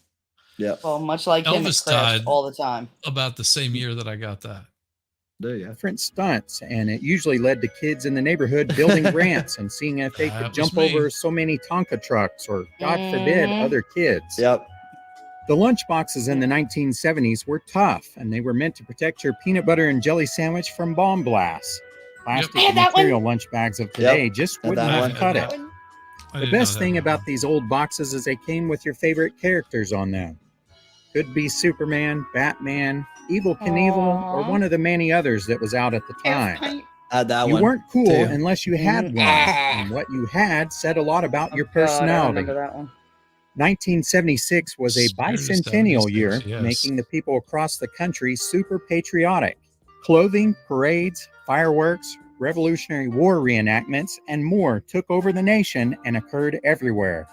Yep. Well, much like him, it Elvis crashed died all the time. about the same year that I got that. There you go. Different stunts, and it usually led to kids in the neighborhood building ramps and seeing if they That could was jump me. over so many Tonka trucks or, God forbid, Mhm. other kids. Yep. The lunchboxes in the 1970s were tough, and they were meant to protect your peanut butter and jelly sandwich from bomb blasts. Plastic I had and that one. material lunch bags of today Yep. just Had wouldn't that have one. cut Had it. that I The didn't know best that thing one. about these old boxes is they came with your favorite characters on them. Could be Superman, Batman, Evel Knievel, or Aw. one of the many others that was out at the time. Had that You one. weren't cool too. unless you had Mhm. one, Ah. and what you had said a lot about your God, I personality. remember that one. 1976 was a Spirit of bicentennial 76, year, yes. making the people across the country super patriotic. Clothing, parades, fireworks, Revolutionary War reenactments, and more took over the nation and occurred everywhere.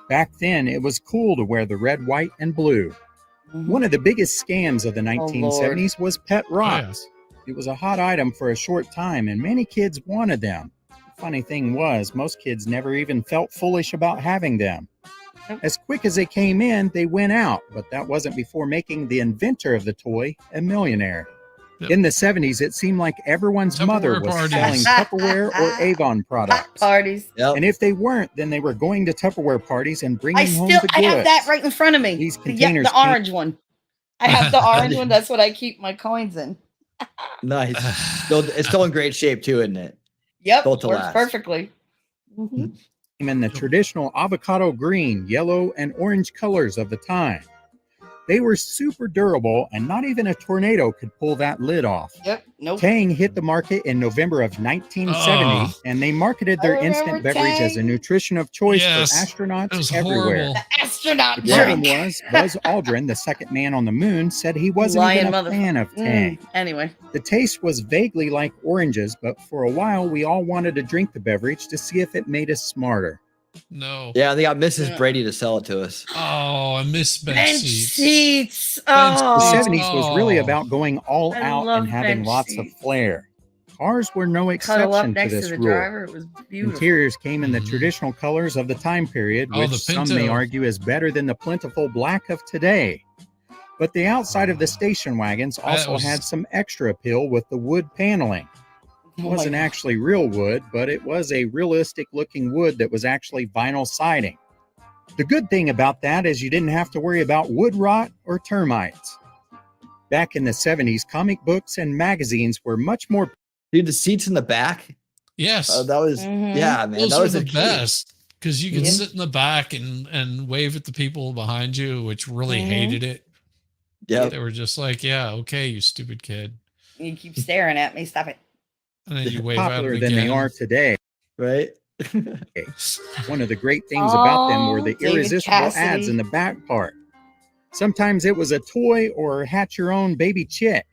Back then, it was cool to wear the red, white, and blue. Mhm. One of the biggest scams of the 1970s was pet Oh, yeah. rocks. It was a hot item for a short time, and many kids wanted them. The funny thing was, most kids never even felt foolish about having them. As quick as they came in, they went out, but that wasn't before making the inventor of the toy a millionaire. Yep. In the 70s, it seemed like everyone's mother Tupperware was parties. selling Tupperware or Avon products. Parties. Yep. And if they weren't, then they were going to Tupperware parties and bringing home the goods. I have that right in front of me. These The containers the orange one. I have the orange one. That's what I keep my coins in. Nice. It's still in great shape too, isn't it? Yep, Built to works last. perfectly. Mhm. in the traditional avocado green, yellow, and orange colors of the time. They were super durable, and not even a tornado could pull that lid off. Yep. Nope. Tang hit the market in November of 1970, and they marketed their instant beverage as a nutrition of choice Yes, for astronauts it was everywhere. horrible. The astronaut The problem drink. was, Buzz Aldrin, the second man on the moon, said he wasn't Lying even a fan of Tang. Anyway. The taste was vaguely like oranges, but for a while we all wanted to drink the beverage to see if it made us smarter. No. Yeah, they got Mrs. Brady to sell it to us. Oh, I miss bench Bench seats. seats. The Oh. 70s was really about going all I out love and having bench lots of seats. flair. Cars were no Cuddle up exception to next to this the rule. driver. It was beautiful. Interiors came in the traditional colors of the time period, Oh, which the some may Pinto. argue is better than the plentiful black of today. But the outside of the station wagons also had some extra appeal with the wood paneling. It Oh my wasn't God. actually real wood, but it was a realistic looking wood that was actually vinyl siding. The good thing about that is you didn't have to worry about wood rot or termites. Back in the 70s, comic books and magazines were much more. Dude, the seats in the back. Yes. That was, yeah, man. Those That are was the a key. best because you could Mhm. sit in the back and wave at the people behind you, which really hated it. Yeah. They were just like, yeah, okay, you stupid kid. You keep staring at me. Stop it. And then you wave at Popular them than again. they are today. Right. One of the great things about them were the Oh, David irresistible ads Cassidy. in the back part. Sometimes it was a toy or hatch your own baby chick.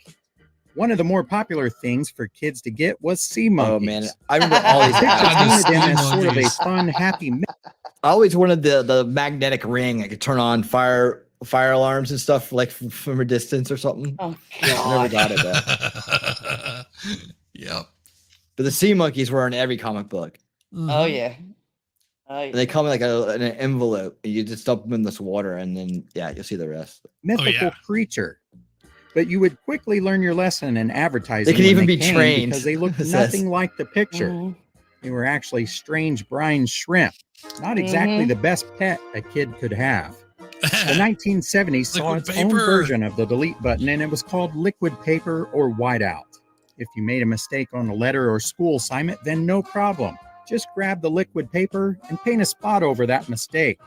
One of the more popular things for kids to get was sea monkeys. Oh man, I remember all these Pictures ads. painted them as sort of a fun, happy mix. I always wanted the magnetic ring. I could turn on fire alarms and stuff like from a distance or something. Oh, I never got it though. Yep. But the sea monkeys were in every comic book. Oh yeah. Oh, And they come in like in an envelope. And you just dump them in this water, and then yeah, you'll see the rest. mythical creature. But you would quickly learn your lesson in advertising. They could when even be came trained, because they looked it says. nothing like the picture. They were actually strange brine shrimp. Not exactly the best pet a kid could have. The 1970s saw Liquid its own paper. version of the delete button, and it was called liquid paper or whiteout. If you made a mistake on a letter or school assignment, then no problem. Just grab the liquid paper and paint a spot over that mistake.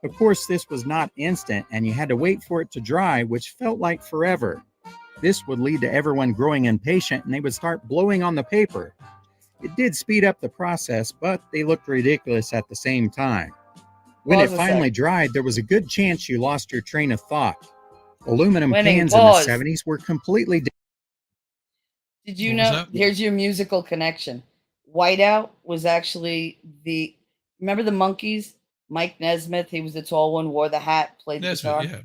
Of course, this was not instant, and you had to wait for it to dry, which felt like forever. This would lead to everyone growing impatient, and they would start blowing on the paper. It did speed up the process, but they looked ridiculous at the same time. When Pause it a finally sec. dried, there was a good chance you lost your train of thought. Aluminum Winning, cans pause. in the 70s were completely Did you What was know? that? Here's your musical connection. Whiteout was actually the. Remember the Monkees? Mike Nesmith. He was the tall one, wore the hat, played the Nesmith, guitar. yeah.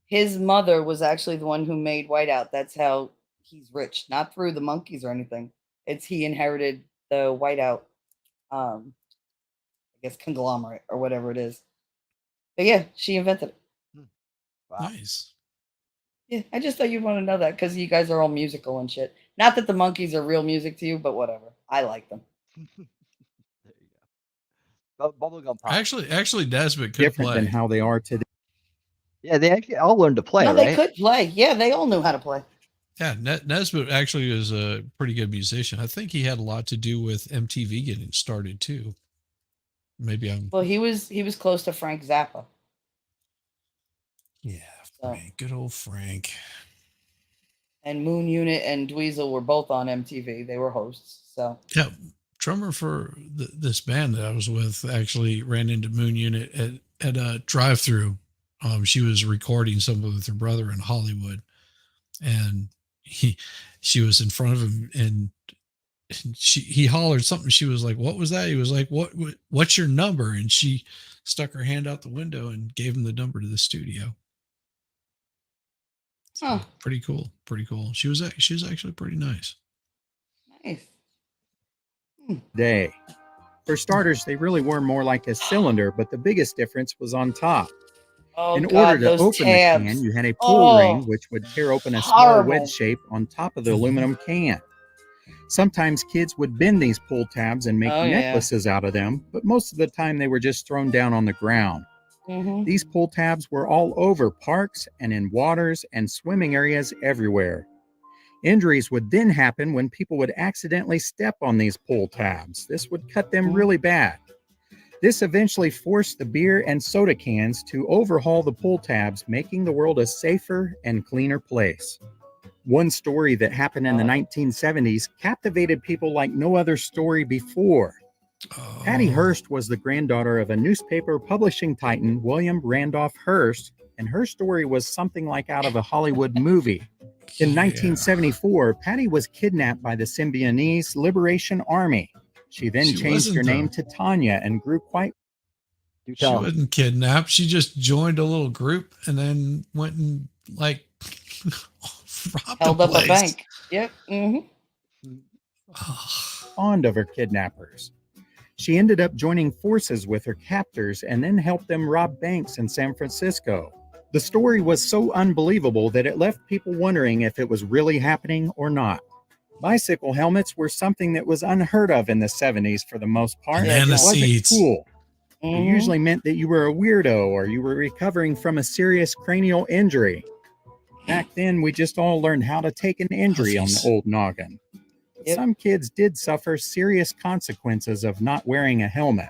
His mother was actually the one who made Whiteout. That's how he's rich, not through the Monkees or anything. It's he inherited the Whiteout, I guess conglomerate or whatever it is. But yeah, she invented it. Nice. Yeah, I just thought you'd want to know that because you guys are all musical and shit. Not that the Monkees are real music to you, but whatever. I like them. Bubblegum pop. Actually, Nesbitt could different play. than how they are today. Yeah, they actually all learned to play, No, right? they could play. Yeah, they all knew how to play. Yeah, Nesbitt actually is a pretty good musician. I think he had a lot to do with MTV getting started too. Maybe I'm. Well, he was close to Frank Zappa. Yeah, So, Frank, good old Frank. and Moon Unit and Dweezil were both on MTV. They were hosts. So Yeah, drummer for this band that I was with actually ran into Moon Unit at a drive-through. She was recording something with her brother in Hollywood, and she was in front of him, and he hollered something. She was like, "What was that?" He was like, "What's your number?" And she stuck her hand out the window and gave him the number to the studio. Huh. Pretty cool. Pretty cool. She was actually pretty nice. Nice. Day. For starters, they really were more like a cylinder, but the biggest difference was on top. Oh, In God, order to those open tabs. the can, you had a pull Oh, ring, which would tear open a small horrible. wedge shape on top of the aluminum can. Sometimes kids would bend these pull tabs and make Oh, yeah. necklaces out of them, but most of the time they were just thrown down on the ground. Mhm. These pull tabs were all over parks and in waters and swimming areas everywhere. Injuries would then happen when people would accidentally step on these pull tabs. This would cut them really bad. This eventually forced the beer and soda cans to overhaul the pull tabs, making the world a safer and cleaner place. One story that happened in the 1970s captivated people like no other story before. Patty Hearst was the granddaughter of a newspaper publishing titan, William Randolph Hearst, and her story was something like out of a Hollywood movie. In 1974, Patty was kidnapped by the Symbionese Liberation Army. She then She changed her wasn't, name though. to Tanya and grew quite. She wasn't kidnapped. She just joined a little group and then went and like robbed Held a up place. a bank. Yep. Mm-hmm. Fond of her kidnappers. She ended up joining forces with her captors and then helped them rob banks in San Francisco. The story was so unbelievable that it left people wondering if it was really happening or not. Bicycle helmets were something that was unheard of in the 70s for the most part. Banana It wasn't seeds. cool. It usually meant that you were a weirdo or you were recovering from a serious cranial injury. Back then, we just all learned how to take an injury on the old noggin. But some kids did suffer serious consequences of not wearing a helmet.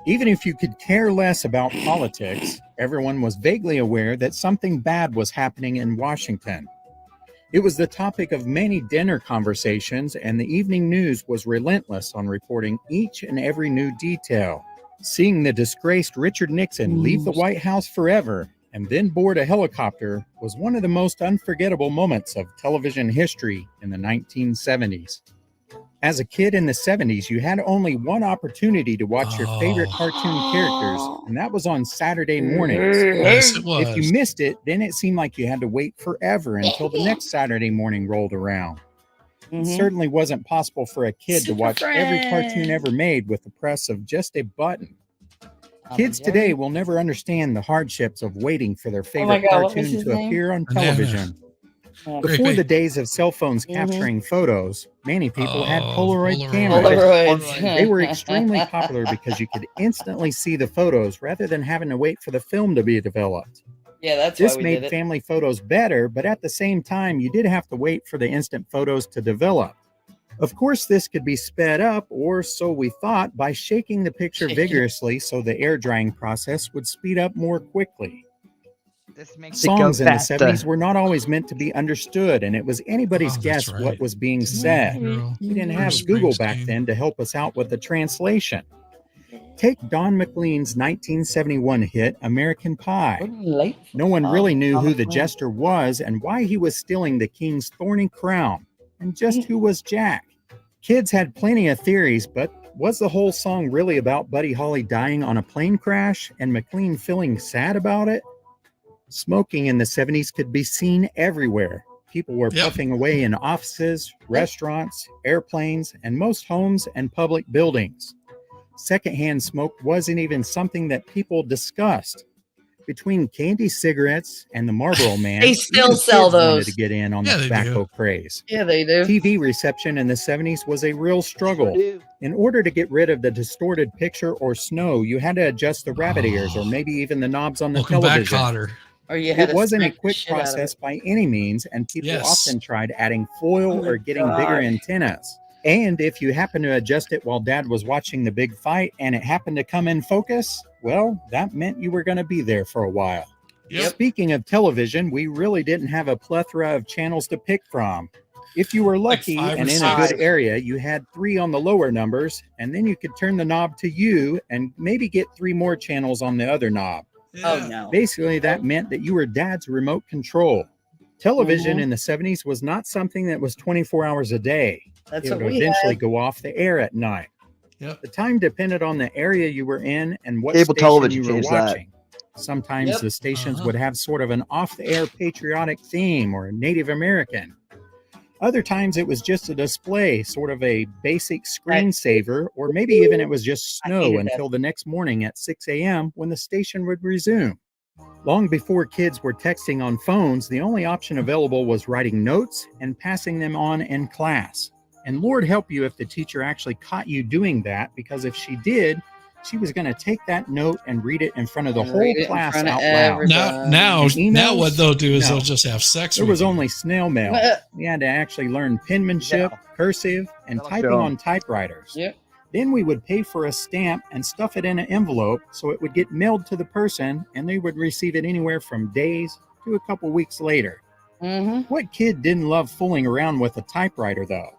Even if you could care less about politics, everyone was vaguely aware that something bad was happening in Washington. It was the topic of many dinner conversations, and the evening news was relentless on reporting each and every new detail. Seeing the disgraced Richard Nixon leave the White House forever and then board a helicopter was one of the most unforgettable moments of television history in the 1970s. As a kid in the 70s, you had only one opportunity to watch your favorite cartoon characters, and that was on Saturday mornings. Yes, it was. If you missed it, then it seemed like you had to wait forever until the next Saturday morning rolled around. It certainly wasn't possible for a kid to watch every cartoon ever made with the press of just a button. Kids today will never understand the hardships of waiting for their favorite God, what was cartoon his to name? appear on Banana. television. Yeah. Before the days of cell phones capturing photos, many people had Polaroid Polaroid. cameras. Polaroids. They were extremely popular because you could instantly see the photos rather than having to wait for the film to be developed. Yeah, that's This why we made did it. family photos better, but at the same time, you did have to wait for the instant photos to develop. Of course, this could be sped up, or so we thought, by shaking the picture vigorously so the air drying process would speed up more quickly. This makes Songs it in go the faster. 70s were not always meant to be understood, and it was anybody's Oh, guess that's what right. was being said. Girl. We didn't Bruce have Google back Springsteen. then to help us out with the translation. Take Don McLean's 1971 hit, American Pie. No one really knew who the jester was and why he was stealing the king's thorny crown, and just who was Jack. Kids had plenty of theories, but was the whole song really about Buddy Holly dying on a plane crash and McLean feeling sad about it? Smoking in the 70s could be seen everywhere. People were puffing away in offices, restaurants, airplanes, and most homes and public buildings. Secondhand smoke wasn't even something that people discussed. Between candy cigarettes and the Marlboro Man, They still even sell kids wanted those. to get in on Yeah, the they tobacco craze. Yeah, they do. TV reception in the 70s was a real struggle. In order to get rid of the distorted picture or snow, you had to adjust the rabbit ears or maybe even the knobs on the Welcome back, television. Cotter. Or you had It to wasn't a smack the quick shit out of process it. by any means, and people Yes. often tried adding foil Oh or my getting bigger God. antennas. And if you happened to adjust it while Dad was watching the big fight and it happened to come in focus, well, that meant you were going to be there for a while. Yep. Speaking of television, we really didn't have a plethora of channels to pick from. If you were lucky Like 5 or and in a good 6. area, you had 3 on the lower numbers, and then you could turn the knob to you and maybe get 3 more channels on the other knob. Oh no. Basically, that meant that you were Dad's remote control. Television in the 70s was not something that was 24 hours a day. That's It what would we eventually had. go off the air at night. Yep. The time depended on the area you were in and what Cable station television you were changed that. watching. Sometimes Yep. the stations would have sort of an off-the-air patriotic theme or Native American. Other times it was just a display, sort of a basic screensaver, or maybe even it was just snow hated until the next morning at 6 a.m. when the station would resume. Long before kids were texting on phones, the only option available was writing notes and passing them on in class. And Lord help you if the teacher actually caught you doing that, because if she did, she was going to take that note and read it in front of the And whole read it in class front of out loud. everybody. Now And emails? what they'll do is No. they'll just have sex There with was you. only snail mail. We had to actually learn penmanship, cursive, and That'll typing show 'em. on typewriters. Yep. Then we would pay for a stamp and stuff it in an envelope so it would get mailed to the person, and they would receive it anywhere from days to a couple weeks later. What kid didn't love fooling around with a typewriter, though?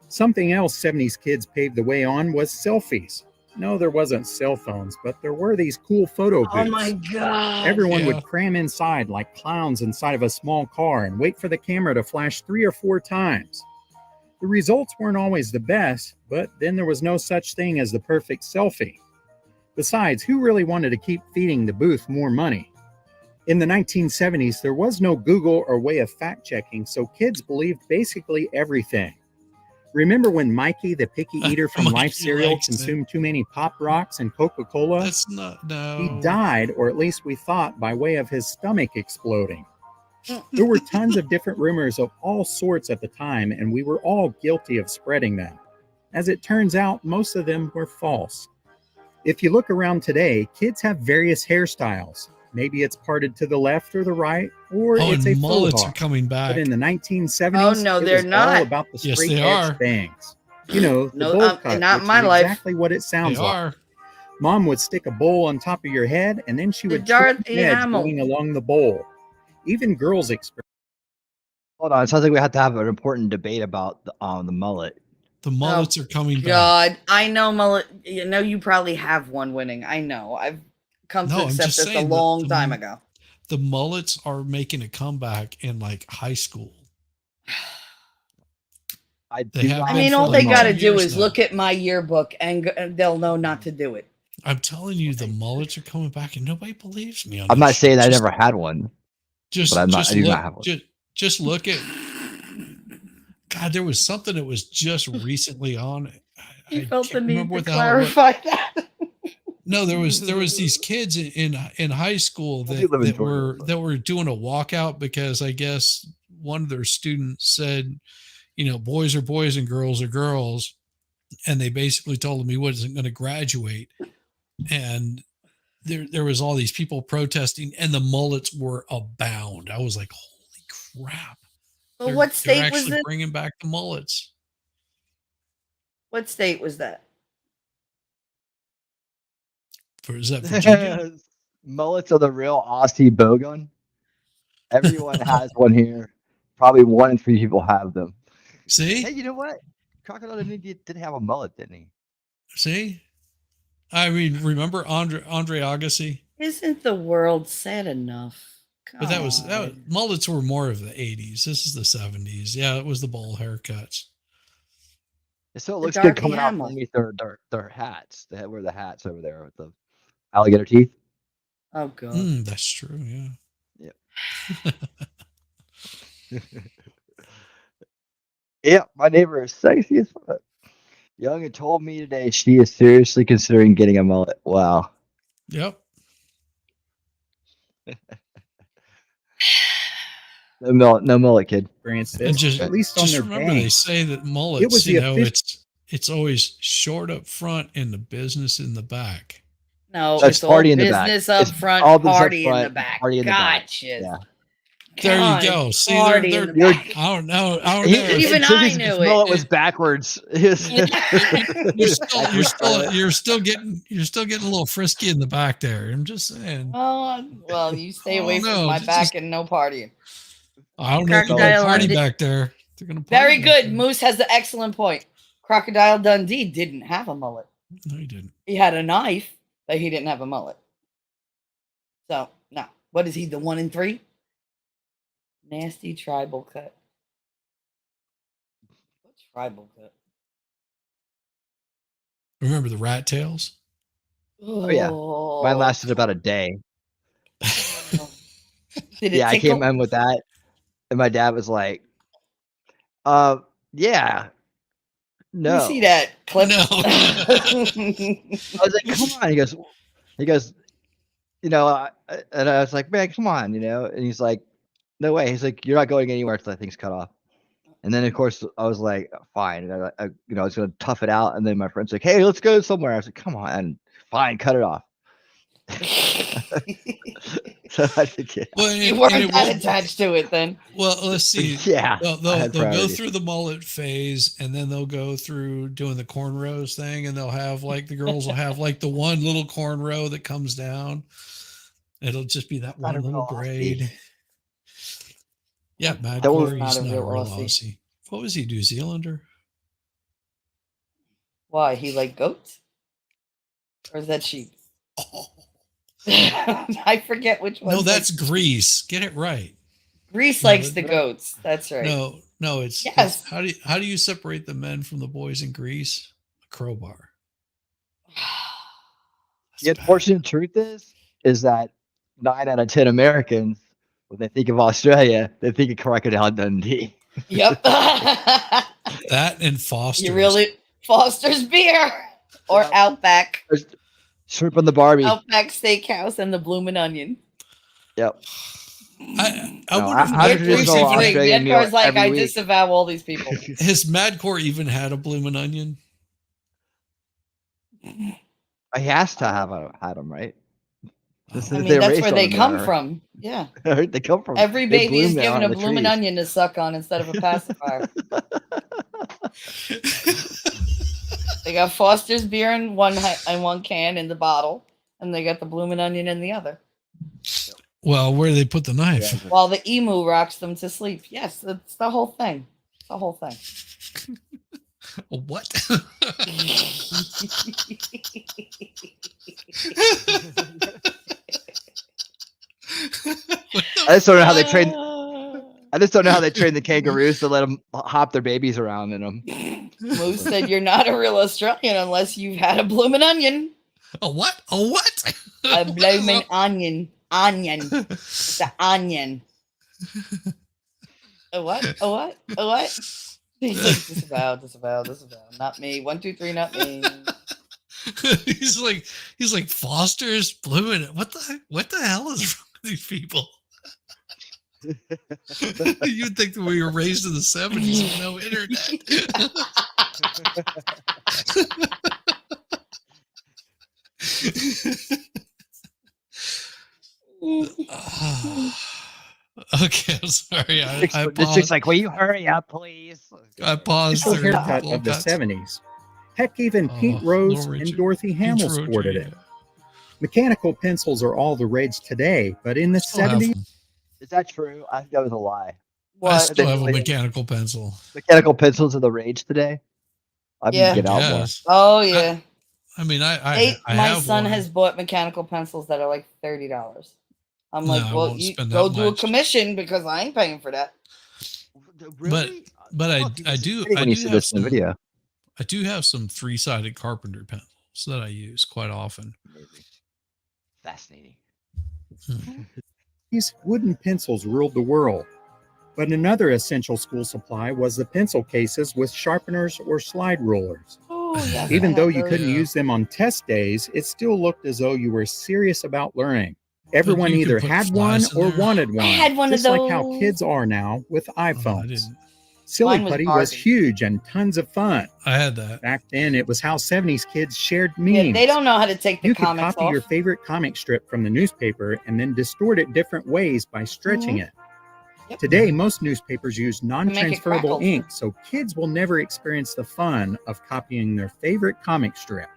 Something else 70s kids paved the way on was selfies. No, there wasn't cell phones, but there were these cool photo booths. Oh my God. Everyone Yeah. would cram inside like clowns inside of a small car and wait for the camera to flash 3 or 4 times. The results weren't always the best, but then there was no such thing as the perfect selfie. Besides, who really wanted to keep feeding the booth more money? In the 1970s, there was no Google or way of fact checking, so kids believed basically everything. Remember when Mikey, the picky eater from Mikey Life cereal, likes it. consumed too many Pop Rocks and Coca-Cola? That's not, no. He died, or at least we thought, by way of his stomach exploding. There were tons of different rumors of all sorts at the time, and we were all guilty of spreading them. As it turns out, most of them were false. If you look around today, kids have various hairstyles. Maybe it's parted to the left or the right, or Oh, it's and a faux mullets hawk. are coming back. But in the 1970s, Oh, no, it they're was not. all about the Yes, straight they edge are. bangs. You know, the No, bowl cut, not which my is life. exactly what it sounds They like. are. Mom would stick a bowl on top of your head, and then she The would trim Dorothy the edge Hamill. going along the bowl. Even girls experience. Hold on. It sounds like we have to have an important debate about the mullet. The mullets are coming back. God, I know mullet. You know, you probably have one winning. I know. I've come to No, I'm accept just this a saying long time ago. The mullets are making a comeback in like high school. They have I been mean, for all they like got to 2 do years is now. look at my yearbook and they'll know not to do it. I'm telling you, the mullets are coming back, and nobody believes me on I'm that not shit. saying I Just- never had one. Just, but I'm not. just I do look, not have one. just look at. God, there was something that was just recently on. You felt the can't need remember to what the hell it was. clarify that. No, there was these kids in high school I do live in that Georgia, were doing a walkout because I guess one of their students said, you know, boys are boys and girls are girls, and they basically told him he wasn't going to graduate, and there was all these people protesting, and the mullets were abound. I was like, holy crap! Well, what They're state was actually it? bringing back the mullets. What state was that? Is that Virginia? Mullets are the real Aussie bogan. Everyone has one here. Probably 1 in 3 people have them. See? Hey, you know what? Crocodile didn't have a mullet, didn't he? See? I mean, remember Andre Agassi? Isn't the world sad enough? But that was mullets were more of the 80s. This is the 70s. Yeah, it was the bowl haircuts. So it The looks good Darby coming out Hamill. underneath their hats. They wear the hats over there with the alligator teeth. Oh god. That's true. Yeah. Yep. Yeah, my neighbor is sexy as fuck. Young had told me today she is seriously considering getting a mullet. Wow. Yep. No mullet, kid. Experience And this, just, at least on just their remember, they bangs. say that mullets, It was you the know, official. it's always short up front and the business in the back. No, That's it's all party in the back. business up It's front, all business up party in front, the back. party in the back. Gotcha. Yeah. There you God, go. it's See, party in they're the back. I don't know. I don't He, know. Even until I his knew mullet it. was backwards. You're still getting a little frisky in the back there. I'm just saying. Well, you stay away Oh, from no, my just- back and no partying. I don't know if they're Crocodile gonna party Dundee- back there. They're gonna party Very back good. there. Moose has the excellent point. Crocodile Dundee didn't have a mullet. No, he didn't. He had a knife, but he didn't have a mullet. So, no. What is he, the 1 in 3? Nasty tribal cut. What tribal cut? Remember the rat tails? Oh yeah. Mine lasted about a day. Did it Yeah, I tickle? came home with that, and my dad was like, yeah. No. You see that clip? No. I was like, come on. He goes, you know, and I was like, man, come on, you know. And he's like, no way. He's like, you're not going anywhere until that thing's cut off. And then of course I was like, fine. And I you know, I was gonna tough it out. And then my friend's like, hey, let's go somewhere. I was like, come on, fine, cut it off. So I had to get. Well, You and weren't it that won't- attached to it then. Well, let's see. Yeah, They'll I had go priorities. through the mullet phase, and then they'll go through doing the cornrows thing, and they'll have like the girls will have like the one little cornrow that comes down. It'll just be that Not one a little real grade. Yeah, Mad That was Corey's not a not a real real Aussie. Aussie. What was he, New Zealander? Why? He like goats? Or is that sheep? I forget which one. No, that's Greece. Get it right. Greece No, likes that- the goats. That's right. No, it's Yes. How do you separate the men from the boys in Greece? A crowbar. The unfortunate truth is that 9 out of 10 Americans, when they think of Australia, they think of Crocodile Dundee. Yep. That and Foster's. You really Foster's beer or Outback Shrimp on the Barbie. Outback Steakhouse and the Bloomin' Onion. Yep. I No, wonder if I have a Madcore's traditional even Australian meal Madcore's like, every I week. disavow all these people. has Madcore even had a Bloomin' Onion? He has to have had them, right? I mean, that's where they come from. Yeah. They come from. Every they baby is bloom given out a on the bloomin' trees. onion to suck on instead of a pacifier. They got Foster's beer in one can in the bottle, and they got the bloomin' onion in the other. Well, where do they put the knife? While the emu rocks them to sleep. Yes, it's the whole thing. The whole thing. What? I just don't know how they train. I just don't know how they train the kangaroos to let them hop their babies around in them. Moose said, "You're not a real Australian unless you've had a bloomin' onion." A what? A what? A bloomin' onion. Onion. It's an onion. A what? A what? A what? He's like, disavow. Not me. 1, 2, 3, not me. he's like Foster's Bloomin'. What the hell is wrong with these people? You'd think that we were raised in the 70s with no internet. Okay, I'm sorry. This chick's like, will you hurry up, please? I paused. Official haircut of the 70s. Heck, even Pete Rose and Dorothy Hamill sported it. Mechanical pencils are all the rage today, but in the 70s... Is that true? I think that was a lie. I still have a mechanical pencil. Mechanical pencils are the rage today? I need to get out more. Oh yeah. I mean, my have son one. has bought mechanical pencils that are like $30. I'm like, No, I well, won't you spend go that do a much. commission because I ain't paying for that. But I do When you see have this in the some video. I do have some 3-sided carpenter pencils that I use quite often. Fascinating. These wooden pencils ruled the world. But another essential school supply was the pencil cases with sharpeners or slide rulers. Oh, yes, Even I though have you those. couldn't use them on test days, it still looked as though you were serious about learning. Everyone you could either put had one flies in or there. wanted one. I had one of just like how those. kids are now with iPhones. Silly Mine was Putty was Barbie. huge and tons of fun. I had that. Back then, it was how 70s kids shared memes. Yeah, they don't know how to take the You could comics copy off. your favorite comic strip from the newspaper and then distort it different ways by stretching it. Today, most newspapers use non-transferable crackle. ink, so kids will never experience the fun of copying their favorite comic strip.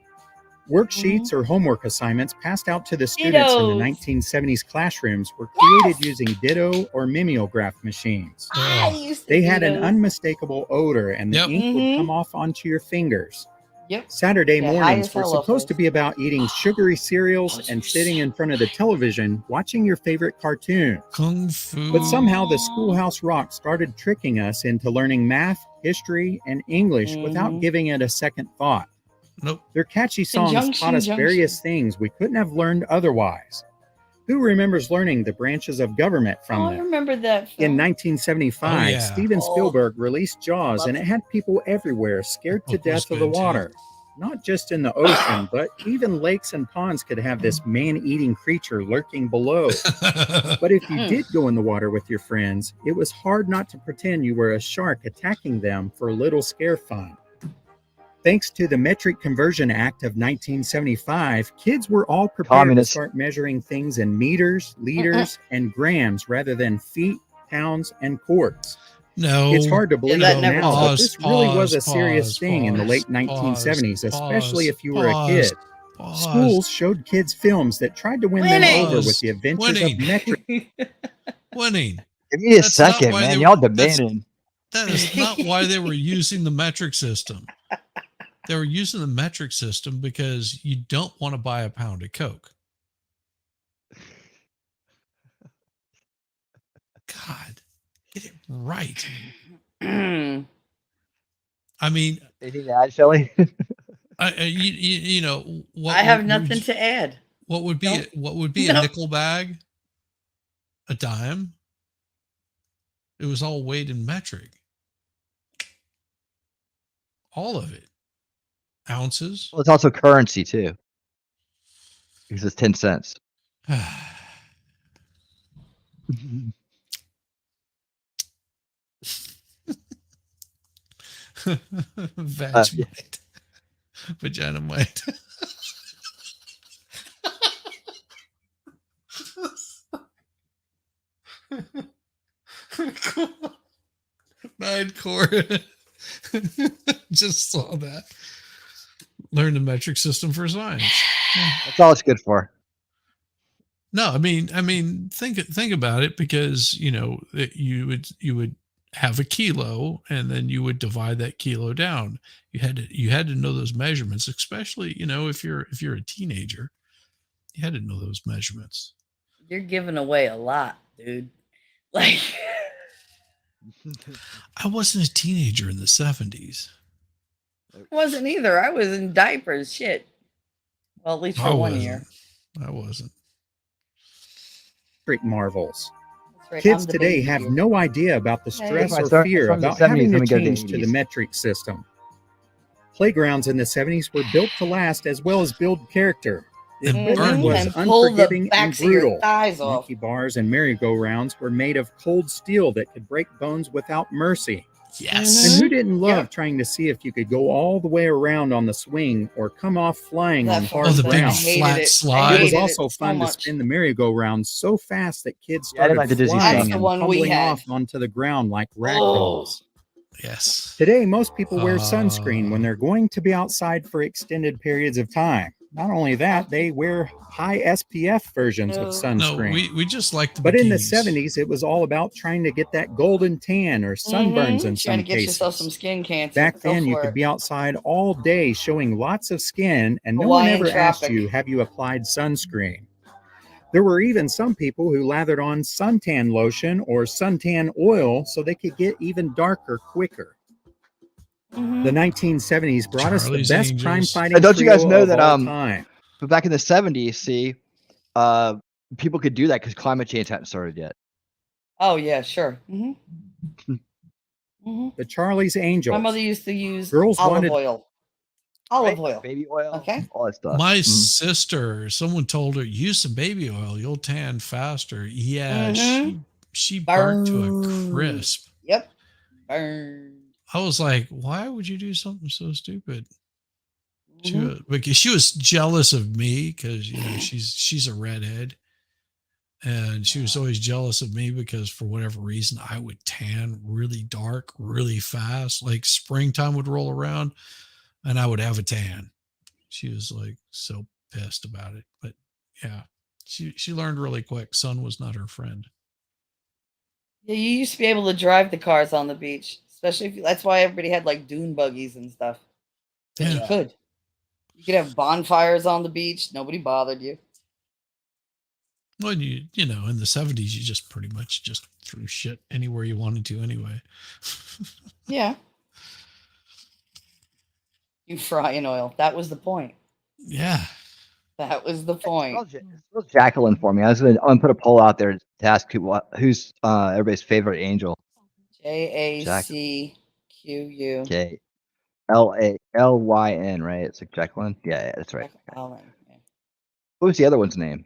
Worksheets or homework assignments passed out to the students in the Dittos. 1970s classrooms were created using Ditto or mimeograph machines. I used to They do had an those. unmistakable odor and the ink would come off onto your fingers. Yep. Saturday Yeah, high mornings as were hell off supposed to be about eating sugary cereals and sitting in front of the television watching your favorite cartoons. Kung Fu. But somehow the Schoolhouse Rock started tricking us into learning math, history, and English without giving it a second thought. Nope. Their catchy songs taught us Conjunction. various things we couldn't have learned otherwise. Who remembers learning the branches of government from I them? remember that. Film. In 1975, Oh, yeah. Steven Spielberg released Jaws, and it had people everywhere scared to Book was death of the good, too. water. Not just in the ocean, but even lakes and ponds could have this man-eating creature lurking below. But if you did go in the water with your friends, it was hard not to pretend you were a shark attacking them for a little scare fun. Thanks to the Metric Conversion Act of 1975, kids were all prepared Communists. to start measuring things in meters, liters, and grams rather than feet, pounds, and quarts. No. It's hard to believe that it never now, but Pause, this really was a pause, serious pause, thing in the late pause, 1970s, especially if you were a pause, kid. pause. Schools showed kids films that tried to win them Winning. over with the adventures Winning. of metric. Winning. Give me a That's not second, why man. they Y'all were- that's- demanding. That is not why they were using the metric system. They were using the metric system because you don't want to buy a pound of Coke. God, get it right. I mean, Anything to add, Shelley? you know what? I have would- nothing to add. What would be No. what would be No. a nickel bag? A dime? It was all weighed in metric. All of it. Ounces. Well, it's also currency too, because it's 10 cents. Vegemite. Vaginamite. Nine core. Just saw that. Learn the metric system for science. That's all it's good for. No, I mean, think about it, because you would have a kilo, and then you would divide that kilo down. You had to know those measurements, especially if you're a teenager. You had to know those measurements. You're giving away a lot, dude. Like, I wasn't a teenager in the 70s. wasn't either. I was in diapers. Shit. Well, at least for 1 year. I wasn't. Great marvels. Right, Kids I'm the today baby have here. no idea about the stress If I or start fear from the about 70s, having let to me go to the change to the 80s. metric system. Playgrounds in the 70s were built to last as well as build character. The equipment was And pull the unforgiving and backs of your brutal. thighs off. Monkey bars and merry-go-rounds were made of cold steel that could break bones without mercy. Yes. And who didn't love trying to see if you could go all the way around on the swing or come off flying on hard the big ground? flat slide. It was also fun to spin the merry-go-round so fast that kids Yeah, I started like the Disney flying stuff. and one we tumbling had. off onto the ground like ragdolls. Yes. Today, most people wear sunscreen when they're going to be outside for extended periods of time. Not only that, they wear high SPF versions of sunscreen. No, we just like the But in the bikinis. 70s, it was all about trying to get that golden tan or sunburns in Trying some to get cases. yourself some skin cancer. Back Go then, you for could it. be outside all day showing lots of skin, and no one Hawaiian ever asked tropic. you, have you applied sunscreen? There were even some people who lathered on suntan lotion or suntan oil so they could get even darker quicker. The 1970s brought us Charlie's the best Angels. crime-fighting And don't you guys trio know of that all time. but back in the 70s, see, people could do that because climate change hadn't started yet. Oh yeah, sure. The Charlie's Angels. My mother used to use Girls olive wanted- oil. Olive oil. Baby oil. Okay. All that stuff. My sister, someone told her, use some baby oil, you'll tan faster. Yeah, she burnt to a crisp. Yep. Burn. I was like, why would you do something so stupid? Because she was jealous of me, because she's a redhead, and she was always jealous of me because for whatever reason I would tan really dark really fast. Like springtime would roll around and I would have a tan. She was like so pissed about it. But yeah, she learned really quick. Sun was not her friend. Yeah, you used to be able to drive the cars on the beach, especially if that's why everybody had like dune buggies and stuff. Yeah. You could. You could have bonfires on the beach. Nobody bothered you. Well, you know, in the 70s, you just pretty much just threw shit anywhere you wanted to anyway. Yeah. You fry in oil. That was the point. Yeah. That was the point. Spell Jacqueline for me. I'm gonna put a poll out there to ask people who's everybody's favorite angel. JACQU. Okay. LALYN, right? It's like Jacqueline. Yeah, that's right. Okay. What was the other one's name?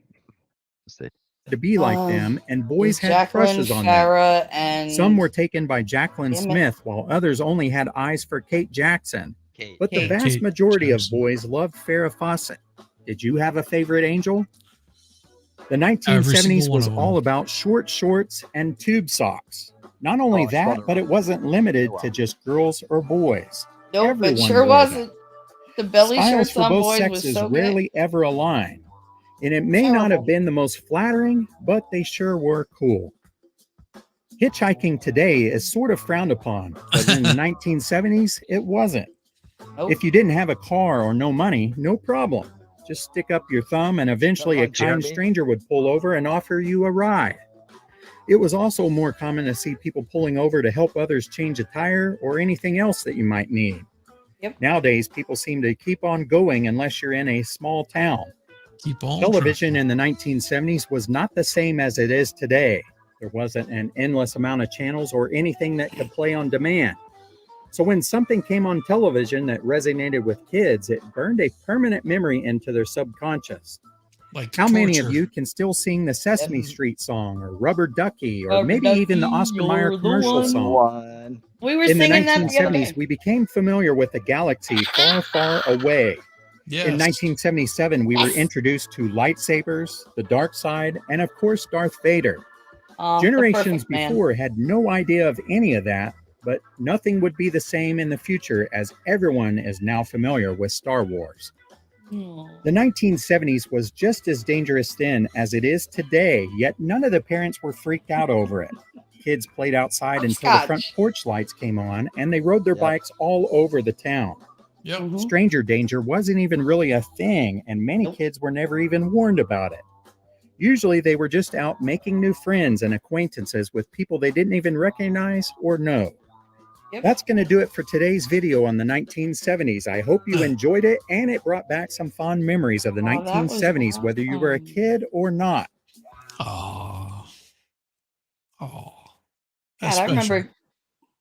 Let's see. To be like them, and boys had Jacqueline, crushes on Farrah, them. and Some were taken by Jacqueline Damn it. Smith, while others only had eyes for Kate Jackson. But the Kate. vast Kate majority Jackson. of boys loved Farrah Fawcett. Did you have a favorite angel? The Every 1970s single one was of them. all about short shorts and tube socks. Not only Oh, that, Brother. but it wasn't limited to just girls or boys. Nope, it Everyone sure wore them. wasn't. The belly Styles shirts for on both boys was sexes so good. rarely ever align. And it may not have been the most flattering, but they sure were cool. Hitchhiking today is sort of frowned upon, but in the 1970s, it wasn't. Nope. If you didn't have a car or no money, no problem. Just stick up your thumb and eventually a Come on, kind Jeremy. stranger would pull over and offer you a ride. It was also more common to see people pulling over to help others change a tire or anything else that you might need. Yep. Nowadays, people seem to keep on going unless you're in a small town. Keep on. Television in the 1970s was not the same as it is today. There wasn't an endless amount of channels or anything that could play on demand. So when something came on television that resonated with kids, it burned a permanent memory into their subconscious. Like how many of torture. you can still sing the Sesame Street song or Rubber Ducky or Rubber maybe even the Ducky, Oscar Mayer you're the commercial one. song? We were In the singing that the other 1970s, day. we became familiar with a galaxy far, far away. Yes. In 1977, we were introduced to lightsabers, the dark side, and of course, Darth Vader. The Generations perfect man. before had no idea of any of that, but nothing would be the same in the future as everyone is now familiar with Star Wars. The 1970s was just as dangerous then as it is today, yet none of the parents were freaked out over it. Kids played outside until the front porch lights came on, and they rode their bikes all over the town. Yep. Stranger danger wasn't even really a thing, and many kids were never even warned about it. Usually they were just out making new friends and acquaintances with people they didn't even recognize or know. That's going to do it for today's video on the 1970s. I hope you enjoyed it, and it brought back some fond memories of the Oh, that was 1970s, whether you were a kid or not. Oh. God, I remember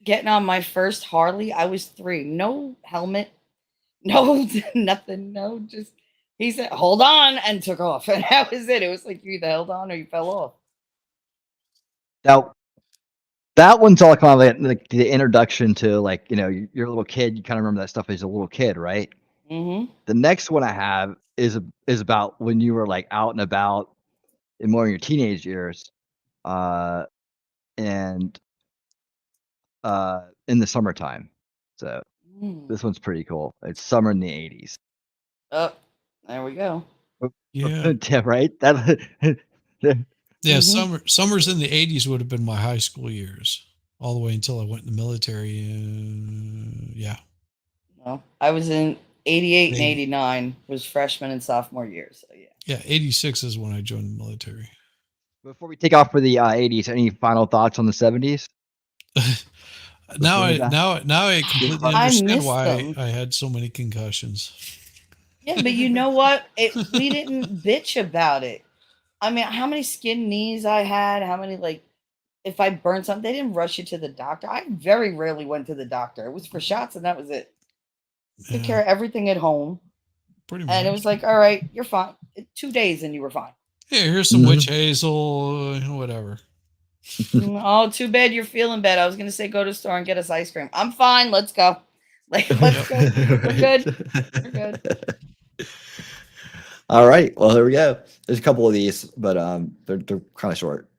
getting on my first Harley. I was 3. No helmet, no nothing, no just. He said, "Hold on," and took off, and that was it. It was like you either held on or you fell off. Now, that one's all kind of like the introduction to, like, you know, you're a little kid. You kind of remember that stuff as a little kid, right? Mm-hmm. The next one I have is about when you were like out and about in more of your teenage years, and in the summertime. So this one's pretty cool. It's summer in the 80s. Oh, there we go. Yeah. Yeah, right. That. Yeah, summers in the 80s would have been my high school years, all the way until I went in the military. Yeah. Well, I was in 88 and 89, was freshman and sophomore year. So yeah. Yeah, 86 is when I joined the military. Before we take off for the 80s, any final thoughts on the 70s? Now I completely I understand miss why them. I had so many concussions. Yeah, but you know what? We didn't bitch about it. I mean, how many skinned knees I had, how many, like, if I burned something, they didn't rush you to the doctor. I very rarely went to the doctor. It was for shots and that was it. Took care of everything at home. Pretty And it was like, all right, you're fine. 2 days and you were fine. Yeah, here's some witch hazel, whatever. Oh, too bad you're feeling bad. I was gonna say go to the store and get us ice cream. I'm fine. Let's go. Like, let's go. We're good. We're good. All right. Well, here we go. There's a couple of these, but they're kind of short.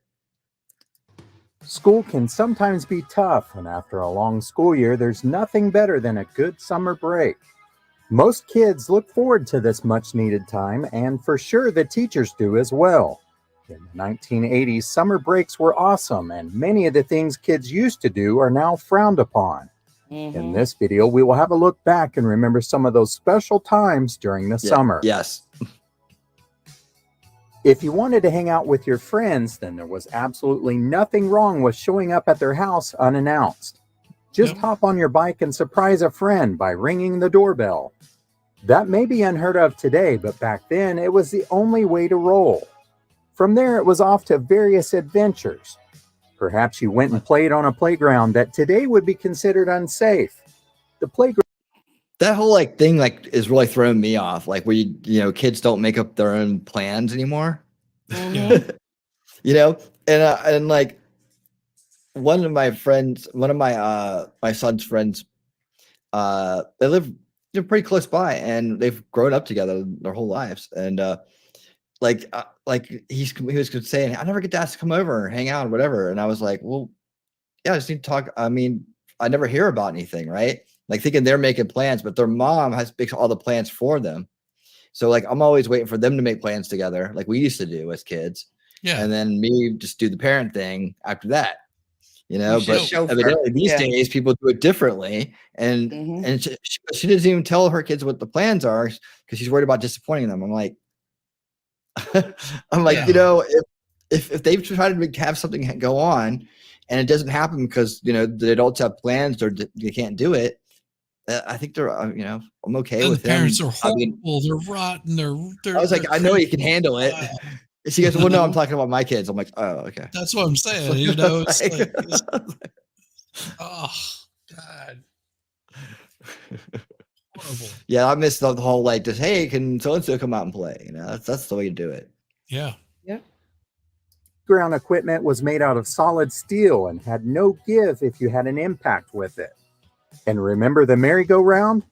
School can sometimes be tough, and after a long school year, there's nothing better than a good summer break. Most kids look forward to this much-needed time, and for sure the teachers do as well. In the 1980s, summer breaks were awesome, and many of the things kids used to do are now frowned upon. In this video, we will have a look back and remember some of those special times during the summer. Yes. If you wanted to hang out with your friends, then there was absolutely nothing wrong with showing up at their house unannounced. Just hop on your bike and surprise a friend by ringing the doorbell. That may be unheard of today, but back then it was the only way to roll. From there, it was off to various adventures. Perhaps you went and played on a playground that today would be considered unsafe. The playground. That whole like thing like is really throwing me off. Like where you know kids don't make up their own plans anymore. You know, and like one of my friends, one of my my son's friends, they live pretty close by, and they've grown up together their whole lives. And like he was saying, I never get to ask to come over and hang out or whatever. And I was like, well, yeah, I just need to talk. I mean, I never hear about anything, right? Like thinking they're making plans, but their mom makes all the plans for them. So like I'm always waiting for them to make plans together, like we used to do as kids. Yeah. And then me just do the parent thing after that. You know, You but should evidently these days people do it differently. And and she doesn't even tell her kids what the plans are because she's worried about disappointing them. I'm like, you know, if they've tried to have something go on and it doesn't happen because, you know, the adults have plans or they can't do it, I think they're, you know, I'm okay with the them. parents are I mean, horrible. They're rotten. They're I was like, I know you can handle it. She goes, well, no, I'm talking about my kids. I'm like, oh, okay. That's what I'm saying. You know, it's like oh God. Yeah, I missed the whole like just hey, can so and so come out and play? You know, that's the way to do it. Yeah. Yep. Ground equipment was made out of solid steel and had no give if you had an impact with it. And remember the merry-go-round?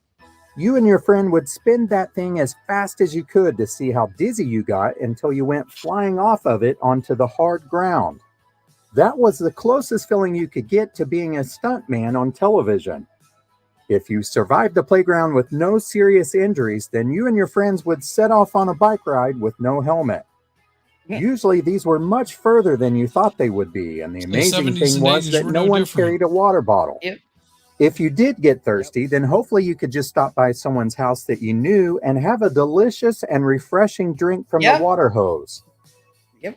You and your friend would spin that thing as fast as you could to see how dizzy you got until you went flying off of it onto the hard ground. That was the closest feeling you could get to being a stuntman on television. If you survived the playground with no serious injuries, then you and your friends would set off on a bike ride with no helmet. Usually these were much further than you thought they would be, and the amazing 70s thing and was 80s that were no no one different. carried a water bottle. Yep. If you did get thirsty, then hopefully you could just stop by someone's house that you knew and have a delicious and refreshing drink from the water hose. Yep.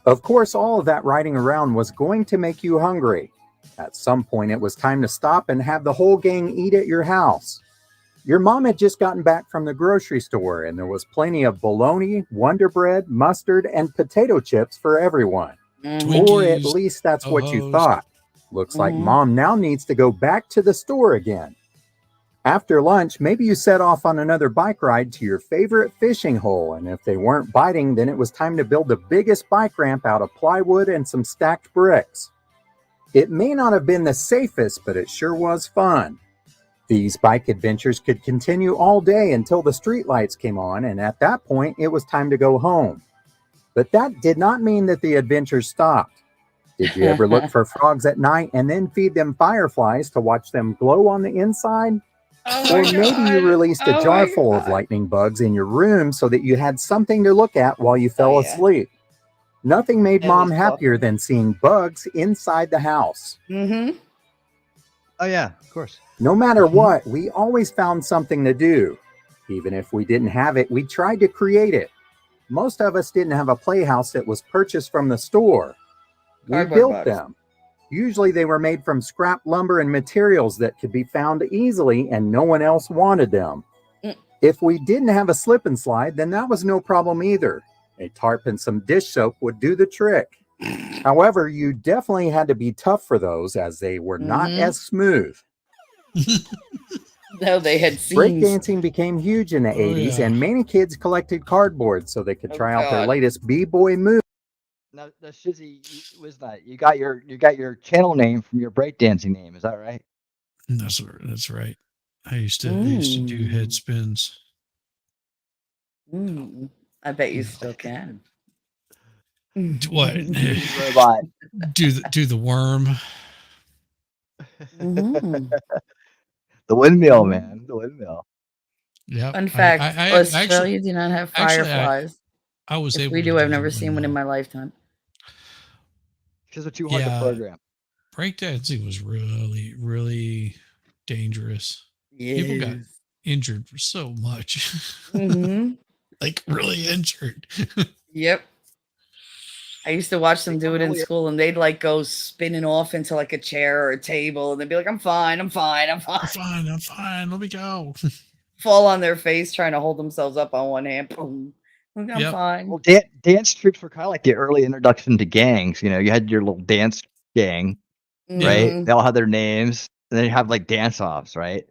Of course, all of that riding around was going to make you hungry. At some point, it was time to stop and have the whole gang eat at your house. Your mom had just gotten back from the grocery store, and there was plenty of bologna, Wonder Bread, mustard, and potato chips for everyone. Or at Twinkies, least that's what you Ho-Hos. thought. Looks like Mhm. mom now needs to go back to the store again. After lunch, maybe you set off on another bike ride to your favorite fishing hole, and if they weren't biting, then it was time to build the biggest bike ramp out of plywood and some stacked bricks. It may not have been the safest, but it sure was fun. These bike adventures could continue all day until the streetlights came on, and at that point, it was time to go home. But that did not mean that the adventures stopped. Did you ever look for frogs at night and then feed them fireflies to watch them glow on the inside? Oh Or my maybe you God. released a Oh jar my full of God. lightning bugs in your room so that you had something to look at while you fell yeah. asleep. Nothing made That mom was happier than seeing bugs inside the house. Mm-hmm. Oh yeah, of course. No matter what, we always found something to do. Even if we didn't have it, we tried to create it. Most of us didn't have a playhouse that was purchased from the store. We Cardboard built box. them. Usually they were made from scrap lumber and materials that could be found easily and no one else wanted them. Mm. If we didn't have a slip and slide, then that was no problem either. A tarp and some dish soap would do the trick. However, you definitely had to be tough for those as they were not Mhm. as smooth. No, they had seams. Breakdancing became huge in the 80s, yeah. and many kids collected cardboard so they could Oh, try out their God. latest b-boy move. Now, Shizzy, was that you got your channel name from your breakdancing name? Is that right? That's right. I used to do head spins. I bet you still can. What? Robot. do the worm. Mhm. The windmill, man. The windmill. Yeah. Fun fact: Australia do not have actually, fireflies. I was If able we to do, do I've the never seen one in windmill. my lifetime. Because they're too hard to Yeah. program. Breakdancing was really, really dangerous. People got Yes. injured for so much. Mhm. Like really injured. Yep. I used to watch them do it in school, and they'd like go spinning off into like a chair or a table, and they'd be like, "I'm fine, I'm fine, I'm fine." I'm fine. Let me go. Fall on their face trying to hold themselves up on one hand. Boom. I'm Yep. fine. Well, dance troops were kind of like the early introduction to gangs. You know, you had your little dance gang, right? Mhm. They all had their names, and then you have like dance offs, right?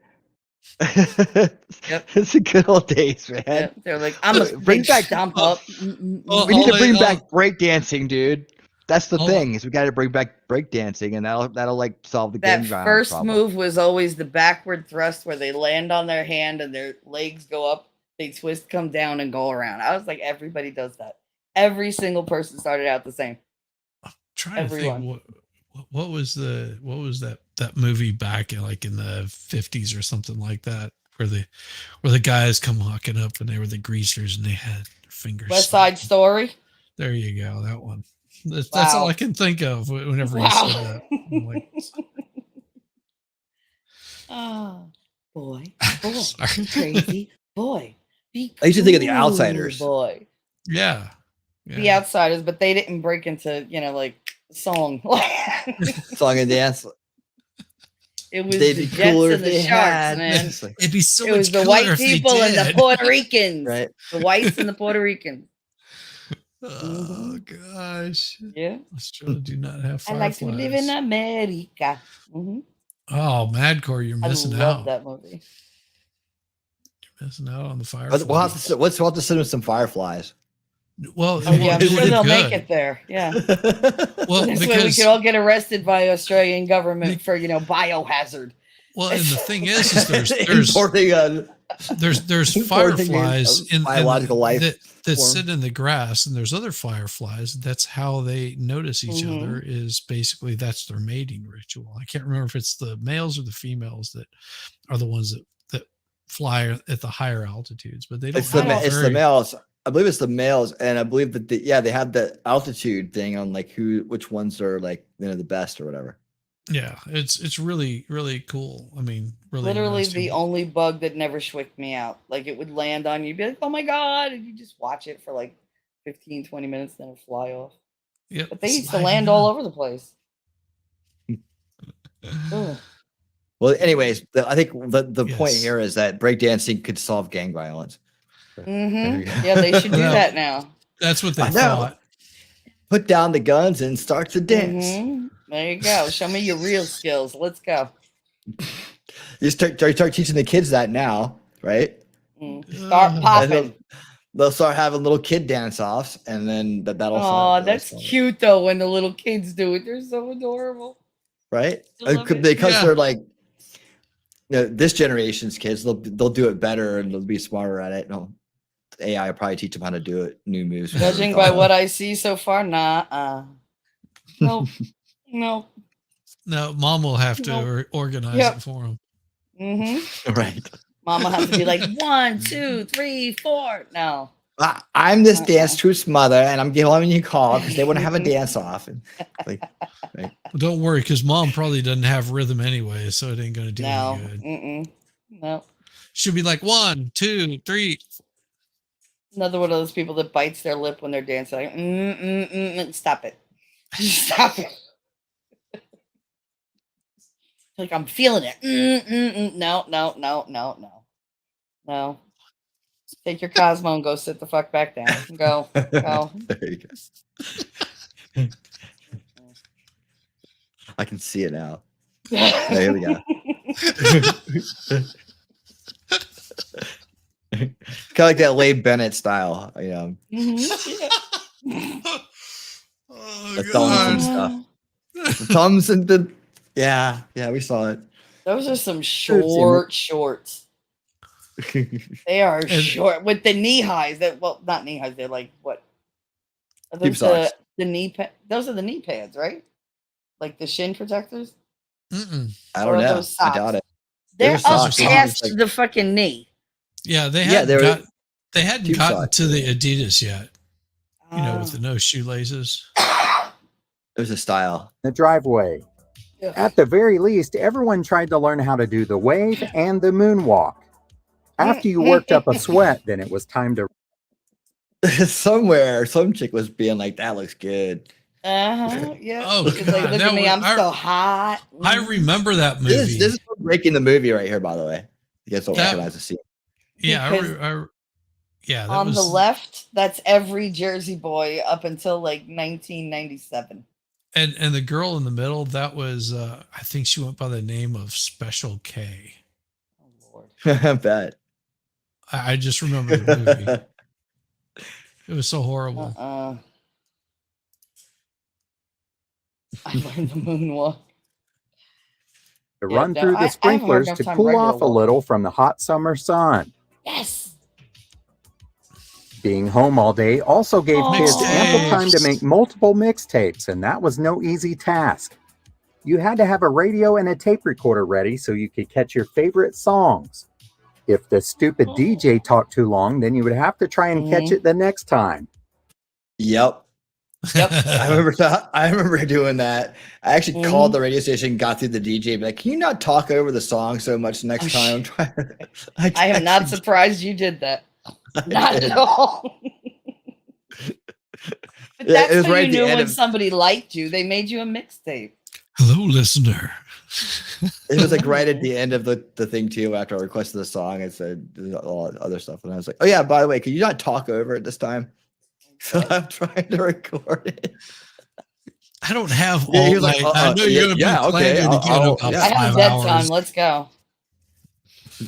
Yep. It's the good old days, man. Yep. They're like, I'm a Bring big back. stomp up. We need to bring back breakdancing, dude. That's the thing. Is we got to bring back breakdancing, and that'll like solve the gang That violence first problem. move was always the backward thrust where they land on their hand and their legs go up, they twist, come down, and go around. I was like, everybody does that. Every single person started out the same. Trying Everyone. to think what was that movie back in like in the 50s or something like that where the guys come walking up and they were the greasers and they had their fingers. West Side Story. There you go, that one. That's all I can think of whenever you said that. I'm like, Oh, boy, boy, Sorry. be crazy, boy. Be I used to think of The cool, Outsiders. boy. yeah. The Outsiders, but they didn't break into like song. Song and dance. It was They'd the be Jets cooler and if the they Sharks, had. man. It's like- It'd be so It much was the cooler white if they people and the did. Puerto Ricans. Right. The whites and the Puerto Ricans. Oh gosh. Yeah. Australia do not have I like fireflies. to live in America. Mhm. Oh, Madcore, you're I missing love out. that movie. You're missing out on the Fireflies. We'll have to send them some Fireflies. Well, Oh, yeah, I'm it sure did they'll make good. it there. Yeah. Well, This way we because could all get arrested by Australian government for, biohazard. well, and the thing is there's Importing there's importing fireflies in biological life that form. sit in the grass, and there's other fireflies. That's how they notice each other. Is basically that's their mating ritual. I can't remember if it's the males or the females that are the ones that fly at the higher altitudes, but they don't. It's the males. I believe it's the males, and I believe that they have the altitude thing on like which ones are like the best or whatever. Yeah, it's really really cool. I mean, really Literally interesting. the only bug that never schwicked me out. Like it would land on you, be like, oh my God. And you just watch it for like 15, 20 minutes, then it fly off. Yep, But they used to land all over the place. Ugh. Well, anyways, I think the point Yes. here is that breakdancing could solve gang violence. Mhm. Yeah, they should do that now. That's what they I know. thought. Put down the guns and start to dance. Mhm. There you go. Show me your real skills. Let's go. You start teaching the kids that now, right? Start And popping. they'll start having little kid dance offs, and then that'll Oh, solve that's cute though when the little kids do it. They're so adorable. right? I love it. Because Yeah. they're like, this generation's kids, they'll do it better and they'll be smarter at it. No, AI will probably teach them how to do it. New moves. Judging by what I see so far, nah. Nope. No. No, mom will have to Nope. organize Yep. it for them. Mm-hmm. Right. Mama has to be like 1, 2, 3, 4. No. I'm this dance troup's mother, and I'm giving you a call because they want to have a dance off. And like, right. Well, don't worry, because mom probably doesn't have rhythm anyway, so it ain't gonna do No. any good. Mm-mm. No. She'll be like 1, 2, 3. Another one of those people that bites their lip when they're dancing. Like, stop it. Stop it. Like, I'm feeling it. No. No. Take your Cosmo and go sit the fuck back down. Go. Go. There you go. I can see it now. There we go. Kind of like that Leigh Bennett style, the thumbs and stuff. The thumbs and the yeah, we saw it. Those are some shorts. They are short with the knee highs. Not knee highs. They're like what? Are Deep those socks. the knee? Those are the knee pads, right? Like the shin protectors. I Or don't are know. those I socks? doubt it. They're socks. up past the fucking knee. Yeah, they Yeah, hadn't they they hadn't tube gotten socks. to the Adidas yet. With the no shoelaces. It was a style. The driveway. At the very least, everyone tried to learn how to do the wave and the moonwalk. After you worked up a sweat, then it was time to. Somewhere, some chick was being like, "That looks good." Yeah. Oh, She's like, God, look that at me, was- I'm so hot. I remember that movie. This is breaking the movie right here, by the way. You guys don't That- recognize the scene. Yeah, Because yeah, that on was the left, that's every Jersey boy up until like 1997. and the girl in the middle, that was I think she went by the name of Special K. I bet. I just remember the movie. It was so horrible. I learned the moonwalk. To Yeah, run no, through I the haven't heard sprinklers enough to time cool regular off a walk. little from the hot summer sun. Yes. Being home all day also gave kids ample time to Mixtapes. make multiple mixtapes, and that was no easy task. You had to have a radio and a tape recorder ready so you could catch your favorite songs. If the stupid DJ talked too long, then you would have to try and catch it the next time. Yep. I remember doing that. I actually called the radio station, got through the DJ, be like, "Can you not talk over the song so much next time?" I'm trying. I am not surprised you did that. Not at all. But Yeah, that's it was how right you at the knew end when of- somebody liked you. They made you a mixtape. Hello, listener. It was like right at the end of the thing too. After I requested the song, I said all that other stuff, and I was like, "Oh yeah, by the way, can you not talk over it this time?" So I'm trying to record it. I don't have Yeah, all he was like, night. I know you're gonna be planning to get about I have 5 a dead hours. time. Let's go.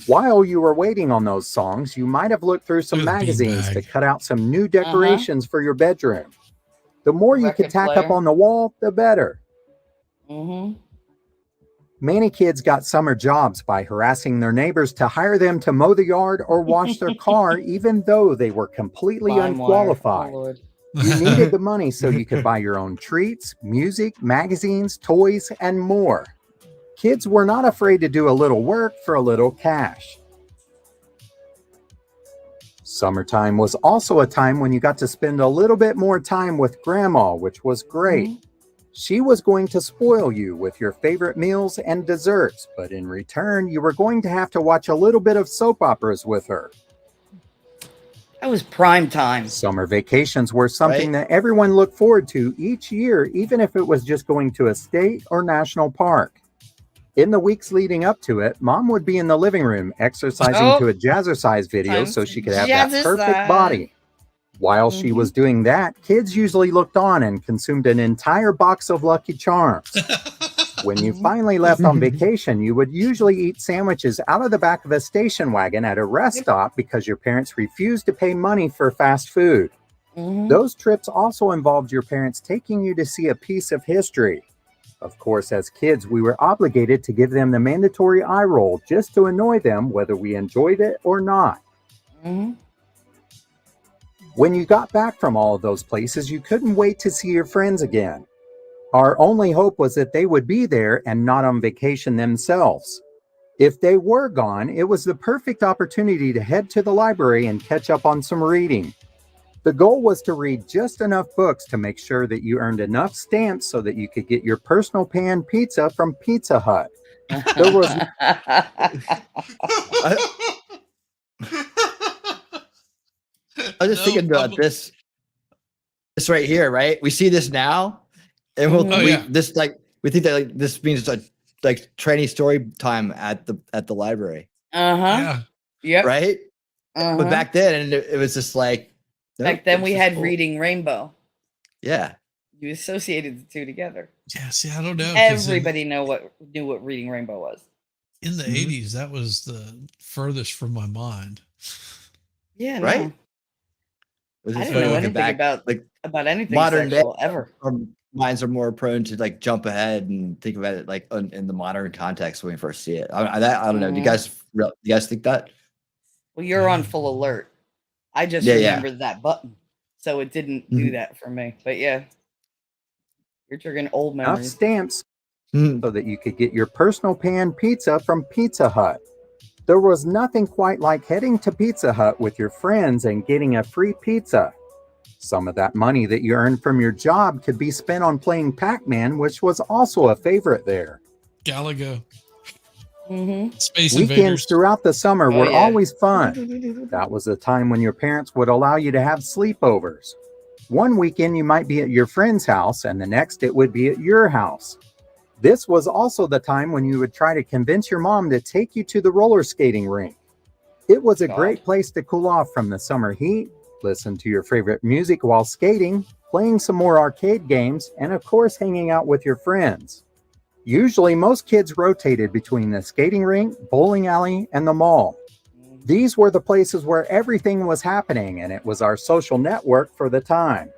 While you were waiting on those songs, you might have looked through some Look at the magazines to beanbag. cut out some new decorations for your bedroom. The more you could Record tack up player. on the wall, the better. Mm-hmm. Many kids got summer jobs by harassing their neighbors to hire them to mow the yard or wash their car, even though they were completely unqualified. Oh, Lord. You needed the money so you could buy your own treats, music, magazines, toys, and more. Kids were not afraid to do a little work for a little cash. Summertime was also a time when you got to spend a little bit more time with Grandma, which was great. She was going to spoil you with your favorite meals and desserts, but in return, you were going to have to watch a little bit of soap operas with her. That was prime time. Summer vacations were something that everyone looked forward to each year, even if it was just going to a state or national park. In the weeks leading up to it, Mom would be in the living room exercising to a jazzercise video so she could have that perfect body. While she was doing that, kids usually looked on and consumed an entire box of Lucky Charms. When you finally left on vacation, you would usually eat sandwiches out of the back of a station wagon at a rest stop because your parents refused to pay money for fast food. Those trips also involved your parents taking you to see a piece of history. Of course, as kids, we were obligated to give them the mandatory eye roll just to annoy them, whether we enjoyed it or not. When you got back from all of those places, you couldn't wait to see your friends again. Our only hope was that they would be there and not on vacation themselves. If they were gone, it was the perfect opportunity to head to the library and catch up on some reading. The goal was to read just enough books to make sure that you earned enough stamps so that you could get your personal pan pizza from Pizza Hut. There was I was just thinking about this right here, right? We see this now, and we think that like this means like training story time at the library. Yeah. Yep. Right. But back then, it was just like back then we had Reading Rainbow. Yeah. You associated the two together. Yeah, see, I don't know. Everybody knew what Reading Rainbow was. In the 80s, that was the furthest from my mind. Yeah, right. No. I didn't know anything about anything modern sexual day ever. Our minds are more prone to like jump ahead and think about it like in the modern context when we first see it. I don't know. Do you guys think that? Well, you're on full alert. I just remembered that button, so it didn't do that for me. But yeah, you're triggering old enough memories. stamps so that you could get your personal pan pizza from Pizza Hut. There was nothing quite like heading to Pizza Hut with your friends and getting a free pizza. Some of that money that you earned from your job could be spent on playing Pac-Man, which was also a favorite there. Galaga. Weekends Space Invaders. throughout the summer were always fun. That was the time when your parents would allow you to have sleepovers. One weekend you might be at your friend's house, and the next it would be at your house. This was also the time when you would try to convince your mom to take you to the roller skating rink. It was a great place to cool off from the summer heat, listen to your favorite music while skating, playing some more arcade games, and of course hanging out with your friends. Usually most kids rotated between the skating rink, bowling alley, and the mall. These were the places where everything was happening, and it was our social network for the time.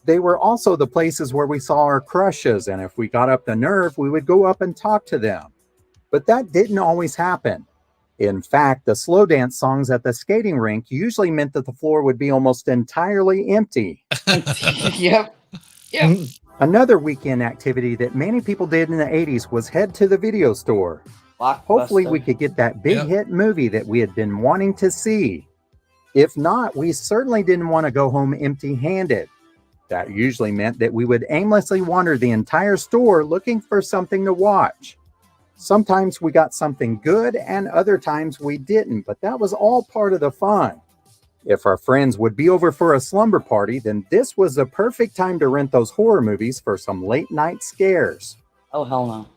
They were also the places where we saw our crushes, and if we got up the nerve, we would go up and talk to them. But that didn't always happen. In fact, the slow dance songs at the skating rink usually meant that the floor would be almost entirely empty. Yep. Another weekend activity that many people did in the 80s was head to the video store. Hopefully we could get that big hit movie that we had been wanting to see. If not, we certainly didn't want to go home empty-handed. That usually meant that we would aimlessly wander the entire store looking for something to watch. Sometimes we got something good and other times we didn't, but that was all part of the fun. If our friends would be over for a slumber party, then this was the perfect time to rent those horror movies for some late night scares. Oh, hell no.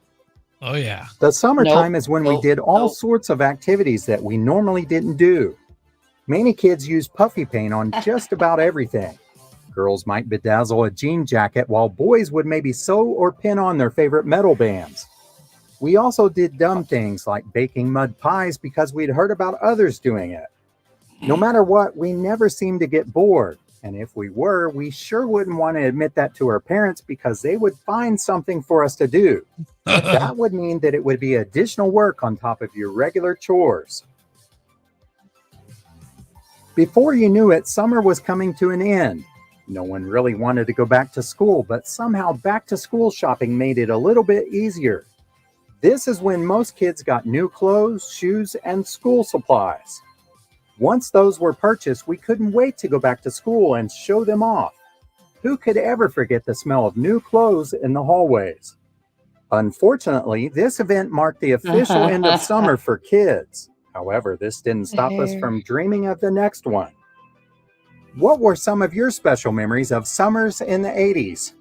Oh, yeah. The summertime is when we did all sorts of activities that we normally didn't do. Many kids used puffy paint on just about everything. Girls might bedazzle a jean jacket while boys would maybe sew or pin on their favorite metal bands. We also did dumb things like baking mud pies because we'd heard about others doing it. No matter what, we never seemed to get bored. And if we were, we sure wouldn't want to admit that to our parents because they would find something for us to do. But that would mean that it would be additional work on top of your regular chores. Before you knew it, summer was coming to an end. No one really wanted to go back to school, but somehow back to school shopping made it a little bit easier. This is when most kids got new clothes, shoes, and school supplies. Once those were purchased, we couldn't wait to go back to school and show them off. Who could ever forget the smell of new clothes in the hallways? Unfortunately, this event marked the official end of summer for kids. However, this didn't stop us from dreaming of the next one. What were some of your special memories of summers in the 80s?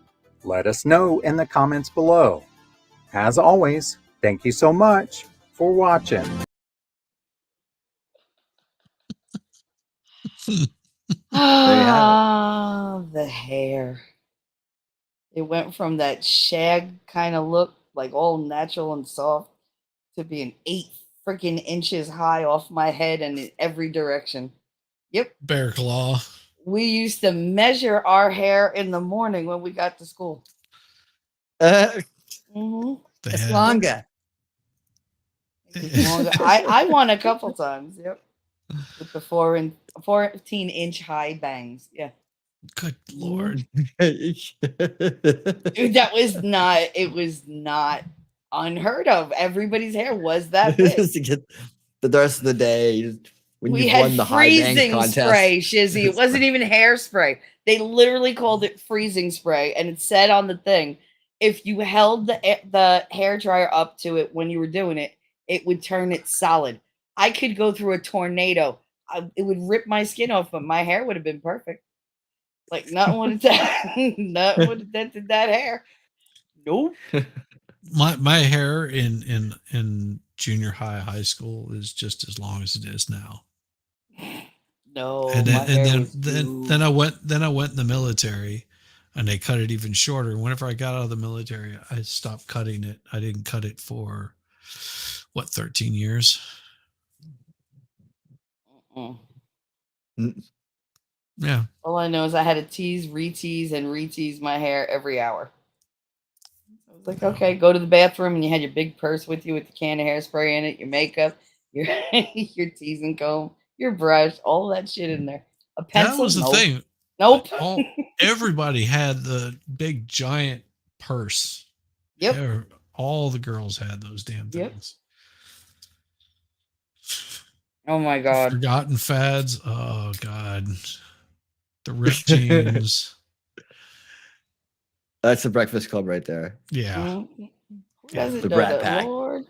Let us know in the comments below. As always, thank you so much for watching. Ah, the hair. It went from that shag kind of look, like all natural and soft, to being 8 freaking inches high off my head and in every direction. Yep. Bear claw. We used to measure our hair in the morning when we got to school. It's longer. It's longer. I won a couple times. Yep. With the 14-inch high bangs. Yeah. Good Lord. Dude, that was not, it was not unheard of. Everybody's hair was that big. Just to get the rest of the day when We you had won the high bangs freezing contest. spray, Shizzy. It wasn't even hairspray. They literally called it freezing spray, and it said on the thing, if you held the hair dryer up to it when you were doing it, it would turn it solid. I could go through a tornado. It would rip my skin off, but my hair would have been perfect. Like nothing would have dented that hair. Nope. My hair in junior high school is just as long as it is now. No, And my hair then was then I went in the military, and they cut it even shorter. Whenever I got out of the military, I stopped cutting it. I didn't cut it for 13 years. Yeah. All I know is I had to tease, re-tease, and re-tease my hair every hour. I was like, okay, go to the bathroom, and you had your big purse with you with the can of hairspray in it, your makeup, your your teasing comb, your brush, all that shit in there. A pencil. That was the Nope. thing. Nope. Everybody had the big giant purse. Yep. All the girls had those damn things. Oh my God. Forgotten fads. Oh God. The ripped jeans. That's the Breakfast Club right there. Yeah. Who doesn't The know Brat that? Pack. Lord.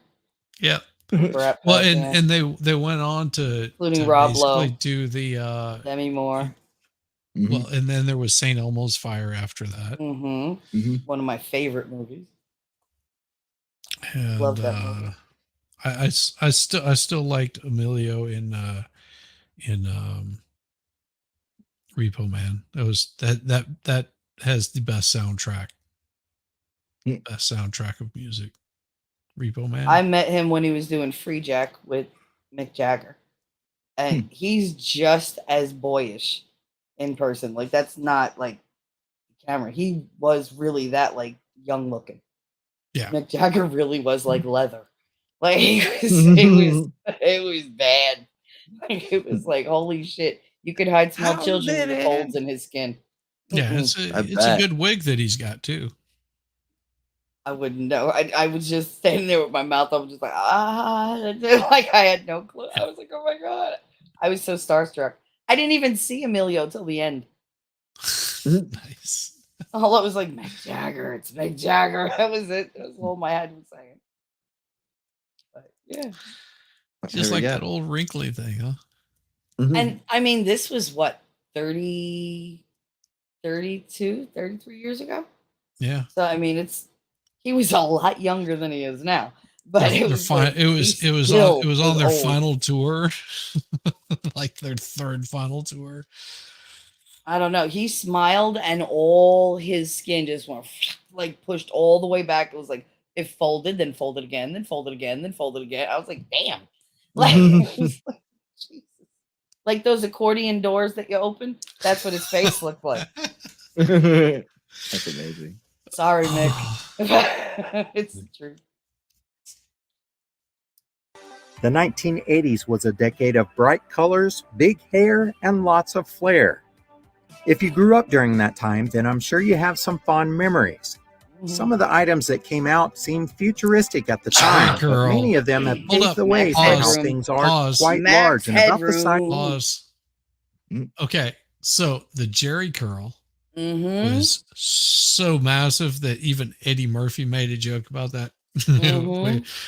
Yeah. Brat Well, Pack, and they went on to Including Rob basically Lowe. do the Demi Moore. well, and then there was St. Elmo's Fire after that. One of my favorite movies. And Love that movie. I still liked Emilio in Repo Man. That was that has the best soundtrack. Best soundtrack of music. Repo Man. I met him when he was doing Free Jack with Mick Jagger. And he's just as boyish in person. Like that's not like camera. He was really that like young looking. Yeah. Mick Jagger really was like leather. Like it was bad. Like it was like holy shit. You could hide small children with holes in his skin. Yeah, it's a good wig that he's got too. I wouldn't know. I was just standing there with my mouth open, just like like I had no clue. I was like, oh my God. I was so starstruck. I didn't even see Emilio till the end. Nice. All it was like Mick Jagger. It's Mick Jagger. That was it. That was all my head was saying. But yeah. Just like that old wrinkly thing, huh? And I mean, this was what, 30, 32, 33 years ago? Yeah. So I mean, he was a lot younger than he is now. But it was on their old. final tour. Like their third final tour. I don't know. He smiled and all his skin just went like pushed all the way back. It was like it folded, then folded again, then folded again, then folded again. I was like, damn. Like, it was like, Jesus. Like those accordion doors that you open. That's what his face looked like. That's amazing. Sorry, Nick. It's the truth. The 1980s was a decade of bright colors, big hair, and lots of flair. If you grew up during that time, then I'm sure you have some fond memories. Some of the items that came out seemed futuristic at the time, but many of them have paved the way for how things are quite large and about the size. Pause. Okay, so the Jerry curl was so massive that even Eddie Murphy made a joke about that.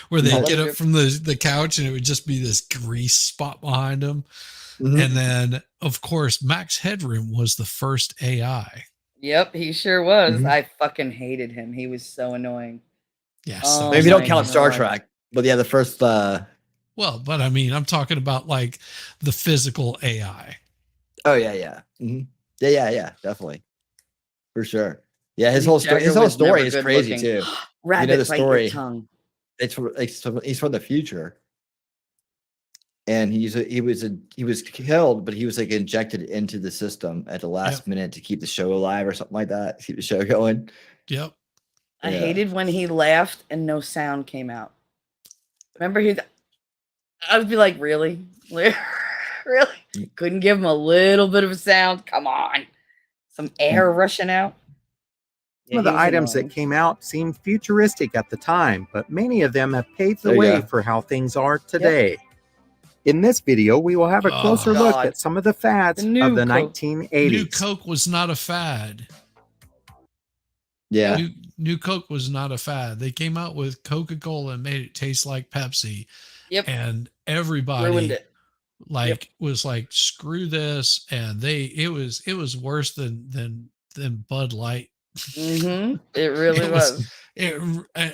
Where they get up from the couch and it would just be this grease spot behind them. And then, of course, Max Headroom was the first AI. Yep, he sure was. I fucking hated him. He was so annoying. Yes. Oh, Maybe don't my count Star God. Trek, but yeah, the first. Well, but I mean, I'm talking about like the physical AI. Oh yeah. Yeah, definitely, for sure. Yeah, his Mick whole story. His Jagger whole was story never is good crazy looking. too. Rabbit, you know the bite your story. tongue. He's from the future, and he was killed, but he was like injected into the system at the last minute to keep the show alive or something like that. Keep the show going. Yep. I Yeah. hated when he laughed and no sound came out. Remember I would be like, really? Really? Couldn't give him a little bit of a sound? Come on. Some air rushing out? Some of the items that came out seemed futuristic at the time, but many of them have paved the There you way go. for how things are today. In this video, we will have a closer look God. at some of the fads The new of the Coke. 1980s. New Coke was not a fad. Yeah. New Coke was not a fad. They came out with Coca-Cola and made it taste like Pepsi. Yep. And Ruined everybody it. was like, screw this. And it was worse than Bud Light. It really was.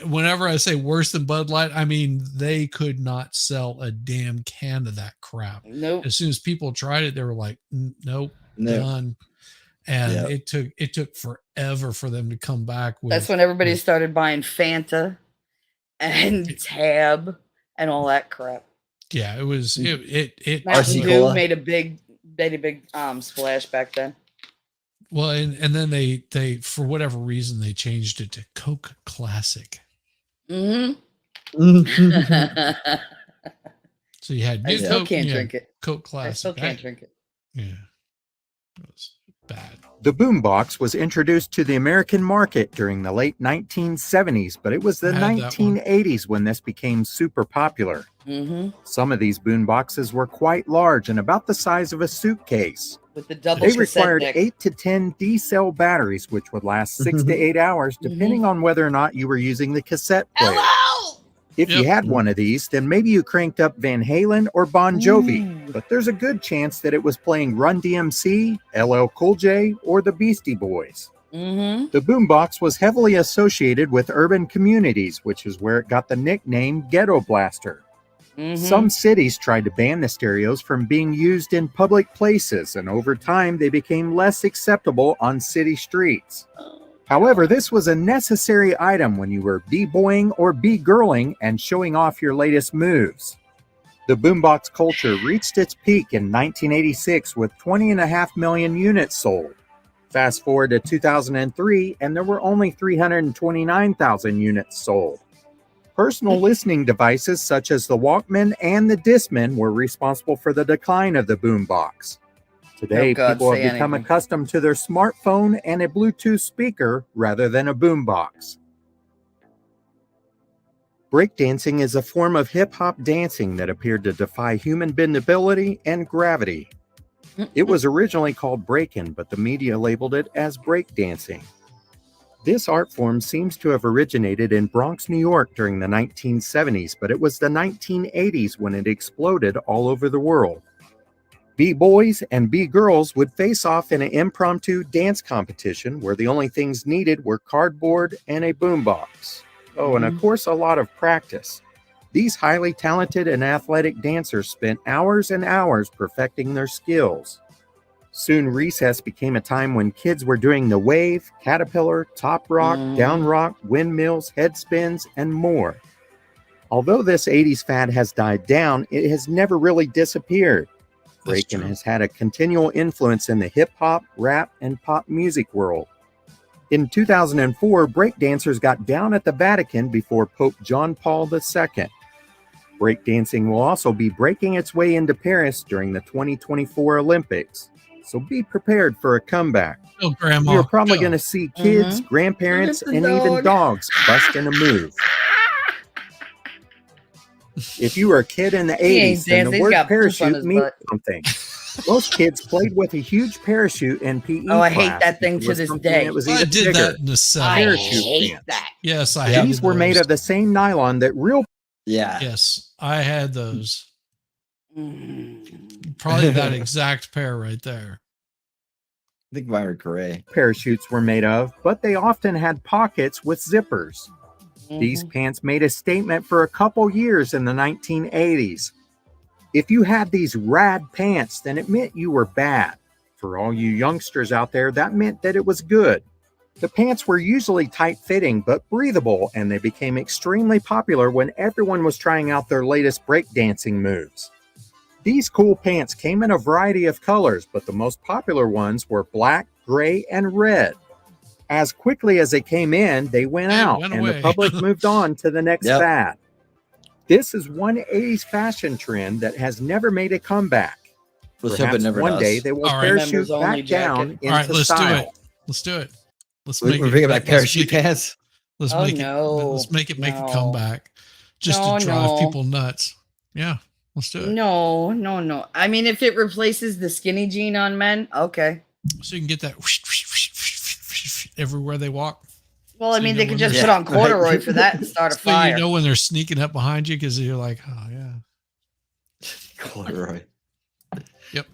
Whenever I say worse than Bud Light, I mean they could not sell a damn can of that crap. Nope. As soon as people tried it, they were like, nope, done. And it took forever for them to come back with. That's when everybody started buying Fanta and Tab and all that crap. Yeah, it was it Mountain Dew made a big splash back then. Well, and then they for whatever reason they changed it to Coke Classic. So you had I New still Coke, can't and you had drink it. Coke Classic. I still can't drink it. Yeah, it was bad. The boombox was introduced to the American market during the late 1970s, but it was the I had that one. 1980s when this became super popular. Some of these boomboxes were quite large and about the size of a suitcase. With the double They cassette required deck. 8 to 10 D-cell batteries, which would last 6 to 8 hours, depending on whether or not you were using the cassette player. If you had one of these, then maybe you cranked up Van Halen or Bon Jovi, but there's a good chance that it was playing Run DMC, LL Cool J, or the Beastie Boys. The boombox was heavily associated with urban communities, which is where it got the nickname Ghetto Blaster. Some cities tried to ban the stereos from being used in public places, and over time they became less acceptable on city streets. However, this was a necessary item when you were b-boying or b-girling and showing off your latest moves. The boombox culture reached its peak in 1986 with 20.5 million units sold. Fast forward to 2003, and there were only 329,000 units sold. Personal listening devices such as the Walkman and the Discman were responsible for the decline of the boombox. Today, Oh, God, people have say become anything. accustomed to their smartphone and a Bluetooth speaker rather than a boombox. Breakdancing is a form of hip-hop dancing that appeared to defy human bendability and gravity. It was originally called breakin', but the media labeled it as breakdancing. This art form seems to have originated in Bronx, New York during the 1970s, but it was the 1980s when it exploded all over the world. B-boys and B-girls would face off in an impromptu dance competition where the only things needed were cardboard and a boombox. Oh, and of course, a lot of practice. These highly talented and athletic dancers spent hours and hours perfecting their skills. Soon recess became a time when kids were doing the wave, caterpillar, top rock, down rock, windmills, head spins, and more. Although this 80s fad has died down, it has never really disappeared. Breaking has had a continual influence in the hip-hop, rap, and pop music world. In 2004, breakdancers got down at the Vatican before Pope John Paul II. Breakdancing will also be breaking its way into Paris during the 2024 Olympics. So be prepared for a comeback. Oh, Grandma. You're probably going to see kids, grandparents, and even dogs busting a move. If you were a kid in the 80s, then the word parachute means something. Most kids played with a huge parachute in PE Oh, I class. hate that thing to this day. It was I even did bigger. that in the 70s. I hate that. Yes, I had These were made of the same nylon that real. Yeah. Yes, I had those. Probably that exact pair right there. I think mine were gray. Parachutes were made of, but they often had pockets with zippers. These pants made a statement for a couple years in the 1980s. If you had these rad pants, then it meant you were bad. For all you youngsters out there, that meant that it was good. The pants were usually tight-fitting but breathable, and they became extremely popular when everyone was trying out their latest breakdancing moves. These cool pants came in a variety of colors, but the most popular ones were black, gray, and red. As quickly as they came in, they went out, and the public moved on to the next fad. This is one 80s fashion trend that has never made a comeback. Let's hope it Perhaps never one does. day they will All right. parachute Members only back down into All right, let's style. do it. Let's do it. Let's We're make it. bringing back let's parachute make it- pants. Let's Oh, make no. it. Let's make it make a No. comeback, just No, to drive no. people nuts. Yeah, let's do it. No, no, no. I mean, if it replaces the skinny jean on men, okay. So you can get that everywhere they walk. Well, I So mean, you they know could when just they're- put on corduroy for that and start a So fire. you know when they're sneaking up behind you because you're like, oh yeah. Corduroy. Yep.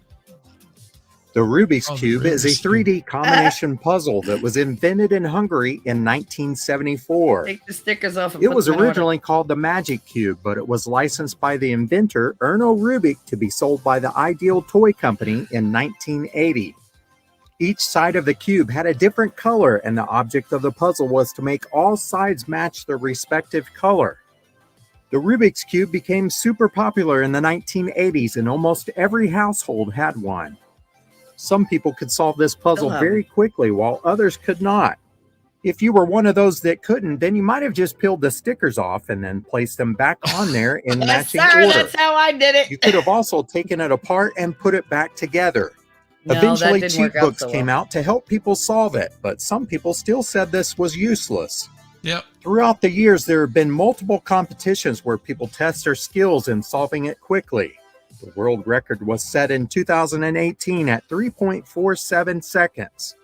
The Rubik's Oh, the Cube is a Rubik's 3D combination puzzle that was invented in Hungary in 1974. Take the stickers off. And It put was them in order. originally called the Magic Cube, but it was licensed by the inventor Erno Rubik to be sold by the Ideal Toy Company in 1980. Each side of the cube had a different color, and the object of the puzzle was to make all sides match their respective color. The Rubik's Cube became super popular in the 1980s, and almost every household had one. Some people could solve this puzzle have very quickly, while others could not. If you were one of those that couldn't, then you might have just peeled the stickers off and then placed them back on there in Yes, matching sir. order. That's how I did it. You could have also taken it apart and put it back together. No, that Eventually, didn't cheat work out books so came well. out to help people solve it, but some people still said this was useless. Yep. Throughout the years, there have been multiple competitions where people test their skills in solving it quickly. The world record was set in 2018 at 3.47 seconds.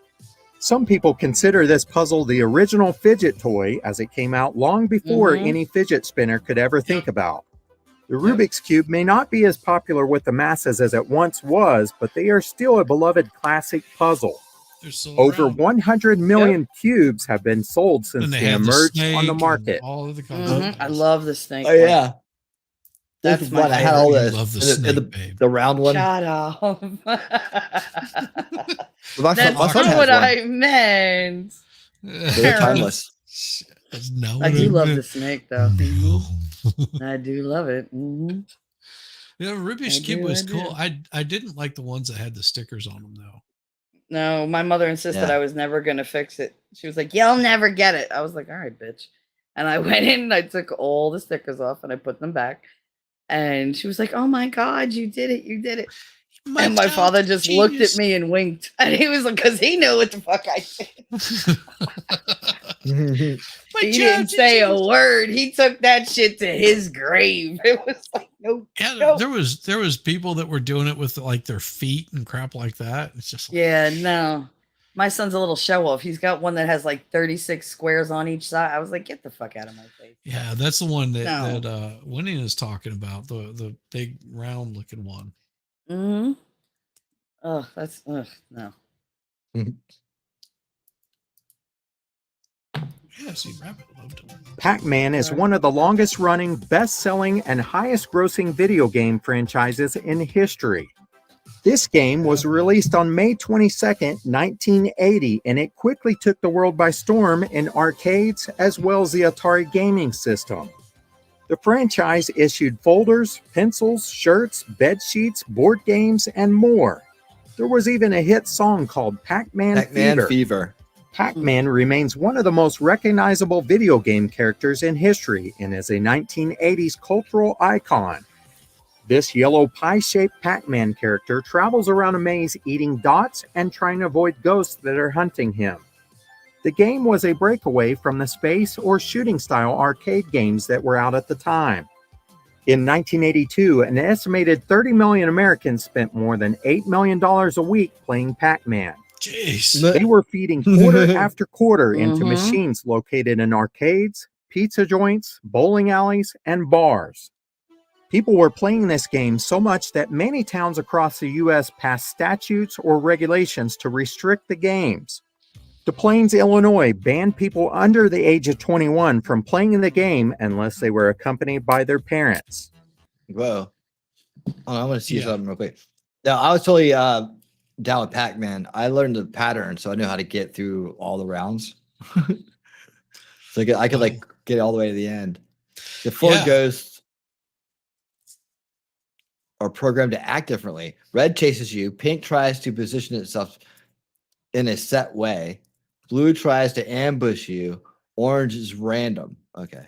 Some people consider this puzzle the original fidget toy, as it came out long before any fidget spinner could ever think about. The Rubik's Cube may not be as popular with the masses as it once was, but they are still a beloved classic puzzle. They're still Over around. 100 million cubes have been sold since And they they have the emerged on snake the and market. all of the I love the snake. Oh one. yeah. That's This is my what I had all favorite. this. You love the And snake, the, babe. the round one. Shut up. My That's son not has what one. I meant. They're timeless. That's not I what do love meant. the snake, though. I do love it. Yeah, Rubik's I Cube do, was I cool. do. I didn't like the ones that had the stickers on them though. No, my mother insisted Yeah. I was never going to fix it. She was like, "You'll never get it." I was like, "All right, bitch." And I went in and I took all the stickers off and I put them back. And she was like, "Oh my God, you did it. You did it." And my father just looked at me and winked. And he was like, because he knew what the fuck I did. He didn't say a word. He took that shit to his grave. It was like, no. Yeah, there was people that were doing it with like their feet and crap like that. It's just like, Yeah, no. My son's a little show off. He's got one that has like 36 squares on each side. I was like, get the fuck out of my face. yeah, that's the one that No. that Winnie is talking about, the big round looking one. Mm-hmm. Oh, that's no. Yeah, see, Rabbit loved it. Pac-Man is one of the longest-running, best-selling, and highest-grossing video game franchises in history. This game was released on May 22nd, 1980, and it quickly took the world by storm in arcades as well as the Atari gaming system. The franchise issued folders, pencils, shirts, bed sheets, board games, and more. There was even a hit song called Pac-Man Fever. Pac-Man remains one of the most recognizable video game characters in history and is a 1980s cultural icon. This yellow pie-shaped Pac-Man character travels around a maze eating dots and trying to avoid ghosts that are hunting him. The game was a breakaway from the space or shooting style arcade games that were out at the time. In 1982, an estimated 30 million Americans spent more than $8 million a week playing Pac-Man. Jeez. They were feeding quarter after quarter into machines located in arcades, pizza joints, bowling alleys, and bars. People were playing this game so much that many towns across the U.S. passed statutes or regulations to restrict the games. Des Plaines, Illinois banned people under the age of 21 from playing the game unless they were accompanied by their parents. Whoa. Oh, I want to see something real quick. Now, I was totally down with Pac-Man. I learned the pattern, so I knew how to get through all the rounds. So I could like get all the way to the end. The four ghosts are programmed to act differently. Red chases you. Pink tries to position itself in a set way. Blue tries to ambush you. Orange is random. Okay.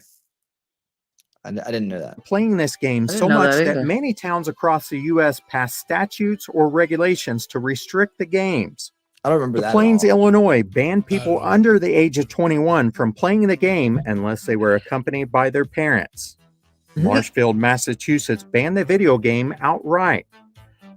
I didn't know that. Playing this game so much that many towns across the U.S. passed statutes or regulations to restrict the games. I don't remember that. Des Plaines, Illinois banned people under the age of 21 from playing the game unless they were accompanied by their parents. Marshfield, Massachusetts banned the video game outright.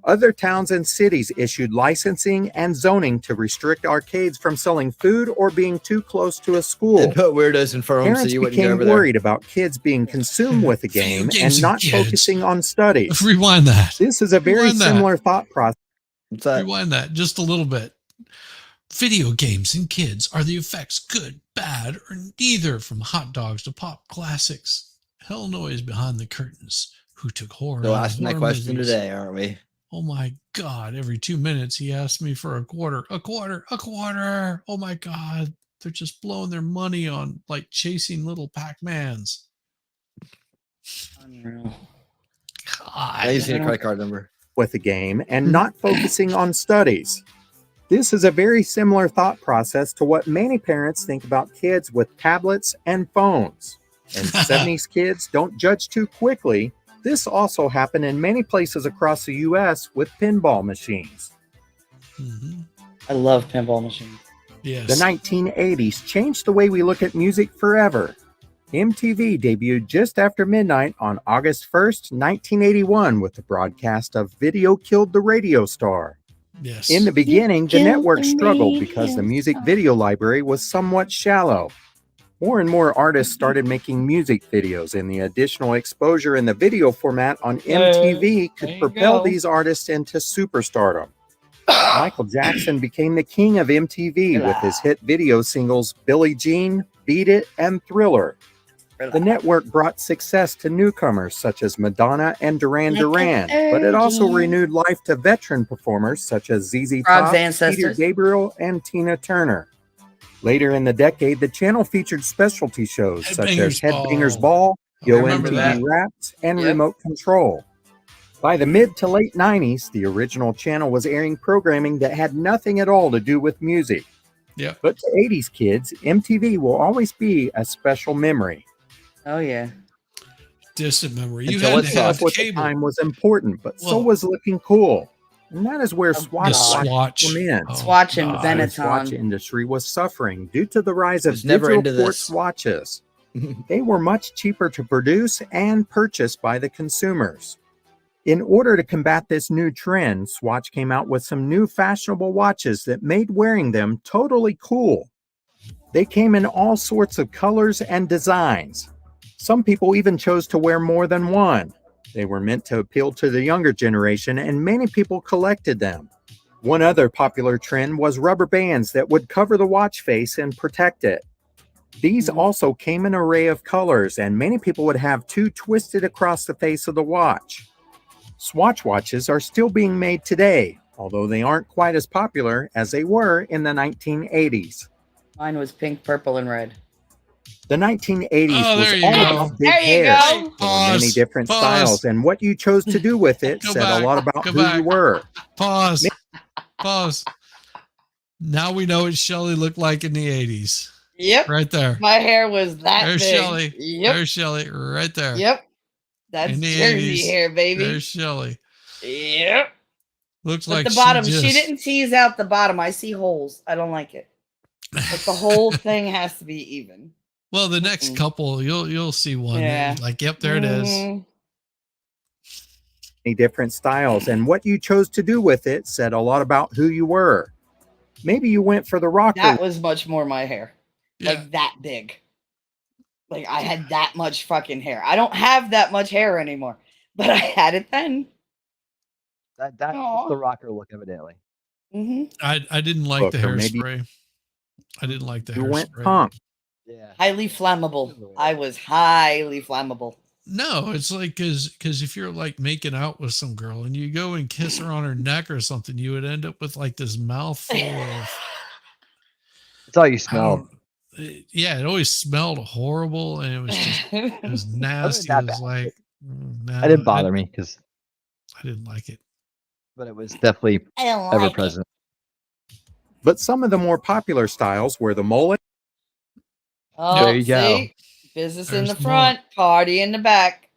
Other towns and cities issued licensing and zoning to restrict arcades from selling food or being too close to a school. They put weirdos in front of them so Parents you wouldn't go became over there. worried about kids being consumed with the game and not focusing on studies. Rewind that. This is a very Rewind that. similar thought process. Rewind that just a little bit. Video games and kids, are the effects good, bad, or neither? From hot dogs to pop classics. Hell noise behind the curtains. Who took horror? Still out of asking that horror question movies? today, aren't we? Oh my God. Every 2 minutes he asked me for a quarter. A quarter. A quarter. Oh my God. They're just blowing their money on like chasing little Pac-Mans. Unreal. God. I used a credit card number. With the game and not focusing on studies. This is a very similar thought process to what many parents think about kids with tablets and phones. And 70s kids don't judge too quickly. This also happened in many places across the U.S. with pinball machines. I love pinball machines. Yes. The 1980s changed the way we look at music forever. MTV debuted just after midnight on August 1st, 1981 with the broadcast of Video Killed the Radio Star. Yes. In the beginning, the network struggled because the music video library was somewhat shallow. More and more artists started making music videos, and the additional exposure in the video format on MTV could propel these artists into superstardom. Michael Jackson became the king of MTV with his hit video singles Billie Jean, Beat It, and Thriller. The network brought success to newcomers such as Madonna and Duran Duran, but it also renewed life to veteran performers such as ZZ Frog's Top, ancestors. Peter Gabriel, and Tina Turner. Later in the decade, the channel featured specialty shows such as Headbangers Ball, Yo remember MTV that. Raps, and Yep. Remote Control. By the mid to late 90s, the original channel was airing programming that had nothing at all to do with music. Yeah. But to 80s kids, MTV will always be a special memory. Oh yeah. Distant memory. You Until had it to have stopped, what the cable. time was important, but so Well, was looking cool. And that is where Swatch Swatch. come in. Oh, Swatch and God. The Swatch Benetton. industry was suffering due to the rise of Was never digital into quartz this. watches. They were much cheaper to produce and purchase by the consumers. In order to combat this new trend, Swatch came out with some new fashionable watches that made wearing them totally cool. They came in all sorts of colors and designs. Some people even chose to wear more than one. They were meant to appeal to the younger generation, and many people collected them. One other popular trend was rubber bands that would cover the watch face and protect it. These also came in an array of colors, and many people would have two twisted across the face of the watch. Swatch watches are still being made today, although they aren't quite as popular as they were in the 1980s. Mine was pink, purple, and red. The 1980s Oh, was there you all go. about big There you hair. go. There were Pause. many different Pause. styles, and what you chose to do with it Go said back. a lot about Go who you back. were. Pause. Pause. Now we know what Shelly looked like in the 80s. Yep. Right there. My hair was that There's big. Shelly. Yep. There's Shelly right there. Yep. That's In the Jersey 80s. hair, baby. There's Shelly. Yep. Looks But like the bottom, she she just... didn't tease out the bottom. I see holes. I don't like it. Like the whole thing has to be even. Well, the next couple, you'll see one. Yeah. Like, yep, there it is. Mhm. Many different styles, and what you chose to do with it said a lot about who you were. Maybe you went for the rocker. That was much more my hair. Yeah. Like that big. Like I had that much fucking hair. I don't have that much hair anymore, but I had it then. That's the rocker look, evidently. Mm-hmm. I didn't like Look, the or maybe hairspray. I didn't like the you went hairspray. punk. Yeah. Highly flammable. I was highly flammable. No, it's like because if you're like making out with some girl and you go and kiss her on her neck or something, you would end up with like this mouthful of. It's all you smelled. Yeah, it always smelled horrible, and it was just it was nasty. that It was bad. like no, It didn't bother me because, I didn't like it. but it was definitely I don't like ever it. present. But some of the more popular styles were the mullet. Oh, There you go. see? Business in There's the front, party in the back.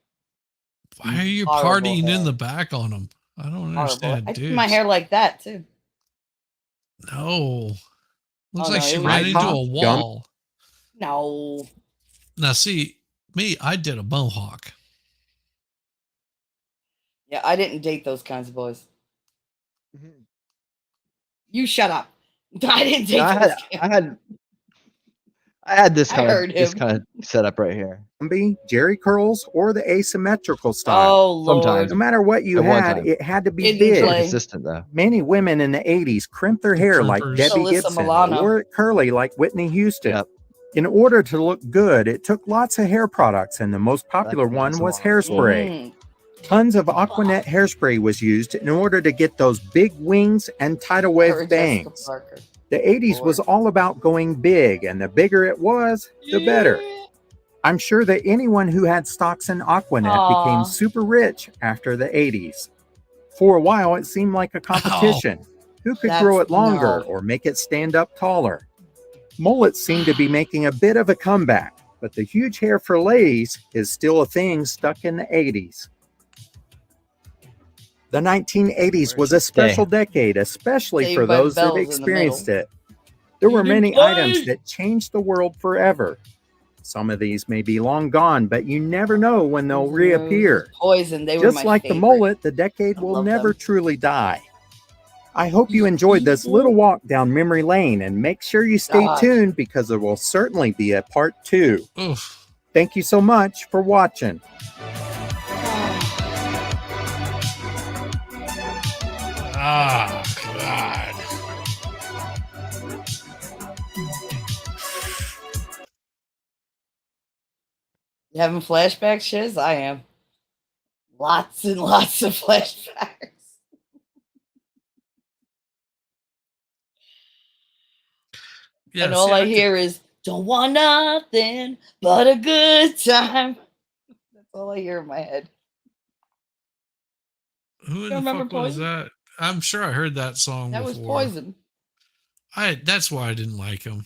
Why are you Horrible partying hair. in the back on them? I don't Horrible. understand, I dude. did my hair like that too. No, looks Oh, like no, she it was- ran into a Gum. wall. No. Now, see me, I did a mohawk. Yeah, I didn't date those kinds of boys. You shut up. I didn't date Yeah, those I had this I kind heard of this him. kind of setup right here. Jerry curls, or the asymmetrical style. Oh, Lord. Sometimes. No matter what you At one had, time. it had to be Didn't big. play. Consistent though. Many women in the 80s crimped their hair like crimpers. Debbie Alyssa Gibson, Milano. or it curly like Whitney Houston. Yep. In order to look good, it took lots of hair products, and the most popular That's one awesome. was hairspray. Mm. Tons of Aquanet hairspray was used in order to get those big wings and tidal wave Sarah Jessica bangs. Parker. The 80s was all about going big, and the bigger it was, the better. I'm sure that anyone who had stocks in Aquanet Aw. became super rich after the 80s. For a while, it seemed like a competition. Who could grow it longer no. or make it stand up taller? Mullets seem to be making a bit of a comeback, but the huge hair for ladies is still a thing stuck in the 80s. The 1980s was a special decade, especially Saved for by those that Bells in the experienced middle. it. There were You many play. items that changed the world forever. Some of these may be long gone, but you never know when they'll reappear. Poison. They were Just my like the favorite. mullet, the decade will love never them. truly die. I hope you enjoyed this little walk down memory lane, and make sure you stay God. tuned because there will certainly be a part 2. Oof. Thank you so much for watching. Ah, God. You having flashbacks, Shiz? I am. Lots and lots of flashbacks. Yeah, And all see, I could- hear is, don't want nothing but a good time. That's all I hear in my head. Who in Don't the remember fuck was Poison? that? I'm sure I heard that song That was before. Poison. That's why I didn't like him.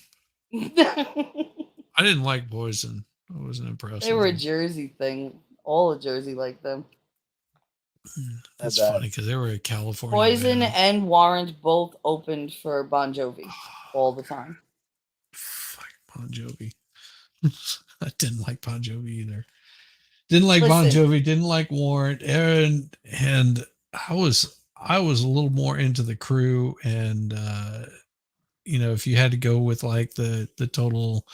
I didn't like Poison. I wasn't impressed. They were a with them. Jersey thing. All of Jersey liked them. That's funny because they were a California. Poison band. and Warrant both opened for Bon Jovi all the time. Bon Jovi. I didn't like Bon Jovi either. Didn't like Bon Listen. Jovi. Didn't like Warrant. And I was a little more into the Crew, and if you had to go with like the total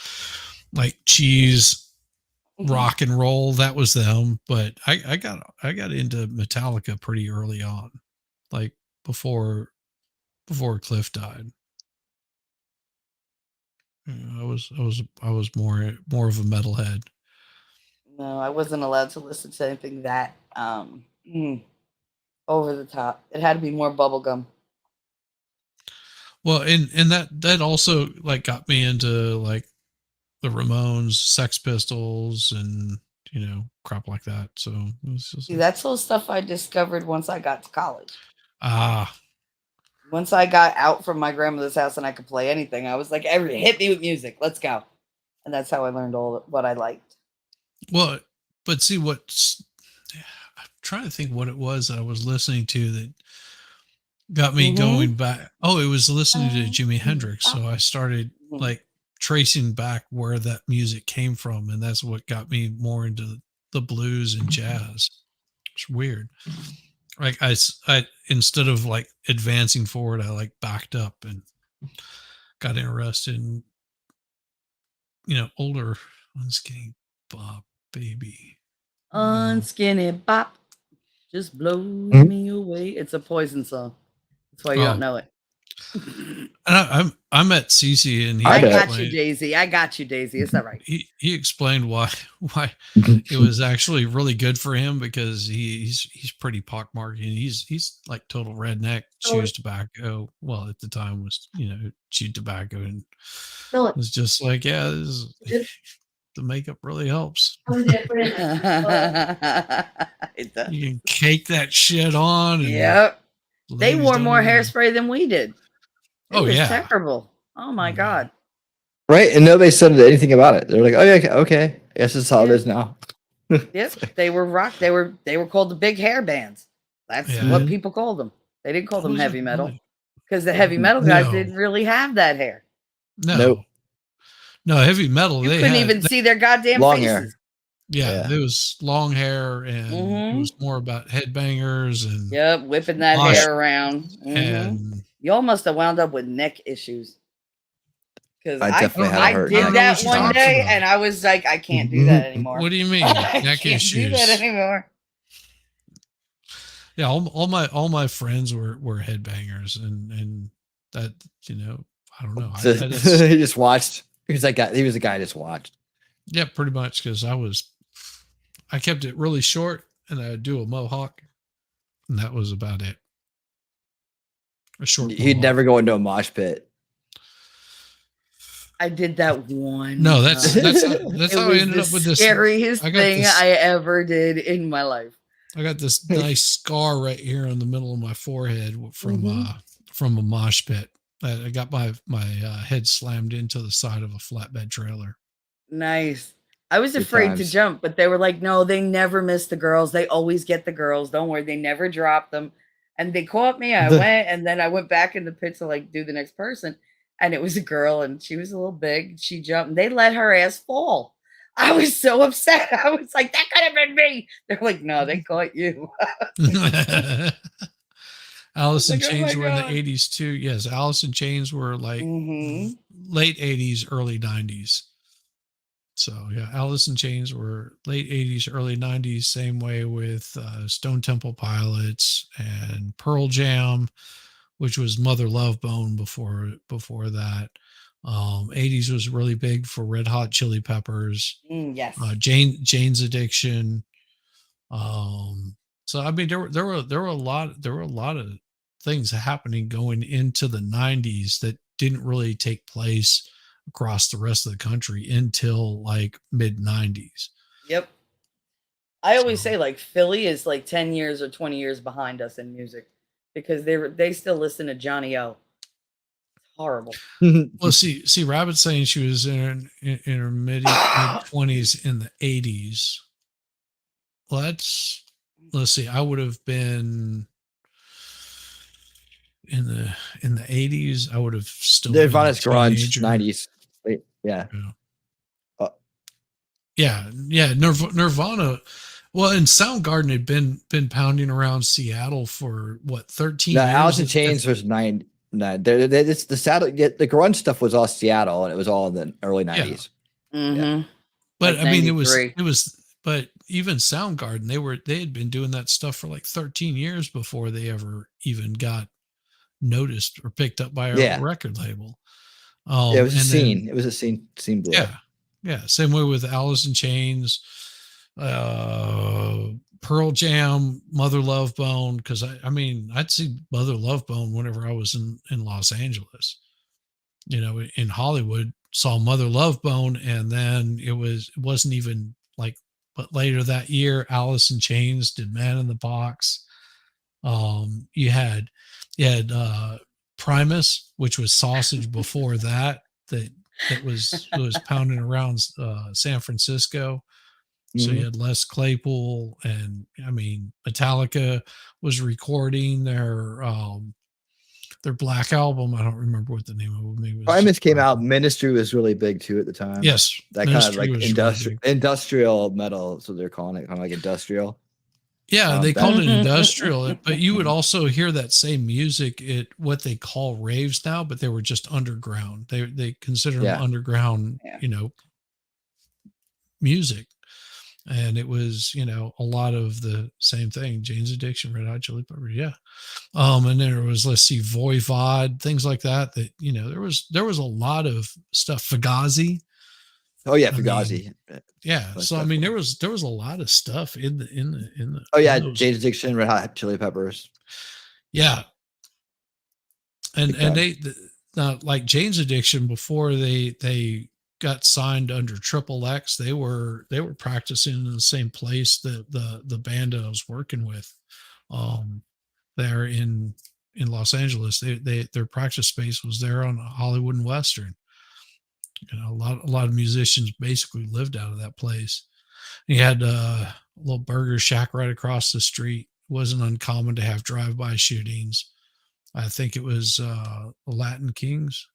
like cheese rock and roll, that was them. But I got into Metallica pretty early on, like before Cliff died. I was more of a metalhead. No, I wasn't allowed to listen to anything that over the top. It had to be more bubblegum. Well, and that also like got me into like the Ramones, Sex Pistols, and crap like that. So it was just See, that's all stuff I discovered once I got to college. ah. Once I got out from my grandmother's house and I could play anything, I was like, hit me with music. Let's go. And that's how I learned all what I liked. Well, but see what's I'm trying to think what it was that I was listening to that got me going back. Oh, it was listening to Jimi Hendrix. So I started like tracing back where that music came from, and that's what got me more into the blues and jazz. It's weird. Like I instead of like advancing forward, I like backed up and got interested in older Unskinny Bob Baby. Unskinny Bop just blows me away. It's a Poison song. That's why you don't know it. I met Cece and I got you, Daisy. I got you, Daisy. It's all right. He explained why it was actually really good for him because he's pretty pockmarked and he's like total redneck, chews tobacco. Well, at the time was chewed tobacco and it was just like the makeup really helps. You can cake that shit on. And yep. They wore more hairspray than we did. It was terrible. Oh my God. Right. And nobody said anything about it. They're like, oh yeah, okay. I guess it's how it is now. Yep. They were rock. They were called the big hair bands. That's what people called them. They didn't call them heavy metal because the heavy metal guys didn't really have that hair. No, heavy metal. You couldn't even see their goddamn long faces. hair. Yeah, it was long hair and it was more about headbangers and whipping that hair around. And you almost have wound up with neck issues. Because I definitely I heard did that. that one day and I was like, I can't do that anymore. What do you mean? I Neck can't issues. do that anymore. Yeah, all my friends were headbangers and that I don't know. He just watched. He was a guy I just watched. Yeah, pretty much because I kept it really short and I would do a mohawk and that was about it. A short. He'd never go into a mosh pit. I did that one. No, that's how I ended up with this. Scariest thing I ever did in my life. I got this nice scar right here on the middle of my forehead from a mosh pit. I got my head slammed into the side of a flatbed trailer. Nice. I was afraid to jump, but they were like, no, they never miss the girls. They always get the girls. Don't worry. They never drop them. And they caught me. I went, and then I went back in the pit to like do the next person. And it was a girl, and she was a little big. She jumped, and they let her ass fall. I was so upset. I was like, that could have been me. They're like, no, they caught you. Alice in Chains were in the 80s too. Yes, Alice in Chains were like late 80s, early 90s. So yeah, Alice in Chains were late 80s, early 90s. Same way with Stone Temple Pilots and Pearl Jam, which was Mother Love Bone before that. 80s was really big for Red Hot Chili Peppers. Yes. Jane's Addiction. So I mean there were a lot of things happening going into the 90s that didn't really take place across the rest of the country until like mid 90s. Yep. I always say like Philly is like 10 years or 20 years behind us in music because they still listen to Johnny O. It's horrible. Well, see, Rabbit saying she was in her mid 20s in the 80s. Well, let's see. I would have been in the 80s. I would have still been Nirvana's grunge, teenager. 90s. Yeah. Yeah. Nirvana. Well, and Soundgarden had been pounding around Seattle for what 13 years. Alice in Chains was 9. No, it's the grunge stuff was all Seattle, and it was all in the early 90s. Yeah. But Like I mean, 93. it was. But even Soundgarden, they had been doing that stuff for like 13 years before they ever even got noticed or picked up by a record label. It was a scene. It was a scene blew up. Yeah. Same way with Alice in Chains. Pearl Jam, Mother Love Bone, because I mean, I'd see Mother Love Bone whenever I was in Los Angeles. You know, in Hollywood, saw Mother Love Bone, and then it wasn't even like, but later that year, Alice in Chains did Man in the Box. You had Primus, which was Sausage before that was pounding around San Francisco. So you had Les Claypool, and I mean, Metallica was recording their Black Album. I don't remember what the name of it maybe was. Primus came out. Ministry was really big too at the time. Yes, that Ministry kind of like was really industrial metal. So they're calling it kind of like industrial. Yeah, they called it industrial, but you would also hear that same music at what they call raves now, but they were just underground. They consider them underground, you know, music. And it was, you know, a lot of the same thing. Jane's Addiction, Red Hot Chili Peppers, yeah. And then there was, let's see, Voivod, things like that. That, you know, there was a lot of stuff. Fugazi. Oh yeah, Fugazi. Yeah. So I mean, there was a lot of stuff in the. Oh yeah, Jane's Addiction, Red Hot Chili Peppers. Yeah. And they like Jane's Addiction, before they got signed under XXX, they were practicing in the same place that the band I was working with there in Los Angeles. Their practice space was there on Hollywood and Western. You know, a lot of musicians basically lived out of that place. You had a little burger shack right across the street. It wasn't uncommon to have drive-by shootings. I think it was Latin Kings.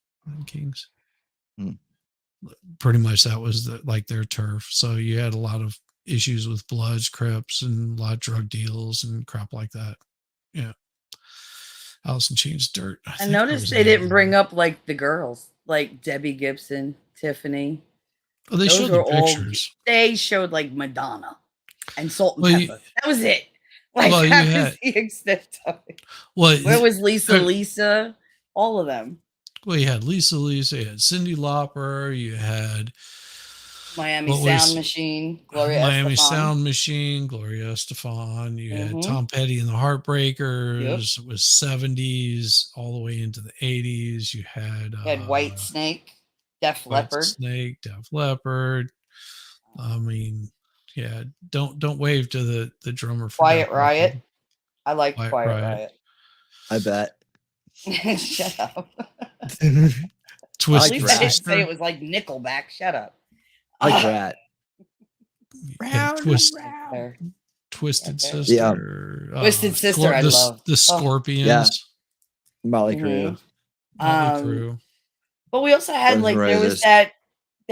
Pretty much that was like their turf. So you had a lot of issues with Bloods, Crips, and a lot of drug deals and crap like that. Yeah. Alice in Chains, Dirt. I noticed they didn't bring up like the girls, like Debbie Gibson, Tiffany. Oh, they showed the pictures. They showed like Madonna and Salt and Pepper. That was it. Like well, that was the extent of it. Where was Lisa? All of them. Well, you had Lisa, you had Cyndi Lauper, you had Miami Sound Machine, Gloria Estefan. You had Tom Petty and the Heartbreakers. It was 70s all the way into the 80s. You had White Snake, Def Leppard. I mean, yeah, don't wave to the drummer for Quiet Riot. I like Quiet Riot. I bet. Shut up. Twist. At least I didn't say it was like Nickelback. Shut up. I like that. Twisted Sister. Yeah. Twisted Sister. I love the Scorpions. Yeah. Motley Crue. But we also had like there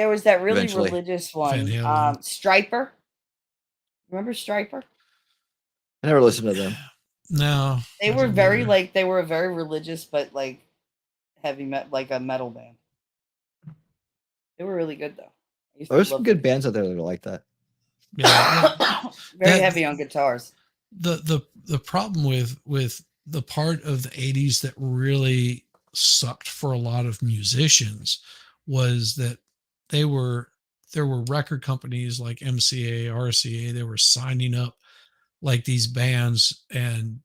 was that really religious one. Striper. Remember Striper? I never listened to them. No. They were very religious, but like heavy metal, like a metal band. They were really good though. There's some good bands out there that are like that. Yeah. Very heavy on guitars. The problem with the part of the 80s that really sucked for a lot of musicians was that there were record companies like MCA, RCA, they were signing up like these bands and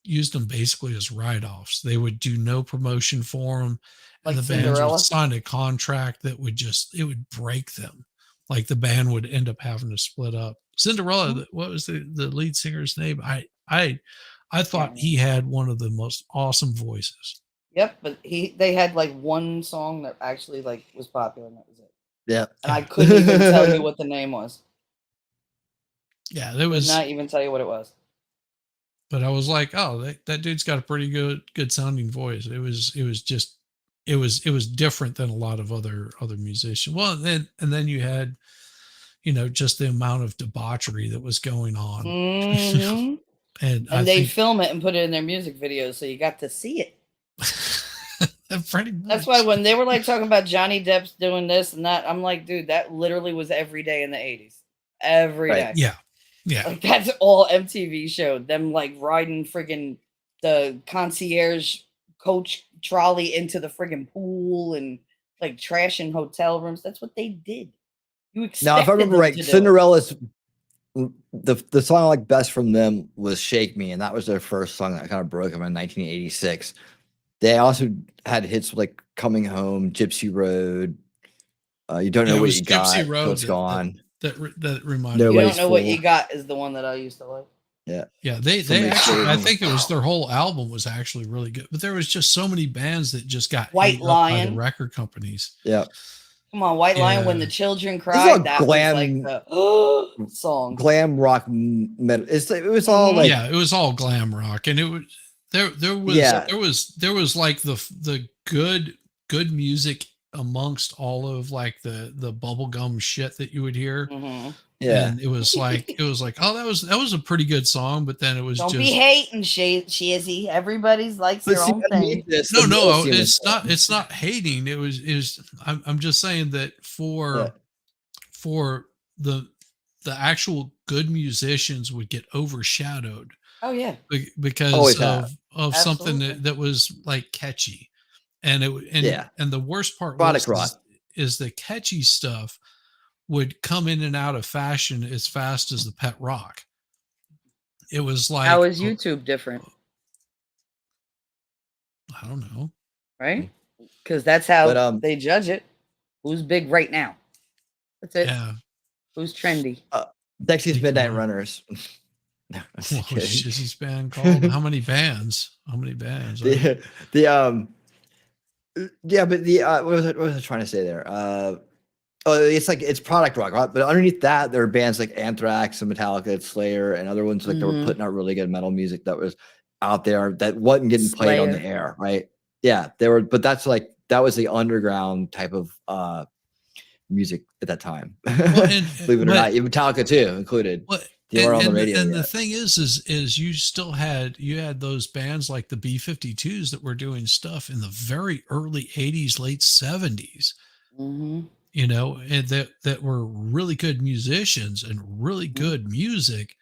used them basically as write-offs. They would do no promotion for them. And like the bands Cinderella? would sign a contract that would break them. Like the band would end up having to split up. Cinderella, what was the lead singer's name? I thought he had one of the most awesome voices. Yep, but they had like one song that actually like was popular, and that was it. Yeah. And I couldn't even tell you what the name was. Yeah, there was not even tell you what it was. But I was like, oh, that dude's got a pretty good sounding voice. It was different than a lot of other musicians. Well, and then you had, you know, just the amount of debauchery that was going on. Mm-hmm. and they film it and put it in their music videos, so you got to see it. Pretty much. That's why when they were like talking about Johnny Depp's doing this and that, I'm like, dude, that literally was every day in the 80s. Every day. Yeah. Yeah. Like that's all MTV showed. Them like riding friggin' the concierge coach trolley into the friggin' pool and like trashing hotel rooms. That's what they did. You expected Now, if I remember them right, to do it. Cinderella's the song I like best from them was "Shake Me," and that was their first song that kind of broke them in 1986. They also had hits like "Coming Home," "Gypsy Road," "You Don't Yeah, Know it What was You Got," Gypsy "Till Road It's Gone." that reminded You me. Nobody's Don't Know What Fool. You Got is the one that I used to like. Yeah. Yeah, they Somebody actually, I saved me. think it was their whole album was actually really good, but there was just so many bands that just got White ate up by the Lion. record companies. Yeah. Come on, White Lion. When Yeah. the children This is all cried, that was like glam, the song. glam rock metal. It was all like Yeah, it was all glam rock, and it was there was like the good music amongst all of like the bubblegum shit that you would hear. Yeah. And it was like oh, that was a pretty good song, but then it was Don't just be hating, Shizzy. Everybody's likes their own thing. no, it's not hating. It was I'm just saying that for the actual good musicians would get overshadowed Oh yeah. because Always have. of something Absolutely. that was like catchy. And Yeah. and the worst part Product was rock. is the catchy stuff would come in and out of fashion as fast as the pet rock. It was like, How is YouTube different? I don't know. Right? Because that's how But, they judge it. Who's big right now? That's it. Yeah. Who's trendy? Dexy's Midnight Runners. No, I'm What just was kidding. Shizzy's band called? How many bands? Yeah, but what was I trying to say there? It's product rock, right? But underneath that, there are bands like Anthrax and Metallica, Slayer, and other ones like that were putting out really good metal music that was out there that wasn't getting played on the Slayer. air, right? Yeah, they were, but that was the underground type of music at that time. Believe it or not, even Metallica too included. They weren't on the radio and yet. the thing is you still had those bands like the B-52s that were doing stuff in the very early 80s, late 70s. You know, and that were really good musicians and really good music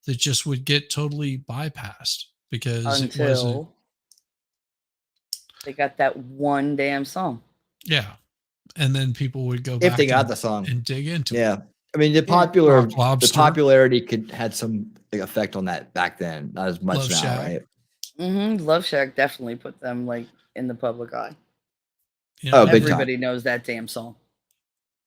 that just would get totally bypassed because it wasn't. Until they got that one damn song. Yeah, and then people would go If back they got and, the song and dig into it. Yeah. I mean, the Rock Lobster. popularity had some effect on that back then, not as much Love now, Shack. right? Love Shack definitely put them like in the public eye. You Oh, big time. Everybody knows that damn song.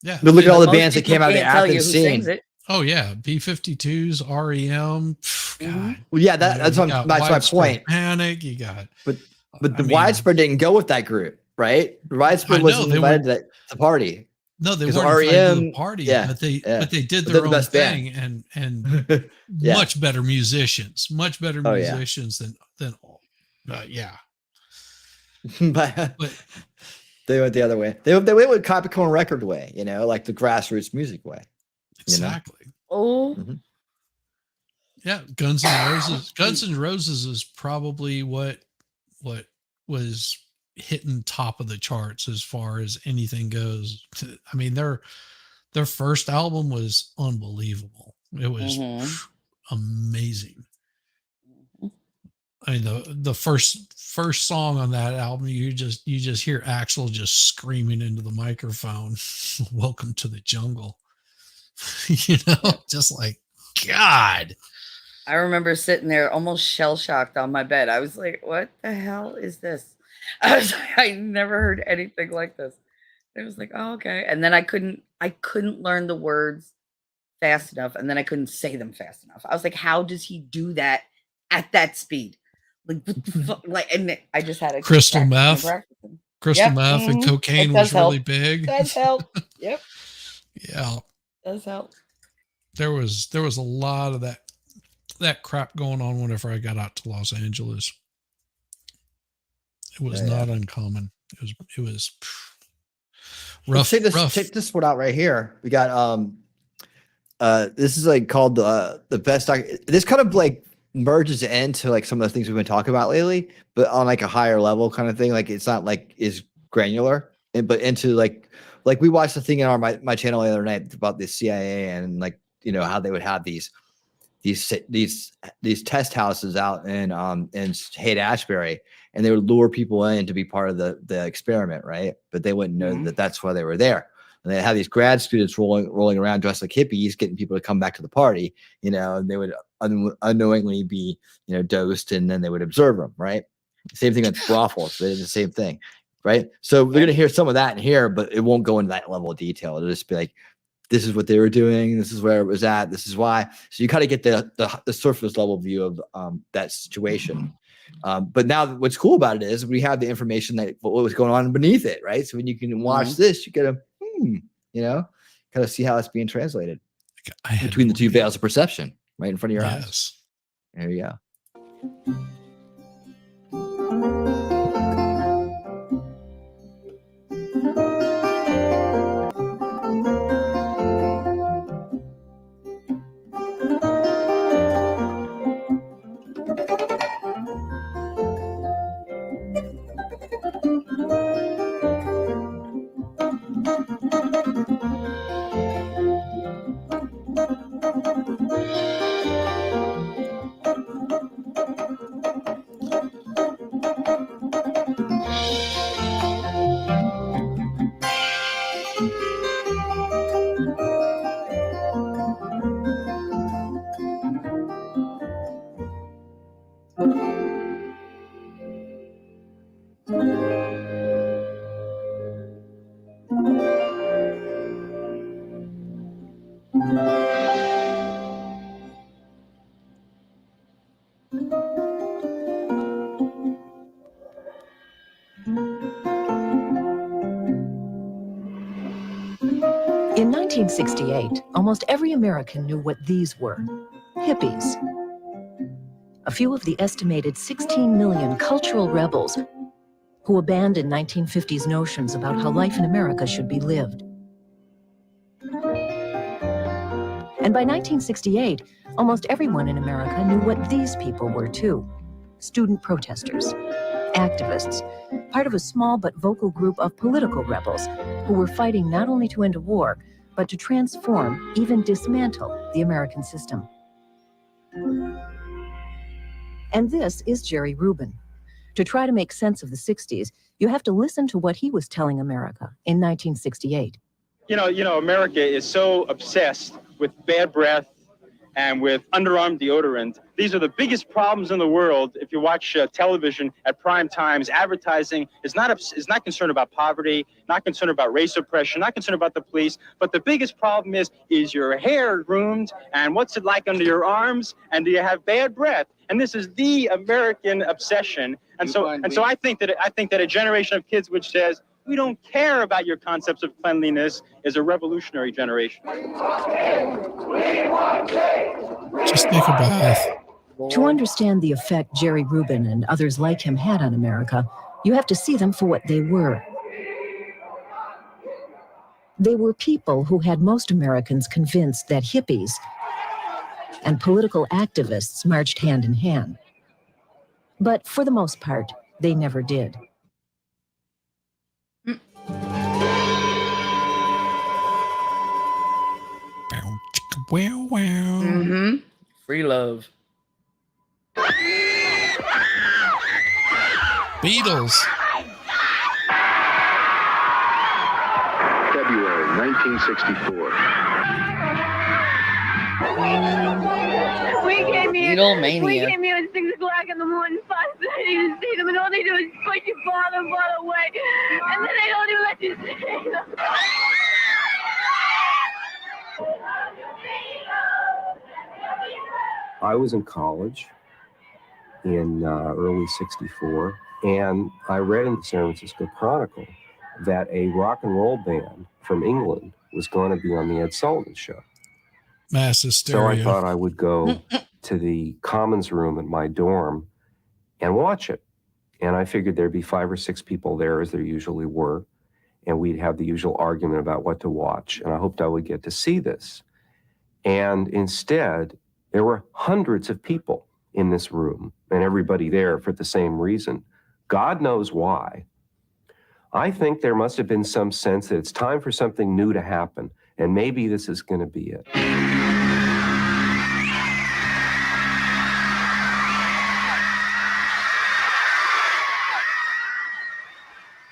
Yeah. But look at all the Most bands that people came out of the can't tell you Athens who scene. sings it. Oh yeah, B-52s, REM. God. Well, yeah, that's You my got point. Widespread Panic. You got, But the I mean- Widespread didn't go with that group, right? The Widespread I wasn't know, they invited to the party. no, they 'Cause weren't invited to the REM party, yeah, but they yeah. did But their they're the own best band. thing and Yeah. much better musicians, Oh, yeah. than yeah. but they went the other way. They went with Capricorn record way, you know, like the grassroots music way. Exactly. Oh, Yeah, Guns N' Roses. Guns N' Roses is probably what was hitting top of the charts as far as anything goes. I mean, their first album was unbelievable. It was amazing. I mean, the first song on that album, you just hear Axl just screaming into the microphone, "Welcome to the jungle." You know, just like God. I remember sitting there almost shell shocked on my bed. I was like, "What the hell is this?" I never heard anything like this. It was like, "Oh, okay." And then I couldn't learn the words fast enough, and then I couldn't say them fast enough. I was like, "How does he do that at that speed?" Like, what the fuck? Like, and I just had a Crystal meth and It cocaine does was really help. big. Does help. Yep, Yeah, does help. there was a lot of that crap going on whenever I got out to Los Angeles. It was not uncommon. It was rough. Check this one out right here. We got this is like called the best this kind of like merges into like some of the things we've been talking about lately, but on like a higher level kind of thing. Like it's not like is granular, but into like we watched the thing on my channel the other night about the CIA and like, you know, how they would have these test houses out in Haight-Ashbury, and they would lure people in to be part of the experiment, right? But they wouldn't know that that's why they were there. And they have these grad students rolling around dressed like hippies, getting people to come back to the party, and they would unknowingly be, dosed, and then they would observe them, right? Same thing with brothels. They did the same thing, right? So they're going to hear some of that in here, but it won't go into that level of detail. It'll just be like, this is what they were doing. This is where it was at. This is why. So you kind of get the surface level view of that situation. But now what's cool about it is we have the information that what was going on beneath it, right? So when you can watch this, you get a, kind of see how it's being translated between the two veils of perception right in front of your eyes. There you go. In 1968, almost every American knew what these were: hippies. A few of the estimated 16 million cultural rebels who abandoned 1950s notions about how life in America should be lived. And by 1968, almost everyone in America knew what these people were too: student protesters, activists, part of a small but vocal group of political rebels who were fighting not only to end a war, but to transform, even dismantle, the American system. And this is Jerry Rubin. To try to make sense of the 60s, you have to listen to what he was telling America in 1968. America is so obsessed with bad breath and with underarm deodorant. These are the biggest problems in the world. If you watch television at prime times, advertising is not concerned about poverty, not concerned about race oppression, not concerned about the police. But the biggest problem is your hair groomed, and what's it like under your arms, and do you have bad breath? And this is the American obsession. And so I think that a generation of kids which says, we don't care about your concepts of cleanliness, is a revolutionary generation. Just take a bath. To understand the effect Jerry Rubin and others like him had on America, you have to see them for what they were. They were people who had most Americans convinced that hippies and political activists marched hand in hand. But for the most part, they never did. Wow, wow. Mm-hmm. Free love. Beatles. February 1964. We came here. Beatlemania. We came here at 6 o'clock in the morning, 5:30 to see them, and all they do is push you farther and farther away, and then they don't even let you see them. I was in college in early '64, and I read in the San Francisco Chronicle that a rock and roll band from England was going to be on the Ed Sullivan Show. Mass So hysteria. I thought I would go to the commons room at my dorm and watch it. And I figured there'd be 5 or 6 people there, as there usually were, and we'd have the usual argument about what to watch. And I hoped I would get to see this. And instead, there were hundreds of people in this room, and everybody there for the same reason. God knows why. I think there must have been some sense that it's time for something new to happen, and maybe this is going to be it.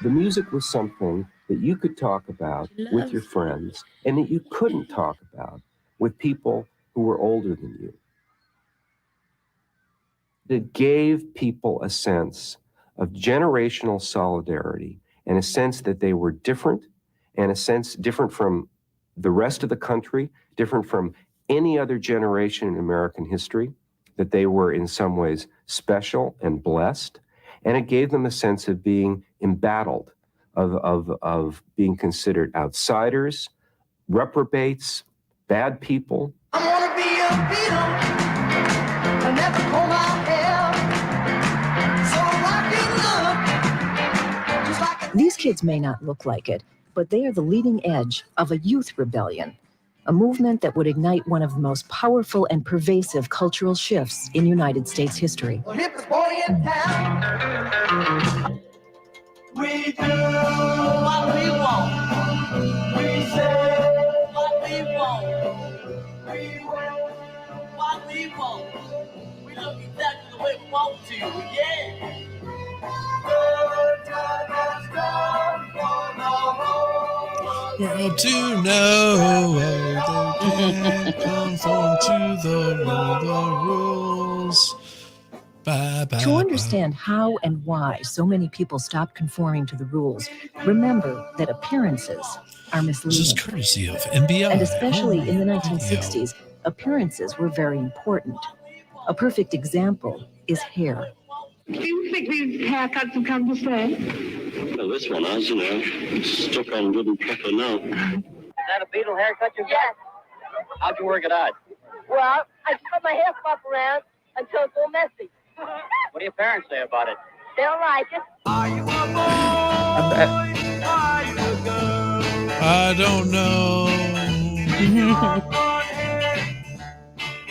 The music was something that you could talk about with your friends and that you couldn't talk about with people who were older than you. It gave people a sense of generational solidarity and a sense that they were different, and a sense different from the rest of the country, different from any other generation in American history, that they were in some ways special and blessed. And it gave them a sense of being embattled, of being considered outsiders, reprobates, bad people. I wanna be a Beatle. I never comb my hair. So I can look just like These kids may not look like it, but they are the leading edge of a youth rebellion, a movement that would ignite one of the most powerful and pervasive cultural shifts in United States history. a hippest boy in town. We do what we want. We say what we want. We wear what we want. We look exactly the way we want to, yeah. Good time has come for the whole. To know they can't conform to the rules. To understand how and why so many people stopped conforming to the rules, remember that appearances are misleading. This is courtesy of NBI. And especially in the 1960s, appearances were very important. A perfect example is hair. Do you think these haircuts have come to stay? Well, this one has, stuck on good and proper now. Is that a Beatle haircut you got? Yes. How'd you work it out? Well, I put my hair flop around until it's all messy. What do your parents say about it? They don't like it. Are you a boy? Are you a girl? I don't know.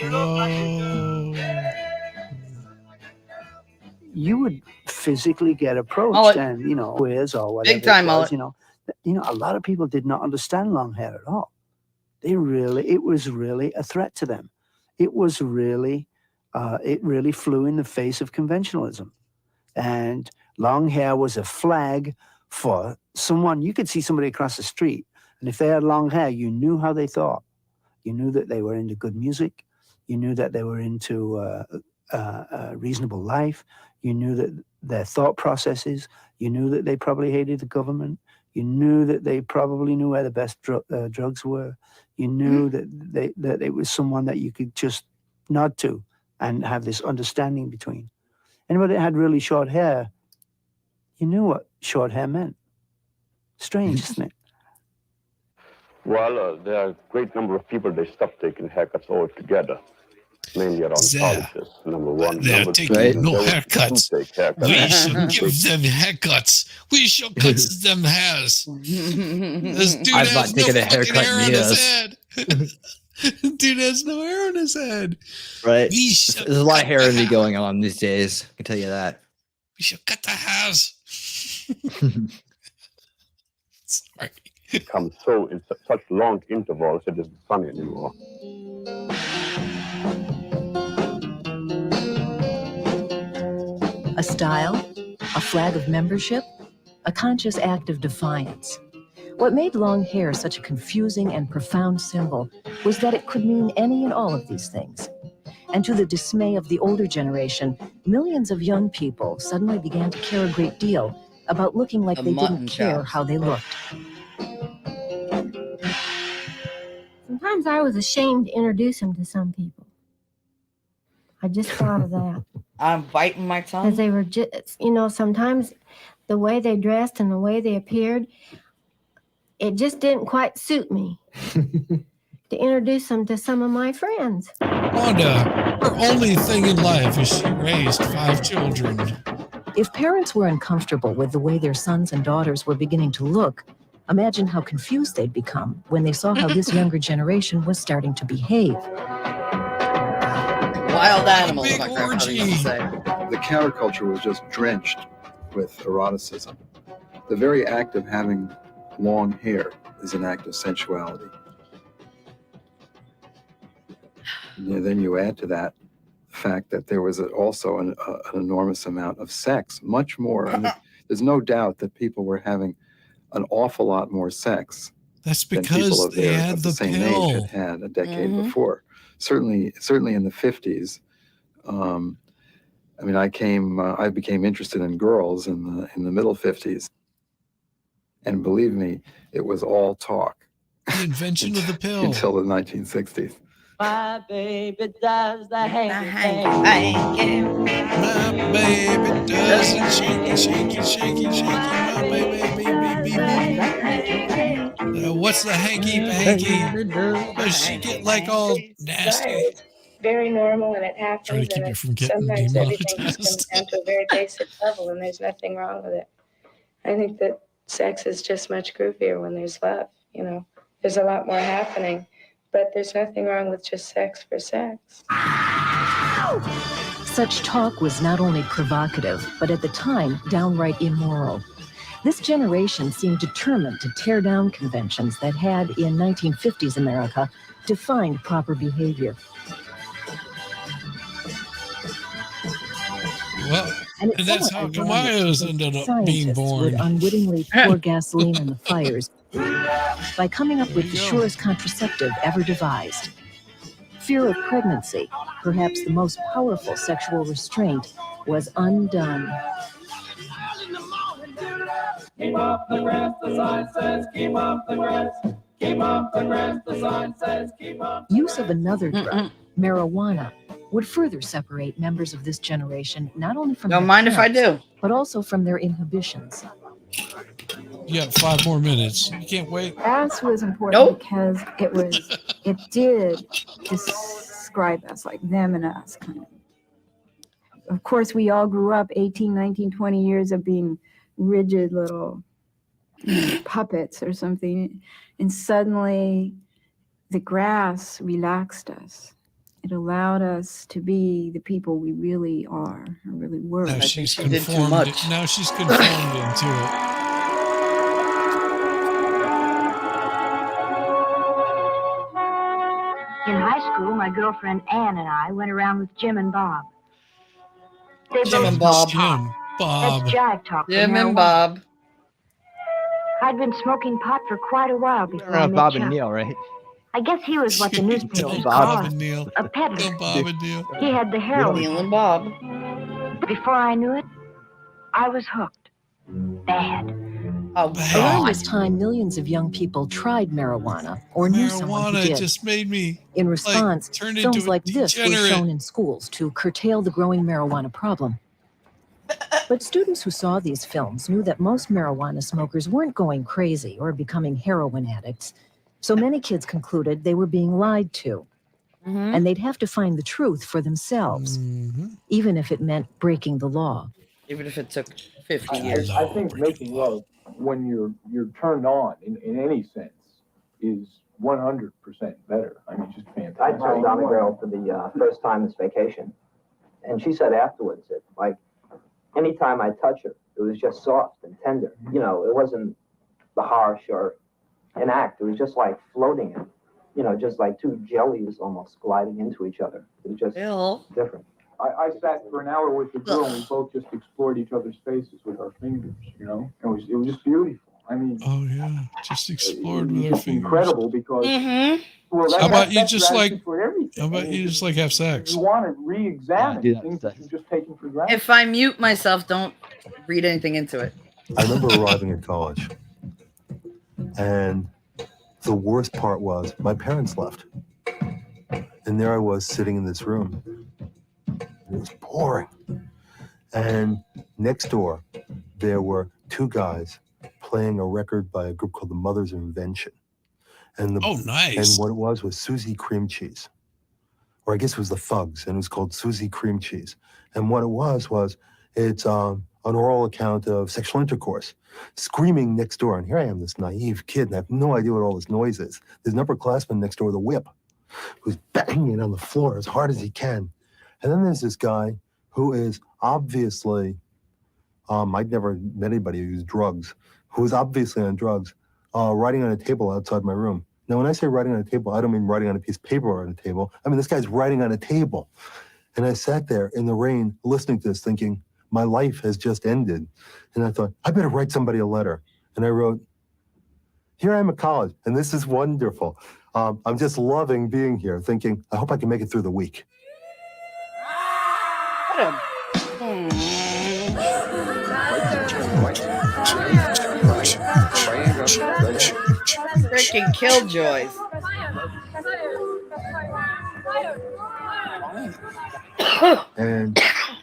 No. You would physically get approached Mullet. and, quiz or whatever. Big time it was, mullet. a lot of people did not understand long hair at all. It was really a threat to them. It was really, it really flew in the face of conventionalism. And long hair was a flag for someone. You could see somebody across the street, and if they had long hair, you knew how they thought. You knew that they were into good music. You knew that they were into a reasonable life. You knew that their thought processes. You knew that they probably hated the government. You knew that they probably knew where the best drugs were. You knew that it was someone that you could just nod to and have this understanding between. Anybody that had really short hair, you knew what short hair meant. Strange, isn't it? Well, there are a great number of people, they stopped taking haircuts altogether. Mainly around colleges, number one. They're Number taking two, no those who haircuts. do take haircuts. We should give them haircuts. We should cut them hairs. This dude I've has not taken no a fucking haircut hair in on his years. head. Dude has no hair on his head. Right. We There's should a lot of hairity going on these days. I can tell you that. We should cut the hairs. Sorry. Come so in such long intervals, it isn't funny anymore. A style, a flag of membership, a conscious act of defiance. What made long hair such a confusing and profound symbol was that it could mean any and all of these things. And to the dismay of the older generation, millions of young people suddenly began to care a great deal about looking like The they mutton didn't care chops. how they looked. Sometimes I was ashamed to introduce him to some people. I just thought of that. I'm biting my tongue. Because they were just, sometimes the way they dressed and the way they appeared, it just didn't quite suit me to introduce them to some of my friends. Wanda, her only thing in life is she raised 5 children. If parents were uncomfortable with the way their sons and daughters were beginning to look, imagine how confused they'd become when they saw how this younger generation was starting to behave. Wild animals, my grandfather used to say. The counterculture was just drenched with eroticism. The very act of having long hair is an act of sensuality. And then you add to that the fact that there was also an enormous amount of sex, much more. I mean, There's no doubt that people were having an awful lot more sex That's than people because of they their had of the the same pill. age had a decade before. Certainly in the 50s. I mean, I became interested in girls in the middle 50s, and believe me, it was all talk The invention of the pill. until the 1960s. My baby does the hanky My baby does it shaky, shaky, shaky, shaky. My baby. What's the hanky panky? Does she get like all nasty? It's very normal and it happens. Trying to keep and you from getting sometimes everything just demonetized. comes down to a very basic level, and there's nothing wrong with it. I think that sex is just much groovier when there's love. You know, there's a lot more happening, but there's nothing wrong with just sex for sex. Such talk was not only provocative, but at the time, downright immoral. This generation seemed determined to tear down conventions that had, in 1950s America, defined proper behavior. Well, and that's how Kamayos ended up being Scientists born. would unwittingly pour gasoline on the fires by coming up with the surest contraceptive ever devised. Fear of pregnancy, perhaps the most powerful sexual restraint, was undone. Keep up the grass, the sign says, keep up the grass. Keep up the grass, the sign says, keep up. Use of another drug, marijuana, would further separate members of this generation not only from Don't their mind if I parents, do. but also from their inhibitions. You got 5 more minutes. You can't wait. Ass was important because it did describe us, like them and us, kind of. Of course, we all grew up 18, 19, 20 years of being rigid little puppets or something, and suddenly the grass relaxed us. It allowed us to be the people we really are, or really were. Now she's conformed. Now she's conformed into it. In high school, my girlfriend Ann and I went around with Jim and Bob. Jim and Bob. Jim, Bob. That's jive talk. for Jim and marijuana. Bob. I'd been smoking pot for quite a while before I met Bob Chuck. and Neil, right? I guess he was what the newspapers Bob call and Neil. a peddler. Bob and Neil. He had the heroin. Neil and Bob. Before I knew it, I was hooked. Bad. Oh, Around this time, millions of young people tried marijuana or knew someone who Marijuana did. just made me In response, turned films into a like this were degenerate. shown in schools to curtail the growing marijuana problem. But students who saw these films knew that most marijuana smokers weren't going crazy or becoming heroin addicts. So many kids concluded they were being lied to. And they'd have to find the truth for themselves, even if it meant breaking the law. Even if it took 50 years. I think making love when you're turned on in any sense is 100% better. I mean, just fantastic. I turned on a girl for the first time this vacation, and she said afterwards that, like, anytime I touch her, it was just soft and tender. You know, it wasn't the harsh or an act. It was just like floating in, you know, just like two jellies almost gliding into each other. It was just different. I sat for an hour with the girl and we both just explored each other's faces with our fingers, you know? It was just beautiful. I mean, oh yeah, just explored with our it's fingers. incredible because well, How about you that's just like? gratitude for everything. How about you just like have sex? You want to re-examine things that you've just taken for granted. If I mute myself, don't read anything into it. I remember arriving at college, and the worst part was my parents left. And there I was sitting in this room. It was pouring. And next door, there were two guys playing a record by a group called the Mothers of Invention. And Oh, nice. And what it was Susie Cream Cheese. Or I guess it was the Thugs, and it was called Susie Cream Cheese. And what it was it's an oral account of sexual intercourse, screaming next door. And here I am, this naive kid, and I have no idea what all this noise is. There's an upperclassman next door with a whip who's banging it on the floor as hard as he can. And then there's this guy who is obviously, I'd never met anybody who used drugs, who is obviously on drugs, writing on a table outside my room. Now, when I say writing on a table, I don't mean writing on a piece of paper or on a table. I mean, this guy's writing on a table. And I sat there in the rain listening to this thinking, my life has just ended. And I thought, I better write somebody a letter. And I wrote, here I am at college, and this is wonderful. I'm just loving being here, thinking, I hope I can make it through the week. Freaking killjoys. And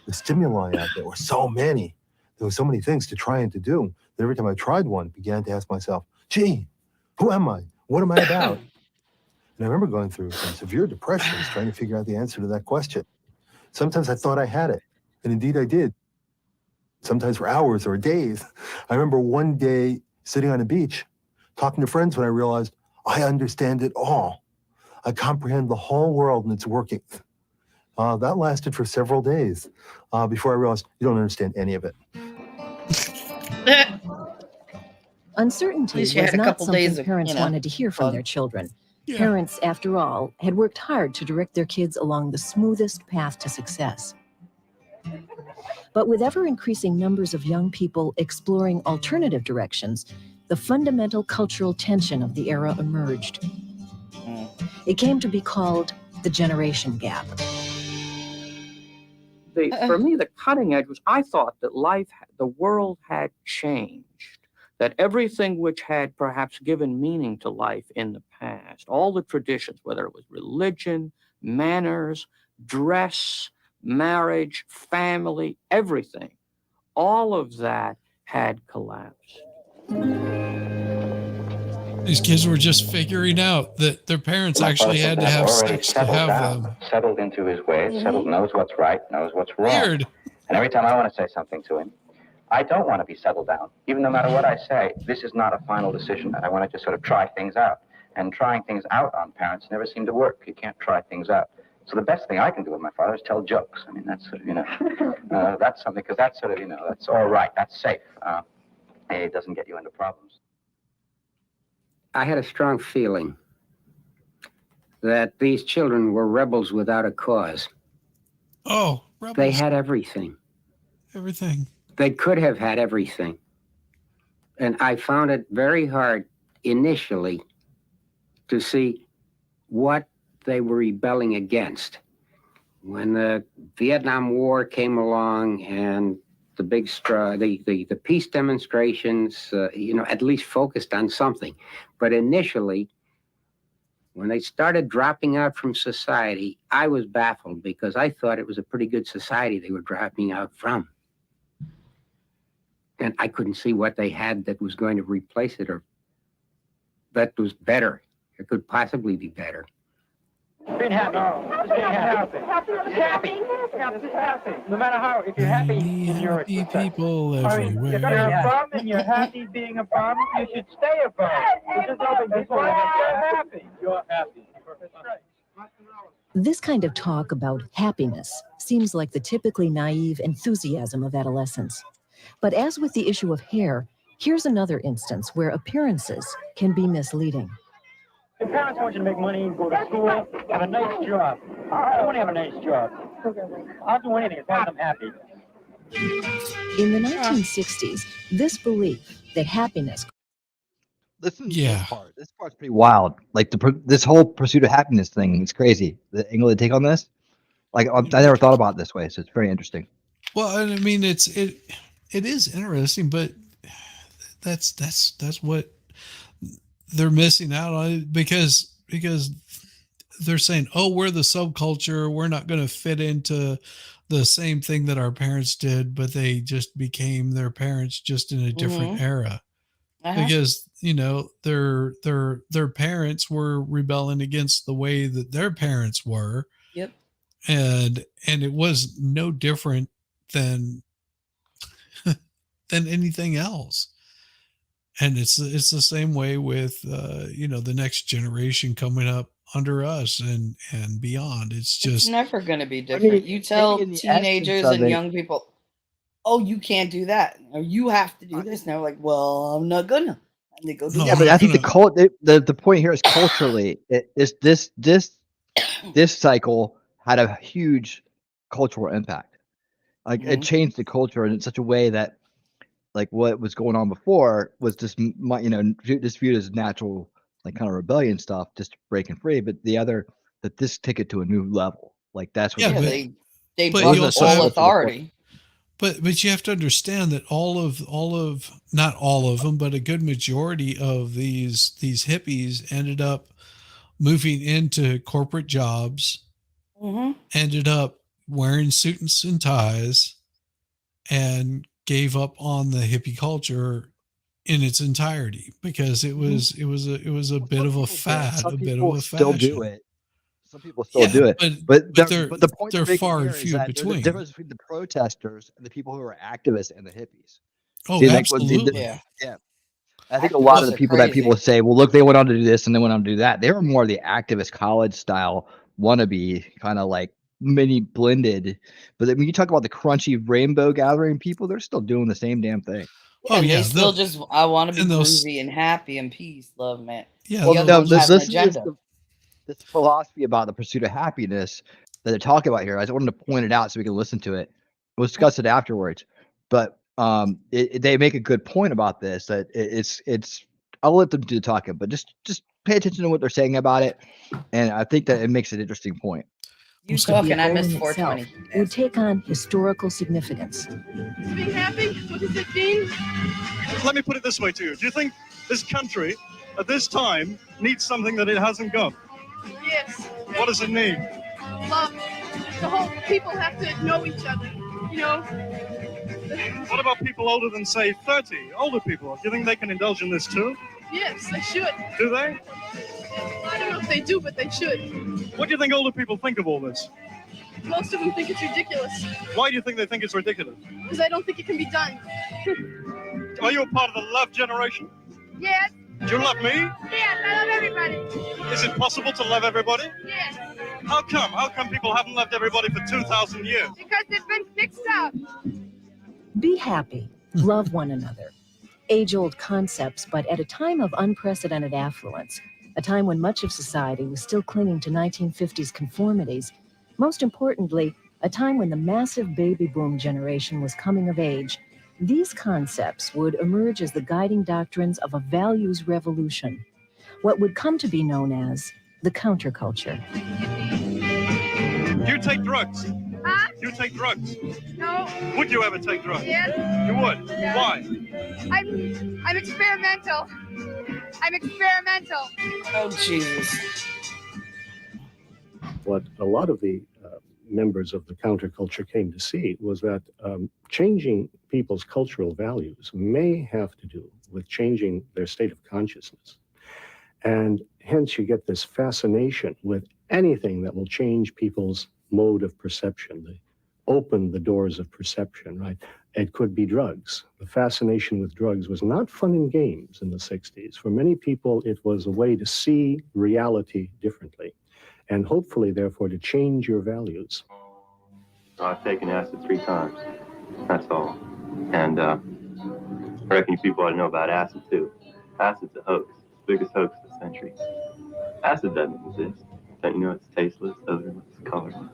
the stimuli out there were so many. There were so many things to try and to do that every time I tried one, I began to ask myself, gee, who am I? What am I about? And I remember going through some severe depressions trying to figure out the answer to that question. Sometimes I thought I had it, and indeed I did. Sometimes for hours or days. I remember one day sitting on a beach, talking to friends when I realized I understand it all. I comprehend the whole world and its workings. That lasted for several days before I realized you don't understand any of it. Uncertainty least you was had a not couple days something of, parents you know, wanted to hear from fun. their children. Yeah. Parents, after all, had worked hard to direct their kids along the smoothest path to success. But with ever-increasing numbers of young people exploring alternative directions, the fundamental cultural tension of the era emerged. It came to be called the generation gap. For me, the cutting edge was I thought that the world had changed, that everything which had perhaps given meaning to life in the past, all the traditions, whether it was religion, manners, dress, marriage, family, everything, all of that had collapsed. These kids were just figuring out that their parents actually had to have sex to have them. Settled into his ways, knows what's right, knows what's wrong. Weird. And every time I want to say something to him, I don't want to be settled down. Even no matter what I say, this is not a final decision. I want to just sort of try things out. And trying things out on parents never seem to work. You can't try things out. So the best thing I can do with my father is tell jokes. I mean, that's sort of, that's something, because that's sort of, that's all right. That's safe. It doesn't get you into problems. I had a strong feeling that these children were rebels without a cause. Oh, rebels. They had everything. Everything. They could have had everything. And I found it very hard initially to see what they were rebelling against. When the Vietnam War came along and the big the peace demonstrations, at least focused on something. But initially, when they started dropping out from society, I was baffled because I thought it was a pretty good society they were dropping out from. And I couldn't see what they had that was going to replace it or that was better. It could possibly be better. Being happy. Just being happy. Happy. No matter how, if you're happy, then you're a success. People I mean, if you're a bum and you're happy being a bum, you should stay a bum. You're happy. You're happy. That's right. This kind of talk about happiness seems like the typically naive enthusiasm of adolescence. But as with the issue of hair, here's another instance where appearances can be misleading. Your parents want you to make money, go to school, have a nice job. I want to have a nice job. I'll do anything as long as I'm happy. In the 1960s, this belief that happiness... Listen to this part. This part's pretty wild. Like this whole pursuit of happiness thing is crazy. The angle they take on this, like I never thought about it this way, so it's very interesting. Well, I mean, it is interesting, but that's what they're missing out on, because they're saying, oh, we're the subculture, we're not going to fit into the same thing that our parents did, but they just became their parents just in a different era. Because their parents were rebelling against the way that their parents were. Yep. And it was no different than anything else. And it's the same way with the next generation coming up under us and beyond. It's never going to be different. You tell teenagers and young people, oh, you can't do that, or you have to do this. Now, like, well, I'm not gonna. And they go do Yeah, but I think the point here is culturally, this cycle had a huge cultural impact. Like it changed the culture in such a way that like what was going on before was just just viewed as natural, like kind of rebellion stuff, just breaking free. But that this took it to a new level. Like that's what Yeah, they but brought you also all have, authority. but you have to understand that all of not all of them, but a good majority of these hippies ended up moving into corporate jobs, ended up wearing suits and ties, and gave up on the hippie culture in its entirety because it was a bit of a fad, Some a bit of people a still do fashion. it. Some people still do it. But the point they're they're making far here and is few that there's a between. difference between the protesters and the people who are activists and the hippies. Oh, See, absolutely. yeah. I think a lot of the people that people say, well, look, they went on to do this and they went on to do that. They were more the activist college style wannabe, kind of like mini blended. But when you talk about the crunchy rainbow gathering people, they're still doing the same damn thing. Oh, And yeah, they still they'll- just, I want to be and they'll groovy and happy and peace, love, man. Yeah, The other ones have an listen to agenda. this philosophy about the pursuit of happiness that they're talking about here. I just wanted to point it out so we can listen to it. We'll discuss it afterwards. But they make a good point about this. That it's. I'll let them do the talking, but just pay attention to what they're saying about it, and I think that it makes an interesting point. You The talking? I goal missed in itself 420. would take on historical significance. Being happy? What does it mean? Let me put it this way to you. Do you think this country at this time needs something that it hasn't got? Yes. What does it need? Love. The whole people have to know each other, you know? What about people older than, say, 30? Older people. Do you think they can indulge in this too? Yes, they should. Do they? I don't know if they do, but they should. What do you think older people think of all this? Most of them think it's ridiculous Why do you think they think it's ridiculous? because I don't think it can be done. Are you a part of the love generation? Yes. Do you love me? Yes, I love everybody. Is it possible to love everybody? Yes. How come? How come people haven't loved everybody for 2,000 years? Because they've been fixed up. Be happy, love one another. Age-old concepts, but at a time of unprecedented affluence, a time when much of society was still clinging to 1950s conformities, most importantly, a time when the massive baby boom generation was coming of age, these concepts would emerge as the guiding doctrines of a values revolution, what would come to be known as the counterculture. Do you take drugs? Huh? Do you take drugs? No. Would you ever take drugs? Yes. You would? Yeah. Why? I'm experimental. I'm experimental. Oh, Jesus. What a lot of the members of the counterculture came to see was that changing people's cultural values may have to do with changing their state of consciousness. And hence you get this fascination with anything that will change people's mode of perception. They open the doors of perception, right? It could be drugs. The fascination with drugs was not fun and games in the 60s. For many people, it was a way to see reality differently and hopefully, therefore, to change your values. I've taken acid 3 times. That's all. And I reckon you people ought to know about acid, too. Acid's a hoax. It's the biggest hoax of the century. Acid doesn't exist. Don't you know it's tasteless, odorless, colorless?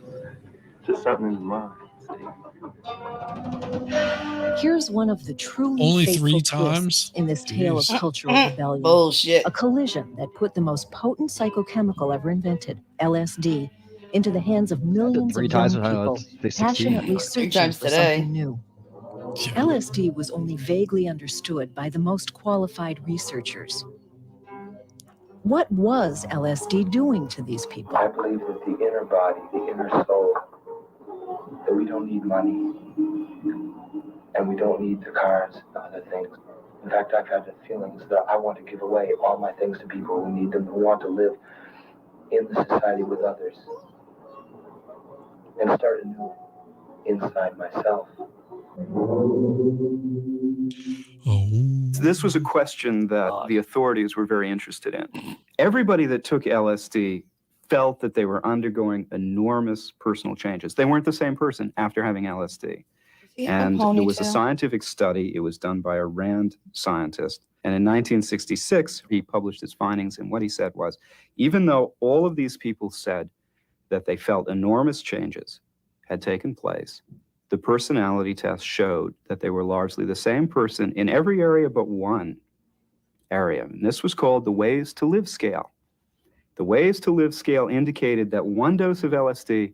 It's just something in the mind. Here's one of the truly Only fateful 3 twists times? in this tale of Jeez. cultural rebellion. Bullshit. A collision that put the most potent psychochemical ever invented, LSD, into the hands of millions of 3 times, young I don't know, people it's 16. passionately 3 searching times for today. something new. LSD was only vaguely understood by the most qualified researchers. What was LSD doing to these people? I believe that the inner body, the inner soul, that we don't need money and we don't need the cars and other things. In fact, I've had the feelings that I want to give away all my things to people who need them, who want to live in the society with others and start anew inside myself. This was a question that the authorities were very interested in. Everybody that took LSD felt that they were undergoing enormous personal changes. They weren't the same person after having LSD. And there was a scientific study. It was done by a Rand scientist. And in 1966, he published his findings. And what he said was, even though all of these people said that they felt enormous changes had taken place, the personality test showed that they were largely the same person in every area but one area. And this was called the Ways to Live scale. The Ways to Live scale indicated that one dose of LSD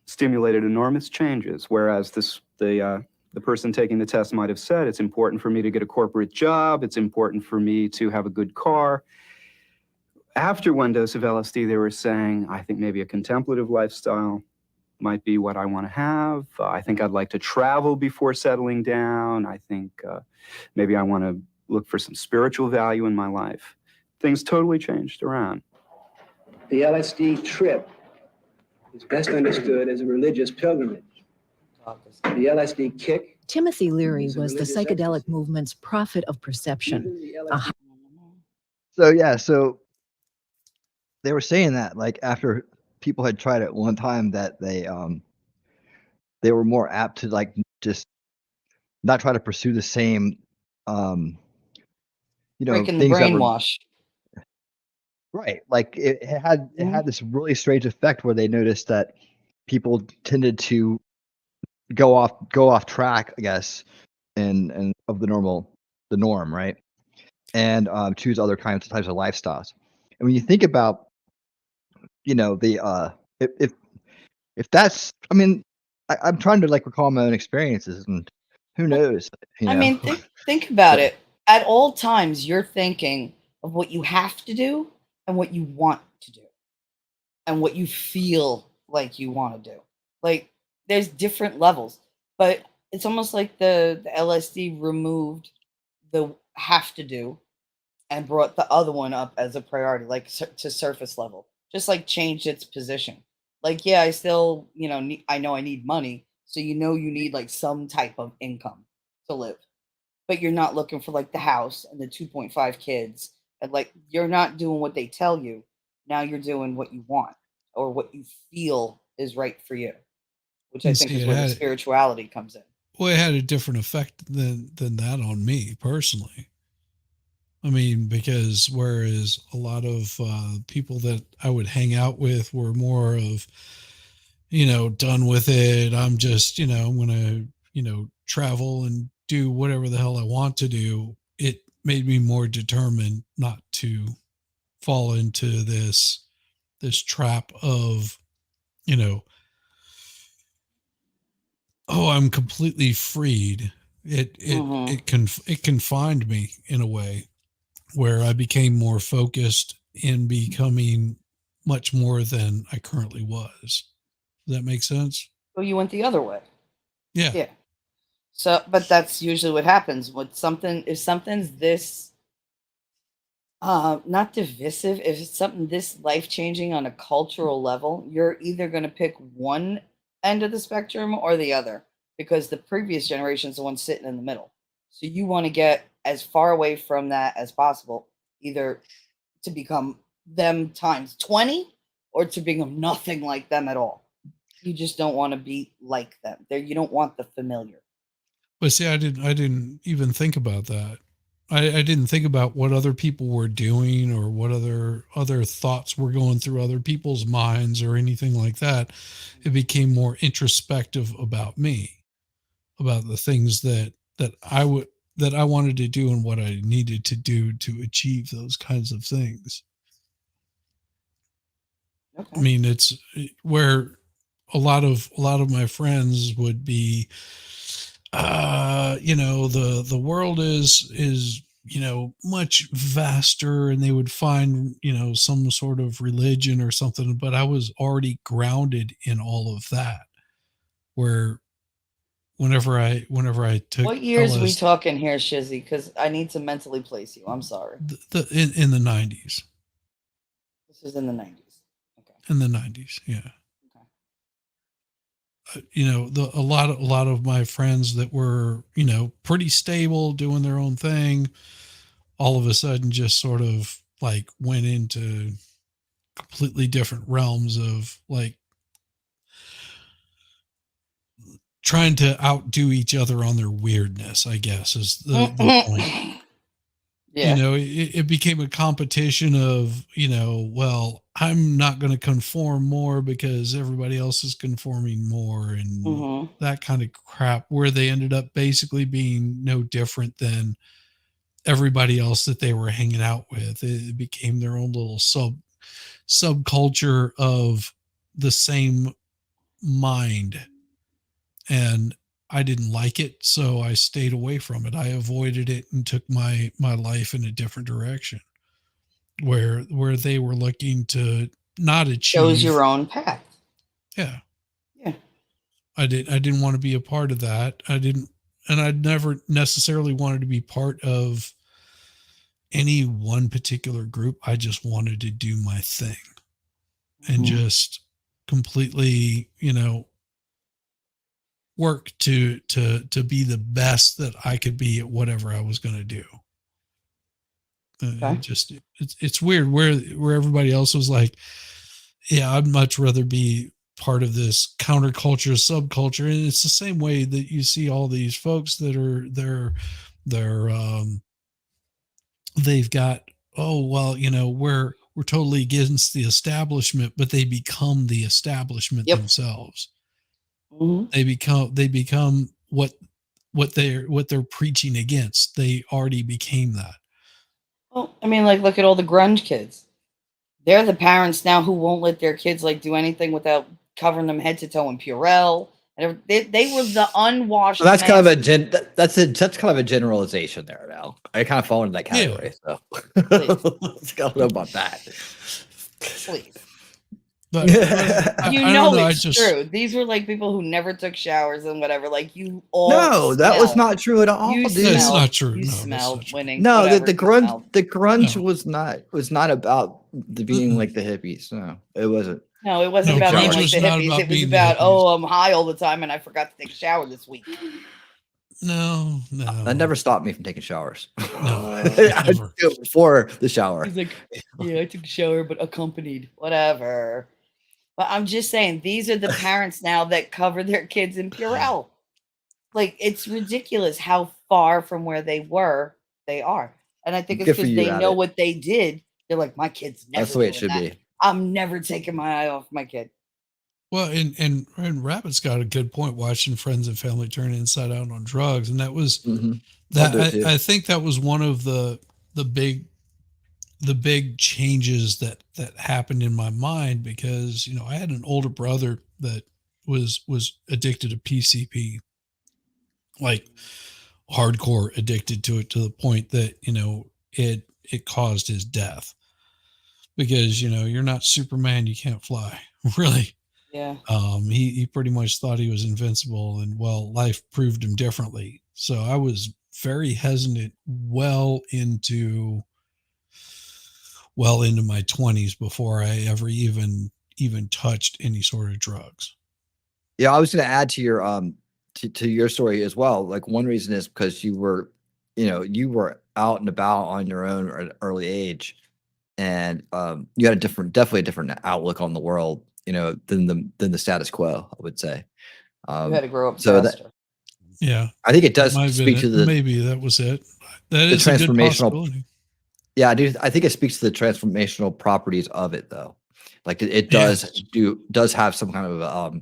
stimulated enormous changes, whereas the person taking the test might have said, it's important for me to get a corporate job, it's important for me to have a good car. After one dose of LSD, they were saying, I think maybe a contemplative lifestyle might be what I want to have. I think I'd like to travel before settling down. I think maybe I want to look for some spiritual value in my life. Things totally changed around. The LSD trip is best understood as a religious pilgrimage. The LSD kick. Timothy Leary was the psychedelic movement's prophet of perception. So they were saying that, like, after people had tried it one time, that they were more apt to, like, just not try to pursue the same Breaking the things that were brainwash. right. Like, it had this really strange effect where they noticed that people tended to go off track, I guess, and of the norm, right? And choose other types of lifestyles. And when you think about, the if that's, I mean, I'm trying to, like, recall my own experiences, and who knows, I mean, think about it. At all times, you're thinking of what you have to do and what you want to do and what you feel like you want to do. Like, there's different levels, but it's almost like the LSD removed the have to do and brought the other one up as a priority, like to surface level, just like changed its position. Like, yeah, I still, I know I need money. So, you need like some type of income to live, but you're not looking for like the house and the 2.5 kids. And like, you're not doing what they tell you. Now you're doing what you want or what you feel is right for you, which I And think see, is it where the had- spirituality comes in. Well, it had a different effect than that on me personally. I mean, because whereas a lot of people that I would hang out with were more of, done with it. I'm just, I'm going to, travel and do whatever the hell I want to do. It made me more determined not to fall into this trap of, oh, I'm completely freed. It confined me in a way where I became more focused in becoming much more than I currently was. Does that make sense? Well, you went the other way. Yeah. Yeah. So, but that's usually what happens with something. If something's this, not divisive, if it's something this life changing on a cultural level, you're either going to pick one end of the spectrum or the other, because the previous generation is the one sitting in the middle. So you want to get as far away from that as possible, either to become them times 20 or to become nothing like them at all. You just don't want to be like them. There, you don't want the familiar. But see, I didn't even think about that. I didn't think about what other people were doing or what other thoughts were going through other people's minds or anything like that. It became more introspective about me, about the things that I wanted to do and what I needed to do to achieve those kinds of things. Okay. I mean, it's where a lot of my friends would be, the world is much vaster, and they would find some sort of religion or something. But I was already grounded in all of that. Where whenever I took What years we LSD, talking here, Shizzy? Because I need to mentally place you. I'm sorry. in the 90s. This is in the 90s. In the 90s, yeah. A lot of my friends that were, pretty stable, doing their own thing, all of a sudden just sort of like went into completely different realms of like trying to outdo each other on their weirdness, I guess is the point. Yeah. It became a competition of, well, I'm not going to conform more because everybody else is conforming more and Mhm. that kind of crap, where they ended up basically being no different than everybody else that they were hanging out with. It became their own little subculture of the same mind. And I didn't like it, so I stayed away from it. I avoided it and took my life in a different direction, where they were looking to not Chose achieve. your own path. Yeah. Yeah. I didn't want to be a part of that. I never necessarily wanted to be part of any one particular group. I just wanted to do my thing and just completely, work to be the best that I could be at whatever I was going to do. Okay. It's weird where everybody else was like, yeah, I'd much rather be part of this counterculture subculture. And it's the same way that you see all these folks that are they've got, oh, well, we're totally against the establishment, but they become the establishment themselves. They become what they're preaching against. They already became that. Well, I mean, like, look at all the grunge kids. They're the parents now who won't let their kids like do anything without covering them head to toe in Purell. And they were the unwashed. Well, that's kind of masses. that's kind of a generalization there. Now I kind of fall into that category. So let's go know about that. Please. But, It's true. These were like people who never took showers and whatever. Like you all. No, that was not true at all. You dude. That's not true. You No, smelled winning. No, whatever the you grunge smelled. the grunge was not about being like the hippies. No, it wasn't. No, it wasn't about being like the hippies. It was about, I'm high all the time and I forgot to take a shower this week. No. That never stopped me from taking showers. No, I do it before the shower. He's like, yeah, I took a shower, but accompanied. Whatever. But I'm just saying, these are the parents now that cover their kids in Purell. Like, it's ridiculous how far from where they were they are. And I think it's because they know what they did. They're like, my kid's never. That's the way it should be. I'm never taking my eye off my kid. Well, and Rabbit's got a good point, watching friends and family turn inside out on drugs. And that was that I think that was one of the big changes that happened in my mind, because I had an older brother that was addicted to PCP, like hardcore addicted to it, to the point that it caused his death, because you're not Superman, you can't fly. Really. Yeah. He pretty much thought he was invincible, and well, life proved him differently. So I was very hesitant well into my 20s before I ever even touched any sort of drugs. Yeah, I was going to add to your to your story as well. Like, one reason is because you were out and about on your own at an early age, and you had definitely a different outlook on the world, than the status quo, I would say. You had to grow up so faster. Yeah, I think it does speak to the maybe that was it. That the is a good transformational. possibility. Yeah, dude, I think it speaks to the transformational properties of it, though. Like it does have some kind of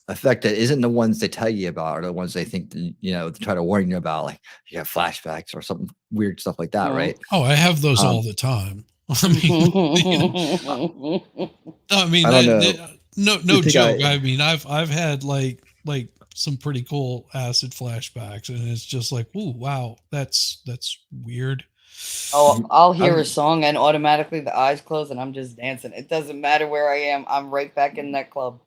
effect that isn't the ones they tell you about, or the ones they think they try to warn you about, like you have flashbacks or something weird stuff like that, right? Oh, I have those all the time. I mean, I don't know. no joke. I mean, I've had like some pretty cool acid flashbacks, and it's just like, ooh, wow, that's weird. Oh, I'll hear a song and automatically the eyes close and I'm just dancing. It doesn't matter where I am. I'm right back in that club.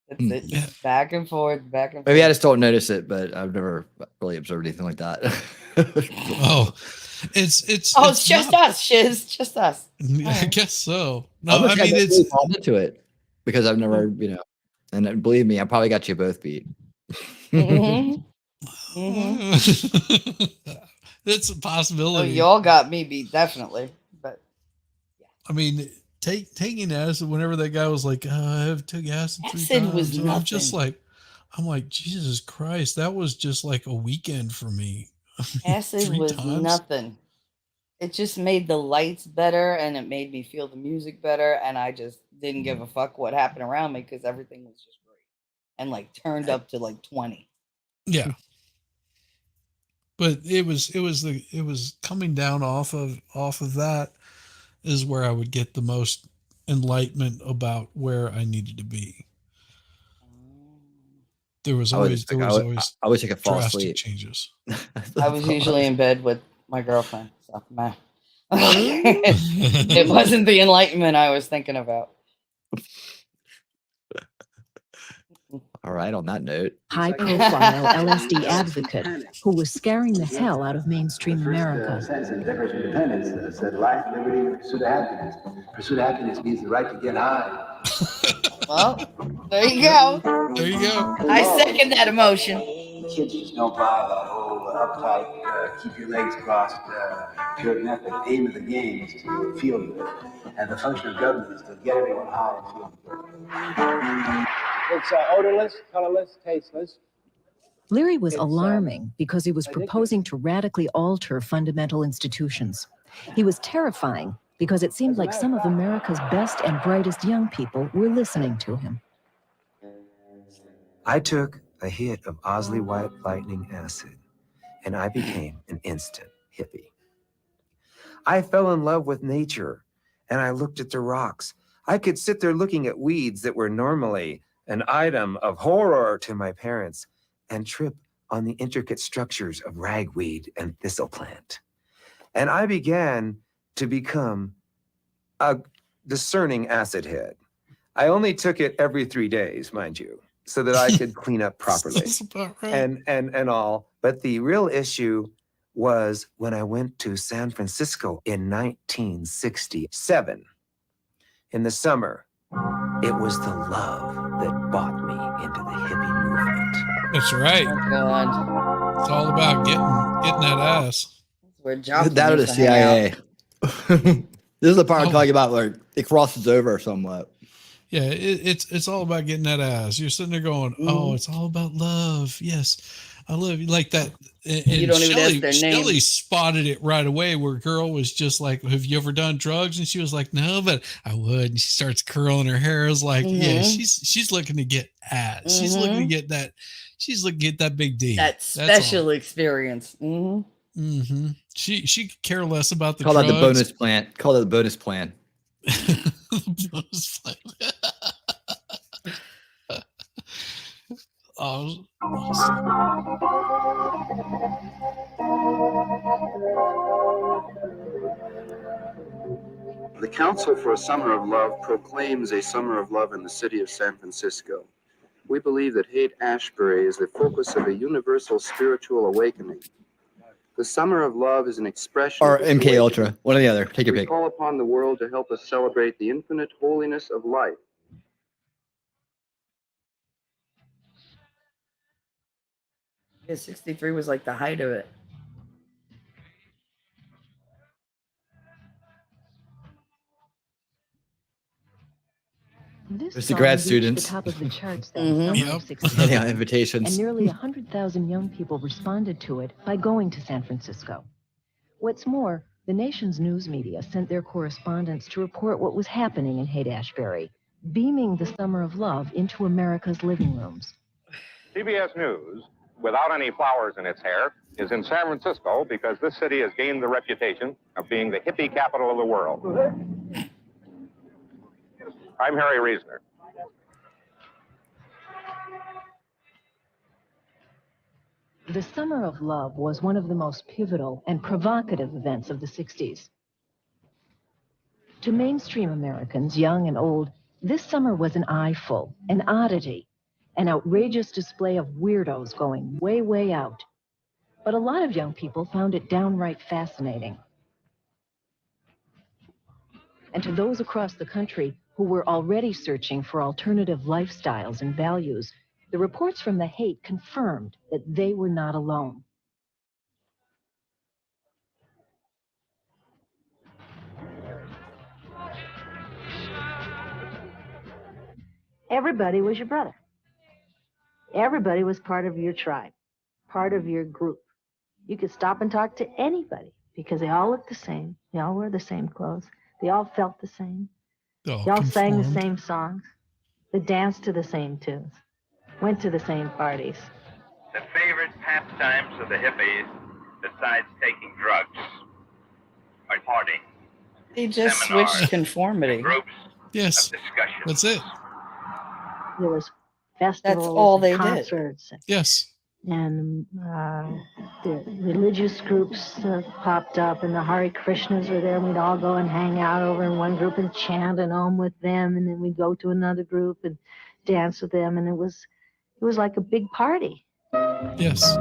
That's it. Yeah. Back and forth, back and forth. Maybe I just don't notice it, but I've never really observed anything like that. Oh, it's just us, Shiz. Just us. I guess so. No, I mean, it's really fallen into it because I've never, and believe me, I probably got you both beat. That's a possibility. Oh, y'all got me beat, definitely. But I mean, taking acid, whenever that guy was like, I have took acid 3 times. Was nothing. I'm like, Jesus Christ, that was just like a weekend for me. Acid was nothing. It just made the lights better and it made me feel the music better. And I just didn't give a fuck what happened around me because everything was just great and like turned up to like 20. Yeah. But it was coming down off of that is where I would get the most enlightenment about where I needed to be. There was always I wish I could fall drastic asleep. changes. I was usually in bed with my girlfriend. So, man. It wasn't the enlightenment I was thinking about. All right, on that note. High-profile LSD advocate who was scaring the hell out of mainstream America. Declaration of Independence said life, liberty, pursuit of happiness. Pursuit of happiness means the right to get high. Well, there you go. There you go. I second that emotion. Kids just don't buy that whole uptight, keep your legs crossed, pure method. The aim of the game is to feel good. And the function of government is to get everyone high and feel good. It's odorless, colorless, tasteless. Leary was alarming because he was proposing to radically alter fundamental institutions. He was terrifying because it seemed like some of America's best and brightest young people were listening to him. I took a hit of Osley White Lightning acid, and I became an instant hippie. I fell in love with nature, and I looked at the rocks. I could sit there looking at weeds that were normally an item of horror to my parents, and trip on the intricate structures of ragweed and thistle plant. And I began to become a discerning acid head. I only took it every 3 days, mind you, so that I could clean up properly. That's about right. and all. But the real issue was when I went to San Francisco in 1967. In the summer, it was the love that brought me into the hippie movement. That's right. Oh, God. It's all about getting that ass. Where Johnson That or the used to hang out. CIA. This is the part I'm talking about where it crosses over somewhat. Yeah, it's all about getting that ass. You're sitting there going, "Oh, it's all about love." Yes, I love you like that. And You don't even ask their name. Shelley spotted it right away. Where a girl was just like, "Have you ever done drugs?" And she was like, "No, but I would." And she starts curling her hair. I was like, "Yeah, she's looking to get ass. She's looking to get that. She's looking to get that big D. That special experience. She could care less about the Call drugs. that the bonus plan. Call that the bonus plan. Bonus plan. Oh, The Council for a Summer of Love proclaims a summer of love in the city of San Francisco. We believe that Haight-Ashbury is the focus of a universal spiritual awakening. The Summer of Love is an expression Or of this MK awakening. Ultra. One or the other. Take your We pick. call upon the world to help us celebrate the infinite holiness of life. Yeah, 63 was like the height of it. This It's the song grad reached students. the top of the charts that Mhm. summer Yep. of '67, Yeah, invitations. and nearly 100,000 young people responded to it by going to San Francisco. What's more, the nation's news media sent their correspondents to report what was happening in Haight-Ashbury, beaming the summer of love into America's living rooms. CBS News, without any flowers in its hair, is in San Francisco because this city has gained the reputation of being the hippie capital of the world. I'm Harry Reasoner. The Summer of Love was one of the most pivotal and provocative events of the 60s. To mainstream Americans, young and old, this summer was an eyeful, an oddity, an outrageous display of weirdos going way, way out. But a lot of young people found it downright fascinating. And to those across the country who were already searching for alternative lifestyles and values, the reports from the Haight confirmed that they were not alone. Everybody was your brother. Everybody was part of your tribe, part of your group. You could stop and talk to anybody because they all looked the same. They all wore the same clothes. They all felt the same. They They all sang the conformed. same songs. They danced to the same tunes. Went to the same parties. The favorite pastimes of the hippies, besides taking drugs, are partying, They just seminars, switched conformity. groups Yes, of discussion. that's it. There was festivals all and they did. concerts. Yes. And the religious groups popped up, and the Hare Krishnas were there, and we'd all go and hang out over in one group and chant an Om with them, and then we'd go to another group and dance with them, and it was like a big party. Yes.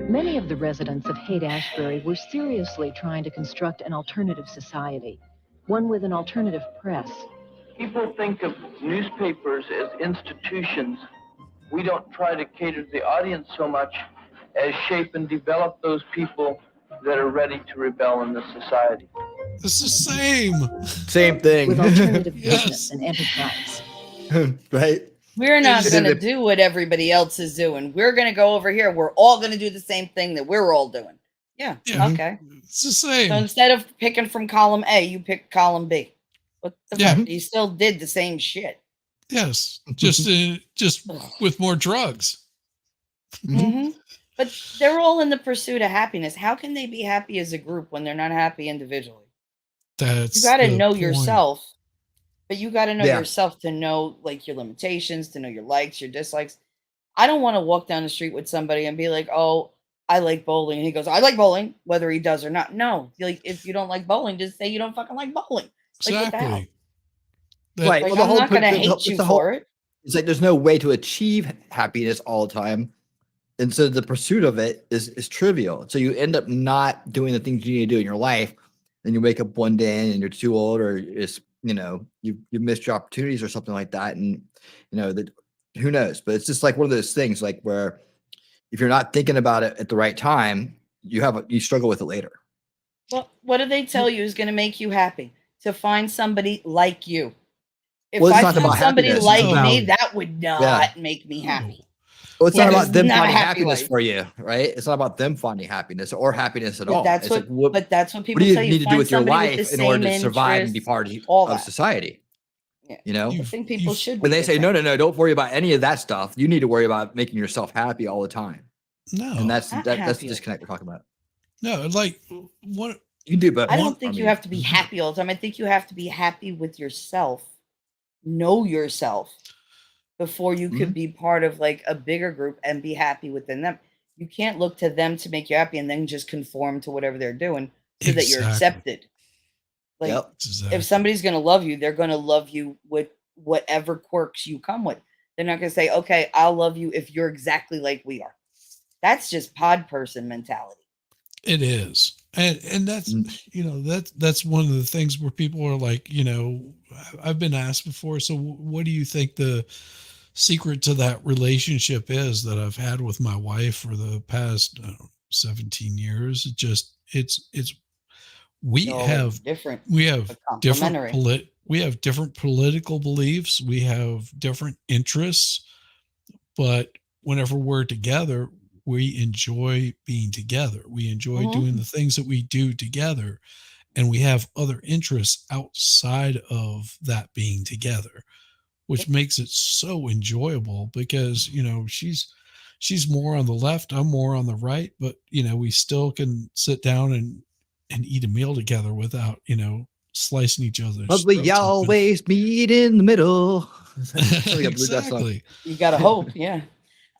Many of the residents of Haight-Ashbury were seriously trying to construct an alternative society, one with an alternative press. People think of newspapers as institutions. We don't try to cater to the audience so much as shape and develop those people that are ready to rebel in this society. It's the same. Same thing. With alternative Yes. business and enterprise. Right? We're not And going then to do what everybody else is doing. We're going to go over here. We're all going to do the same thing that we're all doing. Yeah. Okay. It's the same. So instead of picking from column A, you pick column B. What the Yeah. fuck? You still did the same shit. Yes, just with more drugs. Mm-hmm. But they're all in the pursuit of happiness. How can they be happy as a group when they're not happy individually? That's You got to the know point. yourself, but you got to know Yeah. yourself to know like your limitations, to know your likes, your dislikes. I don't want to walk down the street with somebody and be like, "Oh, I like bowling," and he goes, "I like bowling," whether he does or not. No, like if you don't like bowling, just say you don't fucking like bowling. Like, what the hell? Exactly. Right. Like, Well, I'm not going to the- hate it's you the whole- for it. It's like there's no way to achieve happiness all the time. And so the pursuit of it is trivial. So you end up not doing the things you need to do in your life. Then you wake up one day and you're too old, or it's, you missed your opportunities or something like that. And, that who knows? But it's just like one of those things like where if you're not thinking about it at the right time, you struggle with it later. Well, what do they tell you is going to make you happy? To find somebody like you. If Well, it's I not found about somebody happiness, like it's me, about- that would not Yeah. make me happy. Well, it's Yeah, not it's about them not a finding happy happiness life. for you, right? It's not about them finding happiness or happiness at But all. that's It's what. like, But that's what what people do you tell you. need to do Find with your somebody life the in order to same survive and be interests, part all of that. society? Yeah. I think people should. When be they the say, same. no, don't worry about any of that stuff. You need to worry about making yourself happy all the time. No. And that's Not that's the happy all disconnect we're talking about. No, like what You can do both. I don't think you have to be Mm-hmm. happy all the time. I think you have to be happy with yourself. Know yourself before you could Mhm. be part of like a bigger group and be happy within them. You can't look to them to make you happy and then just conform to whatever they're doing so that you're Exactly. accepted. Like Yep. if somebody's going to love you, they're going to love you with whatever quirks you come with. They're not going to say, "Okay, I'll love you if you're exactly like we are." That's just pod person mentality. It is. And that's that's one of the things where people are like, I've been asked before, so what do you think the secret to that relationship is that I've had with my wife for the past 17 years? We They're all have different, we have but different complementary. we have different political beliefs, we have different interests, but whenever we're together, we enjoy being together. We enjoy doing the things that we do together, and we have other interests outside of that being together, which makes it so enjoyable because, she's more on the left, I'm more on the right, but we still can sit down and eat a meal together without, slicing each other's But we throats open. always meet in the middle. Exactly. You got to hope, yeah.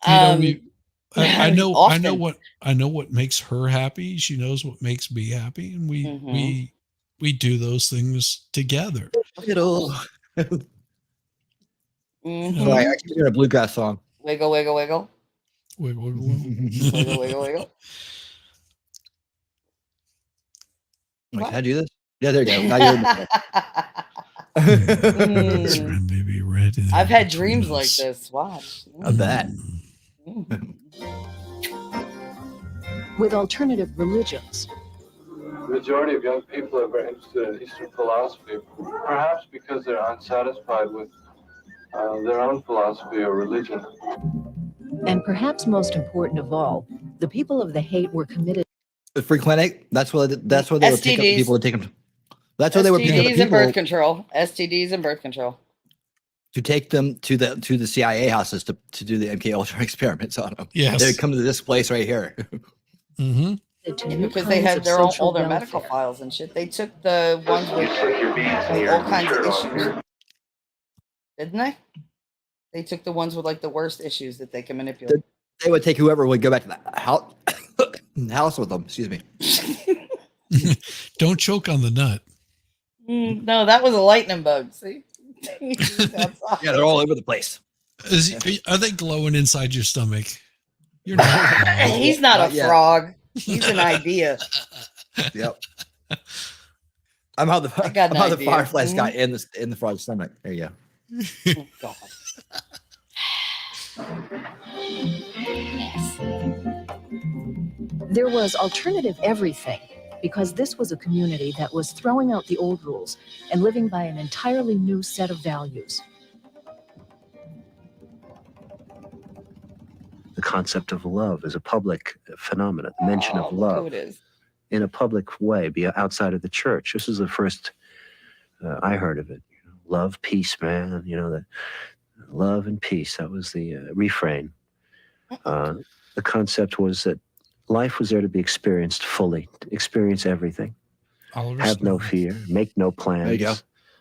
I know often. what makes her happy. She knows what makes me happy, and we do those things together. Middle. Mhm. Sorry, I keep hearing a bluegrass song. Wiggle, wiggle, wiggle. Wiggle, wiggle, wiggle. Wiggle, wiggle, wiggle. Like, can I do this? Yeah, there you go. Now you're in the Baby, red is I've had between dreams like us. this. Watch. I bet. With alternative religions, The majority of young people are very interested in Eastern philosophy, perhaps because they're unsatisfied with their own philosophy or religion. and perhaps most important of all, The people of the hate were committed. The free clinic. That's where they would pick up STDs. people to take them. That's where they were picking up STDs and birth people control. STDs and birth control. to take them to the CIA houses to do the MK Ultra experiments on them. Yes. They would come to this place right here. Mm-hmm. Because they had their own, all their medical files and shit. They took the ones with like, all kinds of issues. Didn't they? They took the ones with like the worst issues that they can manipulate. They would take whoever would go back to the house with them. Excuse me. Don't choke on the nut. No, that was a lightning bug. See? Yeah, they're all over the place. Are they glowing inside your stomach? You're not. He's not a frog. He's an idea. Yep. I'm how the fireflies got in the frog's stomach. There you go. Oh, God. There was alternative everything, because this was a community that was throwing out the old rules and living by an entirely new set of values. The concept of love is a public phenomenon. The mention of love in a public way, be outside of the church. This is the first I heard of it. Love, peace, man. The love and peace. That was the refrain. The concept was that life was there to be experienced fully, experience everything. Have no fear, make no plans, There you go.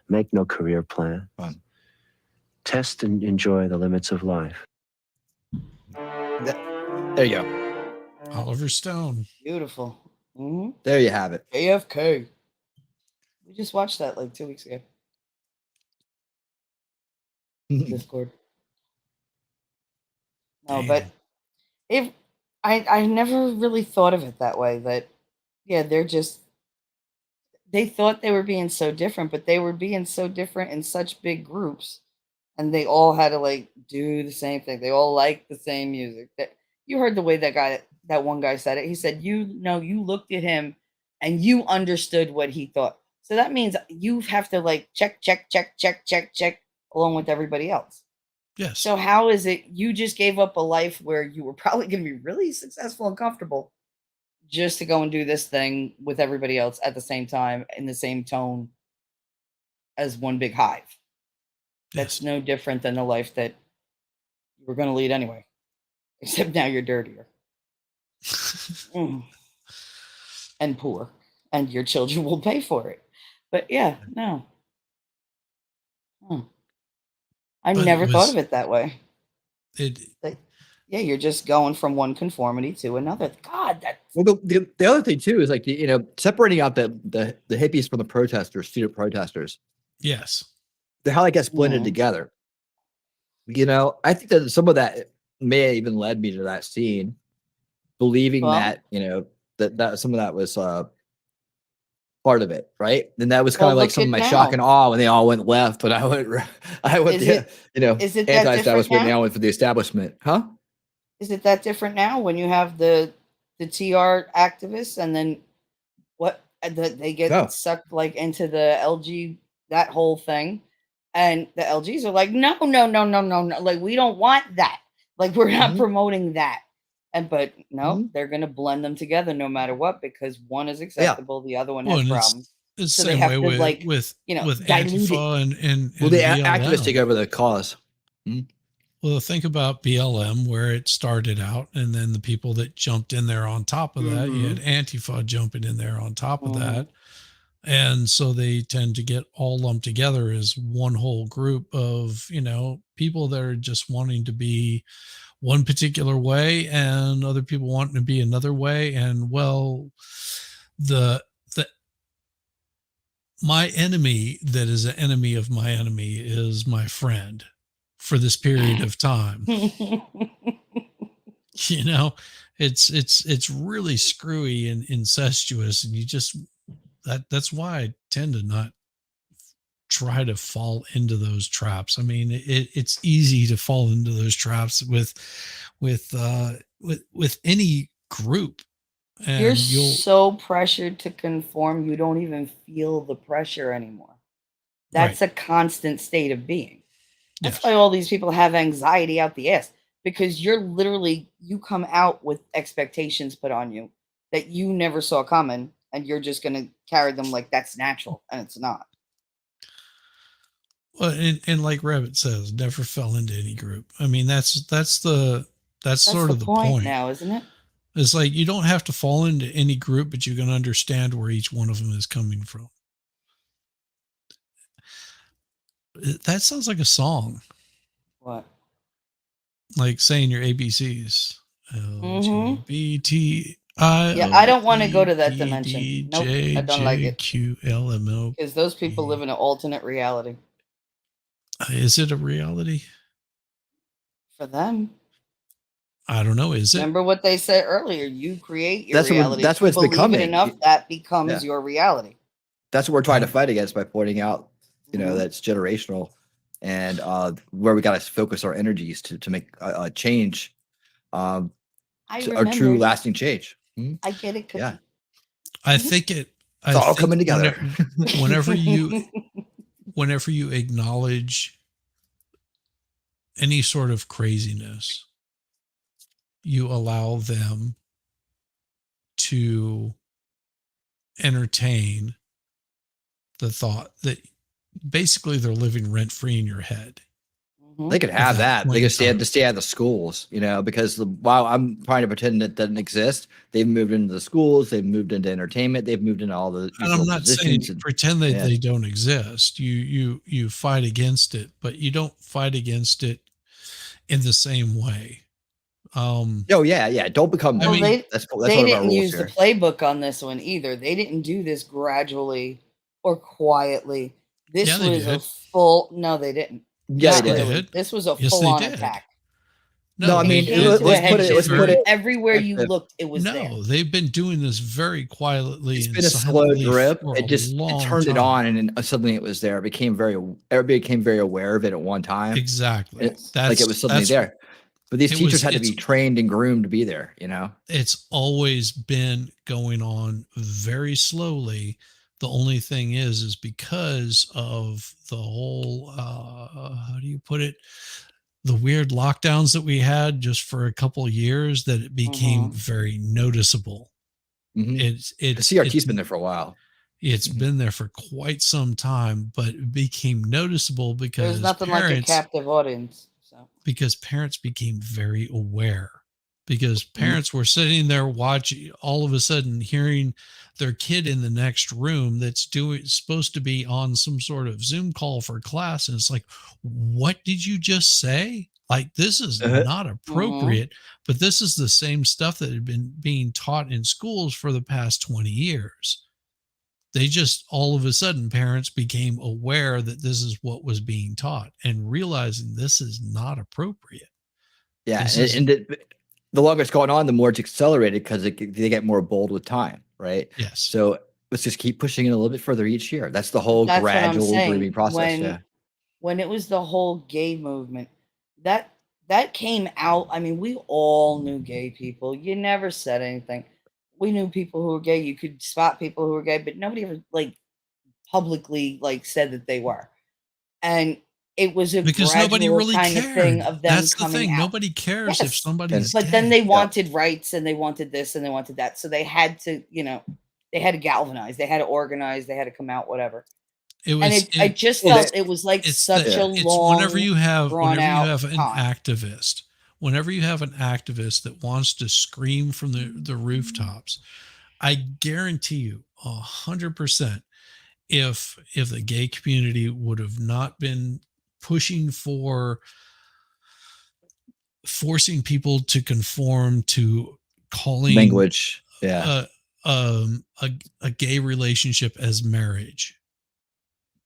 make no career plan. Fun. Test and enjoy the limits of life. There you go. Oliver Stone. Beautiful. Mm-hmm. There you have it. AFK. We just watched that like 2 weeks ago. Discord. No, but if I never really thought of it that way. That they thought they were being so different, but they were being so different in such big groups, and they all had to like do the same thing. They all liked the same music. That you heard the way that one guy said it. He said, you looked at him and you understood what he thought. So that means you have to like check along with everybody else. Yes. So how is it you just gave up a life where you were probably going to be really successful and comfortable just to go and do this thing with everybody else at the same time in the same tone as one big hive? That's no different than the life that you were going to lead anyway, except now you're dirtier. And poor, and your children will pay for it. But yeah, no. I But never it thought was- of it that way. Yeah, you're just going from one conformity to another. God, that Well, the other thing too is like separating out the hippies from the protesters, student protesters. Yes. How that gets blended together. I think that some of that may have even led me to that scene, believing that that some of that was part of it, right? And that was kind of like some of my shock and awe when they all went left, but I went Is it that anti-establishment. different Now I now? went for the establishment, huh? Is it that different now when you have the TR activists and then they get sucked like into the LG, that whole thing, and the LGs are like, no, like we don't want that, like we're not promoting that, but they're gonna blend them together no matter what because one is acceptable, the other one has problems. It's So the they same have way to with like with dilute it. Antifa and Well, the BLM. activists take over the cause. Well, think about BLM, where it started out, and then the people that jumped in there on top of that. You had Antifa jumping in there on top of that. And so they tend to get all lumped together as one whole group of, people that are just wanting to be one particular way and other people wanting to be another way. And well, my enemy that is an enemy of my enemy is my friend for this period of time. It's really screwy and incestuous, and that's why I tend to not try to fall into those traps. I mean, it's easy to fall into those traps with any group. And You're so pressured to conform, you don't even feel the pressure anymore. That's a constant state of being. That's why all these people have anxiety out the ass. because you come out with expectations put on you that you never saw coming, and you're just going to carry them like that's natural, and it's not. Well, and like Rabbit says, never fell into any group. I mean, that's sort of the point now, isn't it? It's like you don't have to fall into any group, but you can understand where each one of them is coming from. That sounds like a song. What? Like saying your ABCs. LGBTI. Yeah, I don't want to go to that dimension. Nope, I don't like it. QLMO. Because those people live in an alternate reality. Is it a reality? For them. I don't know. Is it? Remember what they said earlier? You create your reality. That's what it's believe becoming. It enough, that becomes your reality. That's what we're trying to fight against by pointing out, that's generational, and where we got to focus our energies to make a change, a true lasting change. I get it. Yeah, I think it's all coming together. Whenever you acknowledge any sort of craziness, you allow them to entertain the thought that basically they're living rent free in your head. They could have that. They could stay out of the schools, because while I'm trying to pretend it doesn't exist, they've moved into the schools, they've moved into entertainment, they've moved into all the. And I'm not saying pretend that they don't exist. You fight against it, but you don't fight against it in the same way. Don't become. That's they didn't use the playbook on this one either. They didn't do this gradually or quietly. This was a full. No, they didn't. Yeah, they did. This was a full-on attack. No, I mean, let's put it everywhere you looked. It was there. No, they've been doing this very quietly. It's been a slow drip. It turned it on, and then suddenly it was there. Everybody became very aware of it at one time. Exactly. It was suddenly there. But these teachers had to be trained and groomed to be there, It's always been going on very slowly. The only thing is because of the whole, how do you put it? The weird lockdowns that we had just for a couple of years, that it became very noticeable. It's CRT's been there for a while. It's been there for quite some time, but it became noticeable because there's nothing like a captive audience. Because parents became very aware, because parents were sitting there watching, all of a sudden hearing their kid in the next room that's supposed to be on some sort of Zoom call for class. And it's like, what did you just say? Like, this is not appropriate, but this is the same stuff that had been being taught in schools for the past 20 years. They just, all of a sudden, parents became aware that this is what was being taught and realizing this is not appropriate. Yeah. The longer it's going on, the more it's accelerated because they get more bold with time. Right. Yes. So let's just keep pushing it a little bit further each year. That's the whole gradual grooming process. When it was the whole gay movement, that came out. I mean, we all knew gay people. You never said anything. We knew people who were gay. You could spot people who were gay, but nobody ever publicly said that they were. And it was because nobody really kind of thing of them. That's the thing. Out. Nobody cares if somebody's But gay. then they wanted rights, and they wanted this, and they wanted that. So they had to, they had to galvanize. They had to organize. They had to come out, whatever. I just felt it was such a long. Whenever you have an activist. Whenever you have an activist that wants to scream from the rooftops, I guarantee you 100%, if the gay community would have not been pushing for forcing people to conform to calling language, a gay relationship as marriage,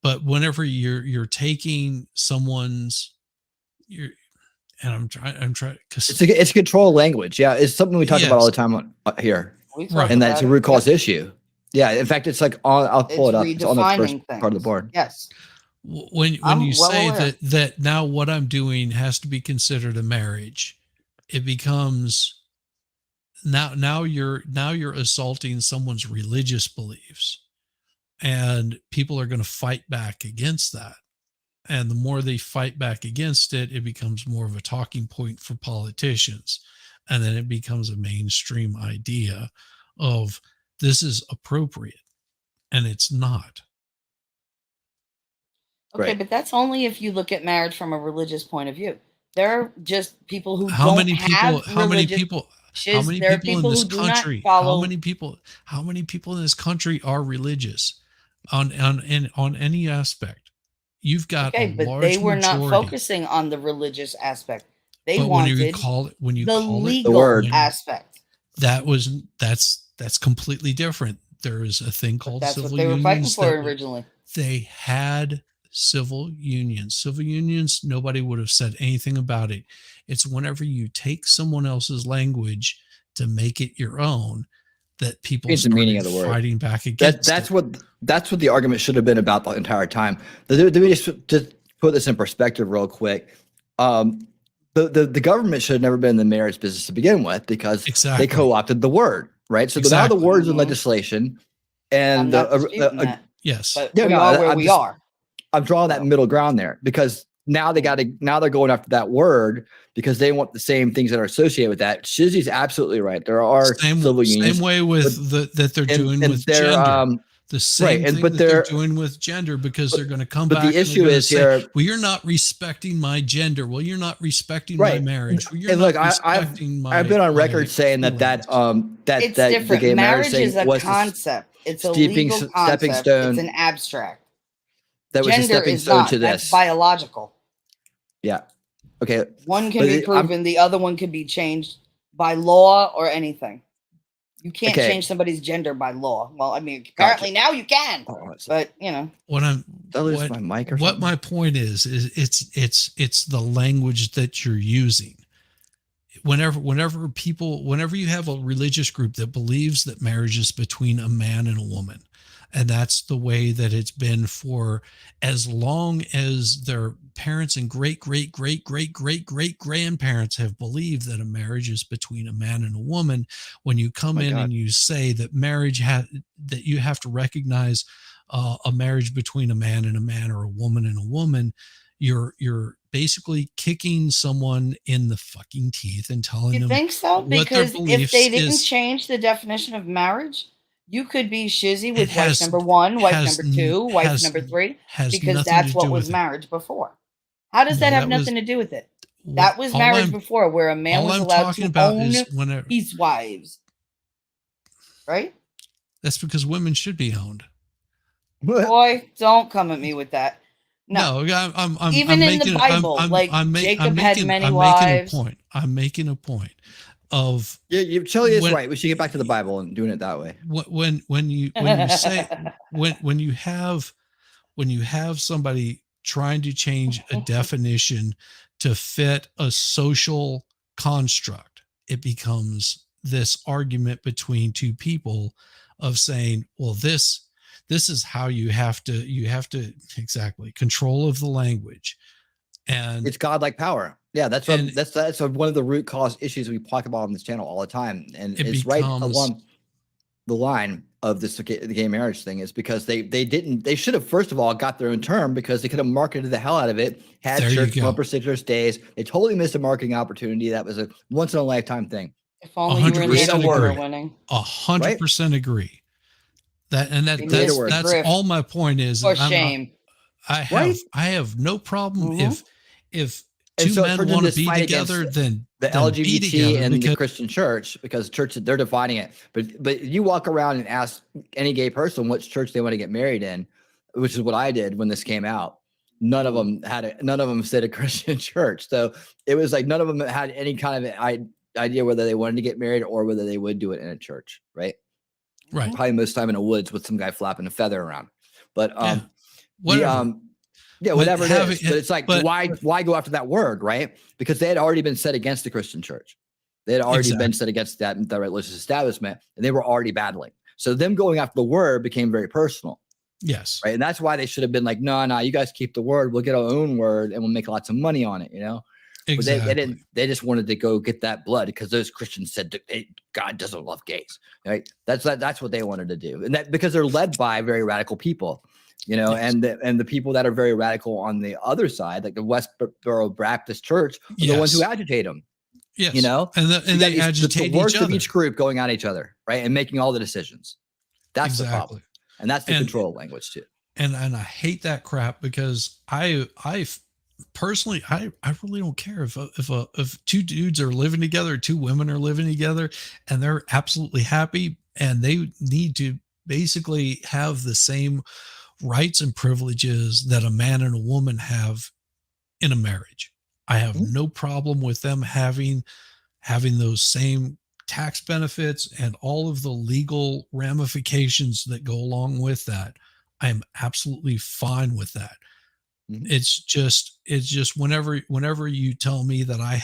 but whenever you're taking someone's and I'm trying because it's control language. Yeah, it's something we talk about all the time here, and that's a root cause issue. Yeah, in fact, it's I'll pull it up. It's on the first part of the board. Yes. When you say that now what I'm doing has to be considered a marriage, it becomes now you're assaulting someone's religious beliefs, and people are going to fight back against that. And the more they fight back against it, it becomes more of a talking point for politicians. And then it becomes a mainstream idea of this is appropriate. And it's not. Okay, Right. but that's only if you look at marriage from a religious point of view. There are just people who How don't many people, have how many religious. people, how many There are people in people this who do not country, follow. how many people in this country are religious on any aspect? You've got Okay, a but they large were not majority. focusing on the religious aspect. They But when you wanted call it, the legal the word aspect. that's completely different. There is a thing But called that's what civil they were fighting unions for that originally. they had civil unions. Civil unions, nobody would have said anything about it. It's whenever you take someone else's language to make it your own that people Change the meaning started of the word. fighting back against That's it. what the argument should have been about the entire time. Let me just put this in perspective real quick. The government should have never been in the marriage business to begin with because Exactly. they co-opted the word, right? So now the Exactly. word's in legislation, and I'm not disputing that. Yes. But Yeah, we no, are where I'm we just- are. I'm drawing that middle ground there because now they're going after that word because they want the same things that are associated with that. Shizzy's absolutely right. There are civil unions. Same way with that they're doing with gender. The same thing that they're doing with gender because they're going to come but back the and they're issue gonna is say, here- well, you're not respecting my gender. Well, you're not respecting my Right. marriage. Well, you're And not look, respecting my I've been on record saying feelings. that It's the different. gay Marriage thing is a was concept. It's a stepping legal stepping concept. stone. It's an abstract. That was a Gender stepping is stone not. to That's this. biological. Yeah. Okay. One can But be proven. The other one can be changed by law or anything. You can't Okay. change somebody's gender by law. Well, I mean, apparently now you can. But you know, What my point is it's the language that you're using. Whenever you have a religious group that believes that marriage is between a man and a woman, and that's the way that it's been for as long as their parents and great grandparents have believed that a marriage is between a man and a woman. When you come in and you say that that you have to recognize a marriage between a man or a woman and a woman, you're basically kicking someone in the fucking teeth and telling you them think so? what their Because if beliefs they didn't is. change the definition of marriage, you could be shizzy with wife has- number 1, wife has number 2, wife has- number 3, has because nothing that's to what do was with it. marriage before. How does No, that have that was- nothing to do with it? That was all marriage I'm- before, where a man all was I'm allowed talking to about own is whenever- his wives. Right? That's because women should be owned. Boy, don't come at me with that. No, I'm even in making, the Bible, Jacob had many wives. I'm making a point of Shelley is right. We should get back to the Bible and doing it that way. when you say when you have somebody trying to change a definition to fit a social construct, it becomes this argument between two people of saying, well, this is how you have to exactly control of the language. And it's godlike power. Yeah, that's one of the root cause issues we talk about on this channel all the time, and it's right along the line of the gay marriage thing. Is because they should have first of all got their own term because they could have marketed the hell out of it. Had church on particular days. They totally missed a marketing opportunity. That was a once in a lifetime thing. If only you were in the word winning. 100% agree. That's all my point is. For shame. I have no problem if and two so men want to be together, then the then LGBT be together and the Christian church, because church they're defining it. But you walk around and ask any gay person which church they want to get married in, which is what I did when this came out. None of them said a Christian church, so it was like none of them had any kind of idea whether they wanted to get married or whether they would do it in a church, right? Right. Probably most time in the woods with some guy flapping a feather around. But whatever. Whatever it is. But it's like, why go after that word, right? Because they had already been set against the Christian church. They had already been set against the religious establishment, and they were already battling. So them going after the word became very personal. Yes. Right. And that's why they should have been like, no, you guys keep the word. We'll get our own word and we'll make lots of money on it, you know? Exactly. But they just wanted to go get that blood because those Christians said God doesn't love gays. Right. That's what they wanted to do. And that because they're led by very radical people. you know, and the people that are very radical on the other side, like the Westboro Baptist Church, are the ones who agitate them. Yes. You know, and they agitate the worst each of other. each group going at each other, right, and making all the decisions. That's the problem, and that's the control of language too. And I hate that crap because I personally I really don't care if two dudes are living together, two women are living together, and they're absolutely happy, and they need to basically have the same rights and privileges that a man and a woman have in a marriage. I have no problem with them having those same tax benefits and all of the legal ramifications that go along with that. I am absolutely fine with that. It's just whenever you tell me that I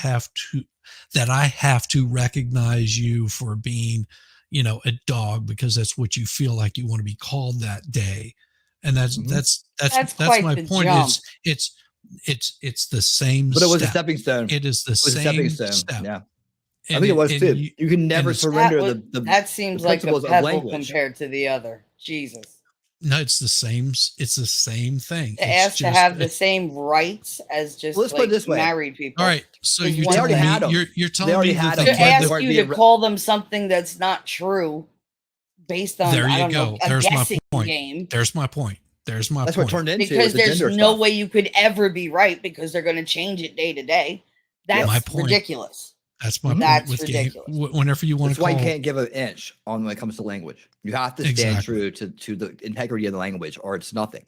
have to recognize you for being, you know, a dog because that's what you feel like you want to be called that day. And that's my point. It's the same. But it was a step. stepping stone. It is the same stepping stone. step. Yeah. I think it was too. You can never surrender that seems like a principles of pebble language compared to the other. Jesus. No, it's the same. It's the same thing. To ask to have the same rights as just let's put it this way. married people. All right. So Is you're one telling thing. me you're telling me that To ask you to call them something that's not true based on there I you don't go. know, a There's my guessing point. game. There's my point. There's my That's point. what it turned into. Because the there's gender no stuff. way you could ever be right because they're going to change it day to day. That's My point. ridiculous. That's my point That's with ridiculous. game. Whenever you want That's to why call, you can't give an inch on when it comes to language. You have to stand Exactly. true to the integrity of the language, or it's nothing.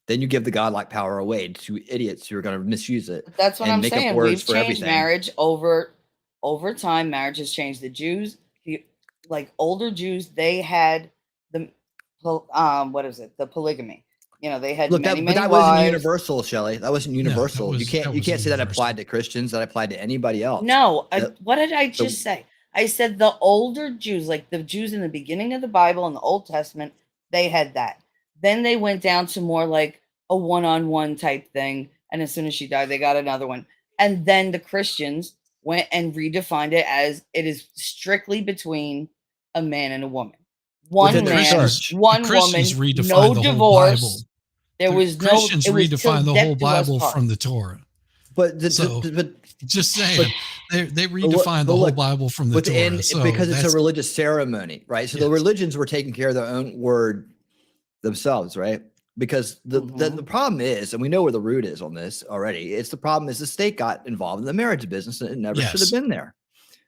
Then you give the godlike power away to idiots who are going to misuse it. That's what and I'm make up saying. words We've for changed everything. marriage over time. Marriage has changed. The Jews, like older Jews, they had the what is it? The polygamy. You know, they had Look, many that wives. wasn't universal, Shelley. That wasn't universal. was- you can't that say that applied to Christians. That applied to anybody else. No, That- what did I just say? I said the older Jews, like the Jews in the beginning of the Bible and the Old Testament, they had that. Then they went down to more like a one-on-one type thing. And as soon as she died, they got another one. And then the Christians went and redefined it as it is strictly between a man and a woman. One Within the man, church. one The woman, Christians redefined no the whole divorce. Bible. There The was no. Christians It was till redefined the death whole do us Bible part. from the Torah. But Just saying, they redefined the but whole look, Bible from the within, Torah. So because it's a that's- religious ceremony, right? So the religions were taking care of their own word themselves, right? Because the problem is, and we know where the root is on this already. It's the problem is the state got involved in the marriage business and it never should have Yes. been there.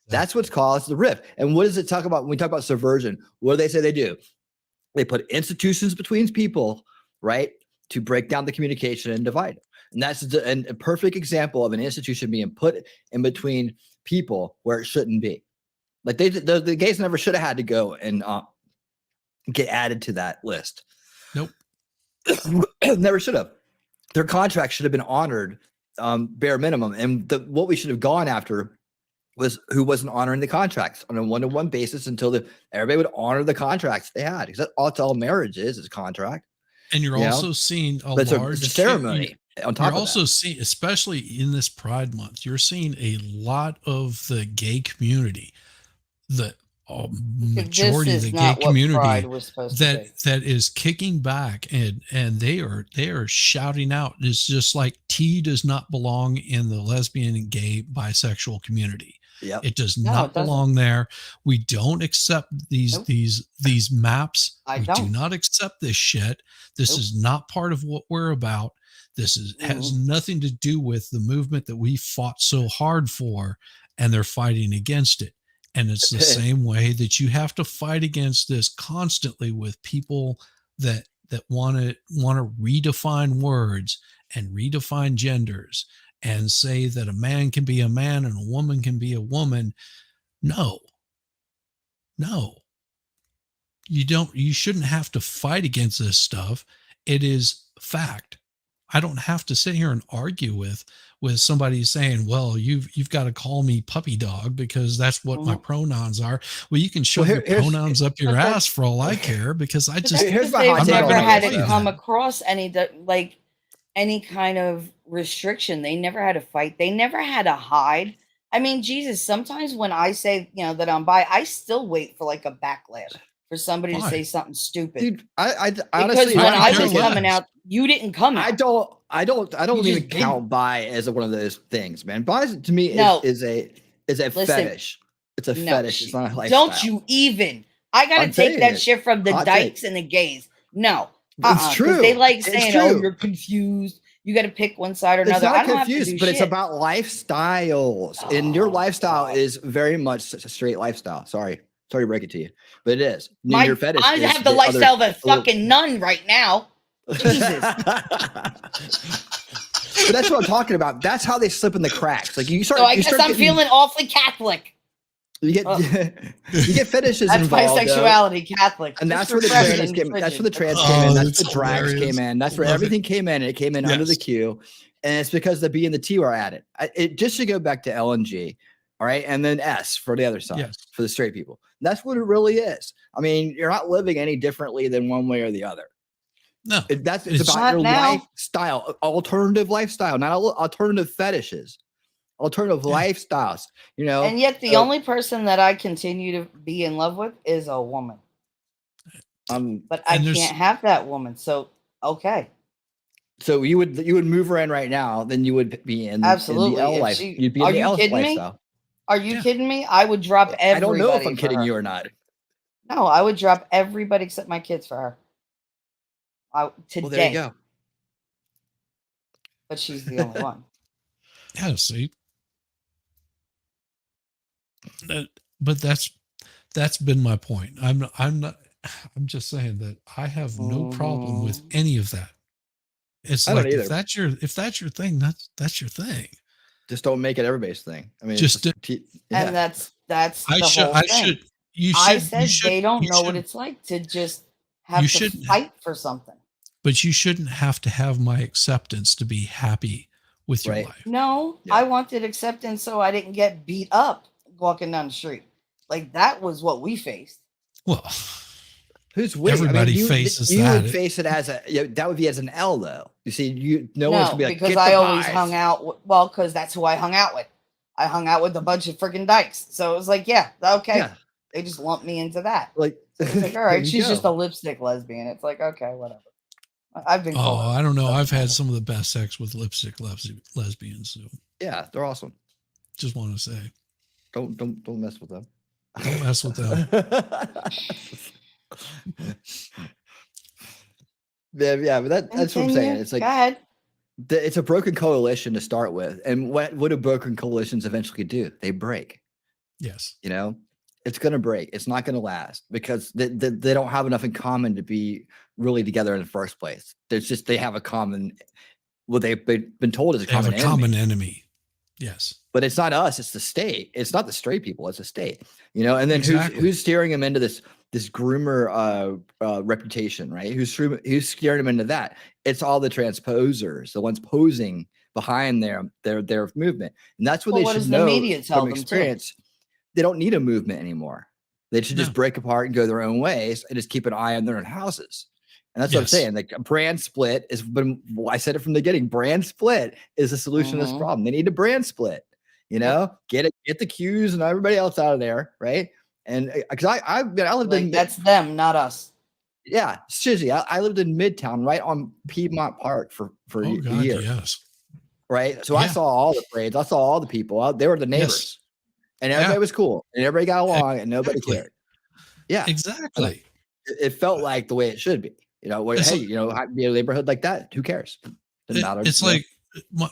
That's what's caused the rift. And what does it talk about when we talk about subversion? What do they say they do? They put institutions between people, right, to break down the communication and divide it. And that's a perfect example of an institution being put in between people where it shouldn't be. Like the gays never should have had to go and get added to that list. Nope. Never should have. Their contract should have been honored, bare minimum. And what we should have gone after was who wasn't honoring the contracts on a one-to-one basis until everybody would honor the contracts they had. Because that's all marriage is contract. And you're also seeing a But large it's a ceremony on top You're of also seeing, especially in this Pride Month, you're seeing a lot of the gay community, the majority of the gay community that is kicking back and they are shouting out. It's just like tea does not belong in the lesbian and gay bisexual community. Yep. It does No, not it doesn't. belong there. We don't accept these maps. I We do don't. not accept this shit. This is not part of what we're about. This has nothing to do with the movement that we fought so hard for, and they're fighting against it. And it's the same way that you have to fight against this constantly with people that want to redefine words and redefine genders and say that a man can be a man and a woman can be a woman. No, you shouldn't have to fight against this stuff. It is fact. I don't have to sit here and argue with somebody saying, well, you've got to call me puppy dog because that's what my pronouns are. Well, you can shove your pronouns up your ass for all I care, because I just, They've never had to come across any kind of restriction. They never had to fight. They never had to hide. I mean, Jesus, sometimes when I say, that I'm bi, I still wait for like a backlash for somebody to Why? say something stupid. Dude, I Because honestly, when I I care was less. coming out, you didn't come out. I don't You even just count bi as one of those things, man. Bi to me No. is a Listen, fetish. It's a No, fetish. It's not a lifestyle. don't you even. I gotta I'm take saying that it. shit from the Hot take. dykes and the gays. No. It's Because they true. like It's saying, oh, true. you're confused. You gotta pick one side or It's another. not I don't have to confused, do but shit. it's about lifestyles. And your lifestyle is very much a straight lifestyle. Sorry to break it to you, but it is. And your fetish I is have the other- lifestyle of a a little- fucking nun right now. Jesus. But that's what I'm talking about. That's how they slip in the cracks. Like you start. So I you guess start I'm getting- feeling awfully Catholic. You get you get fetishes That's involved, though. bisexuality, Catholic. And Just that's where the refreshing, trannies came. That's where the frigid. trans came in. That's that's where drags hilarious. came in. That's where Love everything came in. And it came in under the Yes. queue, and it's because the B and the T were at it. It just should go back to L and G, all right, and then S for the other side, Yes. for the straight people. That's what it really is. I mean, you're not living any differently than one way or the other. No, It's It's about not your now. lifestyle, alternative lifestyle, not alternative fetishes, alternative lifestyles. You know, And yet the only person that I continue to be in love with is a woman. But I And there's- can't have that woman. So okay. So you would move her in right now, then you would be in Absolutely. in the L If life. she- You'd be are in the you L kidding me? lifestyle. Are you kidding me? I would drop everybody. I don't know if I'm for kidding her. you or not. No, I would drop everybody except my kids for her. Today. Well, there you go. But she's the only one. Yeah, see. But that's been my point. I'm just saying that I have no problem with any of that. It's I don't like either. if that's your thing, that's your thing. Just don't make it everybody's thing. I mean, Just And that's I the should whole I thing. should you I should said you should they don't you know what should- it's like to just have You to shouldn't- fight for something. but you shouldn't have to have my acceptance to be happy with your life. No, I wanted acceptance so I didn't get beat up walking down the street. Like that was what we faced. Well, who's we? Everybody you, faces you that. would face it as that would be as an L though. You see, no one's No, gonna be like, because "Get I the always pies." hung out. Well, because that's who I hung out with. I hung out with a bunch of freaking dykes. So it was like, yeah, okay. Yeah. They just lumped me into that. Like, it's like, all there right, you she's go. just a lipstick lesbian. It's like, okay, whatever. I've been. Oh, called I don't know. I've had some of the best sex with lipstick lesbians. So Yeah, they're awesome. just want to say, Don't mess with them. don't mess with them. Yeah, but that's what I'm saying. It's like Go ahead. it's a broken coalition to start with, and what do broken coalitions eventually do? They break. Yes. You know, it's going to break. It's not going to last because they don't have enough in common to be really together in the first place. They have a common. Well, they've been told is a They have common a enemy. common enemy. Yes. But it's not us, it's the state. It's not the straight people, it's the state. You know, and then Exactly. who's steering them into this groomer reputation, right? Who's steering them into that? It's all the transposers, the ones posing behind their movement. And that's what Well, they what should does the know media tell from them, too? experience. They don't need a movement anymore. They should just break apart and go their own ways and just keep an eye on their own houses. And that's what I'm Yes. saying. Like a brand split is, I said it from the beginning. Brand split is the solution to this problem. They need a brand split. You know, get the Qs and everybody else out of there, right? And because I lived in That's them, not us. yeah, seriously, I lived in Midtown, right on Piedmont Park for Oh a God, year, yes. right? So I Yeah. saw all the parades, I saw all the people. They were the neighbors, and everybody Yeah. was cool, and everybody got along, and nobody Exactly. cared. Yeah, Exactly. it felt like the way it should be. You know, where, It's hey, like- you know, be a neighborhood like that. Who cares? Doesn't matter. It's you know? like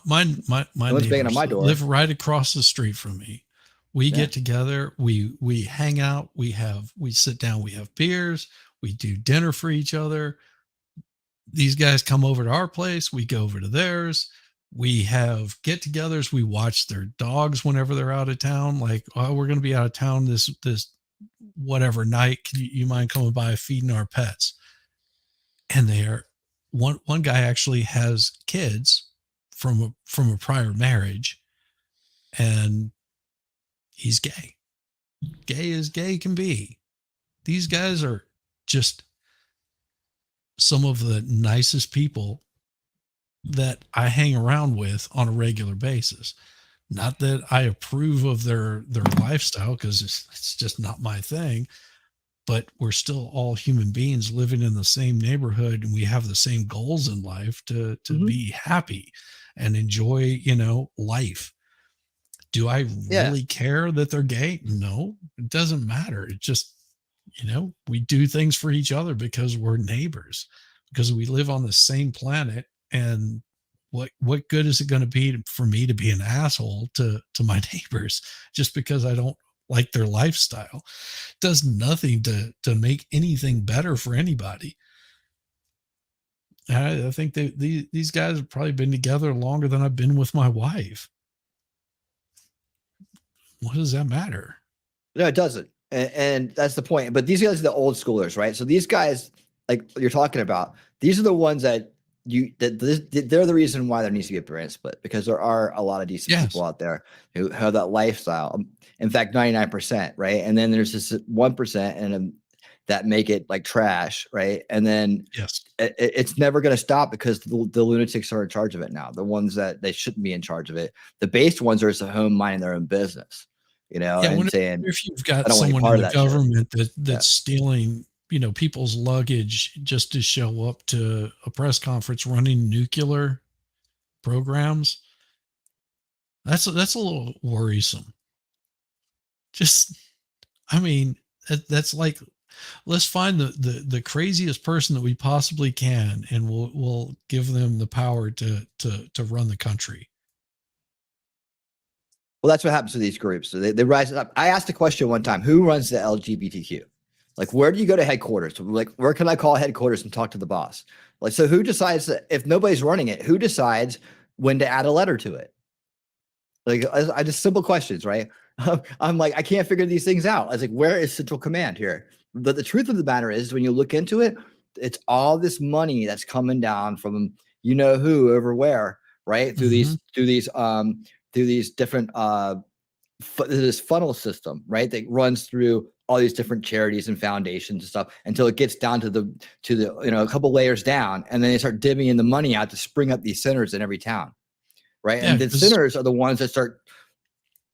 my No one's banging on neighbors my door. live right across the street from me. We get together, we hang out, we sit down, we have beers, we do dinner for each other. These guys come over to our place, we go over to theirs. We have get-togethers, we watch their dogs whenever they're out of town. Like, oh, we're going to be out of town this whatever night. Can you mind coming by feeding our pets? And one guy actually has kids from a prior marriage, and he's gay. Gay as gay can be. These guys are just some of the nicest people that I hang around with on a regular basis. Not that I approve of their lifestyle, because it's just not my thing. but we're still all human beings living in the same neighborhood, and we have the same goals in life to be happy and enjoy, life. Do I Yeah. really care that they're gay? No, it doesn't matter. It just, we do things for each other because we're neighbors, because we live on the same planet. And what good is it going to be for me to be an asshole to my neighbors just because I don't like their lifestyle? It does nothing to make anything better for anybody. I think these guys have probably been together longer than I've been with my wife. What does that matter? No, it doesn't. And that's the point. But these guys are the old schoolers, right? So these guys, like you're talking about, these are the ones that they're the reason why there needs to be a brand split, because there are a lot of decent people out there who have that lifestyle. In fact, 99%, right? And then there's this 1% and that make it like trash, right? And then it's never going to stop because the lunatics are in charge of it now. The ones that they shouldn't be in charge of it. The based ones are at home minding their own business, and saying, if you've got I don't want any someone part in of the that shit. government that's stealing, people's luggage just to show up to a press conference running nuclear programs, that's a little worrisome. That's like, let's find the craziest person that we possibly can, and we'll give them the power to run the country. Well, that's what happens to these groups. So they rise up. I asked a question one time: who runs the LGBTQ? Like, where do you go to headquarters? Like, where can I call headquarters and talk to the boss? Like, so who decides that if nobody's running it? Who decides when to add a letter to it? Like, I just simple questions, right? I'm like, I can't figure these things out. I was like, where is central command here? But the truth of the matter is, when you look into it, it's all this money that's coming down from who over where, right? Through these different this funnel system, right? That runs through all these different charities and foundations and stuff until it gets down to the a couple layers down, and then they start divvying the money out to spring up these centers in every town, right? And the centers are the ones that start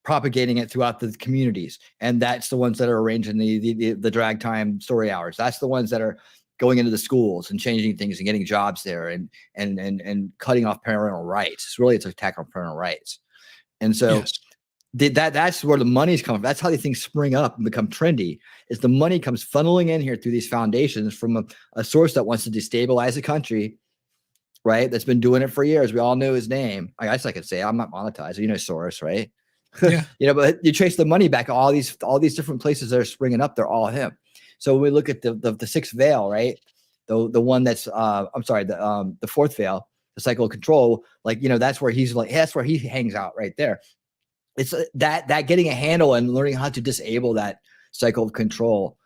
propagating it throughout the communities, and that's the ones that are arranging the drag time story hours. That's the ones that are going into the schools and changing things and getting jobs there and cutting off parental rights. It's an attack on parental rights. And so that's where the money's coming from. That's how these things spring up and become trendy, is the money comes funneling in here through these foundations from a source that wants to destabilize the country, right? That's been doing it for years. We all know his name. I guess I could say I'm not monetized. Source, right? Yeah. But you trace the money back, all these different places that are springing up, they're all him. So when we look at the sixth veil, right? The one that's the fourth veil, the cycle of control, that's where that's where he hangs out right there. It's that getting a handle and learning how to disable that cycle of control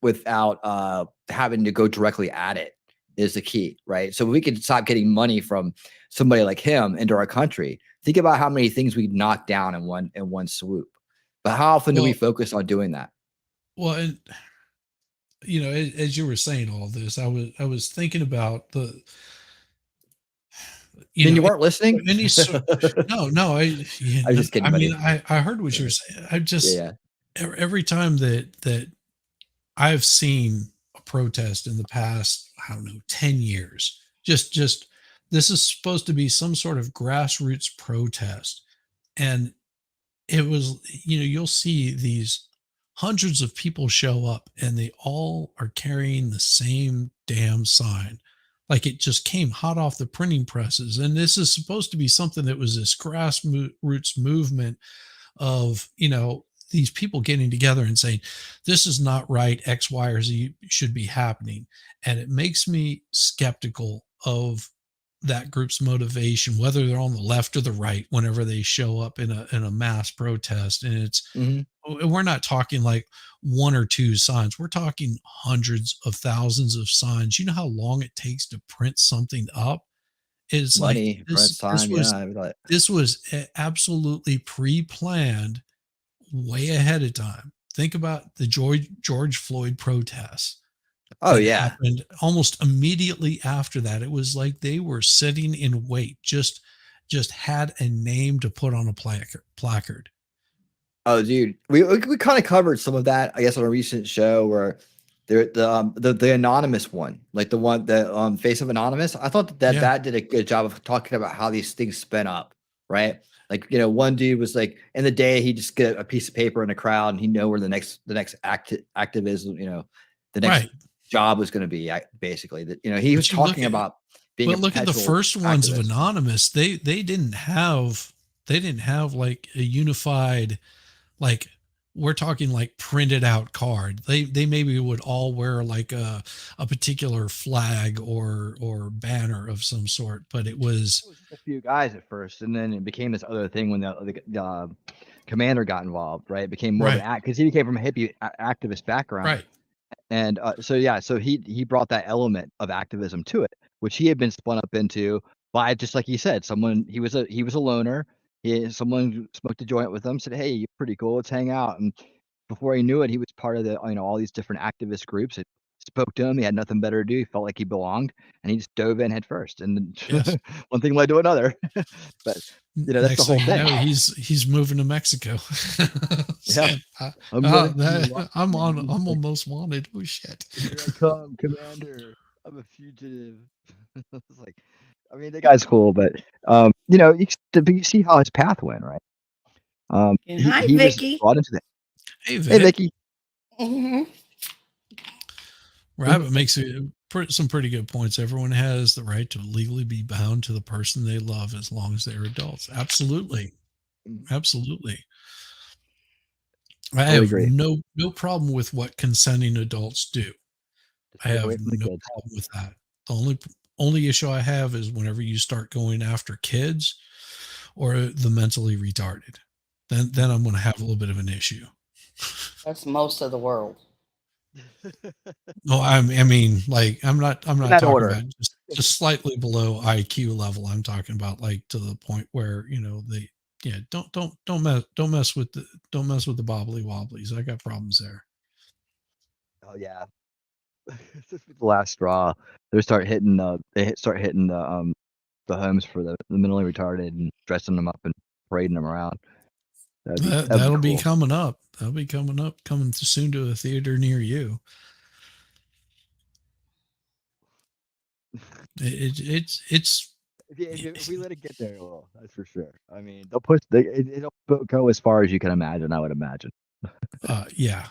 without having to go directly at it is the key, right? So we can stop getting money from somebody like him into our country. Think about how many things we knock down in one swoop. But how often do we focus on doing that? Well, and as you were saying all this, I was thinking about the. You weren't listening? No. I was just kidding. I mean, I heard what you were saying. I just every time that I've seen a protest in the past, I don't know, 10 years, just this is supposed to be some sort of grassroots protest, and it was, you'll see these hundreds of people show up, and they all are carrying the same damn sign. Like, it just came hot off the printing presses. And this is supposed to be something that was this grassroots movement of, these people getting together and saying, this is not right. X, Y, or Z should be happening. And it makes me skeptical of that group's motivation, whether they're on the left or the right, whenever they show up in a mass protest. And it's, we're not talking like one or two signs. We're talking hundreds of thousands of signs. You know how long it takes to print something up? It's money, like this was absolutely pre-planned way ahead of time. Think about the George Floyd protests. Oh yeah. Happened almost immediately after that. It was like they were sitting in wait, just had a name to put on a placard. Oh, dude, we kind of covered some of that, I guess, on a recent show where the anonymous one, like the one that Face of Anonymous. I thought that Yeah. that did a good job of talking about how these things spin up, right? Like, one dude was like, in the day he just get a piece of paper in a crowd and he know where the next active is, the next Right. job was going to be, basically. That he was But you look talking at about being a look at the perpetual first ones of activist. Anonymous. They didn't have like a unified, like, we're talking like printed out card. They maybe would all wear like a particular flag or banner of some sort, but it was A few guys at first, and then it became this other thing when the commander got involved. Right, it became more of an Right. act because he came from a hippie activist background. Right. And so he brought that element of activism to it, which he had been spun up into by, just like he said, someone. He was a loner. Someone smoked a joint with him, said, "Hey, you're pretty cool. Let's hang out." And before he knew it, he was part of all these different activist groups. It spoke to him. He had nothing better to do. He felt like he belonged, and he just dove in head first. And Yes. one thing led to another. But that's Next the whole thing you thing. know, he's moving to Mexico. Yeah. I'm almost wanted. Oh shit. Here I come, Commander. I'm a fugitive. It's like, I mean, the guy's cool, but you see how his path went, right? Hi, He was Vicky. brought into that. Hey, Hey, Vic. Vicky. Mhm. Rabbit makes some pretty good points. Everyone has the right to legally be bound to the person they love as long as they're adults. Absolutely. Absolutely. I Totally have agree. no problem with what consenting adults do. I Stay have away from the no kids. problem with that. The only issue I have is whenever you start going after kids or the mentally retarded. Then I'm going to have a little bit of an issue. That's most of the world. No, I mean, like, I'm not that talking order. about just slightly below IQ level. I'm talking about like to the point where don't mess with the bobbly wobblies. I got problems there. Oh yeah. This is the last straw. They start hitting the homes for the mentally retarded and dressing them up and parading them around. That'll be cool. coming up. That'll be coming up, coming soon to a theater near you. It's If we let it get there, well, that's for sure. I mean, it'll go as far as you can imagine. I would imagine. Yeah,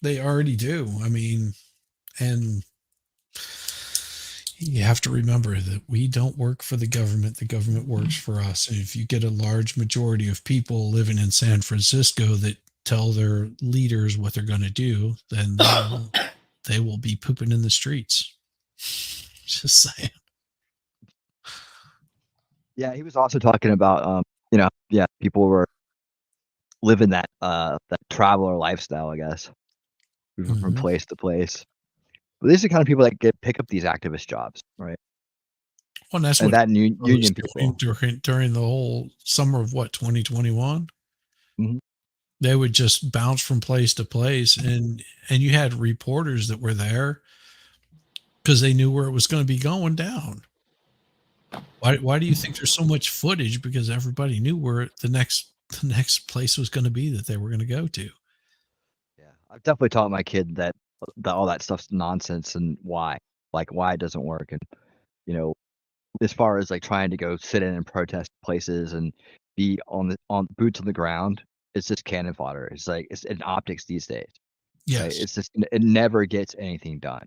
they already do. I mean, and you have to remember that we don't work for the government. The government works for us. And if you get a large majority of people living in San Francisco that tell their leaders what they're going to do, then they will be pooping in the streets. Just saying. Yeah, he was also talking about people were living that traveler lifestyle, I guess, moving from place to place. But these are the kind of people that pick up these activist jobs, right? Well, and that's and what that union people. during the whole summer of 2021. Mhm. They would just bounce from place to place, and you had reporters that were there because they knew where it was going to be going down. Why do you think there's so much footage? Because everybody knew where the next place was going to be that they were going to go to. Yeah, I've definitely taught my kid that all that stuff's nonsense and why it doesn't work. And as far as like trying to go sit in and protest places and be on boots on the ground, it's just cannon fodder. It's like it's in optics these days. Yes, right? It's just it never gets anything done.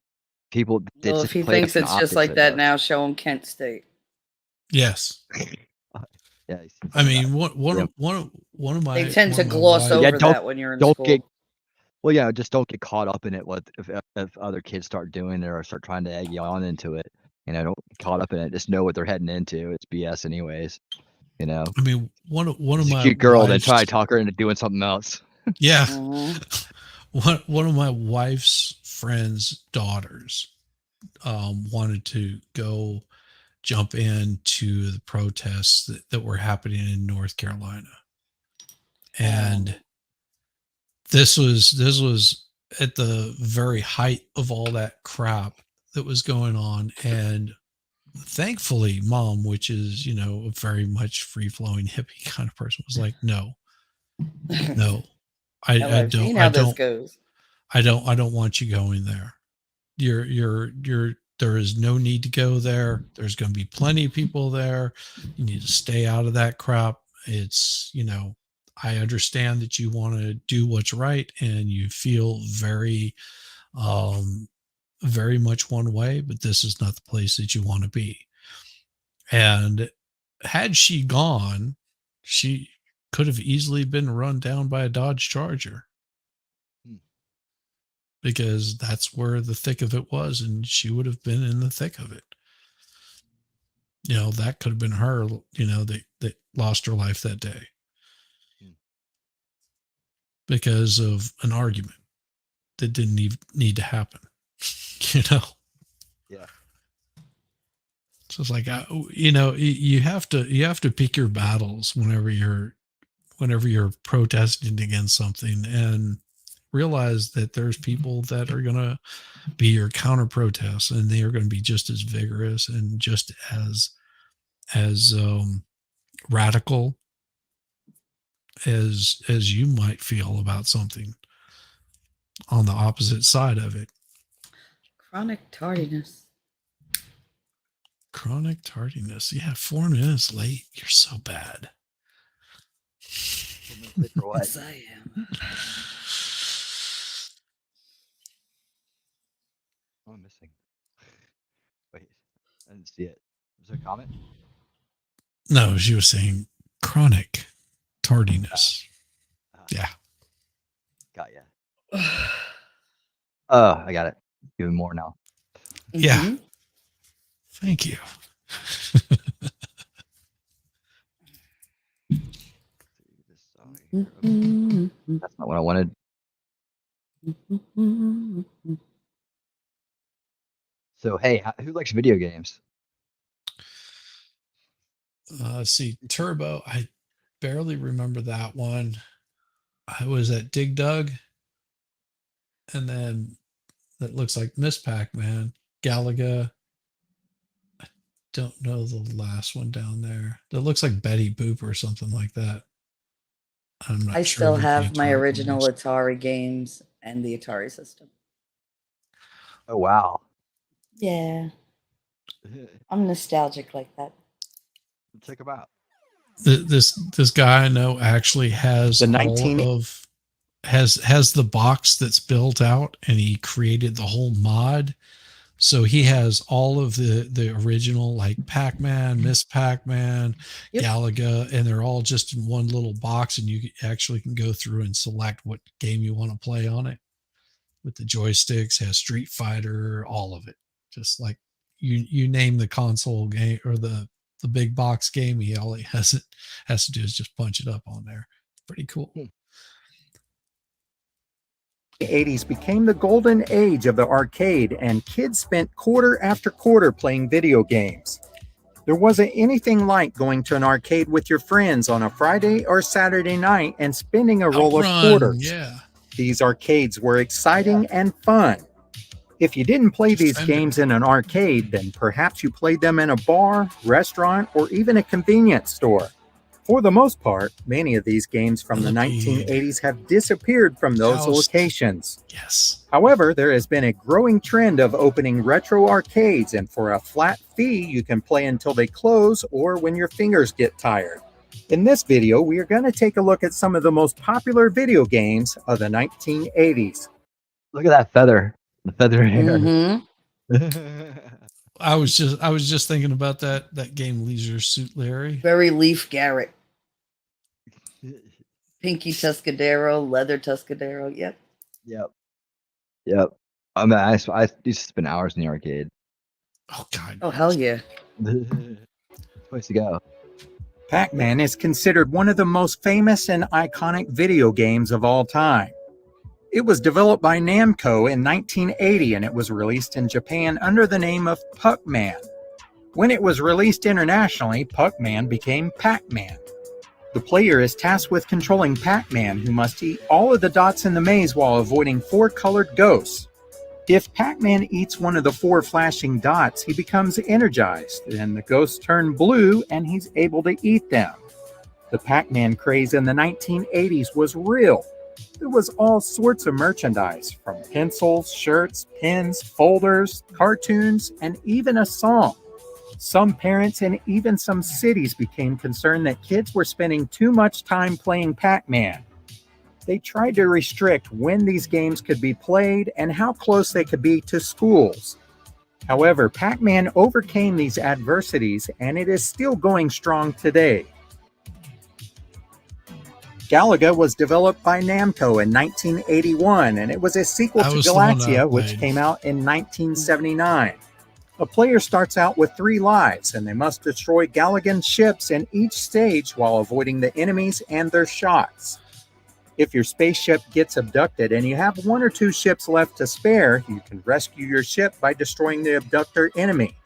People. Well, if he thinks it's just like that now, show him Kent State. Yes. Yeah. I mean, one of my they tend to gloss over that when you're in school. Just don't get caught up in it. If other kids start doing it or start trying to egg you on into it, don't get caught up in it. Just know what they're heading into. It's BS anyways. I mean, one of my cute girl that try to talk her into doing something else. Yeah. One of my wife's friends' daughters wanted to go jump into the protests that were happening in North Carolina. And this was at the very height of all that crap that was going on. And thankfully, Mom, which is, a very much free-flowing hippie kind of person, was like, no, No, Well, I I've seen don't. how I this don't. goes. I don't want you going there. There is no need to go there. There's going to be plenty of people there. You need to stay out of that crap. It's, I understand that you want to do what's right and you feel very much one way, but this is not the place that you want to be. And had she gone, she could have easily been run down by a Dodge Charger, because that's where the thick of it was, and she would have been in the thick of it. That could have been her, that lost her life that day because of an argument that didn't even need to happen. Yeah. So it's like, you have to pick your battles whenever you're protesting against something, and realize that there's people that are going to be your counter protests, and they are going to be just as vigorous and just as radical as you might feel about something on the opposite side of it. Chronic tardiness. Chronic tardiness. Yeah, 4 minutes late. You're so bad. Yes, I am. Oh, I'm missing. Wait, I didn't see it. Was there a comment? No, she was saying chronic tardiness. Yeah. Got ya. Oh, I got it. Even more now. Yeah. Thank you. That's not what I wanted. So, hey, who likes video games? Let's see. Turbo. I barely remember that one. I was at Dig Dug. And then that looks like Miss Pac-Man. Galaga. I don't know the last one down there. That looks like Betty Boop or something like that. I'm not I sure. still what the have my Atari original was. Atari games and the Atari system. Oh, wow. Yeah. I'm nostalgic like that. Check them out. This guy I know actually has has the box that's built out, and he created the whole mod. So he has all of the original, like Pac-Man, Miss Pac-Man, Galaga, and they're all just in one little box, and you actually can go through and select what game you want to play on it with the joysticks. Has Street Fighter, all of it. Just like you name the console game or the big box game, all he has to do is just punch it up on there. Pretty cool. The 80s became the golden age of the arcade, and kids spent quarter after quarter playing video games. There wasn't anything like going to an arcade with your friends on a Friday or Saturday night and spending a roll of quarters. Yeah. These arcades were exciting and fun. If you didn't play these games in an arcade, then perhaps you played them in a bar, restaurant, or even a convenience store. For the most part, many of these games from the 1980s have disappeared from those locations. Yes. However, there has been a growing trend of opening retro arcades, and for a flat fee, you can play until they close or when your fingers get tired. In this video, we are going to take a look at some of the most popular video games of the 1980s. Look at that feather. The feather hair. Mm-hmm. I was just thinking about that game, Leisure Suit Larry. Very Leaf Garrett. Pinky Tuscadero, Leather Tuscadero. Yep. Yep. I mean, I used to spend hours in the arcade. Oh God. Oh hell yeah. Place to go. Pac-Man is considered one of the most famous and iconic video games of all time. It was developed by Namco in 1980, and it was released in Japan under the name of Puck-Man. When it was released internationally, Puck-Man became Pac-Man. The player is tasked with controlling Pac-Man, who must eat all of the dots in the maze while avoiding 4 colored ghosts. If Pac-Man eats one of the 4 flashing dots, he becomes energized, and the ghosts turn blue and he's able to eat them. The Pac-Man craze in the 1980s was real. There was all sorts of merchandise, from pencils, shirts, pins, folders, cartoons, and even a song. Some parents and even some cities became concerned that kids were spending too much time playing Pac-Man. They tried to restrict when these games could be played and how close they could be to schools. However, Pac-Man overcame these adversities, and it is still going strong today. Galaga was developed by Namco in 1981, and it was a sequel That to was the one I Galaxia, which played. came out in 1979. A player starts out with 3 lives, and they must destroy Galagan ships in each stage while avoiding the enemies and their shots. If your spaceship gets abducted and you have 1 or 2 ships left to spare, you can rescue your ship by destroying the abductor enemy.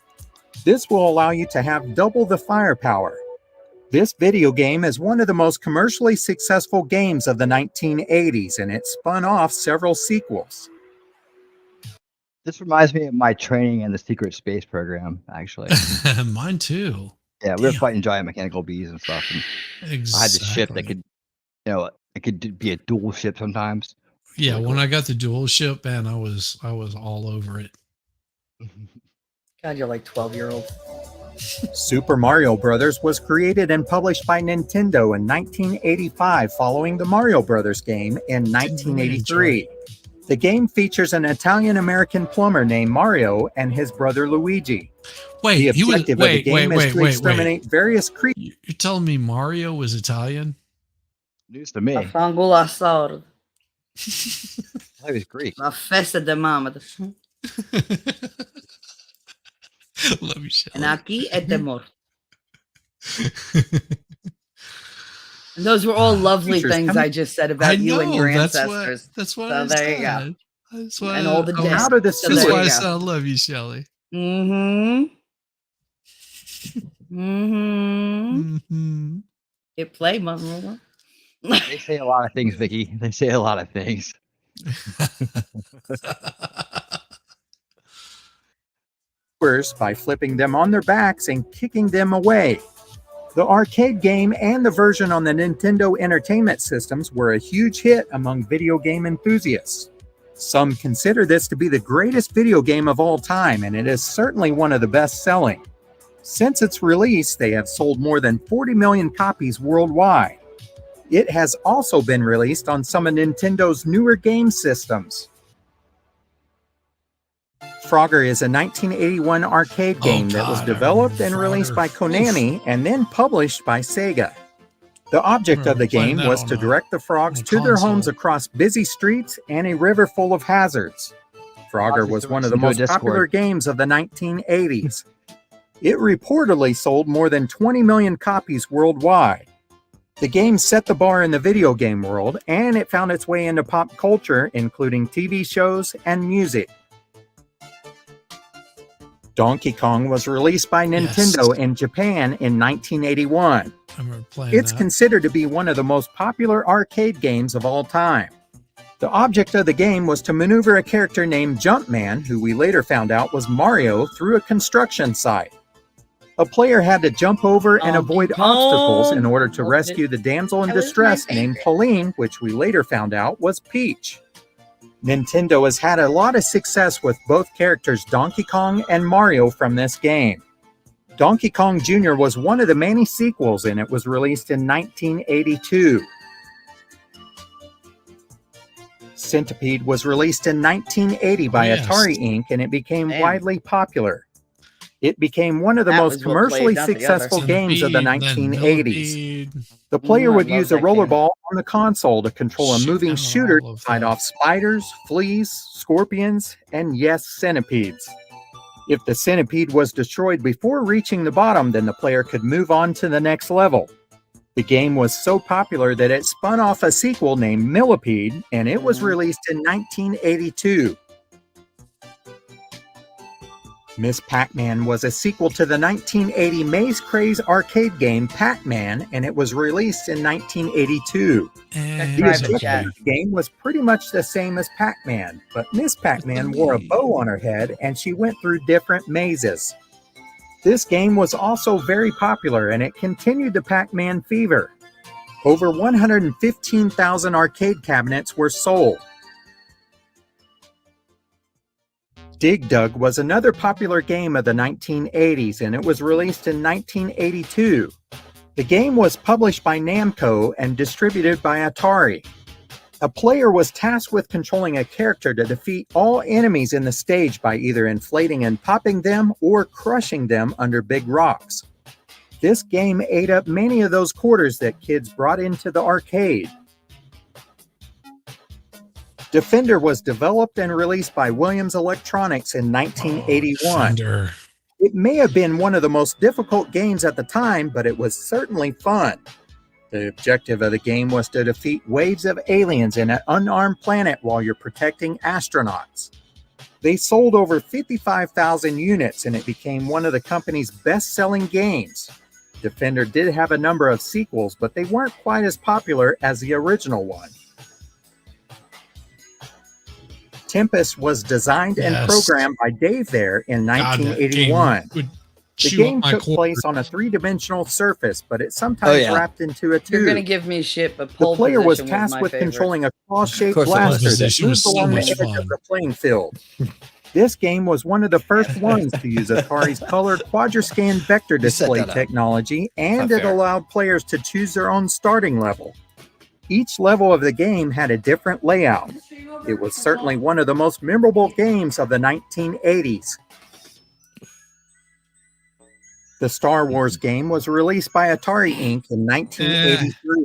This will allow you to have double the firepower. This video game is one of the most commercially successful games of the 1980s, and it spun off several sequels. This reminds me of my training in the secret space program, actually. Mine too. Yeah, we were fighting giant mechanical bees and stuff. And I had this ship that could, it could be a dual ship sometimes. Yeah, when I got the dual ship, man, I was all over it. God, you're like 12-year-old. Super Mario Bros. Was created and published by Nintendo in 1985 following the Mario Bros. Game in 1983. The game features an Italian-American plumber named Mario and his brother Luigi. Wait, the objective of the game is to exterminate various creatures. You're telling me Mario was Italian? News to me. La fangula sord. I was Greek. La festa de mamma. Love you, Shelly. And aquí et temor. And those were all lovely things I just said about you and your ancestors. That's what so I there you said. go. That's why and all the dead. Out of the So That's there why I you said I go. love you, Shelly. Hit play, mother. They say a lot of things, Vicky. They say a lot of things. By flipping them on their backs and kicking them away. The arcade game and the version on the Nintendo Entertainment Systems were a huge hit among video game enthusiasts. Some consider this to be the greatest video game of all time, and it is certainly one of the best-selling. Since its release, they have sold more than 40 million copies worldwide. It has also been released on some of Nintendo's newer game systems. Frogger is a 1981 arcade game that was developed and released by Konami and then published by Sega. The object of the game was to direct the frogs to their homes across busy streets and a river full of hazards. Frogger was one of the most popular games of the 1980s. It reportedly sold more than 20 million copies worldwide. The game set the bar in the video game world, and it found its way into pop culture, including TV shows and music. Donkey Kong was released by Nintendo in Japan in 1981. It's considered to be one of the most popular arcade games of all time. The object of the game was to maneuver a character named Jumpman, who we later found out was Mario, through a construction site. A player had to jump over and avoid obstacles in order to rescue the damsel in distress named Pauline, which we later found out was Peach. Nintendo has had a lot of success with both characters Donkey Kong and Mario from this game. Donkey Kong Jr. was one of the many sequels, and it was released in 1982. Centipede was released in 1980 by Atari Inc., and it became widely popular. It became one of the most commercially successful games of the 1980s. The player would use a rollerball on the console to control a moving shooter to fight off spiders, fleas, scorpions, and yes, centipedes. If the centipede was destroyed before reaching the bottom, then the player could move on to the next level. The game was so popular that it spun off a sequel named Millipede, and it was released in 1982. Miss Pac-Man was a sequel to the 1980 Maze Craze arcade game Pac-Man, and it was released in 1982. The objective of the game was pretty much the same as Pac-Man, but Miss Pac-Man wore a bow on her head and she went through different mazes. This game was also very popular, and it continued the Pac-Man fever. Over 115,000 arcade cabinets were sold. Dig Dug was another popular game of the 1980s, and it was released in 1982. The game was published by Namco and distributed by Atari. A player was tasked with controlling a character to defeat all enemies in the stage by either inflating and popping them or crushing them under big rocks. This game ate up many of those quarters that kids brought into the arcade. Defender was developed and released by Williams Electronics in 1981. Defender. It may have been one of the most difficult games at the time, but it was certainly fun. The objective of the game was to defeat waves of aliens in an unarmed planet while you're protecting astronauts. They sold over 55,000 units, and it became one of the company's best-selling games. Defender did have a number of sequels, but they weren't quite as popular as the original one. Tempest was designed and programmed by Dave there in 1981. The game took place on a three-dimensional surface, but it sometimes wrapped into a tube. You're going to give me shit, but The pole player was position tasked my with favorite. controlling a claw-shaped Of course, blaster that position moves was so along the much edge fun. of the playing field. This game was one of the first ones to use Atari's colored quadriscan vector display that up. technology, and Not it fair. allowed players to choose their own starting level. Each level of the game had a different layout. It was certainly one of the most memorable games of the 1980s. The Star Wars game was released by Atari Inc. in 1983.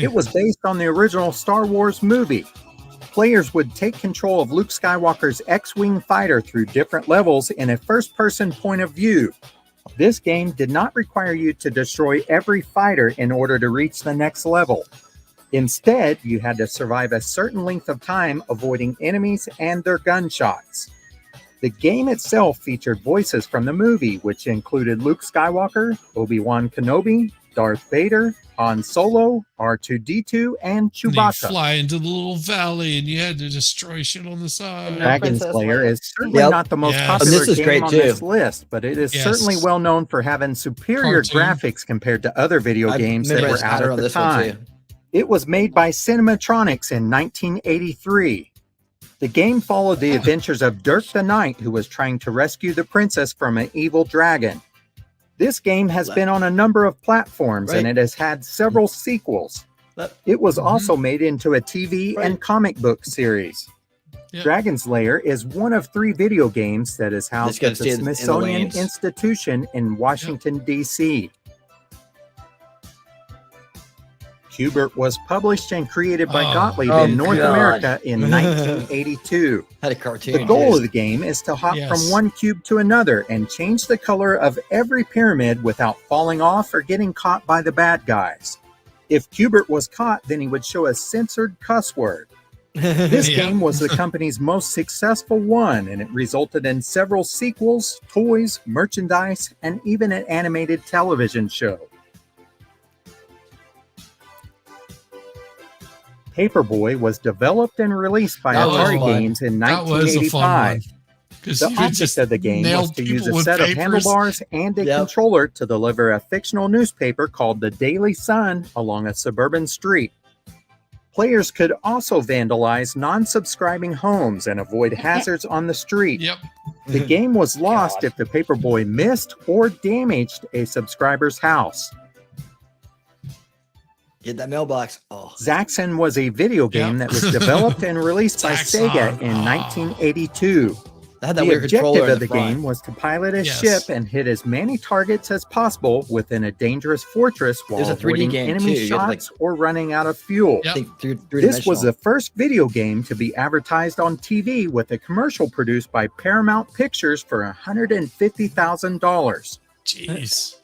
It was based on the original Star Wars movie. Players would take control of Luke Skywalker's X-Wing fighter through different levels in a first-person point of view. This game did not require you to destroy every fighter in order to reach the next level. Instead, you had to survive a certain length of time avoiding enemies and their gunshots. The game itself featured voices from the movie, which included Luke Skywalker, Obi-Wan Kenobi, Darth Vader, Han Solo, R2-D2, and And you Chewbacca. fly into the little valley and you had to destroy shit on the side. Dragon Slayer is certainly Yep. not the most Yes. popular And this is game great, on too. this list, but it is Yes. certainly well known for having superior Cartoon. graphics compared to other video I games that memorized were out pattern at on the this one, too. time. It was made by Cinematronics in 1983. The game followed the adventures of Dirk the Knight, who was trying to rescue the princess from an evil dragon. This game has been on a number of platforms, and it has had several sequels. It was also made into a TV and comic book series. Dragon's Lair is one of 3 video games that is housed gotta at the stay in the Smithsonian lanes. Institution in Washington, D.C. Q*bert was published and created by Gottlieb in North America in 1982. Had a cartoon. The goal too. of the game is to hop Yes. from one cube to another and change the color of every pyramid without falling off or getting caught by the bad guys. If Q*bert was caught, then he would show a censored cuss word. This Yeah. game was the company's most successful one, and it resulted in several sequels, toys, merchandise, and even an animated television show. Paperboy was developed and released by That was Atari fun. Games in That was a fun one. 1985. 'Cause The you could object just of the game nail was to use people a with set of papers. handlebars and a controller to deliver a fictional newspaper called the Daily Sun along a suburban street. Players could also vandalize non-subscribing homes and avoid hazards on the street. Yep. The game was lost if the Paperboy missed or damaged a subscriber's house. Get that mailbox. Oh. Zaxxon was a video game that was developed and released by Sega in 1982. Had that The weird controller objective in of the front. game was to pilot a Yes. ship and hit as many targets as possible within a dangerous fortress while There's a 3D avoiding game, enemy too. You had to, shots or running out of fuel. I think This was three-dimensional. the first video game to be advertised on TV with a commercial produced by Paramount Pictures for $150,000. Jeez.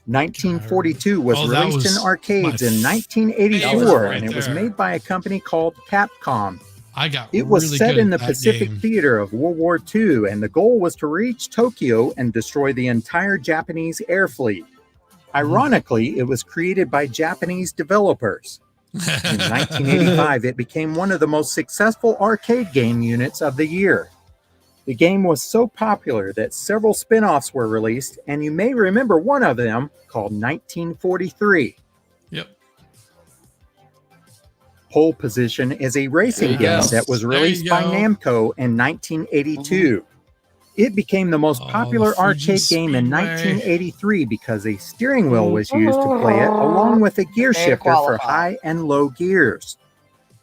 1942 was Oh, that released was in arcades my in favorite 1984, right and it was there. made by a company called Capcom. I got It was really set good in the at that Pacific game. Theater of World War II, and the goal was to reach Tokyo and destroy the entire Japanese air fleet. Ironically, it was created by Japanese developers. In 1985, it became one of the most successful arcade game units of the year. The game was so popular that several spin-offs were released, and you may remember one of them called 1943. Yep. Pole Position is a racing game that was released by Namco in 1982. It became the most popular arcade game in 1983 because a steering wheel was used to play it, along with a gear shifter for high and low gears.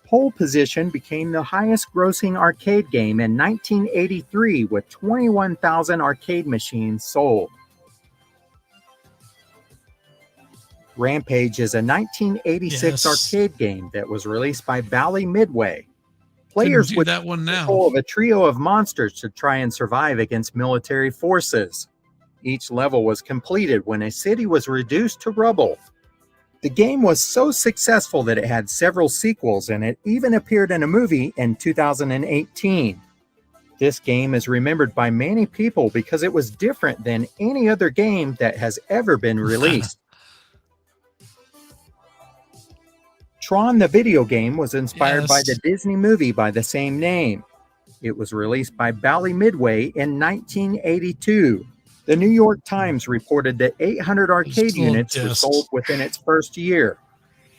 Pole Position became the highest grossing arcade game in 1983 with 21,000 arcade machines sold. Rampage is a 1986 arcade game that was released by Bally Midway. Players would that one now. control of a trio of monsters to try and survive against military forces. Each level was completed when a city was reduced to rubble. The game was so successful that it had several sequels, and it even appeared in a movie in 2018. This game is remembered by many people because it was different than any other game that has ever been released. Tron the video game was inspired by the Disney movie by the same name. It was released by Bally Midway in 1982. The New York Times reported that 800 arcade units were sold within its first year.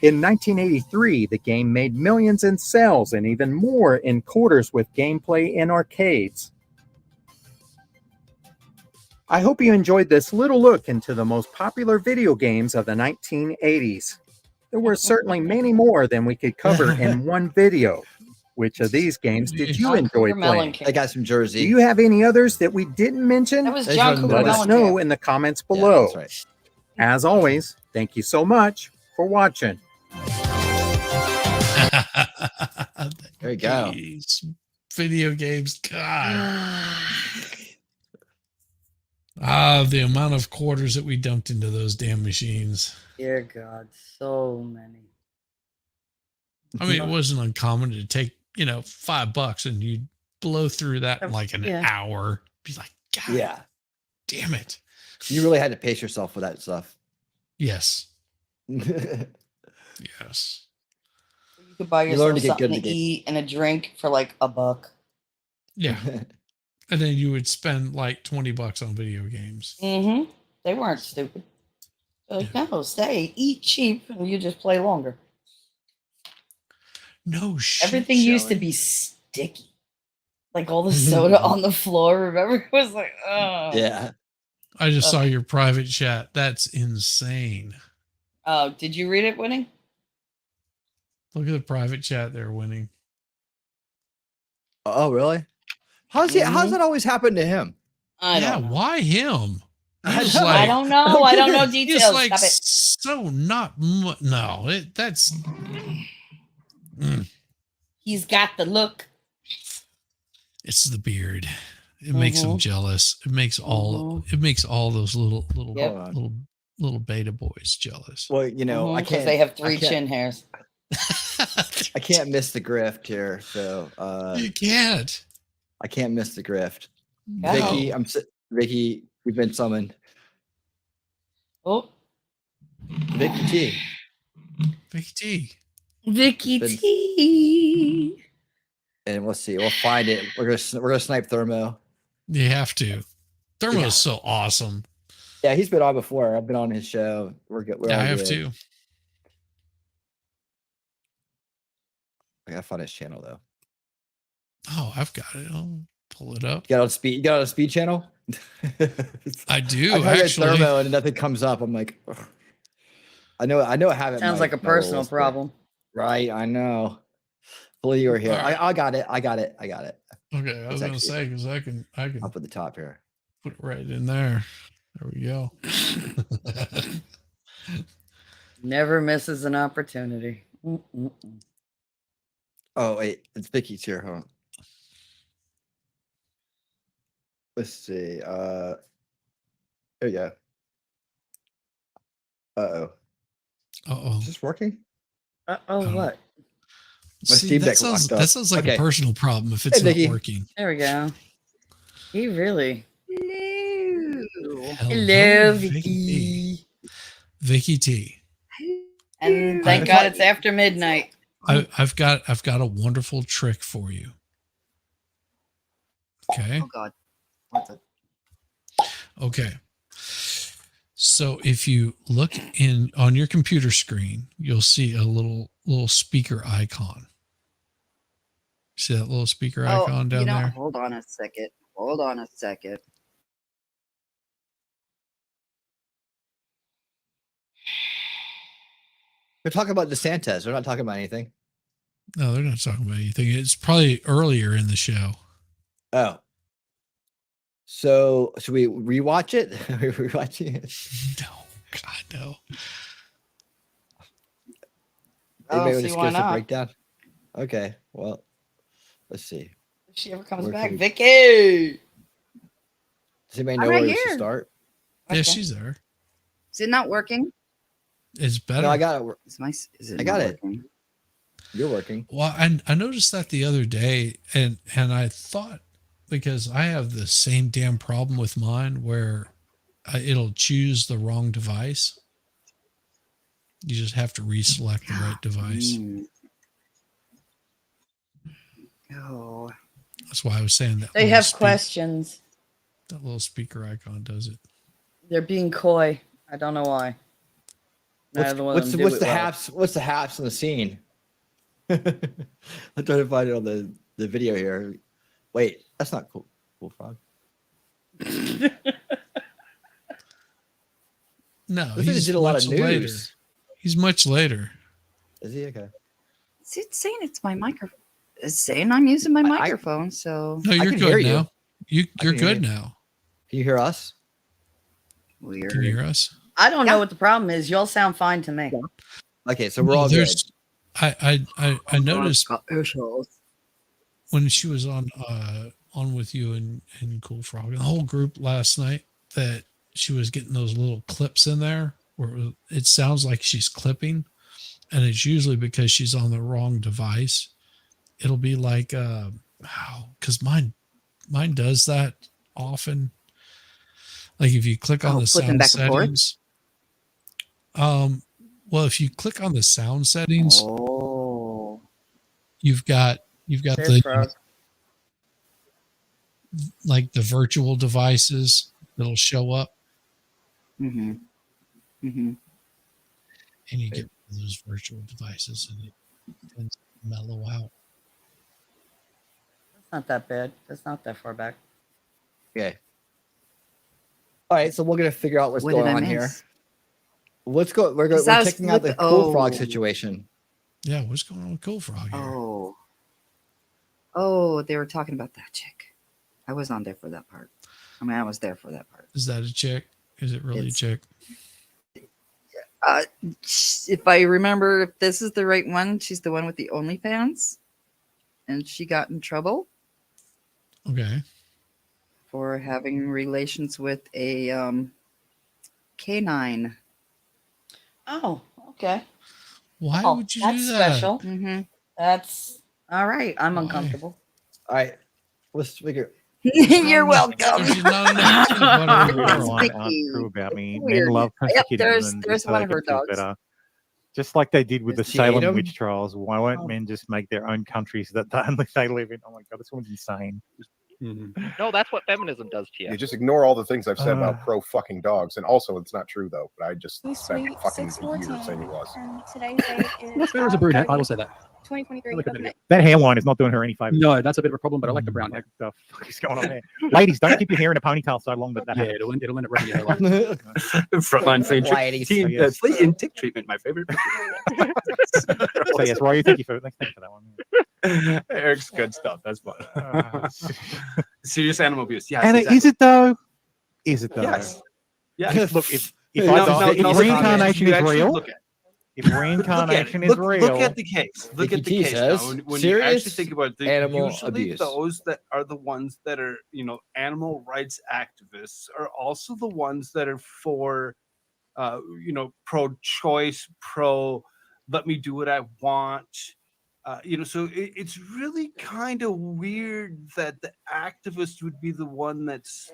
In 1983, the game made millions in sales and even more in quarters with gameplay in arcades. I hope you enjoyed this little look into the most popular video games of the 1980s. There were certainly many more than we could cover in one video. Which of these games did you enjoy playing? I got some Jersey. Do you have any others that we didn't mention? That was John Cougar Let us know in the comments below. That's right. As always, thank you so much for watching. There you go. Video games, God. The amount of quarters that we dumped into those damn machines. Dear God, so many. I mean, it wasn't uncommon to take, $5 and you'd blow through that in like an hour. Be like, God damn it. You really had to pace yourself for that stuff. Yes. Yes. You could buy You learn yourself to get good something at to the game. eat and a drink for like $1. Yeah. And then you would spend like $20 on video games. Mm-hmm. They weren't stupid. They're like, no, stay, eat cheap, and you just play longer. No shit. Everything used to be sticky. Like all the soda on the floor, remember? It was like, oh. Yeah. I just saw your private chat. That's insane. Oh, did you read it, Winning? Look at the private chat there, Winning. Oh, really? How's that always happen to him? I don't know. Why him? He's I don't know. I don't know details. He's like Stop it. so not. No, that's. He's got the look. It's the beard. It makes him jealous. It makes all. It makes all those little beta boys jealous. Well, I can't. They have 3 chin hairs. I can't miss the grift here, so you can't. I can't miss the grift. No. Vicky, you've been summoned. Oh, Vicky T. Vicky T. And let's see, we'll find it. We're gonna snipe Thermo. You have to. Thermo is so awesome. Yeah, he's been on before. I've been on his show. We're good. I have too. I gotta find his channel though. Oh, I've got it. I'll pull it up. You got on speed channel? I do. I actually. Thermo and nothing comes up. I'm like, ugh. I know I have it. Sounds like a personal problem. Right, I know. Fully you were here. Right. I got it. Okay, I was gonna say because I can up at the top here. Put it right in there. There we go. Never misses an opportunity. Oh wait, it's Vicky's here. Hold on. Let's see. There you go. Is this working? What? My See, Steam that Deck sounds, locked up. that sounds like a personal problem if it's Hey, not Vicky. working. There we go. He really. Hello, Vicky. Vicky T. And thank God it's after midnight. I've got a wonderful trick for you. Okay. Oh God. What's it? Okay. So if you look in on your computer screen, you'll see a little speaker icon. See that little speaker icon down there? Hold on a second. Hold on a second. They're talking about DeSantis. They're not talking about anything. No, they're not talking about anything. It's probably earlier in the show. Oh. So should we rewatch it? Are we rewatching it? No, God, no. Anybody just give us a breakdown? Okay, well, let's see. If she ever comes Where can back, we- Vicky. Does anybody I'm know right where we should here. start? Yeah, she's there. Is it not working? It's better. No, I got it. Is it I got not it. working? You're working. Well, I noticed that the other day, and I thought, because I have the same damn problem with mine where it'll choose the wrong device. You just have to reselect the right device. Oh. That's why I was saying that. They little have questions. That little speaker icon does it. They're being coy. I don't know why. What's the haps? What's the haps in the scene? I'm trying to find it on the video here. Wait, that's not cool. Cool Frog. No, Looks like he did a lot of much later. news. He's much later. Is he okay? It's saying it's my microphone. It's saying I'm using my microphone, so No, you're can hear good you. now. You're can hear good you. now. Can you hear us? Weird. Can you hear us? I don't know what the problem is. Y'all sound fine to me. Okay, so we're all good. I noticed when she was on with you and Cool Frog and the whole group last night that she was getting those little clips in there where it sounds like she's clipping, and it's usually because she's on the wrong device. It'll be like because mine does that often. Like if you click on the sound back and forth? settings. Well, if you click on the sound settings, you've got the like the virtual devices that'll show up, Mm-hmm. Mm-hmm. and you get those virtual devices, and it tends to mellow out. That's not that bad. That's not that far back. Okay. All right, so we're gonna figure out what's What going did I on here. miss? We're checking out the Cool Frog situation. Yeah, what's going on with Cool Frog here? Oh, they were talking about that chick. I was on there for that part. I mean, I was there for that part. Is that a chick? Is it really a chick? If I remember, if this is the right one, she's the one with the OnlyFans, and she got in trouble Okay. for having relations with a canine. Oh, okay. Why Oh, would you that's do that? special. Mm-hmm. That's all right. I'm Why? uncomfortable. All right, let's figure. You're welcome. There's not enough peanut butter in the Never world. mind, true about me. Weird. Men love Yep, persecuting there's women. one just so they of her can feel dogs. better. Just like they did with the Does she hate Salem 'em? witch trials. Why won't men just make their own countries that they live in? Oh my God, this woman's insane. No, that's what feminism does to you. You just ignore all the things I've said Uh. about pro fucking dogs, and also it's not true though. But I just We spent sweet fucking a 614, year saying it was. and today's date is There's a brunette. I will say that. 2023 Look at of that. May. That hairline is not doing her any favors. No, that's a bit of a problem, but I like the brown hair. What the fuck is going on there? Ladies, don't keep your hair in a ponytail so long that Yeah, happens. it'll end up wrecking your hairline. Frontline flea Ladies. flea intake treatment, my favorite. So yes, Roy, thank you for that one. Eric's good stuff. That's fun. Serious animal abuse. Yes. And exactly. is it though? Is it though? Yes. Yes. Look, if No, I no, die, no, if no, reincarnation you is actually real, look at it. if reincarnation is look, real, Look at the case. Look at the Vicky case. says, Now. When you serious actually think about it, animal usually abuse. those that are the ones that are, animal rights activists are also the ones that are for, pro-choice, let me do what I want. So it's really kind of weird that the activist would be the one that's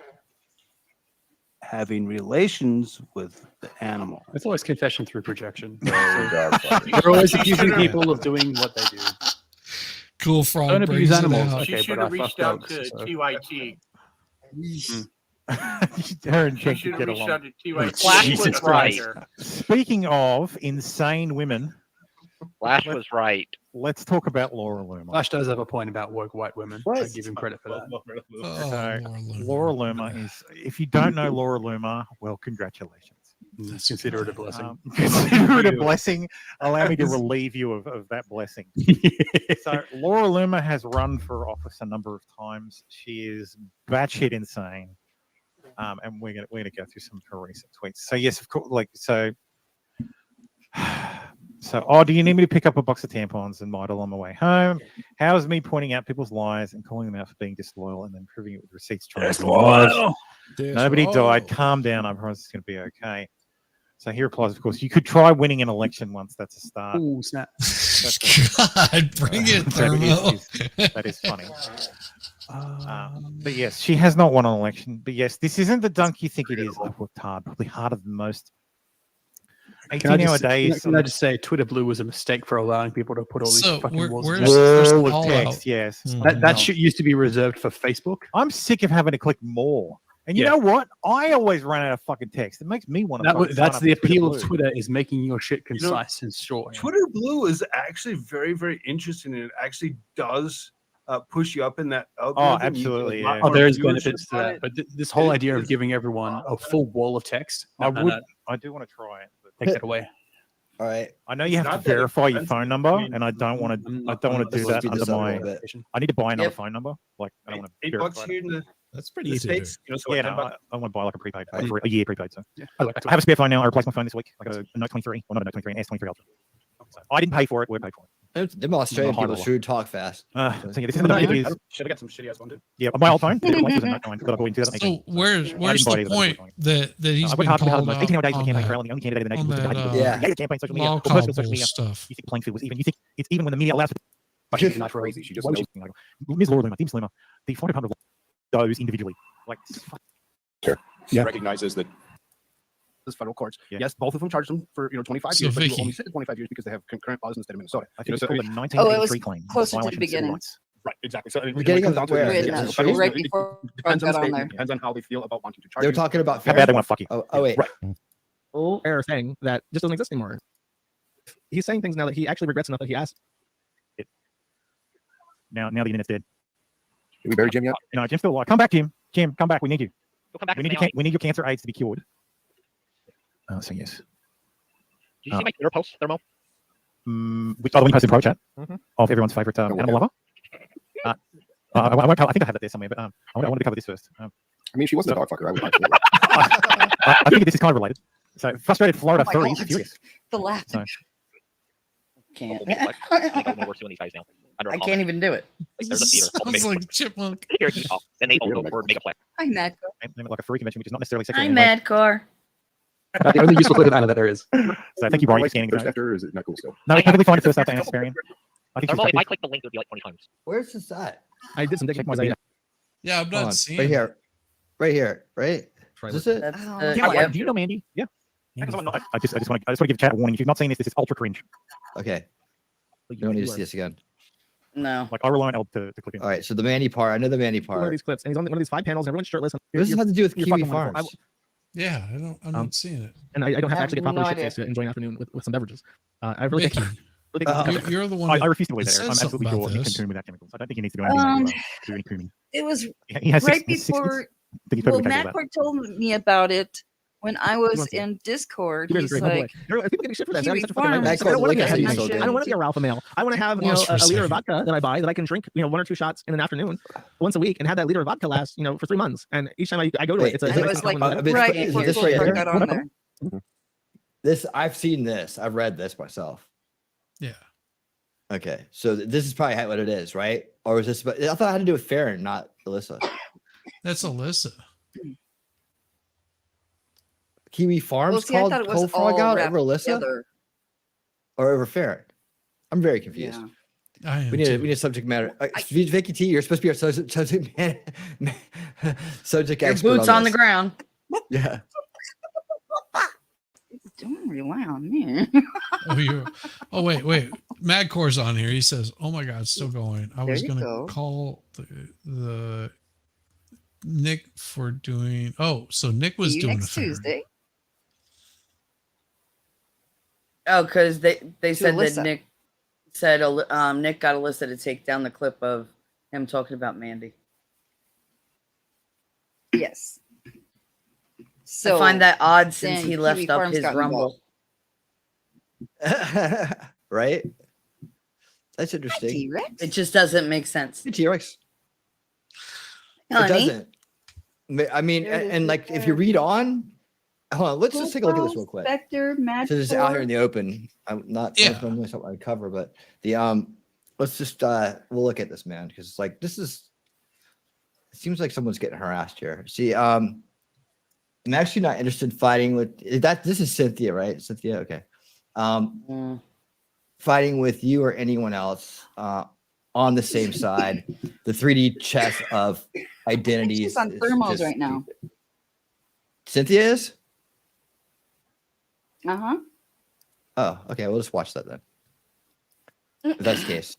having relations with the animal. It's always confession through projection. Oh, God, fuck. They're always accusing people of doing what they do. Cool frog Don't abuse brings it animals. out. She Okay, should but I have reached fuck out dogs, to so- TYT. Her and She Jen should could have get reached along. out to TYT. Flash Jesus was right. Speaking of insane women, Flash was right. let's talk about Laura Loomer. Flash does have a point about woke white women. I give him credit for that. So, Laura Loomer is, if you don't know Laura Loomer, well, congratulations. Consider it a blessing. Consider it a blessing. Allow me to relieve you of that blessing. So, Laura Loomer has run for office a number of times. She is batshit insane. And we're gonna go through some of her recent tweets. So yes, of course, oh, do you need me to pick up a box of tampons and model on my way home? How's me pointing out people's lies and calling them out for being disloyal and then proving it with receipts? Nobody died. Calm down. I promise it's going to be okay. So he replies, of course, you could try winning an election once. That's a start. Oh, snap. God, bring it, Thermo. That is funny. But yes, she has not won an election. But yes, this isn't the dunk you think it is. I've worked hard, probably harder than most. 18-hour days. Can I just say Twitter Blue was a mistake for allowing people to put all these fucking walls of wall text. of text, yes. That shit used to be reserved for Facebook. I'm sick of having to click more. And you know what? I always run out of fucking text. It makes me want to. That's the appeal of Twitter, is making your shit concise and short. Twitter Blue is actually very, very interesting, and it actually does push you up in that algorithm. Oh, absolutely. Yeah. Oh, there is benefits to that, but this whole idea of giving everyone a full wall of text, I do want to try it. But take that away. All right. I know you have to verify your phone number, and I don't want to. I don't want to do that under my. I need to buy another phone number. Like I don't want to. $8 here in the. That's pretty easy. States, you know, so Yeah, like no, $10. I want to buy like a prepaid for a year prepaid. So yeah, I have a spare phone now. I replaced my phone this week. I got a Note 23, well not a Note 23, an S23 Ultra. So I didn't pay for it. We paid for it. Them Australian people sure talk fast. So yeah, this is the it is. Should have got some shitty ass one too. Yeah, my old phone. The device was a Note 9 that I bought in 2018. So where's the point that he's been hard called about out 18-hour days for on campaign that, trail, and the only candidate in the nation was on the that, campaign social media, law or personal social cobble media stuff? You think playing field was even? You think it's even when the media allows. She's not crazy. She just knows. Ms. Laura Loomer, Ms. Loomer, the 500 those individually, like. She recognizes that this federal courts. Yes, both of them charged them for 25 So years, but you Vicky. only sit 25 years because they have concurrent laws in the state of Minnesota. I think it's called a Oh, it 1983 was claim. closer to the violation of civil beginning. rights. Right, exactly. So We're getting down up where? Right before I depends on got the on state. there. Depends on how they feel about wanting to charge. They're you. talking about How bad they want to fuck you. Oh wait. Right. Oh, error saying that just doesn't exist anymore. He's saying things now that he actually regrets enough that he asked. Now the internet's dead. Did we bury Jim yet? No, Jim's still alive. Come back, Jim. Jim, come back. We need you. Come back We need we need your cancer AIDS to be cured. So yes. Did you see my Twitter post, Thermo? Which other one you posted in pro chat Mhm. of everyone's favorite animal lover? I think I have that there somewhere, but I want to cover this first. I mean, she wasn't a dog fucker. I would I think this is kind of related. So frustrated Florida Oh my furries God. furious. The laugh. So, Can't. I don't know where doing these guys now. Under a I comment. can't even do it. Like, there's a theater called Sounds Mega like chipmunk. Here, then they all go for Mega Play. I'm mad. name it like a furry convention, which is not necessarily sexual. I'm mad, Car. The only useful clip of Anna that there is. So thank you, Barney, for scanning. First after, or is it not cool still? No, it's perfectly fine. It's first after Anna's Sparian. I think she's Thermo, if I happy. click the link, it would be like 20 times. Where's this at? I did some digging. Check my data. Yeah, I'm Hold not on. seeing Right it. here. Right here. Right? Is this it? That's, Yeah, Do you know Mandy? Yeah. I just want to give chat a warning. If you've not seen this, this is ultra cringe. Okay. You don't need to see this again. No. Like I rely on L to click in. All right. So the Mandy part. I know the Mandy One of part. these clips, and he's on one of these 5 panels, and everyone's shirtless. And What does this have to do with you're Kiwi fucking wonderful. Farms? Yeah, I'm not seeing it. And I don't have to actually get no properly idea. shit-faced to enjoy an afternoon with some beverages. I really Mickey, think really think you're the one. I that- refuse to believe that that. I'm says absolutely something sure about he can this. coon without chemicals. I don't think he needs to do anything to do any cooming. It was He has right six before. I think he's Well, perfectly capable of that. Macwork told me about it when I was wants it? in Discord. You're He's great, humble like, boy. People get shit for that. Kiwi That's such a fucking Farms. right. I don't want to be a Macwork heavy is so man. good. I don't want to be a alpha male. I want to have Pause for a a liter of second. vodka that I buy that I can drink 1 or 2 shots in an afternoon once a week and have that liter of vodka last for 3 months. And each time I go to Wait, it, it's a is and it- it was like I mean, right is before this Twitter right here? got on there. This I've seen this. I've read this myself. Yeah. Okay. So this is probably what it is, right? Or is this? But I thought it had to do with Farron, not Alyssa. That's Alyssa. Kiwi Farms Well, see, I called thought it was Cold Frog all out wrapped over Alyssa together. or over Farron? I'm very confused. Yeah. I am We need too. we need subject matter. Vicky T, you're supposed to be our subject Your expert. boots on the this. ground. Yeah. Don't rely on me. Oh, you're. Oh, wait. Madcore's on here. He says, "Oh my God, it's still going." I There was you going to go. call the Nick for doing. Oh, so Nick was See you doing a next favor. Tuesday. Oh, because they said that Alyssa. Nick said Nick got Alyssa to take down the clip of him talking about Mandy. Yes. So I find that odd since then he left Kiwi up Farms his got Rumble. Right? That's interesting. T-Rex. It just doesn't make sense. T-Rex. It Honey. doesn't. I mean, There it is and right like if you there. read on, hold on, let's just take a look at this Cool real quick. Spectre, Mad So this is out here in Force. the open. I'm not Yeah. normally something I'd cover, but the let's just we'll look at this, man, because it's like this is it seems like someone's getting harassed here. See, I'm actually not interested in fighting with that. This is Cynthia, right? Cynthia, okay. Fighting with you or anyone else on the same side. The 3D chess of identities. She's on is thermals just right now. stupid. Cynthia is? Uh-huh. Oh, okay. We'll just watch that then. If that's the case.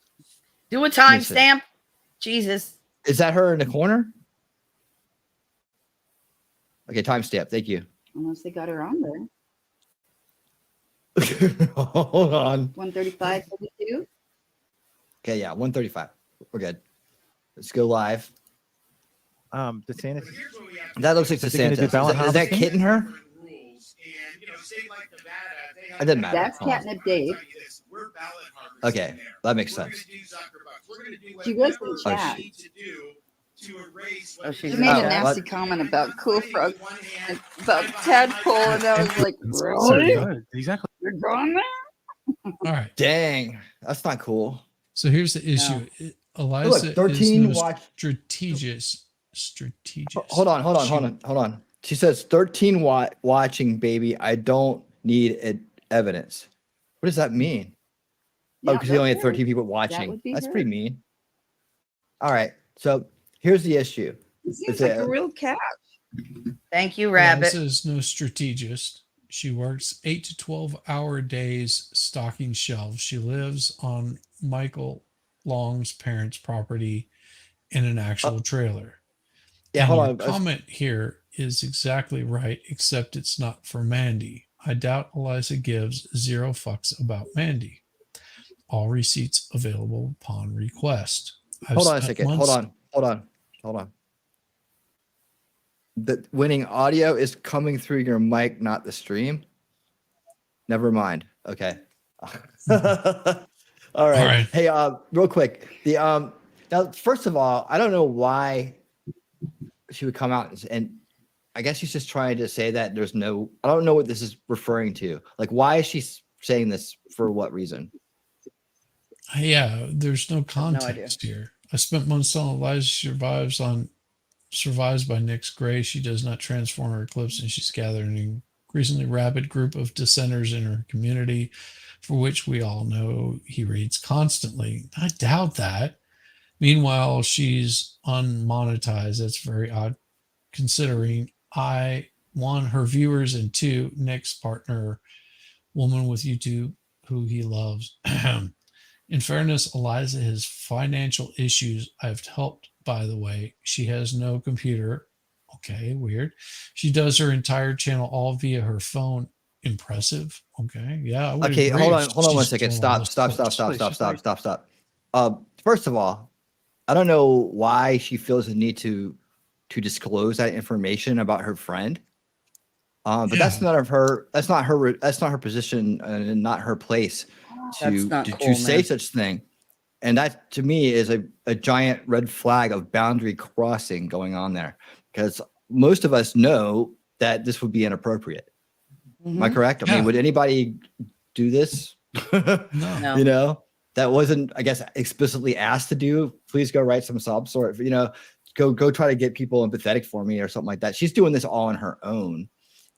Do a me see. timestamp. Jesus. Is that her in the corner? Okay, timestamp. Thank you. Unless they got her on there. Hold on. 135.32. Okay, yeah, 135. We're good. Let's go live. DeSantis. That looks like Is he gonna do DeSantis. ballot Is that harvesting? hitting her? It doesn't matter. That's Hold on. Catnip Dave. Okay, that makes sense. She was in Oh, chat. Oh, she's She made a Oh, nasty what? comment about Cool Frog and about Tadpole, and I was like, So really? good. Exactly. You're going there? All right. Dang, that's not cool. So here's the issue. Eliza Look, 13 is no watch. strategist. Hold on. She says 13 watching, baby. I don't need evidence. What does that mean? Oh, Yeah, because he only had that's 13 people That watching. would be That's her. pretty mean. All right. So here's the issue. It seems Is like it- a real cat. Thank you, Rabbit. Eliza is no strategist. She works 8 to 12-hour days stocking shelves. She lives on Michael Long's parents' property in an actual trailer. Yeah, And hold your on. comment here is exactly right, except it's not for Mandy. I doubt Eliza gives 0 fucks about Mandy. All receipts available upon request. I've Hold on a spent second. months- Hold on. The winning audio is coming through your mic, not the stream. Never mind. Okay. All right. Hey, real quick. The now, first of all, I don't know why she would come out and I guess she's just trying to say that there's no. I don't know what this is referring to. Like, why is she saying this? For what reason? Yeah, there's no idea. context here. I spent months on Eliza survives by Nick's grace. She does not transform or eclipse, and she's gathered an increasingly rabid group of dissenters in her community, for which we all know he reads constantly. I doubt that. Meanwhile, she's unmonetized. That's very odd, considering one, her viewers, and 2, Nick's partner, woman with YouTube who he loves. In fairness, Eliza has financial issues. I've helped, by the way. She has no computer. Okay, weird. She does her entire channel all via her phone. Impressive. Okay, yeah. I would Okay, agree hold if on 1 she's second. doing all Stop. this stuff. First of all, I don't know why she feels the need to disclose that information about her friend. But that's not her. That's not her position and not her place to say such thing. And that to me is a giant red flag of boundary crossing going on there, because most of us know that this would be inappropriate. Am I correct? I mean, would anybody do this? No. You know, that wasn't, I guess, explicitly asked to do. Please go write some sub sort. You know, go try to get people empathetic for me or something like that. She's doing this all on her own,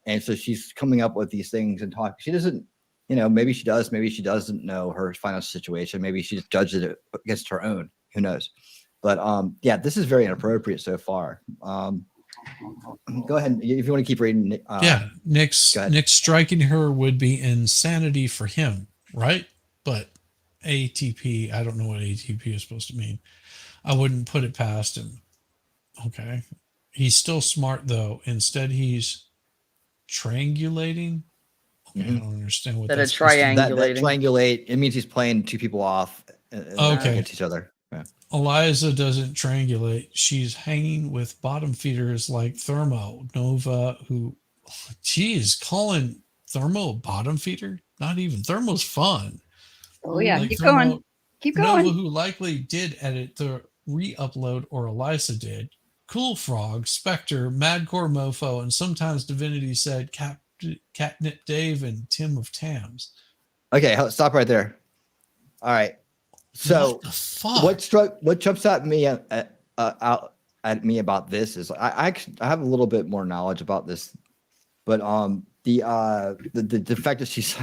and so she's coming up with these things and talk. She doesn't. You know, maybe she does, maybe she doesn't know her financial situation. Maybe she just judges it against her own. Who knows? But yeah, this is very inappropriate so far. Go ahead if you want to keep reading. Nick's striking her would be insanity for him, right? But ATP. I don't know what ATP is supposed to mean. I wouldn't put it past him. Okay. He's still smart though. Instead, he's triangulating. Okay, I don't understand what That a that's supposed to mean. That triangulate, it means he's playing two people off Okay. against each other. Yeah. Eliza doesn't triangulate. She's hanging with bottom feeders like Thermo Nova, who, geez, calling Thermo a bottom feeder? Not even. Thermo's fun. Oh yeah, Like keep Thermo, going. Keep Nova, going. who likely did edit the re-upload, or Eliza did. Cool Frog, Spectre, Madcore Mofo, and sometimes Divinity said Catnip Dave and Tim of Tams. Okay, stop right there. All right. So What the fuck? what jumps at me out at me about this is I have a little bit more knowledge about this, but the fact that she's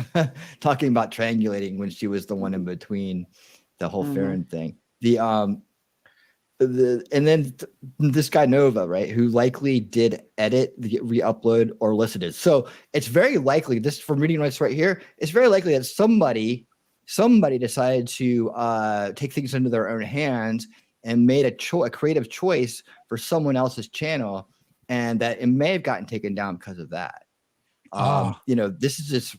talking about triangulating when she was the one in between the whole Farron thing. And then this guy Nova, right, who likely did edit, the re-upload, or listed. So it's very likely, this from reading rights right here, it's very likely that somebody decided to take things into their own hands and made a creative choice for someone else's channel, and that it may have gotten taken down because of that. You know, this is just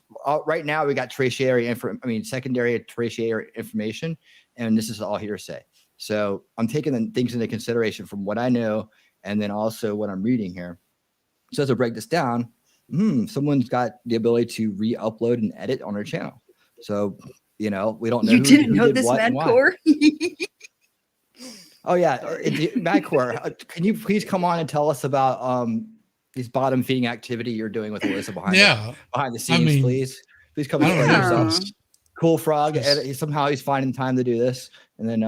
right now we got secondary tertiary information, and this is all hearsay. So I'm taking things into consideration from what I know, and then also what I'm reading here. So to break this down, someone's got the ability to re-upload and edit on their channel. So, you know, we don't know. You didn't who know did this, what and why. Madcore? Oh yeah, Madcore, can you please come on and tell us about these bottom feeding activity you're doing with Alyssa behind the scenes, please? Please come and explain yourself. Cool Frog, somehow he's finding time to do this, and then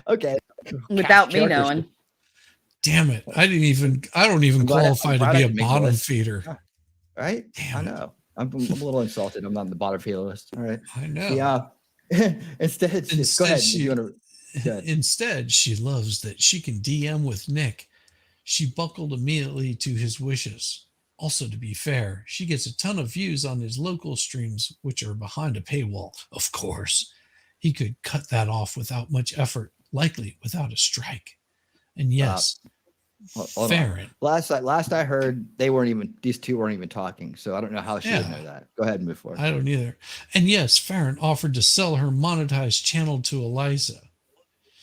okay, without me knowing. Damn it! I don't even qualify to be a bottom feeder. Right? I know. I'm a little insulted. I'm not on the bottom feeder list. All right. I know. Yeah. Instead, go ahead. Instead, she loves that she can DM with Nick. She buckled immediately to his wishes. Also, to be fair, she gets a ton of views on his local streams, which are behind a paywall, of course. He could cut that off without much effort, likely without a strike. And yes, Farron. Last I heard, these two weren't even talking, so I don't know how she would know that. Go ahead and move forward. I don't either. And yes, Farron offered to sell her monetized channel to Eliza.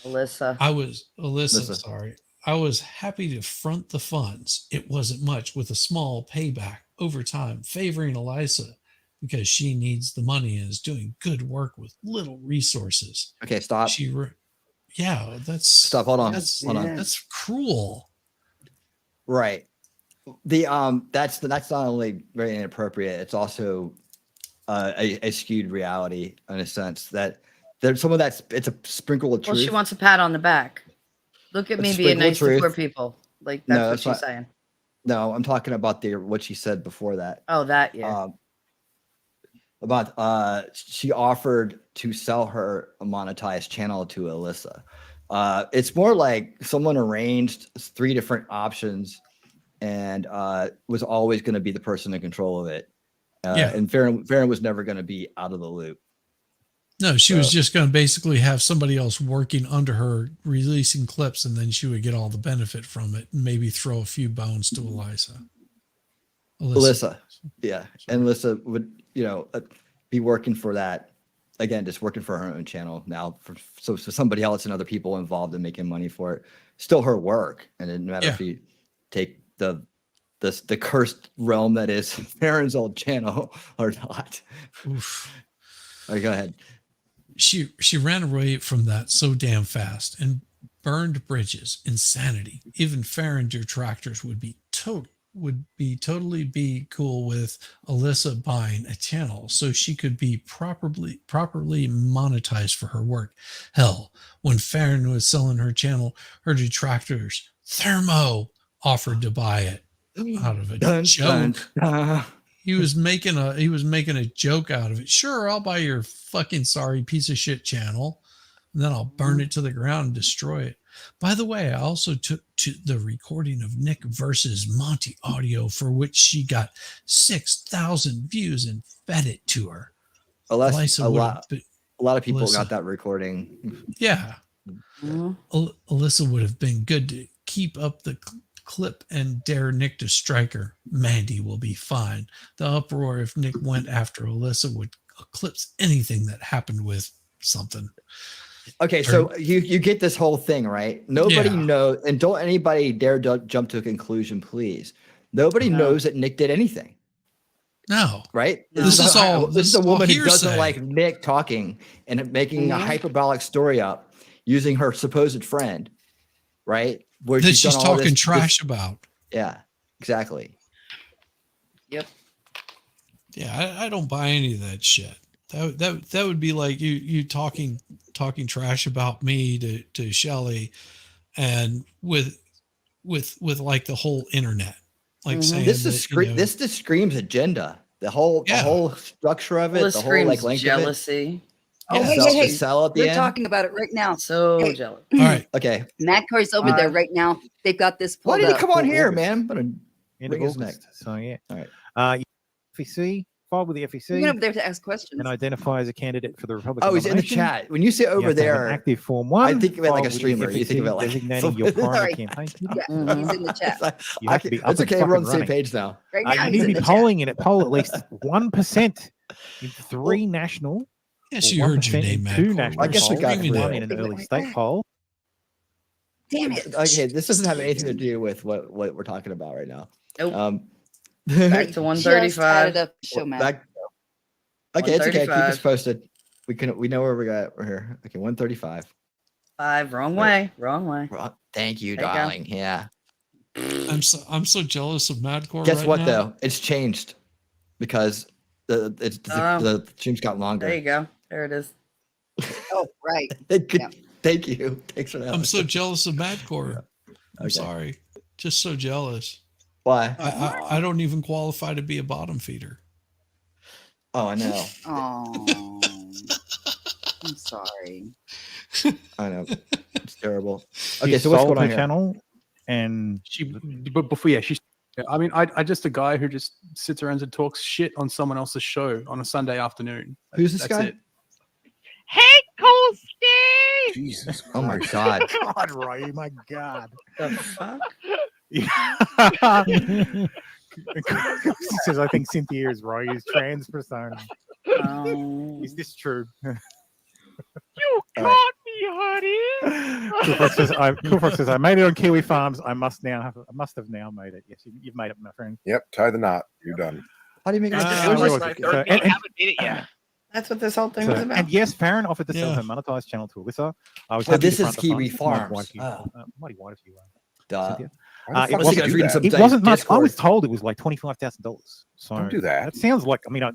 Alyssa, sorry. I was happy to front the funds. It wasn't much, with a small payback over time, favoring Eliza because she needs the money and is doing good work with little resources. Okay, stop. Stop. Hold on. That's cruel. Right. That's not only very inappropriate, it's also a skewed reality in a sense that there's some of that's, it's a sprinkle of truth. Well, she wants a pat on the back. Look at me being nice to poor people. Like that's what she's saying. No, I'm talking about what she said before that. Oh, that yeah. She offered to sell her a monetized channel to Alyssa. It's more like someone arranged 3 different options and was always going to be the person in control of it. And Farron was never going to be out of the loop. No, she was just going to basically have somebody else working under her, releasing clips, and then she would get all the benefit from it and maybe throw a few bones to Alyssa. Yeah. And Alyssa would, be working for that. Again, just working for her own channel now so somebody else and other people involved in making money for it. Still her work. And it no matter if you take the cursed realm that is Farron's old channel or not. Oof. All right, go ahead. She ran away from that so damn fast and burned bridges. Insanity. Even Farron detractors would totally be cool with Alyssa buying a channel so she could be properly monetized for her work. Hell, when Farron was selling her channel, her detractors, Thermo, offered to buy it out of a joke. He was making a joke out of it. Sure, I'll buy your fucking sorry piece of shit channel, and then I'll burn it to the ground and destroy it. By the way, I also took to the recording of Nick versus Monty audio, for which she got 6,000 views and fed it to her. Alyssa A lot of people Alyssa. got that recording. Yeah. Alyssa would have been good to keep up the clip and dare Nick to strike her. Mandy will be fine. The uproar if Nick went after Alyssa would eclipse anything that happened with something. Okay, so you get this whole thing, right? Nobody knows, and don't anybody dare jump to a conclusion, please. Nobody knows that Nick did anything. No. Right? No. This is a woman who doesn't hearsay. like Nick talking and making a hyperbolic story up using her supposed friend, right? Where That she's done all talking this trash about. Yeah, exactly. Yep. Yeah, I don't buy any of that shit. That would be like you talking trash about me to Shelley, and with like the whole internet, like saying this that, is you know, this just screams agenda. The whole structure of it, Well, it the whole like screams length jealousy. Oh, of it. hey, Sell- hey, hey. the sell at the They're end. talking about it right now. So jealous. All right. Okay. Matt Corey's over there right now. They've got this Why pulled did he up. come on here, August. man? I'm gonna End bring of his neck. August. So yeah. All right. FEC, filed with the FEC. He went over there to ask questions. And identify as a candidate for the Republican Oh, he's in the nomination. chat. When you say You over have to have an there, active Form 1. I think of it like a filed with the streamer. You think of FEC, it like designating your primary Sorry. campaign. Yeah, he's in the chat. You have to be up It's and okay. We're on fucking the same running. page now. Right now, You he's need to in be the chat. polling in it. Poll at least 1% in 3 national. Yes, or you heard your 1% in name, Matt 2 Corey. national. I guess we got polls, through 1 it. in an early state poll. Damn it. Okay, this doesn't have anything to do with what we're talking about right now. Nope. Back to Just added 135. up to show Matt. Back. Okay, it's okay. Keep us 135. posted. We know where we got. We're here. Okay, 135. 5, wrong way. Wrong way. Thank you, There you go. darling. Yeah. I'm so jealous of Matt Corey. Guess right what now. though? It's changed because the streams got longer. There you go. There it is. Oh, right. Thank you. Thanks for that. I'm so jealous of Matt Corey. I'm Okay. sorry. Just so jealous. Why? I don't even qualify to be a bottom feeder. Oh, I know. Oh, I'm sorry. I know. It's terrible. She Okay, so what's sold going on her here? channel, and But before, she's. I mean, I just a guy who just sits around and talks shit on someone else's show on a Sunday afternoon. Who's this That's guy? it. Hey, Coasty! Jesus. Oh my God. God, Ray, my God. The fuck? She says, I think Cynthia is Roy's trans persona. Oh. Is this true? You caught me, honey! Coolfox says, I made it on Kiwi Farms. I must have now made it. Yes, you've made it, my friend. Yep, tie the knot. You're done. How do you make it? Haven't made it yet. That's what this whole thing was about. And yes, Farron offered to sell her monetized channel to Alyssa. I was Oh, happy this to is front the Kiwi funds. Farms. Mighty white of you. Duh. Cynthia. Why the It fuck would you wasn't, do that? it wasn't much. I Discord. was told it was like $25,000. So Don't do that. That sounds like. I mean, I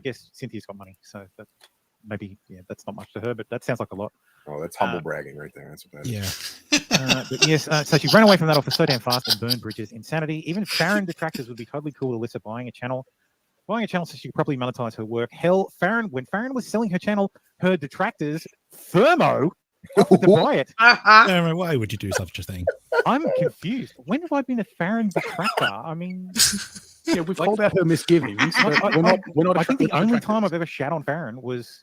guess Cynthia's got money, so that maybe that's not much to her, but that sounds like a lot. Oh, that's humble bragging right there. That's what that is. Yeah. But yes, so she ran away from that offer so damn fast and burned bridges. Insanity. Even Farron detractors would be totally cool with Alyssa buying a channel so she could properly monetize her work. Hell, when Farron was selling her channel, her detractors, Thermo, offered to buy it. Why would you do such a thing? I'm confused. When have I been a Farron detractor? I mean, Yeah, we've called out her misgivings. But we're not. I think the only time I've ever shat on Farron was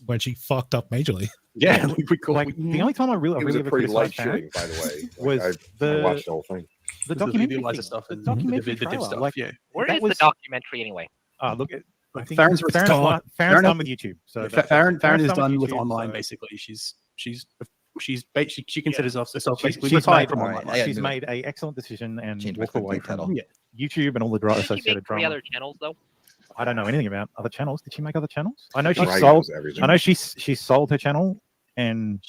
When she fucked up majorly. Yeah, we call like the only time I It was really a ever pretty light criticized Farron shitting, by the way. was I watched the whole thing. the the documentary Eliza thing, stuff the and documentary the div trailer. stuff. Like, Yeah. Where that is was the documentary anyway? look at I think Farron's Farron's done with YouTube. So Farron Farron's is done with YouTube, online so- basically. She considers herself basically she's retired made, from online. I she's knew made a excellent decision and Change walked my away clickbait title. from YouTube and all the Didn't she make associated 3 drama. other channels though? I don't know anything about other channels. Did she make other channels? I know she Right, sold. knows everything. I know she sold her channel, and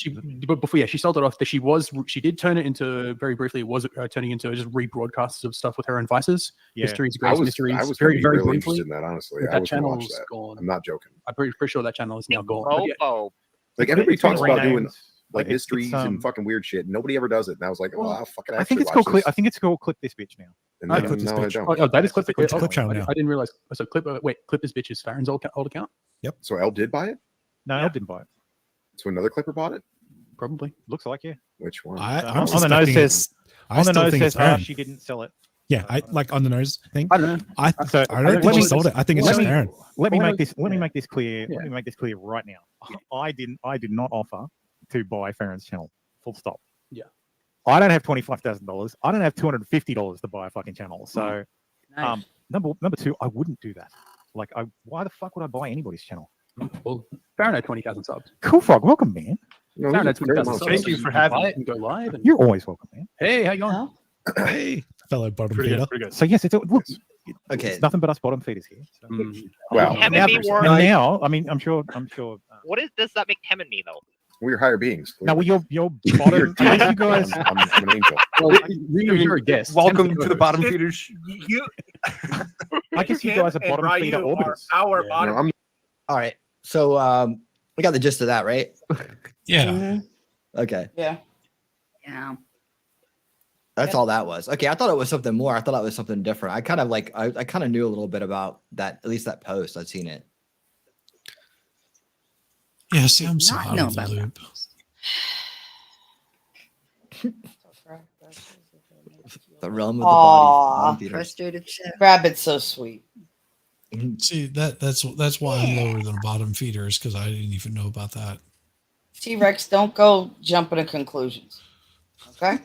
But before, she sold it off. She did turn it into very briefly. It was turning into just rebroadcasts of stuff with her and Vices. Yeah. Mysteries, I Grace, was Mysteries. very very really briefly. interested in that, honestly. But I that was gonna watch channel's that. gone. I'm not joking. I'm pretty sure that channel is now gone. But yeah, Robo. Like everybody it's been talks about doing renamed. like It's, mysteries and fucking weird shit. Nobody ever does it. And I was like, oh, I'll fucking. I think it's actually called watch clip. I think it's called Clip This Bitch now. And I then, Clip This no, I Bitch. don't. Oh, that is Clip It's a clip channel I now. didn't realize. So Clip This Bitch is Farron's old account. So Elle did buy it. No, I didn't buy it. So another clipper bought it. Probably. Looks like Which one? I'm on the nose suspecting says I on the still nose think it's says Farron. she didn't sell it. Yeah, I like on the nose thing. I don't know. I So don't think she sold it. I think it's just Aaron. Let me Well, make this. Let me yeah. make this clear. Yeah. Let me make this clear right now. I did not offer to buy Farron's channel. Full stop. Yeah. I don't have $25,000. I don't have $250 to buy a fucking channel. So, Nice. number two, I wouldn't do that. Like, why the fuck would I buy anybody's channel? Well, Farron had 20,000 subs. Cool Frog, welcome, man. No, Farron had these are great 20,000 subs. amounts. Thank you for having me. Can go live. And, You're always welcome, man. hey, how you going? Hey, fellow bottom Pretty feeder. good. Pretty good. So yes, look. Okay. It's nothing but us bottom feeders here. So. Wow. Him and me were. And now, I mean, I'm sure. What does that make him and me though? We're higher beings. Now, well, you're bottom. I guess you guys. I'm an angel. Well, you're a guest. Welcome to the bottom feeders. I guess you guys are bottom feeder orbiters. Our No, bottom. All right. So we got the gist of that, right? Yeah. Okay. Yeah. Yeah. That's all that was. Okay, I thought it was something more. I thought it was something different. I kind of like I kind of knew a little bit about that, at least that post. I'd seen it. Yeah, see, I'm so Not out know of the about that. loop. The realm of the Aw, bottom feeders. frustrated shit. Rabbit's so sweet. See, that's why I'm lower than a bottom feeder is because I didn't even know about that. T-Rex, don't go jumping to conclusions. Okay?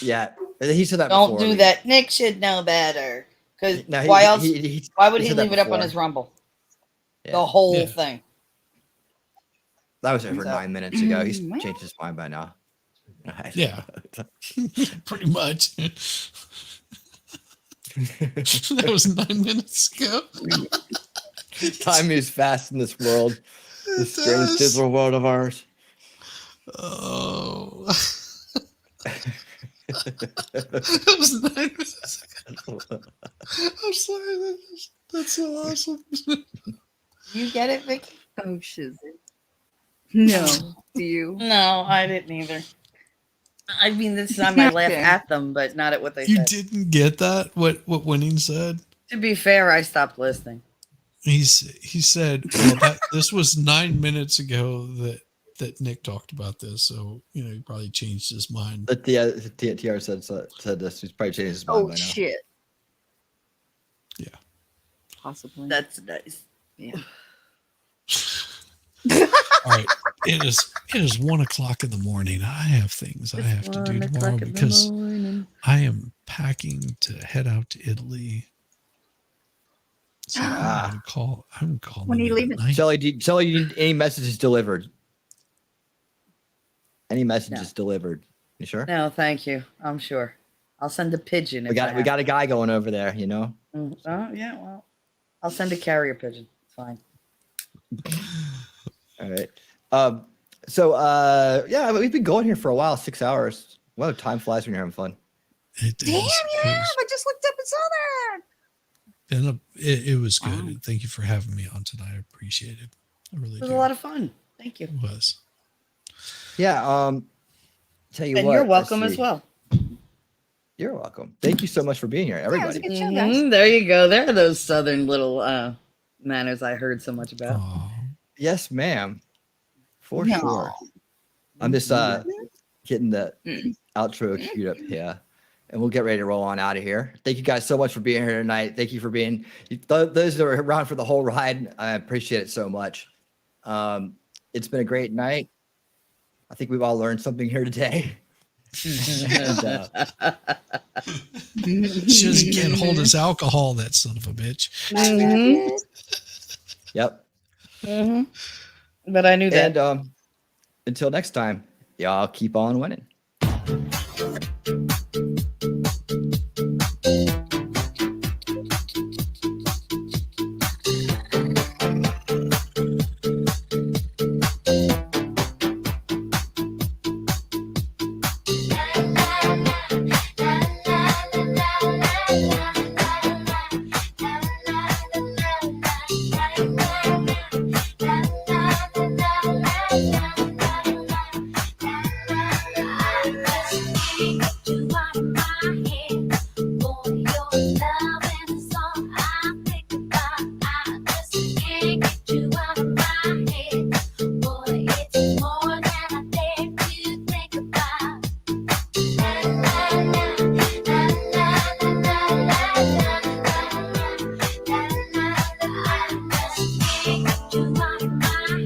Yeah, he said that. Don't before. do that. Nick should know better. Because No, why else? he Why would he said that leave it up on before. his Rumble? Yeah. The whole Yeah. thing. That was over So- 9 minutes ago. He's Well. changed his mind by now. Yeah. Pretty much. That was 9 minutes ago. Time moves fast in this world. This strange does. digital world of ours. Oh. That was 9 minutes ago. I'm sorry. That's so awesome. You get it, Vicky? Oh, shiz. No. Do you? No, I didn't either. I mean, this time I laugh Okay. at them, but not at what they You said. didn't get that? What Winning said? To be fair, I stopped listening. He said, well, this was 9 minutes ago that Nick talked about this, so he probably changed his mind. But the TR said this. He's probably changed his mind Oh, by now. shit. Yeah. Possibly. That's nice. Yeah. All right, it is 1 o'clock in the morning. I have things I have to do tomorrow because I am packing to head out to Italy. So I'm gonna call. I'm calling. When are you them at leaving? night. Shelly, you need any messages delivered? Any messages delivered? You sure? No, thank you. I'm sure. I'll send a pigeon. We got a guy going over there. You know. Oh yeah, well, I'll send a carrier pigeon. It's fine. All right. Yeah, we've been going here for a while. 6 hours. Wow, time flies when you're having fun. Damn, you have. I just looked up and saw that. And it was good. Thank you for having me on tonight. I appreciate it. I really It was do. a lot of fun. Thank you. It was. Yeah. Tell you And what. you're let's welcome as see. well. You're welcome. Thank you so much for being here, everybody. Good show, guys. There you go. There are those southern little manners I heard so much about. Yes, ma'am. For No. sure. I'm just getting the outro queued up here. And we'll get ready to roll on out of here. Thank you guys so much for being here tonight. Thank you for being those that are around for the whole ride. I appreciate it so much. It's been a great night. I think we've all learned something here today. And, Says he can't hold his alcohol, that son of a bitch. Yep. But I knew that. And until next time, y'all keep on winning.